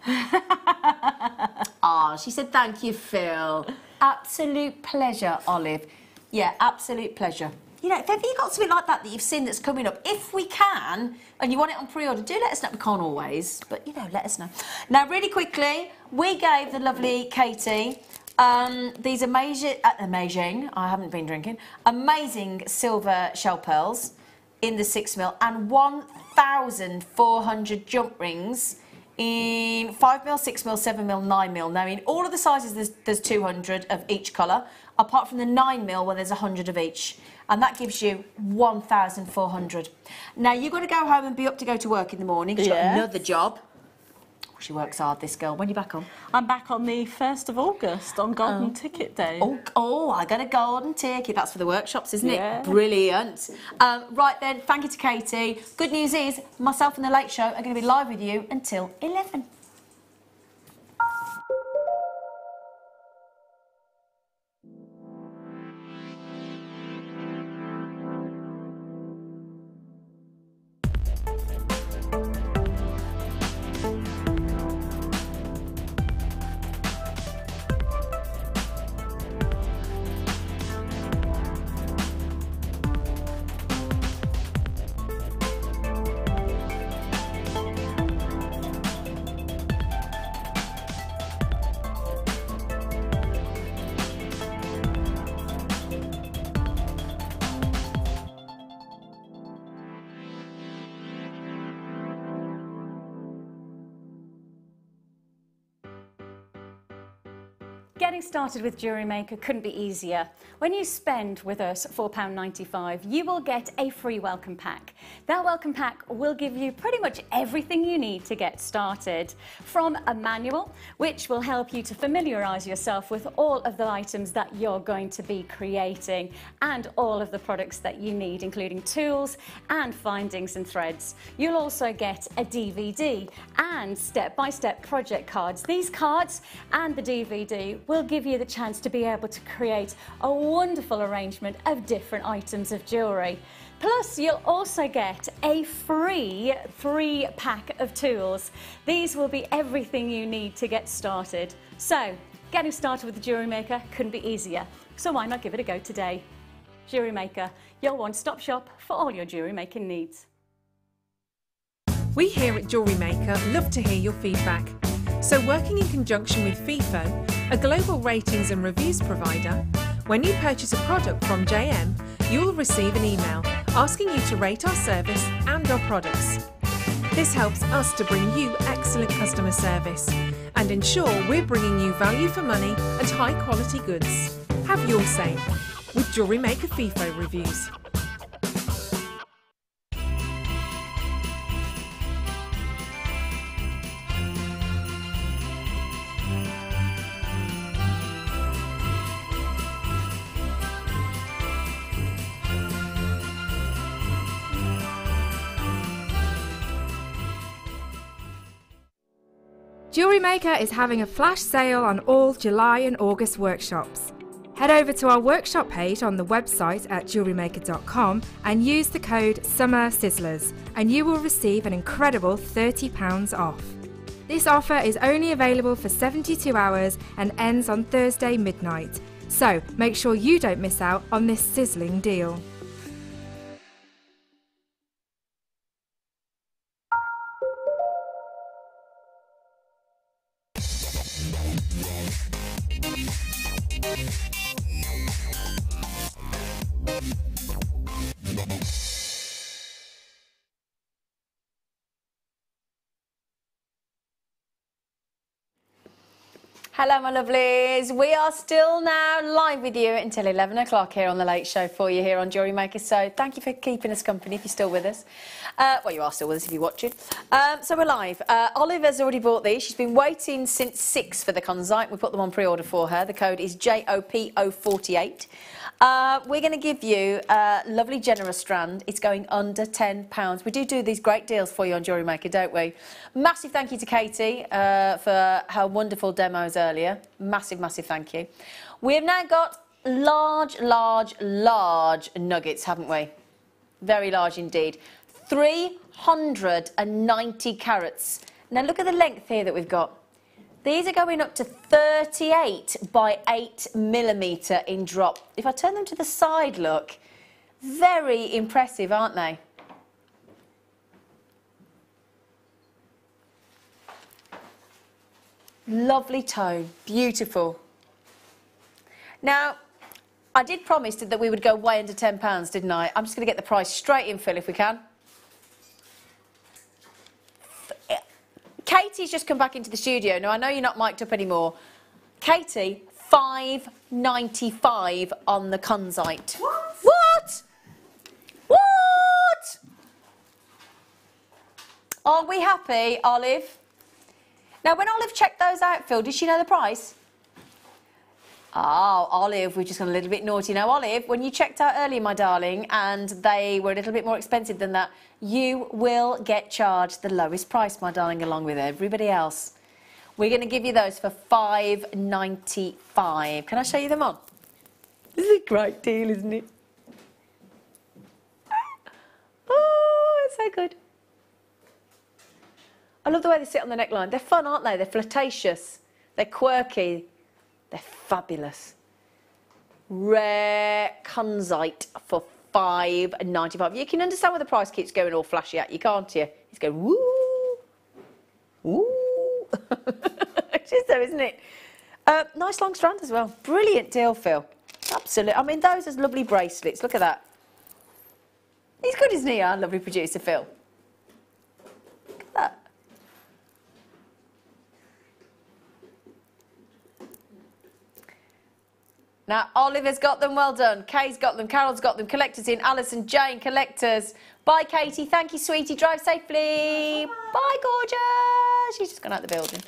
She said, thank you, Phil. Absolute pleasure, Olive. Yeah, absolute pleasure. You know, if ever you've got something like that you've seen that's coming up, if we can, and you want it on pre-order, do let us know. We can't always, but, you know, let us know. Now, really quickly, we gave the lovely Katie these amazing, I haven't been drinking, amazing silver shell pearls in the 6mm and 1,400 jump rings in 5mm, 6mm, 7mm, 9mm. Now, in all of the sizes, there's 200 of each colour, apart from the 9mm where there's 100 of each. And that gives you 1,400. Now, you've got to go home and be up to go to work in the morning. You've got another job. She works hard, this girl. When are you back on? I'm back on the 1st of August on Golden Ticket Day. Oh, I got a golden ticket. That's for the workshops, isn't Yeah. it? Brilliant. Right then, thank you to Katie. Good news is, myself and The Late Show are going to be live with you until 11. Getting started with Jewellery Maker couldn't be easier. When you spend with us £4.95, you will get a free welcome pack. That welcome pack will give you pretty much everything you need to get started. From a manual, which will help you to familiarise yourself with all of the items that you're going to be creating and all of the products that you need, including tools and findings and threads. You'll also get a DVD and step-by-step project cards. These cards and the DVD will give you the chance to be able to create a wonderful arrangement of different items of jewellery. Plus, you'll also get a free 3-pack of tools. These will be everything you need to get started. So, getting started with the Jewellery Maker couldn't be easier. So why not give it a go today? Jewellery Maker, your one-stop shop for all your jewellery making needs. We here at Jewellery Maker love to hear your feedback. So working in conjunction with FIFO, a global ratings and reviews provider, when you purchase a product from JM, you will receive an email asking you to rate our service and our products. This helps us to bring you excellent customer service and ensure we're bringing you value for money and high quality goods. Have your say with Jewellery Maker FIFO reviews. Jewellery Maker is having a flash sale on all July and August workshops. Head over to our workshop page on the website at JewelleryMaker.com and use the code SUMMERSIZZLERS and you will receive an incredible £30 off. This offer is only available for 72 hours and ends on Thursday midnight, so make sure you don't miss out on this sizzling deal. Hello, my lovelies. We are still now live with you until 11 o'clock here on The Late Show for you here on Jewellery Maker. So thank you for keeping us company if you're still with us. Well, you are still with us if you're watching. So we're live. Olive has already bought these. She's been waiting since 6 for the Conzite. We put them on pre-order for her. The code is JOP048. We're going to give you a lovely generous strand. It's going under £10. We do these great deals for you on Jewellery Maker, don't we? Massive thank you to Katie for her wonderful demos earlier. Massive, massive thank you. We have now got large nuggets, haven't we? Very large indeed. 390 carats. Now look at the length here that we've got. These are going up to 38 by 8mm in drop. If I turn them to the side, look, very impressive, aren't they? Lovely tone, beautiful. Now, I did promise that we would go way under £10, didn't I? I'm just going to get the price straight in, Phil, if we can. Katie's just come back into the studio. Now, I know you're not mic'd up anymore. Katie, £5.95 on the Conzite. What? What? Are we happy, Olive? Now, when Olive checked those out, Phil, did she know the price? Oh, Olive, we've just gone a little bit naughty. Now, Olive, when you checked out earlier, my darling, and they were a little bit more expensive than that, you will get charged the lowest price, my darling, along with everybody else. We're going to give you those for $5.95. Can I show you them on? This is a great deal, isn't it? Oh, it's so good. I love the way they sit on the neckline. They're fun, aren't they? They're flirtatious. They're quirky. They're fabulous. Rare Kunzite for $5.95. You can understand why the price keeps going all flashy at you, can't you? It's going, woo, woo. It's just so, isn't it? Nice long strand as well. Brilliant deal, Phil. Absolutely. I mean, those are lovely bracelets. Look at that. He's good, isn't he, our lovely producer, Phil? Look at that. Now, Oliver's got them, well done. Kay's got them, Carol's got them, collectors in, Alison, Jane, collectors. Bye, Katie. Thank you, sweetie. Drive safely. Bye, gorgeous. She's just gone out the building.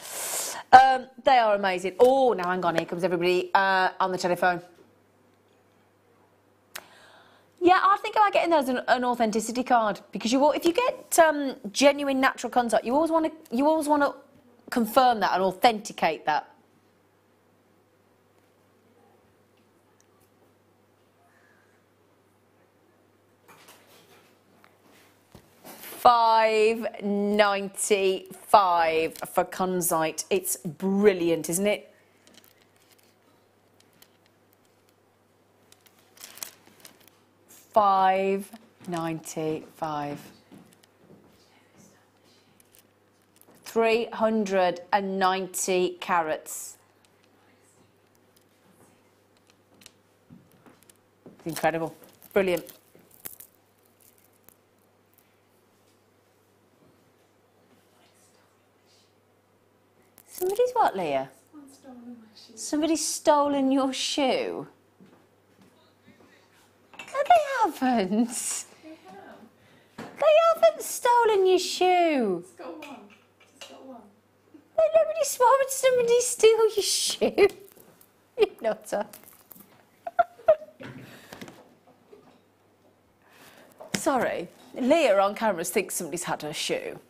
They are amazing. Oh, now hang on. Here comes everybody on the telephone. Yeah, I think about getting those an authenticity card because if you get genuine natural Kunzite, you always want to confirm that and authenticate that. $5.95 for Kunzite. It's brilliant, isn't it? $5.95. 390 carats. It's incredible. Brilliant. Somebody's what, Leah? Somebody's stolen your shoe. No, they haven't. They haven't stolen your shoe. Just got one. Just got one. Why would somebody steal your shoe? You nutter. Sorry. Leah on cameras thinks somebody's had her shoe.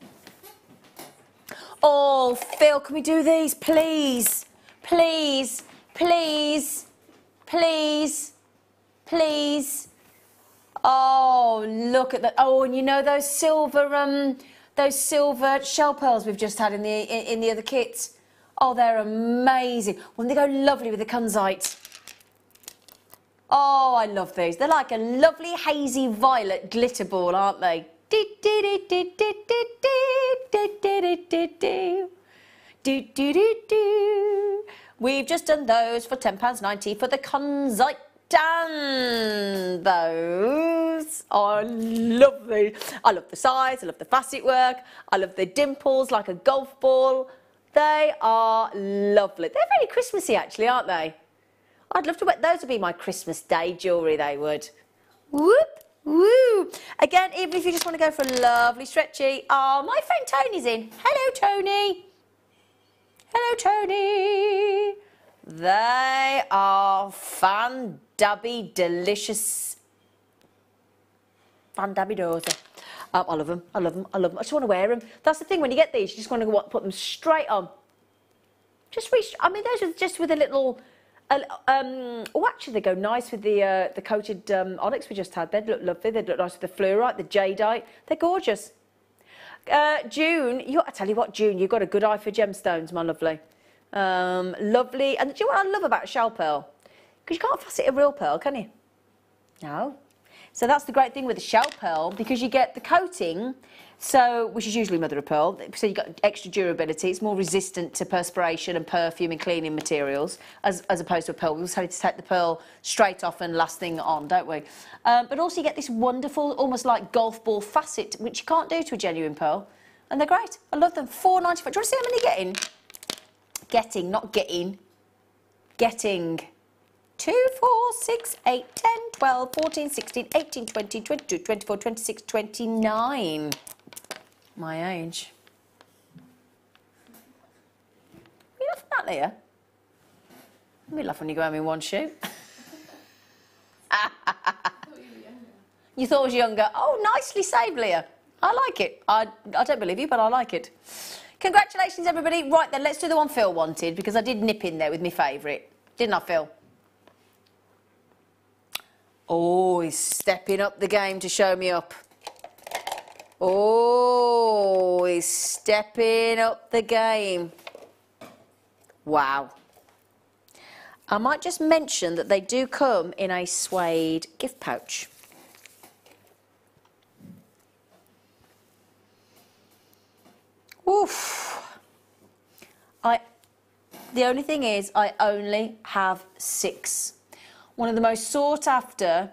Oh, Phil, can we do these, please? Please, please, please, please. Oh, look at that. Oh, and you know those silver shell pearls we've just had in the other kits? Oh, they're amazing. Wouldn't they go lovely with the Kunzite? Oh, I love these. They're like a lovely hazy violet glitter ball, aren't they? We've just done those for £10.90 for the Kunzite. And those are lovely. I love the size, I love the facet work, I love the dimples like a golf ball. They are lovely. They're very Christmassy actually, aren't they? I'd love to wear those. Would be my Christmas Day jewellery, they would. Whoop. Woo! Again, even if you just want to go for a lovely stretchy. Oh, my friend Tony's in. Hello, Tony. Hello, Tony. They are fan-dabby delicious. Fan-dabby dozer. I love them. I love them. I love them. I just want to wear them. That's the thing. When you get these, you just want to put them straight on. Just reach. I mean, those are just with a little. Oh, actually, they go nice with the coated onyx we just had. They look lovely. They look nice with the fluorite, the jadeite. They're gorgeous. June, I tell you what, June, you've got a good eye for gemstones, my lovely. Lovely. And do you know what I love about a shell pearl? Because you can't facet a real pearl, can you? No. So that's the great thing with the shell pearl, because you get the coating, which is usually mother of pearl, so you've got extra durability. It's more resistant to perspiration and perfume and cleaning materials, as opposed to a pearl. We also have to take the pearl straight off and last thing on, don't we? But also you get this wonderful, almost like golf ball facet, which you can't do to a genuine pearl. And they're great. I love them. $4.95. Do you want to see how many getting? Not getting. Getting. 2, 4, 6, 8, 10, 12, 14, 16, 18, 20, 22, 24, 26, 29. My age. that, Leah? Let me laugh when you go home in one shoe. You thought I was younger. Oh, nicely saved, Leah. I like it. I don't believe you, but I like it. Congratulations, everybody. Right then, let's do the one Phil wanted, because I did nip in there with my favourite. Didn't I, Phil? Oh, he's stepping up the game to show me up. Oh, he's stepping up the game. Wow. I might just mention that they do come in a suede gift pouch. Oof. The only thing is, I only have 6. One of the most sought after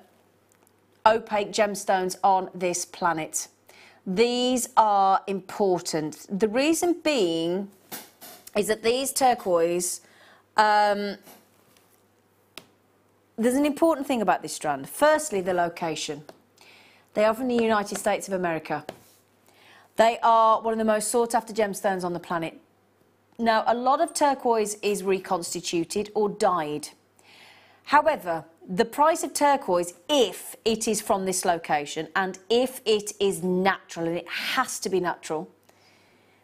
opaque gemstones on this planet. These are important. The reason being is that these turquoise, there's an important thing about this strand. Firstly, the location. They are from the United States of America. They are one of the most sought after gemstones on the planet. Now, a lot of turquoise is reconstituted or dyed. However, the price of turquoise, if it is from this location and if it is natural, and it has to be natural,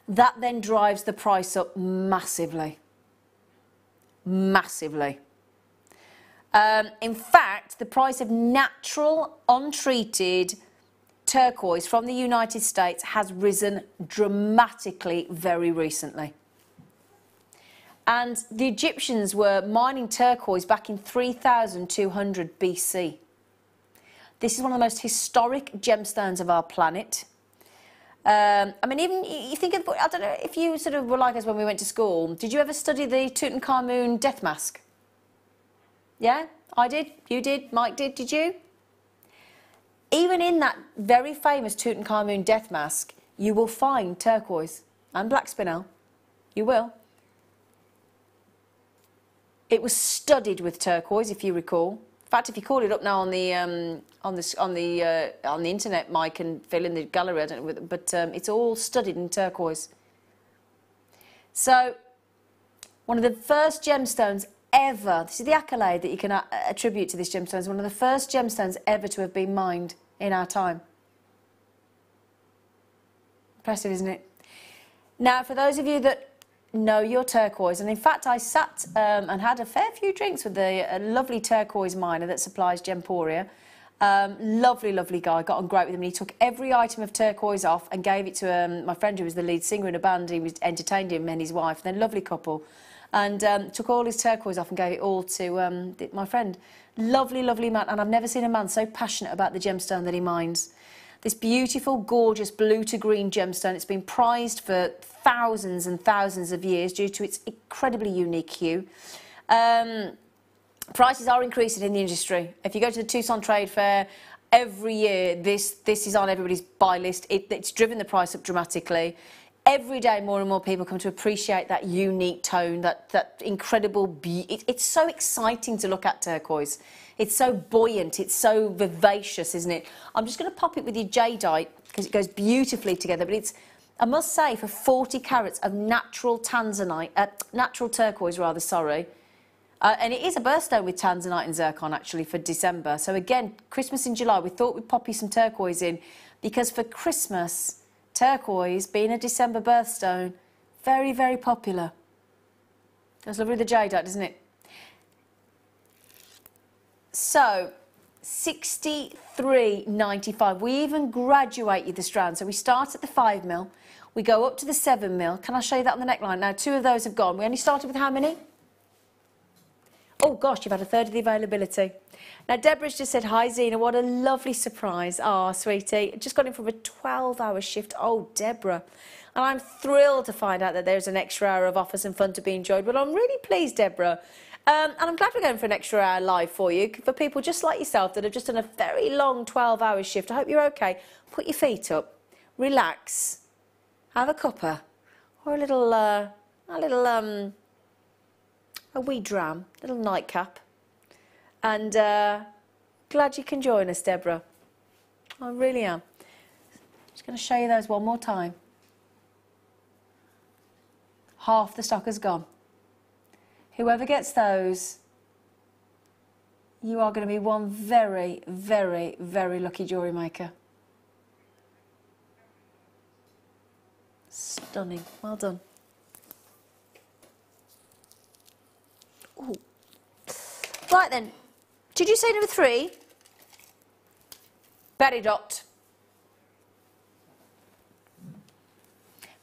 that then drives the price up massively. Massively. In fact, the price of natural, untreated turquoise from the United States has risen dramatically very recently. And the Egyptians were mining turquoise back in 3200 BC. This is one of the most historic gemstones of our planet. I mean, even you think of, I don't know if you sort of were like us when we went to school. Did you ever study the Tutankhamun death mask? Yeah, I did. You did. Mike did you? Even in that very famous Tutankhamun death mask, you will find turquoise and black spinel. You will. It was studded with turquoise, if you recall. In fact, if you call it up now on the internet, Mike and Phil in the gallery, I don't know, but it's all studded in turquoise. So, one of the first gemstones ever. This is the accolade that you can attribute to this gemstone. It's one of the first gemstones ever to have been mined in our time. Impressive, isn't it? Now, for those of you that know your turquoise, and in fact I sat and had a fair few drinks with a lovely turquoise miner that supplies Gemporia. Lovely, lovely guy, got on great with him, and he took every item of turquoise off and gave it to my friend who was the lead singer in a band. He entertained him and his wife, and then lovely couple, and took all his turquoise off and gave it all to my friend. Lovely, lovely man, and I've never seen a man so passionate about the gemstone that he mines. This beautiful, gorgeous blue to green gemstone. It's been prized for thousands and thousands of years due to its incredibly unique hue. Prices are increasing in the industry. If you go to the Tucson Trade Fair, every year this is on everybody's buy list. It's driven the price up dramatically. Every day more and more people come to appreciate that unique tone, that incredible beauty. It's so exciting to look at turquoise. It's so buoyant, it's so vivacious, isn't it? I'm just going to pop it with your jadeite because it goes beautifully together, but it's, I must say, for 40 carats of natural tanzanite, natural turquoise rather, sorry. And it is a birthstone with tanzanite and zircon actually for December. So again, Christmas in July, we thought we'd pop you some turquoise in because for Christmas, turquoise, being a December birthstone, very, very popular. That's lovely with the jadeite, isn't it? So, $63.95. We even graduate you the strand. So we start at the 5mm, we go up to the 7mm. Can I show you that on the neckline? Now, 2 of those have gone. We only started with how many? Oh gosh, you've had a third of the availability. Now, Deborah's just said, hi Zena, what a lovely surprise. Ah, sweetie, just got in from a 12-hour shift. Oh, Deborah. And I'm thrilled to find out that there's an extra hour of offers and fun to be enjoyed. Well, I'm really pleased, Deborah. And I'm glad we're going for an extra hour live for you, for people just like yourself that have just done a very long 12-hour shift. I hope you're okay. Put your feet up, relax, have a cuppa, or a wee dram, little nightcap. And glad you can join us, Deborah. I really am. Just going to show you those one more time. Half the stock has gone. Whoever gets those, you are going to be one very, very, very lucky jewellery maker. Stunning. Well done. Ooh. Right then. Did you say number 3? Peridot.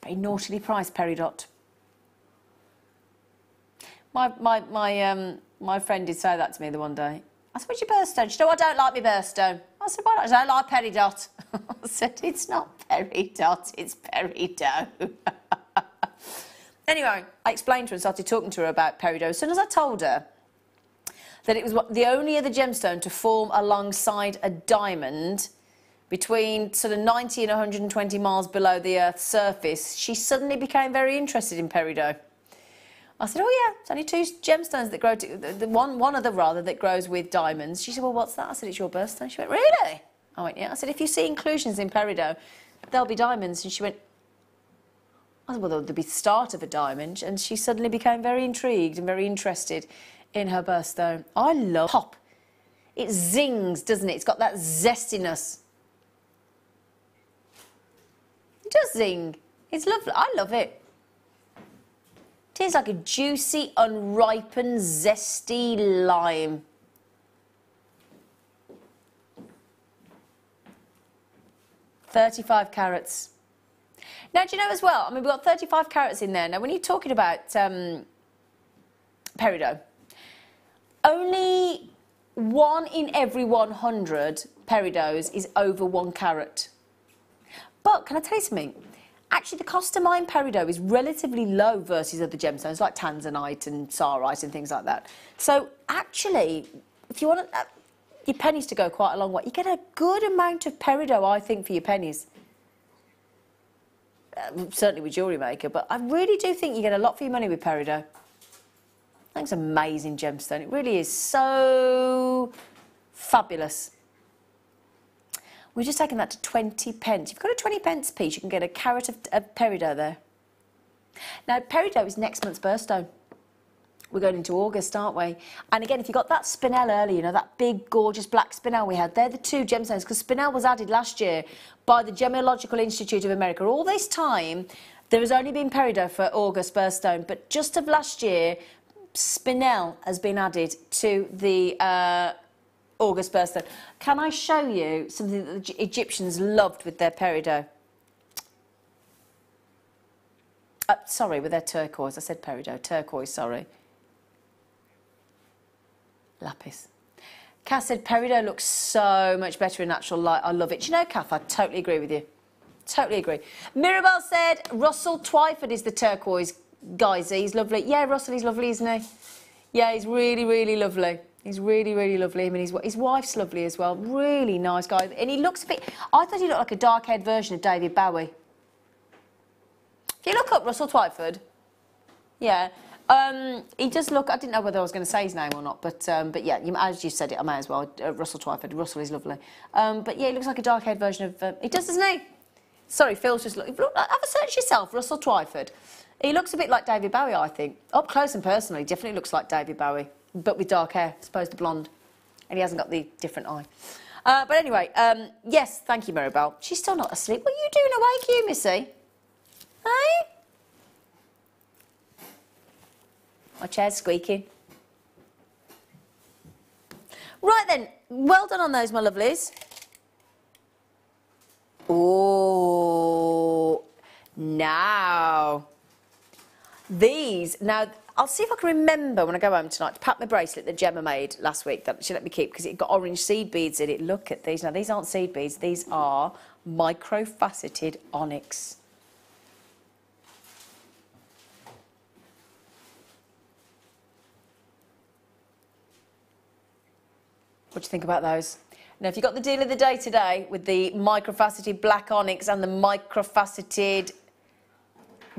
Very naughtily priced peridot. My friend did say that to me the one day. I said, what's your birthstone? She said, oh, I don't like my birthstone. I said, why not? She said, I like peridot. I said, it's not peridot, it's peridot. Anyway, I explained to her and started talking to her about peridot. As soon as I told her that it was the only other gemstone to form alongside a diamond between sort of 90 and 120 miles below the Earth's surface, she suddenly became very interested in peridot. I said, oh yeah, it's only 2 gemstones that grow, one other rather, that grows with diamonds. She said, well, what's that? I said, it's your birthstone. She went, really? I went, yeah. I said, if you see inclusions in peridot, there'll be diamonds. And she went, I said, well, there'll be the start of a diamond. And she suddenly became very intrigued and very interested in her birthstone. I love pop. It zings, doesn't it? It's got that zestiness. It does zing. It's lovely. I love it. It tastes like a juicy, unripened, zesty lime. $35 carats. Now, do you know as well, I mean, we've got 35 carats in there. Now, when you're talking about peridot, only 1 in every 100 peridots is over 1 carat. But can I tell you something? Actually, the cost to mine peridot is relatively low versus other gemstones like tanzanite and sarite and things like that. So actually, if you want your pennies to go quite a long way, you get a good amount of peridot, I think, for your pennies. Certainly with Jewellery Maker, but I really do think you get a lot for your money with peridot. I think it's an amazing gemstone. It really is so fabulous. We've just taken that to 20 pence. If you've got a 20 pence piece, you can get a carat of peridot there. Now, peridot is next month's birthstone. We're going into August, aren't we? And again, if you got that spinel early, you know, that big, gorgeous black spinel we had, they're the 2 gemstones, because spinel was added last year by the Gemological Institute of America. All this time, there has only been peridot for August birthstone, but just of last year, spinel has been added to the August birthstone. Can I show you something that the Egyptians loved with their peridot? Sorry, with their turquoise. I said peridot. Turquoise, sorry. Lapis. Kath said peridot looks so much better in natural light. I love it. Do you know, Kath, I totally agree with you. Totally agree. Mirabelle said Russell Twyford is the turquoise guys. He's lovely. Yeah, Russell, he's lovely, isn't he? Yeah, he's really, really lovely. He's really, really lovely. I mean, his wife's lovely as well. Really nice guy. And he looks a bit... I thought he looked like a dark-haired version of David Bowie. If you look up Russell Twyford, yeah, he does look... I didn't know whether I was going to say his name or not, but yeah, as you said it, I may as well. Russell Twyford. Russell is lovely. But yeah, he looks like a dark-haired version of... he does, doesn't he? Sorry, Phil's just looking... Have a search yourself, Russell Twyford. He looks a bit like David Bowie, I think. Up close and personal, he definitely looks like David Bowie, but with dark hair, as opposed to blonde. And he hasn't got the different eye. But anyway, yes, thank you, Maribel. She's still not asleep. What are you doing awake, you, Missy? Hey? My chair's squeaking. Right then, well done on those, my lovelies. Oh, now... These, now, I'll see if I can remember when I go home tonight to pack my bracelet that Gemma made last week that she let me keep because it got orange seed beads in it. Look at these. Now, these aren't seed beads. These are micro-faceted onyx. What do you think about those? Now, if you got the deal of the day today with the micro-faceted black onyx and the micro-faceted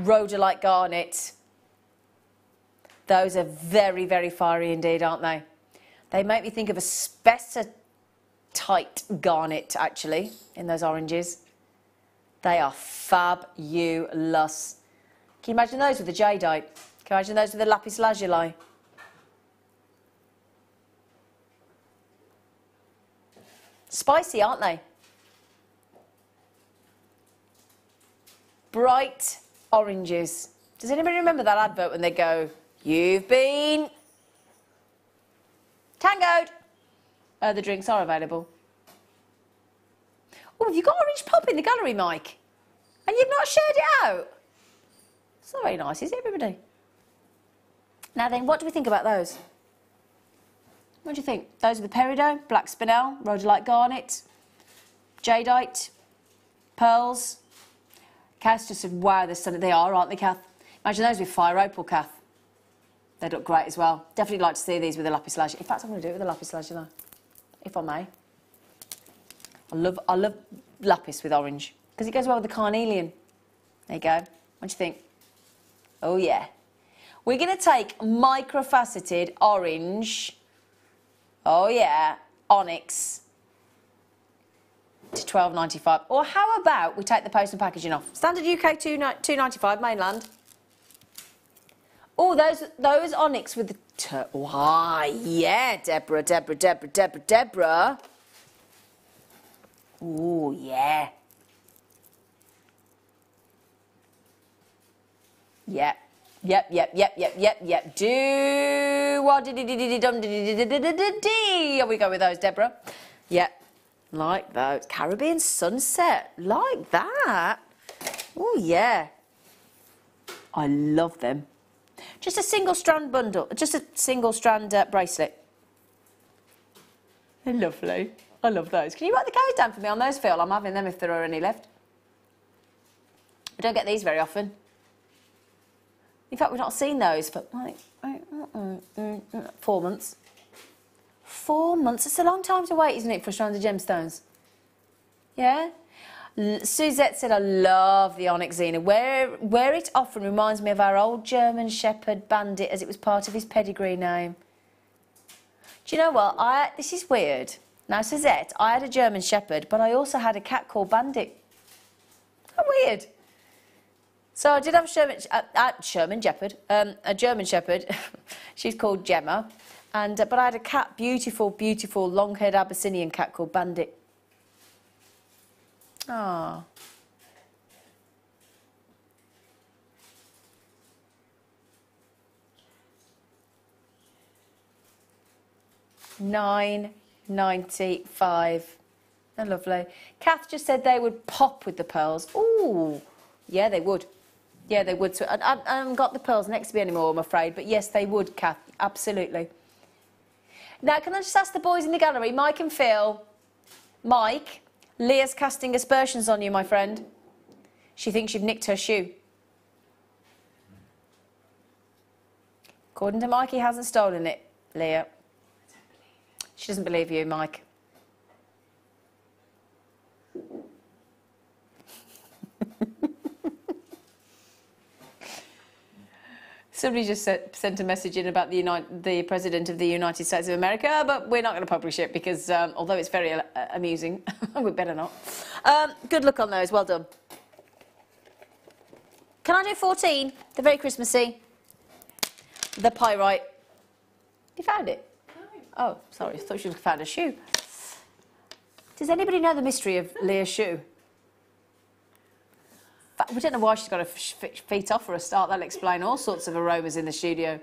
rhodolite garnet, those are very, very fiery indeed, aren't they? They make me think of a spessartite garnet, actually, in those oranges. They are fabulous. Can you imagine those with the jadeite? Can you imagine those with the lapis lazuli? Spicy, aren't they? Bright oranges. Does anybody remember that advert when they go, "You've been tangoed"? The drinks are available. Oh, have you got orange pop in the gallery, Mike? And you've not shared it out? It's not very nice, is it, everybody? Now then, what do we think about those? What do you think? Those are the peridot, black spinel, rhodolite garnet, jadeite, pearls. Kath just said, wow, they are, aren't they, Kath? Imagine those with fire opal, Kath. They look great as well. Definitely like to see these with a lapis lazuli. In fact, I'm going to do it with a lapis lazuli, if I may. I love lapis with orange because it goes well with the carnelian. There you go. What do you think? Oh, yeah. We're going to take microfaceted orange, oh, yeah, onyx to $12.95. Or how about we take the post and packaging off? Standard UK $2.95 mainland. Oh, those onyx with the... Why, yeah, Deborah. Oh, yeah. Yep. Do what did we go with those, Deborah? Yep. Like those. Caribbean sunset. Like that. Oh, yeah. I love them. Just a single strand bundle. Just a single strand bracelet. They're lovely. I love those. Can you write the codes down for me on those, Phil? I'm having them if there are any left. We don't get these very often. In fact, we've not seen those for like 4 months. 4 months. It's a long time to wait, isn't it, for stranded gemstones? Yeah? Suzette said, I love the onyx Zena. Where it often reminds me of our old German Shepherd Bandit as it was part of his pedigree name. Do you know what? This is weird. Now, Suzette, I had a German Shepherd, but I also had a cat called Bandit. How weird. So I did have a German Shepherd. She's called Gemma. But I had a cat, beautiful, long-haired Abyssinian cat called Bandit. Ah. $9.95. They're lovely. Kath just said they would pop with the pearls. Ooh, yeah, they would. Yeah, they would. So I haven't got the pearls next to me anymore, I'm afraid. But yes, they would, Kath. Absolutely. Now, can I just ask the boys in the gallery, Mike and Phil? Mike, Leah's casting aspersions on you, my friend. She thinks you've nicked her shoe. According to Mike, he hasn't stolen it, Leah. She doesn't believe you, Mike. Somebody just sent a message in about the President of the United States of America, but we're not going to publish it because, although it's very amusing, we better not. Good luck on those. Well done. Can I do 14? They're very Christmassy. The pyrite. You found it? Oh, sorry, I thought you found a shoe. Does anybody know the mystery of Leah's shoe? We don't know why she's got her feet off for a start. That'll explain all sorts of aromas in the studio.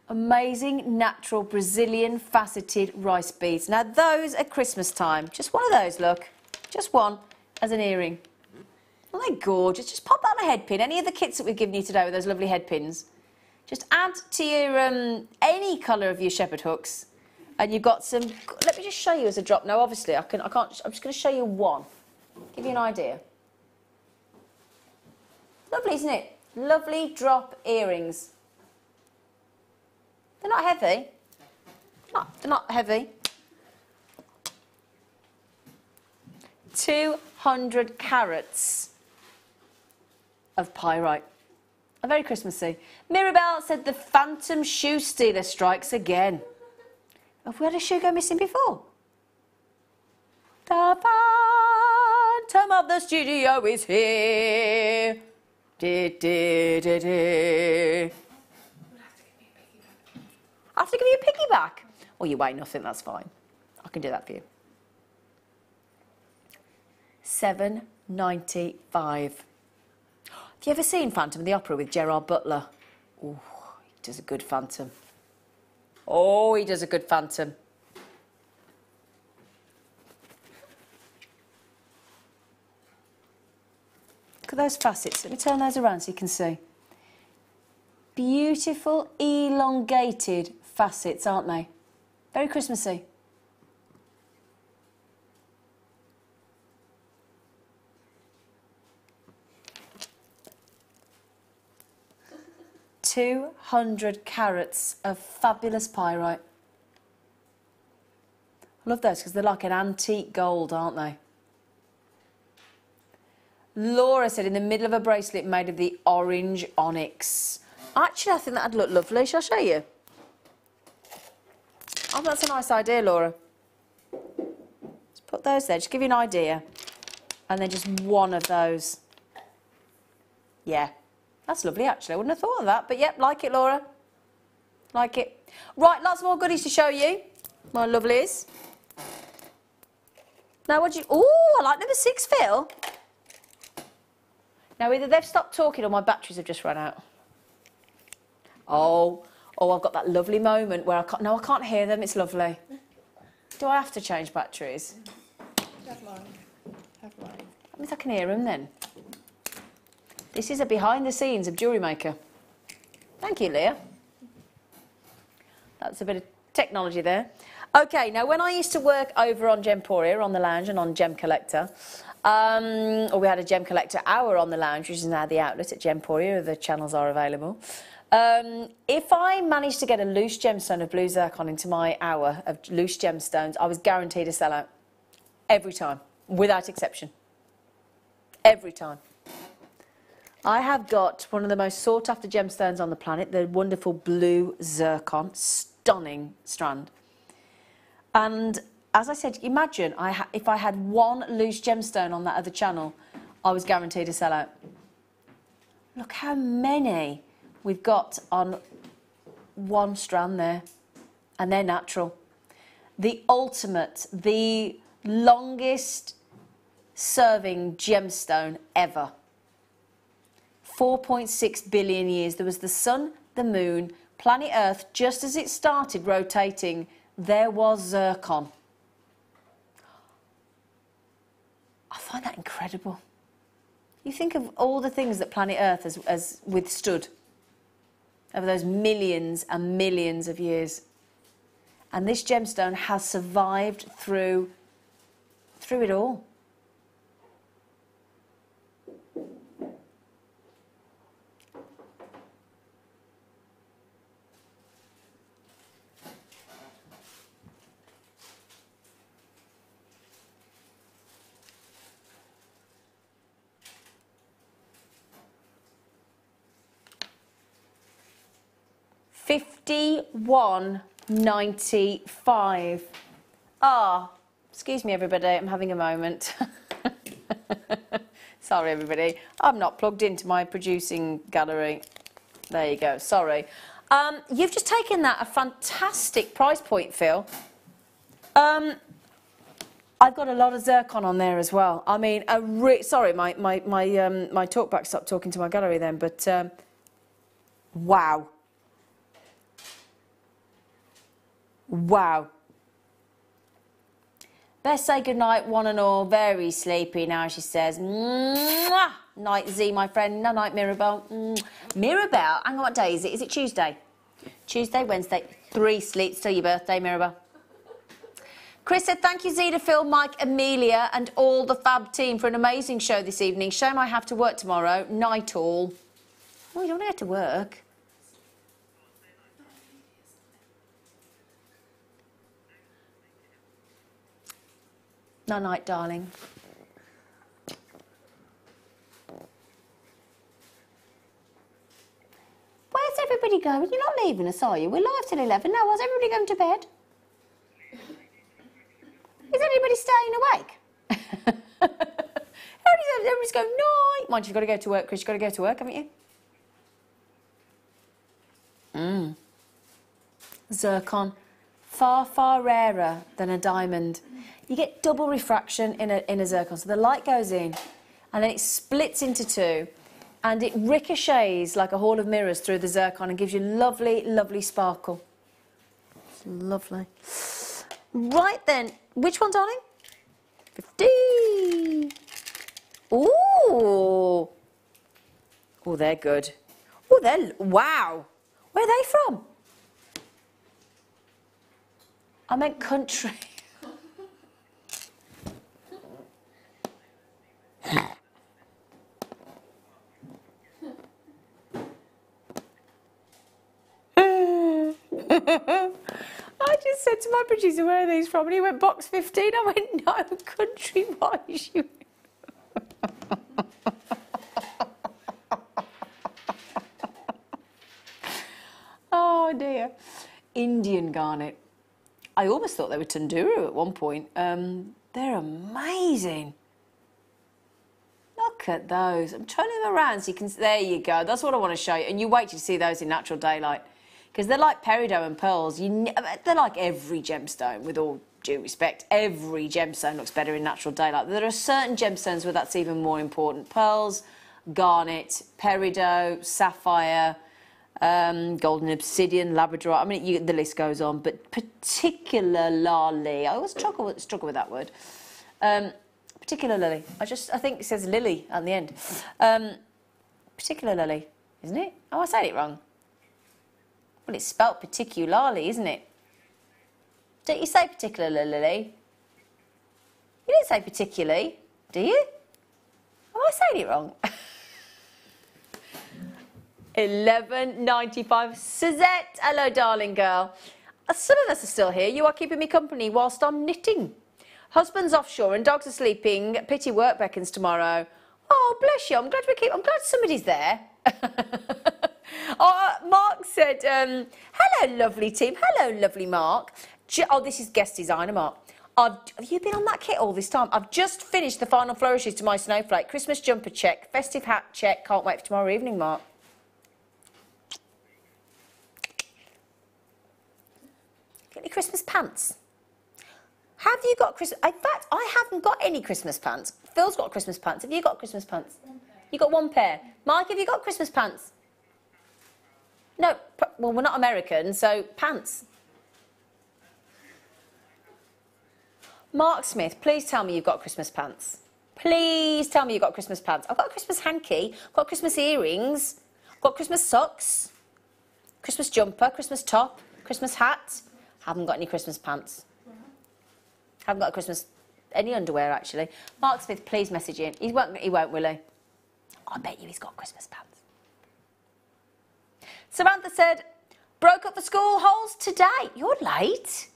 Amazing, natural, Brazilian faceted rice beads. Now, those at Christmas time. Just one of those, look. Just one as an earring. Aren't they gorgeous? Just pop that on a head pin. Any of the kits that we've given you today with those lovely head pins. Just add to your any colour of your shepherd hooks, and you've got some. Let me just show you as a drop. Now, obviously, I can't. I'm just going to show you one. Give you an idea. Lovely, isn't it? Lovely drop earrings. They're not heavy. They're not heavy. 200 carats of pyrite. A very Christmassy. Mirabelle said the phantom shoe stealer strikes again. Have we had a shoe go missing before? The phantom of the studio is here. I have to give you a piggyback. Oh, you weigh nothing, that's fine. I can do that for you. £7.95. Have you ever seen Phantom of the Opera with Gerard Butler? Oh, he does a good Phantom. Oh, he does a good Phantom. Look at those facets. Let me turn those around so you can see. Beautiful, elongated facets, aren't they? Very Christmassy. $200 carats of fabulous pyrite. I love those because they're like an antique gold, aren't they? Laura said in the middle of a bracelet made of the orange onyx. Actually, I think that'd look lovely. Shall I show you? Oh, that's a nice idea, Laura. Just put those there, just give you an idea. And then just one of those. Yeah, that's lovely, actually. I wouldn't have thought of that, but yep, like it, Laura. Like it. Right, lots more goodies to show you, my lovelies. Now, what do you... Oh, I like number 6, Phil. Now, either they've stopped talking or my batteries have just run out. Oh, I've got that lovely moment where I can't... No, I can't hear them. It's lovely. Do I have to change batteries? Have mine. Have mine. That means I can hear them then. This is a behind the scenes of Jewellery Maker. Thank you, Leah. That's a bit of technology there. OK, now when I used to work over on Gemporia, on the lounge and on Gem Collector, or we had a Gem Collector hour on the lounge, which is now the outlet at Gemporia, the channels are available. If I managed to get a loose gemstone of blue zircon into my hour of loose gemstones, I was guaranteed a sellout. Every time, without exception. Every time. I have got one of the most sought-after gemstones on the planet, the wonderful blue zircon, stunning strand. And as I said, imagine if I had one loose gemstone on that other channel, I was guaranteed a sellout. Look how many we've got on one strand there, and they're natural. The ultimate, the longest serving gemstone ever. 4.6 billion years. There was the sun, the moon, planet Earth, just as it started rotating, there was zircon. I find that incredible. You think of all the things that planet Earth has withstood over those millions and millions of years. And this gemstone has survived through it all. £51.95. Ah, excuse me, everybody. I'm having a moment. Sorry, everybody. I'm not plugged into my producing gallery. There you go. Sorry. You've just taken that a fantastic price point, Phil. I've got a lot of zircon on there as well. I mean, sorry, my talkback stopped talking to my gallery then, but wow. Wow. Best say goodnight, one and all. Very sleepy now, she says. Mwah! Night, Z, my friend. No night, Mirabelle. Mirabelle? Hang on, what day is it? Is it Tuesday? Tuesday, Wednesday. 3 sleeps till your birthday, Mirabelle. Chris said, thank you, Zena, Phil, Mike, Amelia, and all the fab team for an amazing show this evening. Shame I have to work tomorrow. Night all. Oh, you don't want to go to work? Night, darling. Where's everybody going? You're not leaving us, are you? We're live till 11. Now, was everybody going to bed? Is anybody staying awake? Everybody's going, night. Mind you, you've got to go to work, Chris. You've got to go to work, haven't you? Zircon. far, far rarer than a diamond. You get double refraction in a zircon. So the light goes in and then it splits into two and it ricochets like a hall of mirrors through the zircon and gives you lovely, lovely sparkle. It's lovely. Right then, which one, darling? 50. Ooh. Oh, they're good. Oh, wow. Where are they from? I meant country. I just said to my producer, where are these from? And he went, box 15. I went, no, country-wise. You... Oh, dear. Indian garnet. I almost thought they were Tunduru at one point. They're amazing. Look at those. I'm turning them around so you can... There you go. That's what I want to show you. And you wait till you see those in natural daylight. Because they're like peridot and pearls. They're like every gemstone, with all due respect. Every gemstone looks better in natural daylight. There are certain gemstones where that's even more important. Pearls, garnet, peridot, sapphire, golden obsidian, labradorite. I mean, the list goes on. But particularly, I always struggle with that word. Particularly. I think it says lily at the end. Particularly, isn't it? Oh, I said it wrong. Well, it's spelt particularly, isn't it? Don't you say particularly? You don't say particularly, do you? Am I saying it wrong? £11.95. Suzette, hello, darling girl. Some of us are still here. You are keeping me company whilst I'm knitting. Husband's offshore and dogs are sleeping. Pity work beckons tomorrow. Oh, bless you. I'm glad somebody's there. Oh, Mark said, hello, lovely team. Hello, lovely Mark. Oh, this is guest designer, Mark. Have you been on that kit all this time? I've just finished the final flourishes to my snowflake. Christmas jumper check. Festive hat check. Can't wait for tomorrow evening, Mark. Get any Christmas pants? Have you got Christmas... In fact, I haven't got any Christmas pants. Phil's got Christmas pants. Have you got Christmas pants? You got one pair. Mike, have you got Christmas pants? No, well, we're not American, so pants. Mark Smith, please tell me you've got Christmas pants. Please tell me you've got Christmas pants. I've got a Christmas hanky, got Christmas earrings, got Christmas socks, Christmas jumper, Christmas top, Christmas hat. Haven't got any Christmas pants. Haven't got a Christmas... any underwear, actually. Mark Smith, please message in. He won't, will he? I bet you he's got Christmas pants. Samantha said, broke up the school holes today. You're late.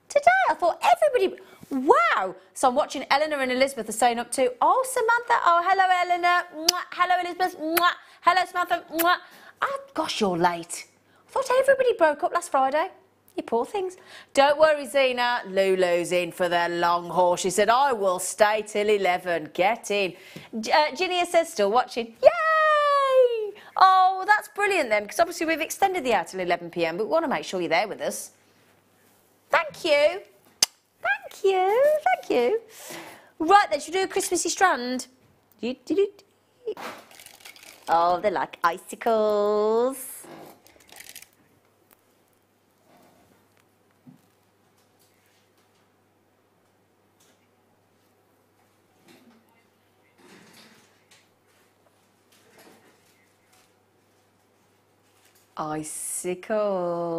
Today, I thought everybody... Wow. So I'm watching Eleanor and Elizabeth are saying up to... Oh, Samantha. Oh, hello, Eleanor. Mwah. Hello, Elizabeth. Mwah. Hello, Samantha. Mwah. Oh, gosh, you're late. I thought everybody broke up last Friday. You poor things. Don't worry, Zena. Lulu's in for their long haul. She said, I will stay till 11. Get in. Ginny says, still watching. Yay! Oh, that's brilliant then, because obviously we've extended the hour till 11 p.m, but we want to make sure you're there with us. Thank you. Thank you. Thank you. Right then, should we do a Christmassy strand? Oh, they're like icicles. Icicles.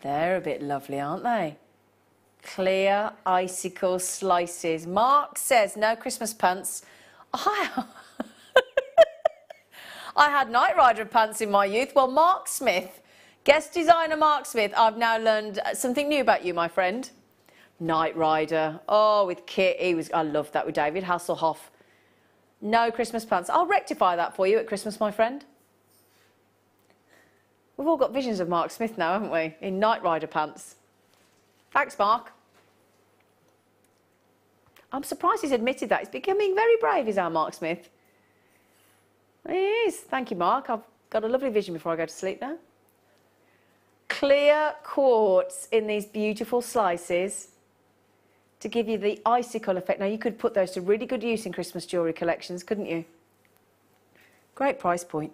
They're a bit lovely, aren't they? Clear icicle slices. Mark says no Christmas pants. I had Knight Rider pants in my youth. Well, Mark Smith, guest designer Mark Smith, I've now learned something new about you, my friend. Knight Rider. Oh, with Kit. I loved that with David Hasselhoff. No Christmas pants. I'll rectify that for you at Christmas, my friend. We've all got visions of Mark Smith now, haven't we? In Knight Rider pants. Thanks, Mark. I'm surprised he's admitted that. He's becoming very brave, is our Mark Smith. He is. Thank you, Mark. Got a lovely vision before I go to sleep now. Clear quartz in these beautiful slices to give you the icicle effect. Now, you could put those to really good use in Christmas jewellery collections, couldn't you? Great price point.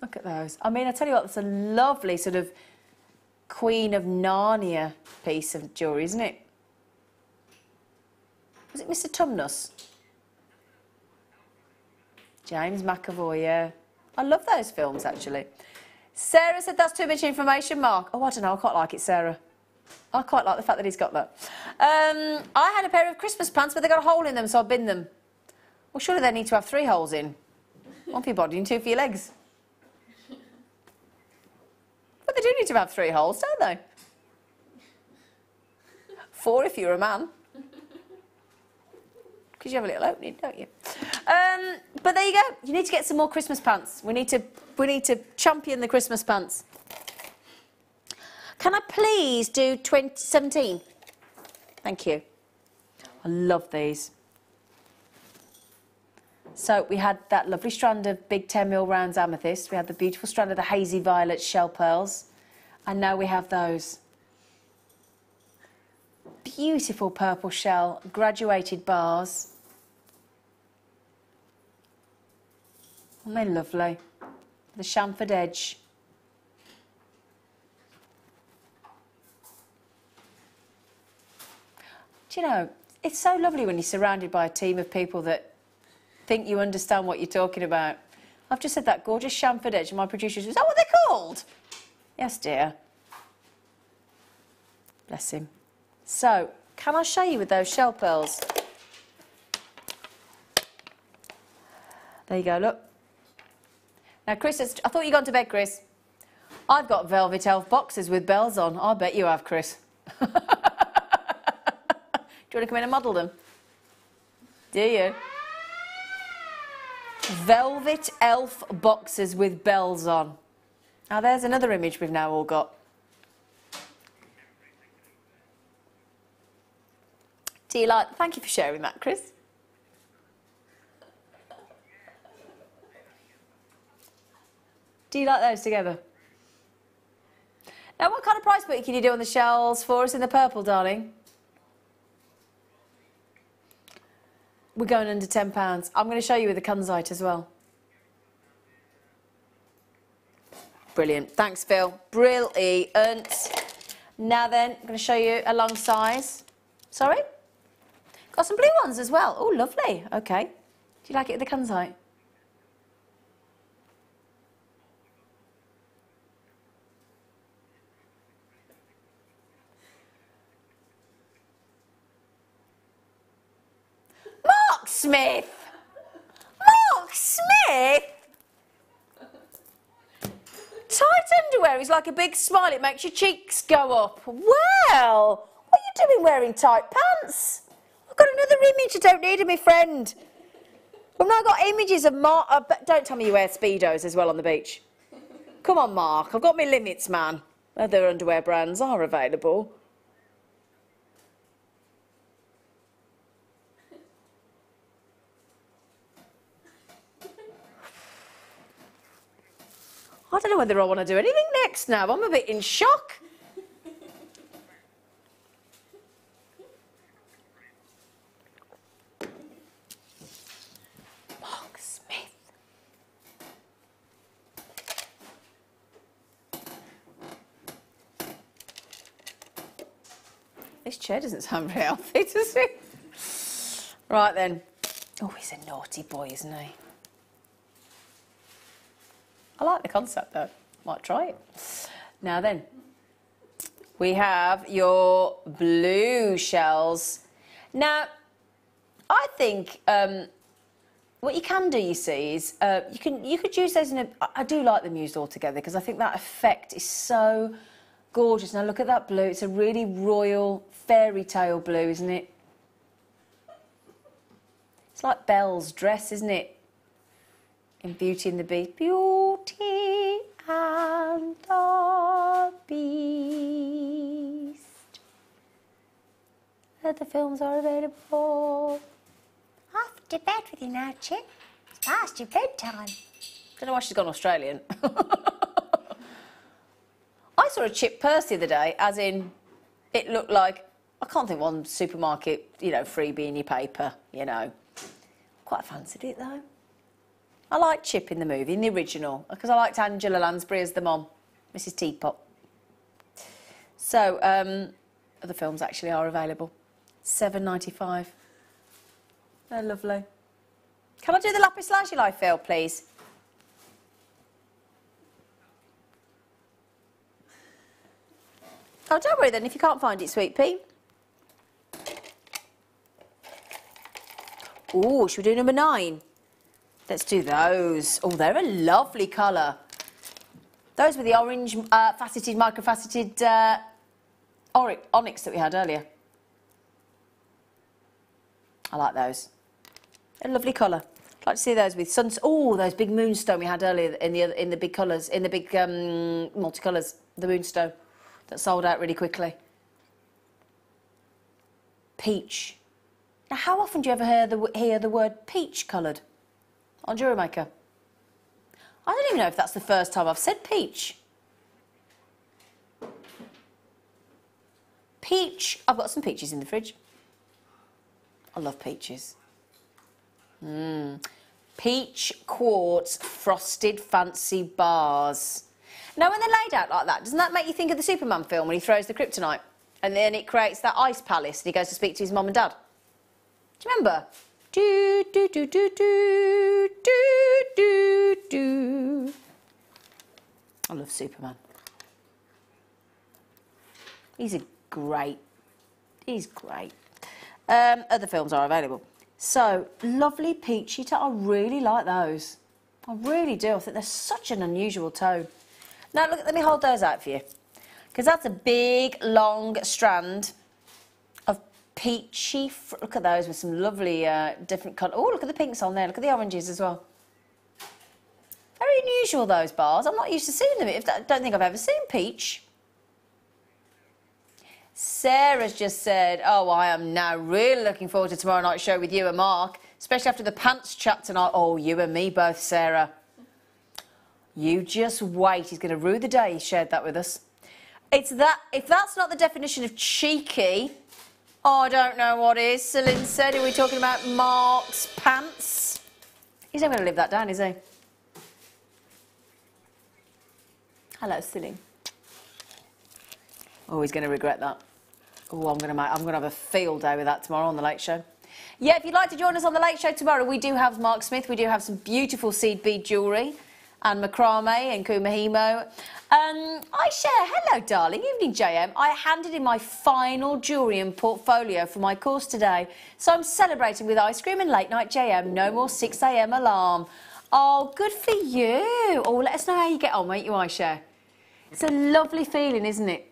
Look at those. I mean, I tell you what, that's a lovely sort of Queen of Narnia piece of jewellery, isn't it? Was it Mr. Tumnus? James McAvoy, yeah. I love those films, actually. Sarah said that's too much information, Mark. Oh, I don't know, I quite like it, Sarah. I quite like the fact that he's got that. I had a pair of Christmas pants, but they got a hole in them, so I binned them. Well, surely they need to have 3 holes in. One for your body and 2 for your legs. But they do need to have 3 holes, don't they? 4 if you're a man. Because you have a little opening, don't you? But there you go. You need to get some more Christmas pants. We need to champion the Christmas pants. Can I please do 17? Thank you. I love these. So we had that lovely strand of big 10mm rounds amethyst. We had the beautiful strand of the hazy violet shell pearls. And now we have those. Beautiful purple shell, graduated bars. Aren't they lovely? The chamfered edge. Do you know, it's so lovely when you're surrounded by a team of people that think you understand what you're talking about. I've just said that gorgeous chamfered edge and my producer says, is that what they're called? Yes, dear. Bless him. So, can I show you with those shell pearls? There you go, look. Now, Chris, I thought you'd gone to bed, Chris. I've got velvet elf boxes with bells on. I bet you have, Chris. Do you want to come in and model them? Do you? Velvet elf boxes with bells on. Now, there's another image we've now all got. Do you like... Thank you for sharing that, Chris. Do you like those together? Now, what kind of price point can you do on the shells for us in the purple, darling? We're going under £10. I'm going to show you with the kunzite as well. Brilliant. Thanks, Phil. Brilliant. Now then, I'm going to show you a long size. Sorry? Got some blue ones as well. Oh, lovely. Okay. Do you like it with the kunzite? Mark Smith! Mark Smith! Tight underwear is like a big smile. It makes your cheeks go up. Well, what are you doing wearing tight pants? I've got another image. I don't need it, my friend. We've now got images of Mark. Don't tell me you wear Speedos as well on the beach. Come on, Mark. I've got my limits, man. Other underwear brands are available. I don't know whether I want to do anything next now. I'm a bit in shock. Mark Smith. This chair doesn't sound very healthy, does it? Right then. Oh, he's a naughty boy, isn't he? I like the concept though. Might try it. Now then, we have your blue shells. Now, I think what you can do, you see, is you could use those in a. I do like them used all together because I think that effect is so gorgeous. Now look at that blue. It's a really royal fairy tale blue, isn't it? It's like Belle's dress, isn't it? In Beauty and the Beast. Beauty and the Beast. Other films are available. Off to bed with you now, Chip. It's past your bedtime. Don't know why she's gone Australian. I saw a chip purse the other day, as in, it looked like, I can't think one supermarket, you know, freebie in your paper, you know. Quite fancied it though. I liked Chip in the movie, in the original, because I liked Angela Lansbury as the mom, Mrs. Teapot. So, other films actually are available. $7.95. They're lovely. Can I do the lapis lazuli fill, please? Oh, don't worry then if you can't find it, Sweet Pea. Oh, should we do number 9? Let's do those. Oh, they're a lovely colour. Those were the orange faceted, microfaceted onyx that we had earlier. I like those. They're a lovely colour. I'd like to see those with suns. Oh, those big moonstone we had earlier in the big colours, in the big multicolours. The moonstone that sold out really quickly. Peach. Now, how often do you ever hear the word peach coloured on Jewellery Maker? I don't even know if that's the first time I've said peach. Peach. I've got some peaches in the fridge. I love peaches. Peach quartz frosted fancy bars. Now, when they're laid out like that, doesn't that make you think of the Superman film when he throws the kryptonite and then it creates that ice palace and he goes to speak to his mum and dad? Do you remember? Do, do, do, do, do, do, do, do. I love Superman. He's great. Other films are available. So, lovely peachy. I really like those. I really do. I think they're such an unusual tone. Now, look, let me hold those out for you. Because that's a big, long strand of peachy. Look at those with some lovely different colours. Oh, look at the pinks on there. Look at the oranges as well. Very unusual, those bars. I'm not used to seeing them. I don't think I've ever seen peach. Sarah's just said, oh, I am now really looking forward to tomorrow night's show with you and Mark, especially after the pants chat tonight. Oh, you and me both, Sarah. You just wait. He's going to rue the day he shared that with us. It's that. If that's not the definition of cheeky, I don't know what is. Celine said, are we talking about Mark's pants? He's not going to live that down, is he? Hello, Celine. Oh, he's going to regret that. Oh, I'm going to have a field day with that tomorrow on the Late Show. Yeah, if you'd like to join us on the Late Show tomorrow, we do have Mark Smith. We do have some beautiful seed bead jewellery and macrame and kumahimo. Aisha, hello, darling. Evening, JM. I handed in my final jewellery and portfolio for my course today, so I'm celebrating with ice cream and late night JM. No more 6 a.m. alarm. Oh, good for you. Oh, let us know how you get on, won't you, Aisha? It's a lovely feeling, isn't it?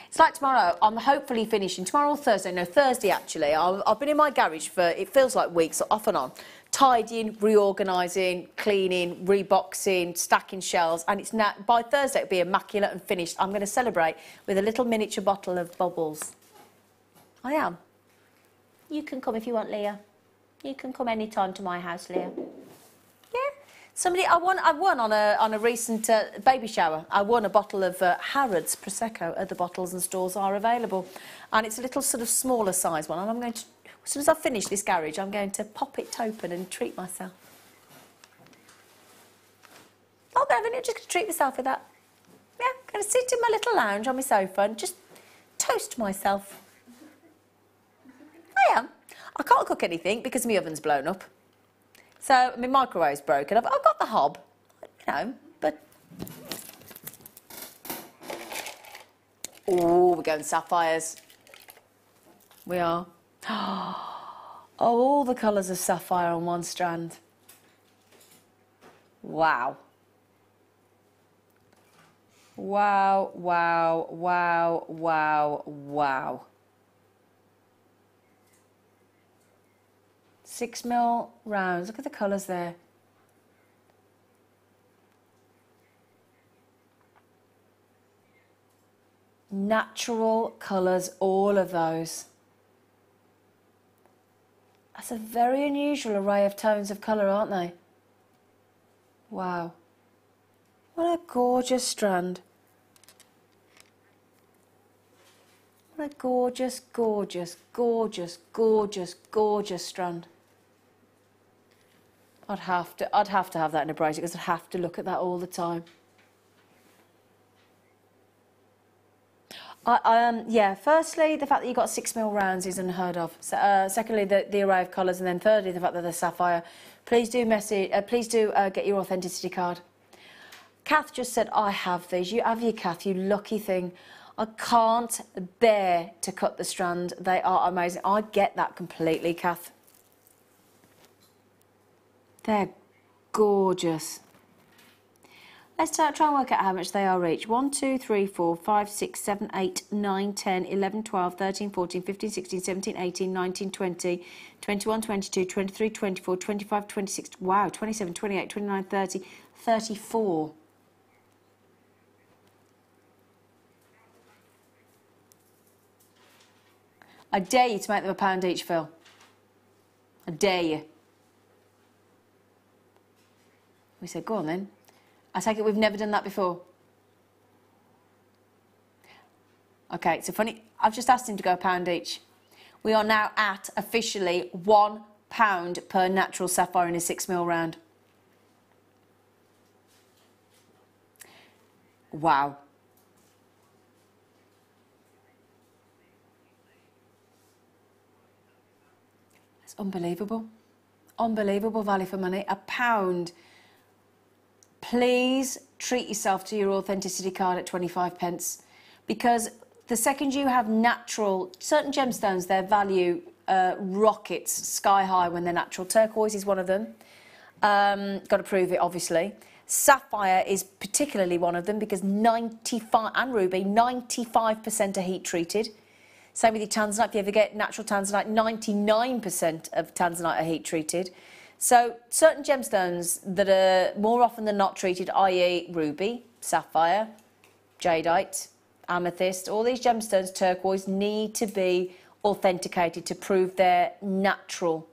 It's like tomorrow, I'm hopefully finishing, tomorrow or Thursday, no, Thursday actually. I've been in my garage for, it feels like weeks, off and on, tidying, reorganising, cleaning, reboxing, stacking shelves, and it's now, by Thursday it'll be immaculate and finished. I'm going to celebrate with a little miniature bottle of bubbles. I am. You can come if you want, Leah. You can come any time to my house, Leah. Yeah. Somebody, I won on a recent baby shower. I won a bottle of Harrods Prosecco. Other bottles and stores are available, and it's a little sort of smaller size one. And I'm going to, as soon as I finish this garage, I'm going to pop it open and treat myself. Oh, I'm just going to treat myself with that. Yeah, I'm going to sit in my little lounge on my sofa and just toast myself. I am. I can't cook anything because my oven's blown up. So, my microwave's broken. I've got the hob, you know, but... Oh, we're going sapphires. We are. Oh, all the colours of sapphire on one strand. Wow. Wow, wow, wow, wow, wow. 6mm rounds. Look at the colours there. Natural colours, all of those. That's a very unusual array of tones of colour, aren't they? Wow. What a gorgeous strand. What a gorgeous, gorgeous, gorgeous, gorgeous, gorgeous strand. I'd have to have that in a bracelet because I'd have to look at that all the time. Yeah, firstly, the fact that you got 6mm rounds is unheard of. So, secondly, the array of colours, and then thirdly, the fact that they're sapphire. Please do get your authenticity card. Kath just said, I have these. You have your Kath, you lucky thing. I can't bear to cut the strand. They are amazing. I get that completely, Kath. They're gorgeous. Let's try and work out how much they are each. 1, 2, 3, 4, 5, 6, 7, 8, 9, 10, 11, 12, 13, 14, 15, 16, 17, 18, 19, 20, 21, 22, 23, 24, 25, 26, wow, 27, 28, 29, 30, 34. I dare you to make them £1 each, Phil. I dare you. We said, go on then. I take it we've never done that before. Okay, so funny, I've just asked him to go £1 each. We are now at officially £1 per natural sapphire in a 6mm round. Wow. It's unbelievable. Unbelievable value for money. £1. Please treat yourself to your authenticity card at 25p, because the second you have natural, certain gemstones, their value rockets sky high when they're natural. Turquoise is one of them. Got to prove it, obviously. Sapphire is particularly one of them because 95, and ruby, 95% are heat treated. Same with your tanzanite. If you ever get natural tanzanite, 99% of tanzanite are heat treated. So certain gemstones that are more often than not treated, i.e. ruby, sapphire, jadeite, amethyst, all these gemstones, turquoise, need to be authenticated to prove their natural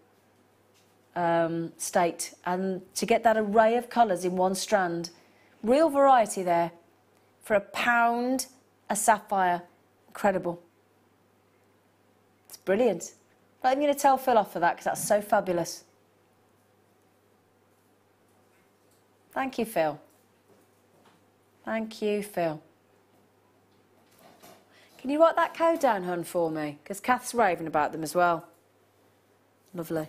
state. And to get that array of colours in one strand, real variety there, for £1 a sapphire, incredible. It's brilliant. But I'm going to tell Phil off for that because that's so fabulous. Thank you, Phil. Thank you, Phil. Can you write that code down, hun, for me? Because Kath's raving about them as well. Lovely.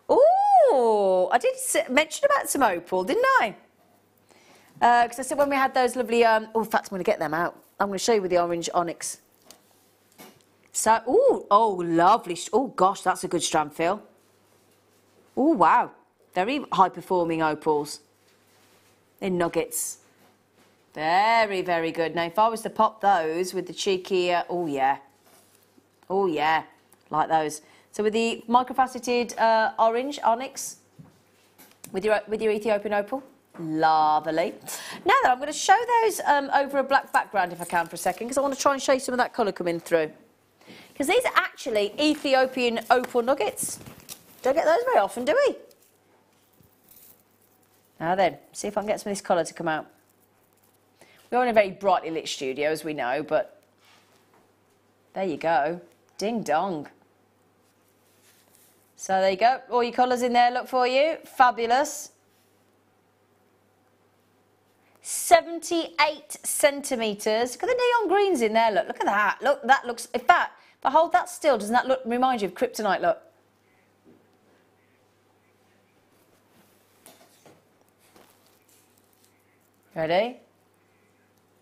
Oh, I did mention about some opal, didn't I? Because I said when we had those lovely... oh, in fact, I'm going to get them out. I'm going to show you with the orange onyx. So, oh, lovely. Oh, gosh, that's a good strand, Phil. Oh, wow. Very high-performing opals in nuggets. Very, very good. Now, if I was to pop those with the cheeky... oh, yeah. Oh, yeah. Like those. So with the microfaceted orange onyx, with your Ethiopian opal, lovely. Now then, I'm going to show those over a black background if I can for a second, because I want to try and show you some of that colour coming through. Because these are actually Ethiopian opal nuggets. Don't get those very often, do we? Now then, see if I can get some of this colour to come out. We're in a very brightly lit studio, as we know, but there you go. Ding dong. So there you go. All your colours in there, look for you. Fabulous. 78 centimetres. Look at the neon greens in there, look. Look at that. Look, that looks... In fact, if I hold that still, doesn't that remind you of kryptonite, look? Ready?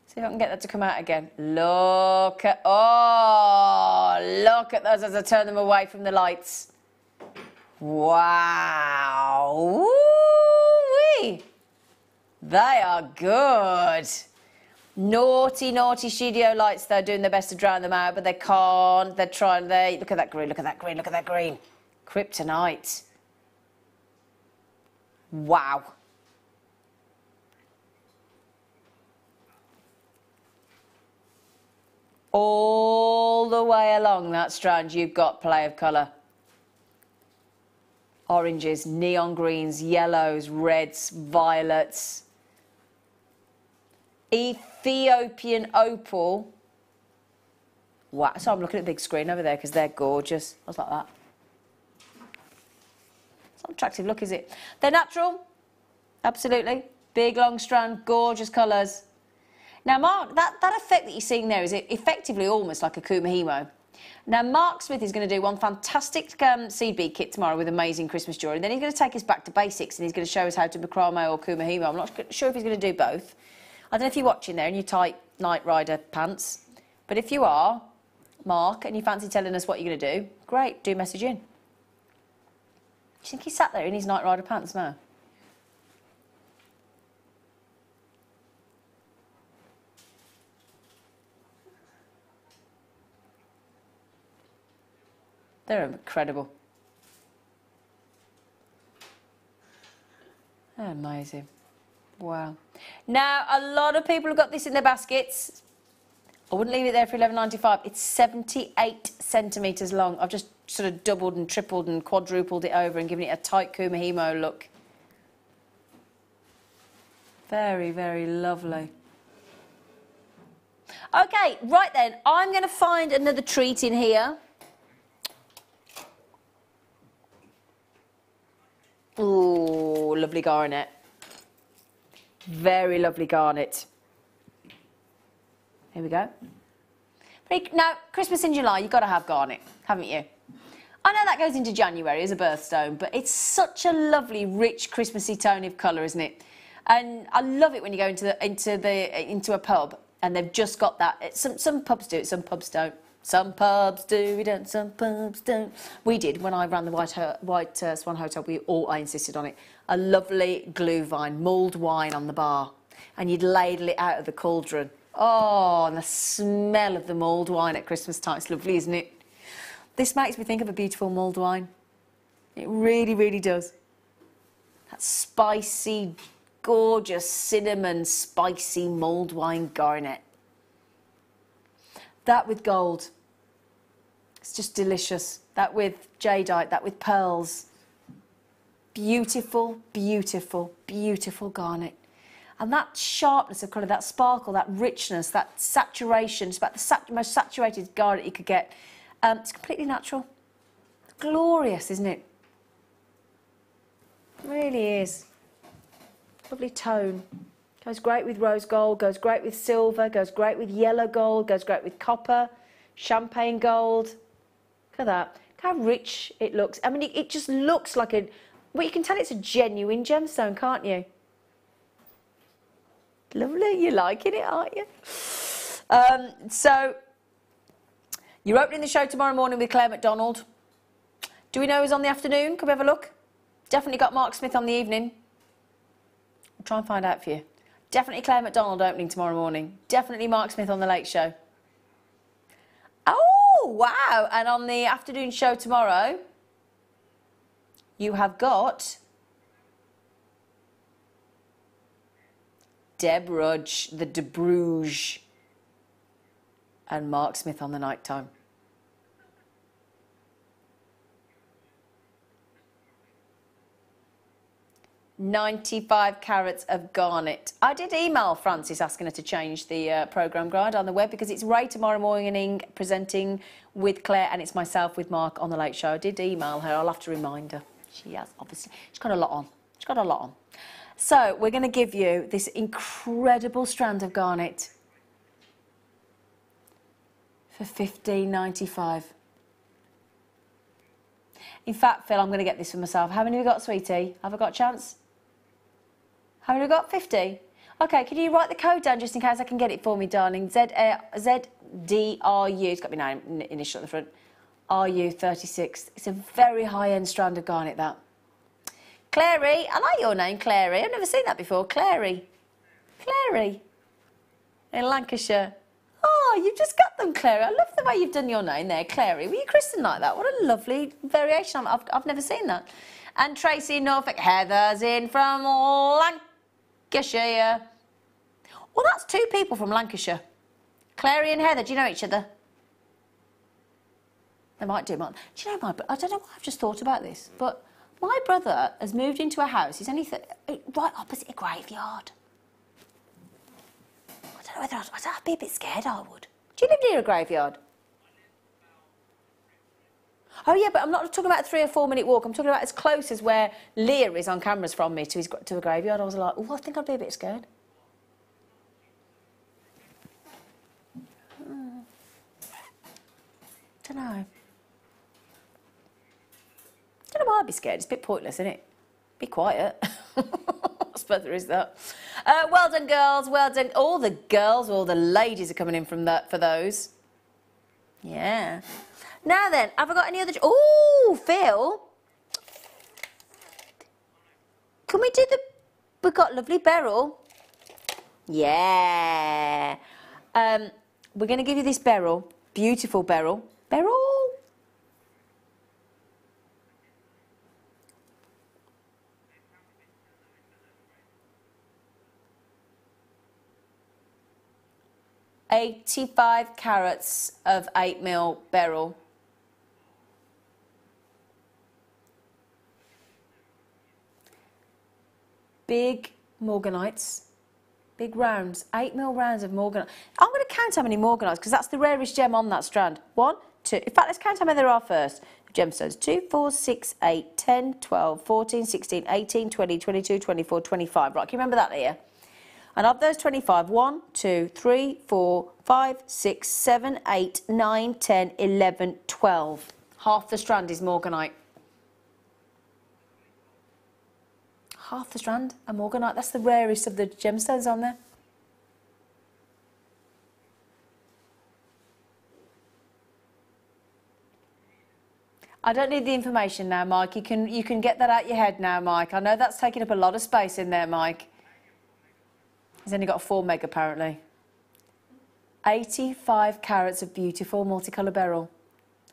See if I can get that to come out again. Look at... Oh, look at those as I turn them away from the lights. Wow. Woo-wee. They are good. Naughty, naughty studio lights, though, doing their best to drown them out, but they can't. They're trying... Look at that green, look at that green, look at that green. Kryptonite. Wow. All the the way along that strand, you've got play of colour. Oranges, neon greens, yellows, reds, violets. Ethiopian opal. Wow, so I'm looking at the big screen over there because they're gorgeous. I was like that. It's not an attractive look, is it? They're natural, absolutely. Big, long strand, gorgeous colours. Now, Mark, that effect that you're seeing there is effectively almost like a kumahimo. Now, Mark Smith is going to do one fantastic seed bead kit tomorrow with amazing Christmas jewellery. Then he's going to take us back to basics and he's going to show us how to macrame or kumahimo. I'm not sure if he's going to do both. I don't know if you're watching there in your tight Night Rider pants. But if you are, Mark, and you fancy telling us what you're going to do, great, do message in. Do you think he sat there in his Night Rider pants now? They're incredible. They're amazing. Wow. Now, a lot of people have got this in their baskets. I wouldn't leave it there for $11.95. It's 78 centimetres long. I've just sort of doubled and tripled and quadrupled it over and given it a tight kumahimo look. Very, very lovely. OK, right then. I'm going to find another treat in here. Ooh, lovely garnet. Very lovely garnet. Here we go. Now, Christmas in July, you've got to have garnet, haven't you? I know that goes into January as a birthstone, but it's such a lovely, rich, Christmassy tone of colour, isn't it? And I love it when you go into a pub and they've just got that. Some pubs do it, some pubs don't. Some pubs do it and some pubs don't. We did when I ran the White Swan Hotel. I insisted on it. A lovely glue vine, mulled wine on the bar, and you'd ladle it out of the cauldron. Oh, and the smell of the mulled wine at Christmas time. It's lovely, isn't it? This makes me think of a beautiful mulled wine. It really, really does. That spicy, gorgeous cinnamon, spicy mulled wine garnet. That with gold. It's just delicious. That with jadeite, that with pearls. Beautiful, beautiful, beautiful garnet. And that sharpness of colour, that sparkle, that richness, that saturation, it's about the most saturated garnet you could get. It's completely natural. Glorious, isn't it? It really is. Lovely tone. Goes great with rose gold, goes great with silver, goes great with yellow gold, goes great with copper, champagne gold. Look at that. Look how rich it looks. I mean, it just looks like a... Well, you can tell it's a genuine gemstone, can't you? Lovely. You're liking it, aren't you? So, you're opening the show tomorrow morning with Claire McDonald. Do we know who's on the afternoon? Can we have a look? Definitely got Mark Smith on the evening. I'll try and find out for you. Definitely Claire McDonald opening tomorrow morning. Definitely Mark Smith on the late show. Oh, wow. And on the afternoon show tomorrow, you have got Deb Rudge, the De Bruges, and Mark Smith on the night time. $95 carats of garnet. I did email Frances asking her to change the programme guide on the web because it's Ray tomorrow morning presenting with Claire and it's myself with Mark on the late show. I did email her. I'll have to remind her. She has, obviously. She's got a lot on. She's got a lot on. So we're going to give you this incredible strand of garnet for $15.95. In fact, Phil, I'm going to get this for myself. How many have we got, sweetie? Have I got a chance? How many have we got? 50? OK, can you write the code down just in case I can get it for me, darling? ZDRU. It's got my name initial at the front. RU36. It's a very high-end strand of garnet, that. Clary. I like your name, Clary. I've never seen that before. Clary. Clary. In Lancashire. Oh, you've just got them, Clary. I love the way you've done your name there, Clary. Were you christened like that? What a lovely variation. I've never seen that. And Tracy in Norfolk. Heather's in from Lancashire. Well, that's two people from Lancashire. Clary and Heather, do you know each other? They might do. Do you know, I don't know why I've just thought about this, but my brother has moved into a house. He's only right opposite a graveyard. I don't know whether I'd be a bit scared. I would. Do you live near a graveyard? Oh yeah, but I'm not talking about a 3 or 4 minute walk. I'm talking about as close as where Leah is on cameras from me to a graveyard. I was like, oh, I think I'd be a bit scared. Don't know. Don't know why I'd be scared. It's a bit pointless, isn't it? Be quiet. I suppose there is that. Well done, girls. Well done. All the girls, all the ladies are coming in for those. Yeah. Now then, have I got any other... Oh, Phil. Can we do the... We've got lovely beryl. Yeah. We're going to give you this beryl. Beautiful beryl. Beryl. $85 carats of 8mm beryl. Big morganites, big rounds, 8mm rounds of morganite. I'm going to count how many morganites because that's the rarest gem on that strand. 1, 2, in fact, let's count how many there are first. Gemstones, 2, 4, 6, 8, 10, 12, 14, 16, 18, 20, 22, 24, 25. Right, can you remember that here? And of those 25, 1, 2, 3, 4, 5, 6, 7, 8, 9, 10, 11, 12. Half the strand is morganite. Half the strand are morganite. That's the rarest of the gemstones on there. I don't need the information now, Mike. You can get that out your head now, Mike. I know that's taking up a lot of space in there, Mike. He's only got 4 meg apparently. 85 carats of beautiful multicolour beryl.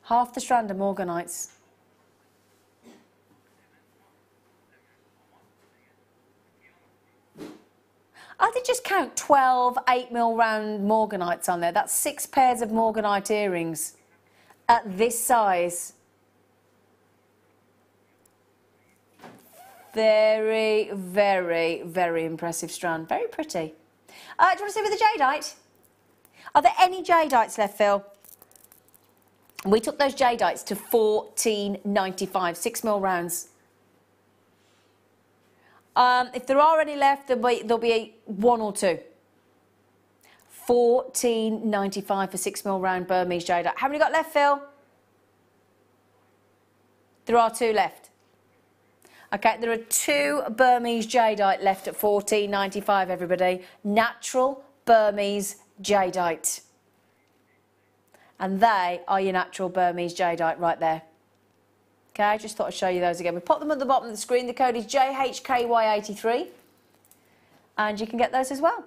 Half the strand are morganites. I did just count 12 8mm round morganites on there. That's 6 pairs of morganite earrings at this size. Very, very, very impressive strand. Very pretty. Do you want to see with the jadeite? Are there any jadeites left, Phil? We took those jadeites to $14.95, 6mm rounds. If there are any left, there'll be 1 or 2. $14.95 for 6mm round Burmese jadeite. How many got left, Phil? There are 2 left. Okay, there are 2 Burmese jadeite left at $14.95, everybody. Natural Burmese jadeite. And they are your natural Burmese jadeite right there. Okay, I just thought I'd show you those again. We pop them at the bottom of the screen. The code is JHKY83. And you can get those as well.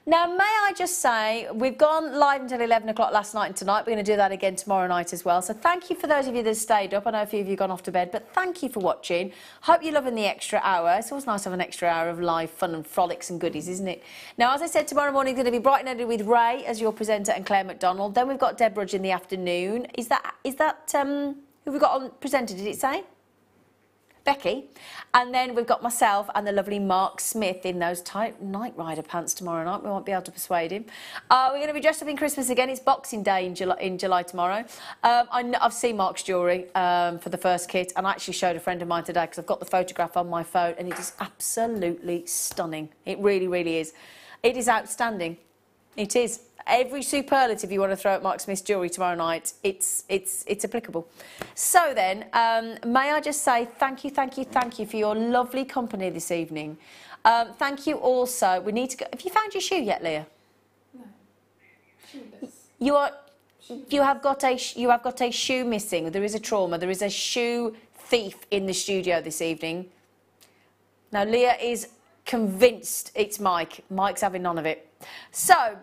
Now, may I just say, we've gone live until 11 o'clock last night and tonight. We're going to do that again tomorrow night as well. So thank you for those of you that stayed up. I know a few of you have gone off to bed, but thank you for watching. Hope you're loving the extra hour. It's always nice to have an extra hour of live fun and frolics and goodies, isn't it? Now, as I said, tomorrow morning is going to be bright and early with Ray as your presenter and Claire McDonald. Then we've got Deb Rudge in the afternoon. Is that who we got on presenter, did it say? Becky. And then we've got myself and the lovely Mark Smith in those tight Night Rider pants tomorrow night. We won't be able to persuade him. We're going to be dressed up in Christmas again. It's Boxing Day in July tomorrow. I've seen Mark's jewellery for the first kit, and I actually showed a friend of mine today because I've got the photograph on my phone, and it is absolutely stunning. It really, really is. It is outstanding. It is. Every superlative you want to throw at Mark Smith's jewellery tomorrow night, it's applicable. So then, may I just say thank you for your lovely company this evening. Thank you also. We need to go. Have you found your shoe yet, Leah? No. Shoeless. You have got a shoe missing. There is a trauma. There is a shoe thief in the studio this evening. Now Leah is convinced it's Mike. Mike's having none of it. So.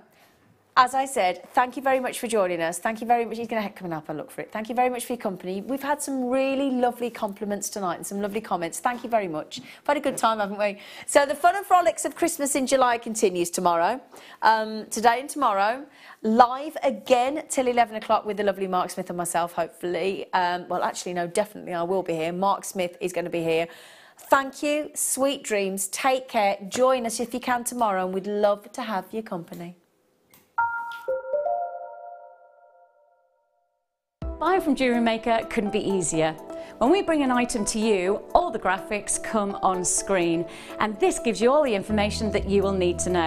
As I said, thank you very much for joining us. Thank you very much. He's going to come and have a look for it. Thank you very much for your company. We've had some really lovely compliments tonight and some lovely comments. Thank you very much. We've had a good time, haven't we? So the fun and frolics of Christmas in July continues tomorrow. Today and tomorrow. Live again till 11 o'clock with the lovely Mark Smith and myself, hopefully. Well, actually, no, definitely I will be here. Mark Smith is going to be here. Thank you. Sweet dreams. Take care. Join us if you can tomorrow, and we'd love to have your company. Buying from Jewellery Maker couldn't be easier. When we bring an item to you, all the graphics come on screen, and this gives you all the information that you will need to know.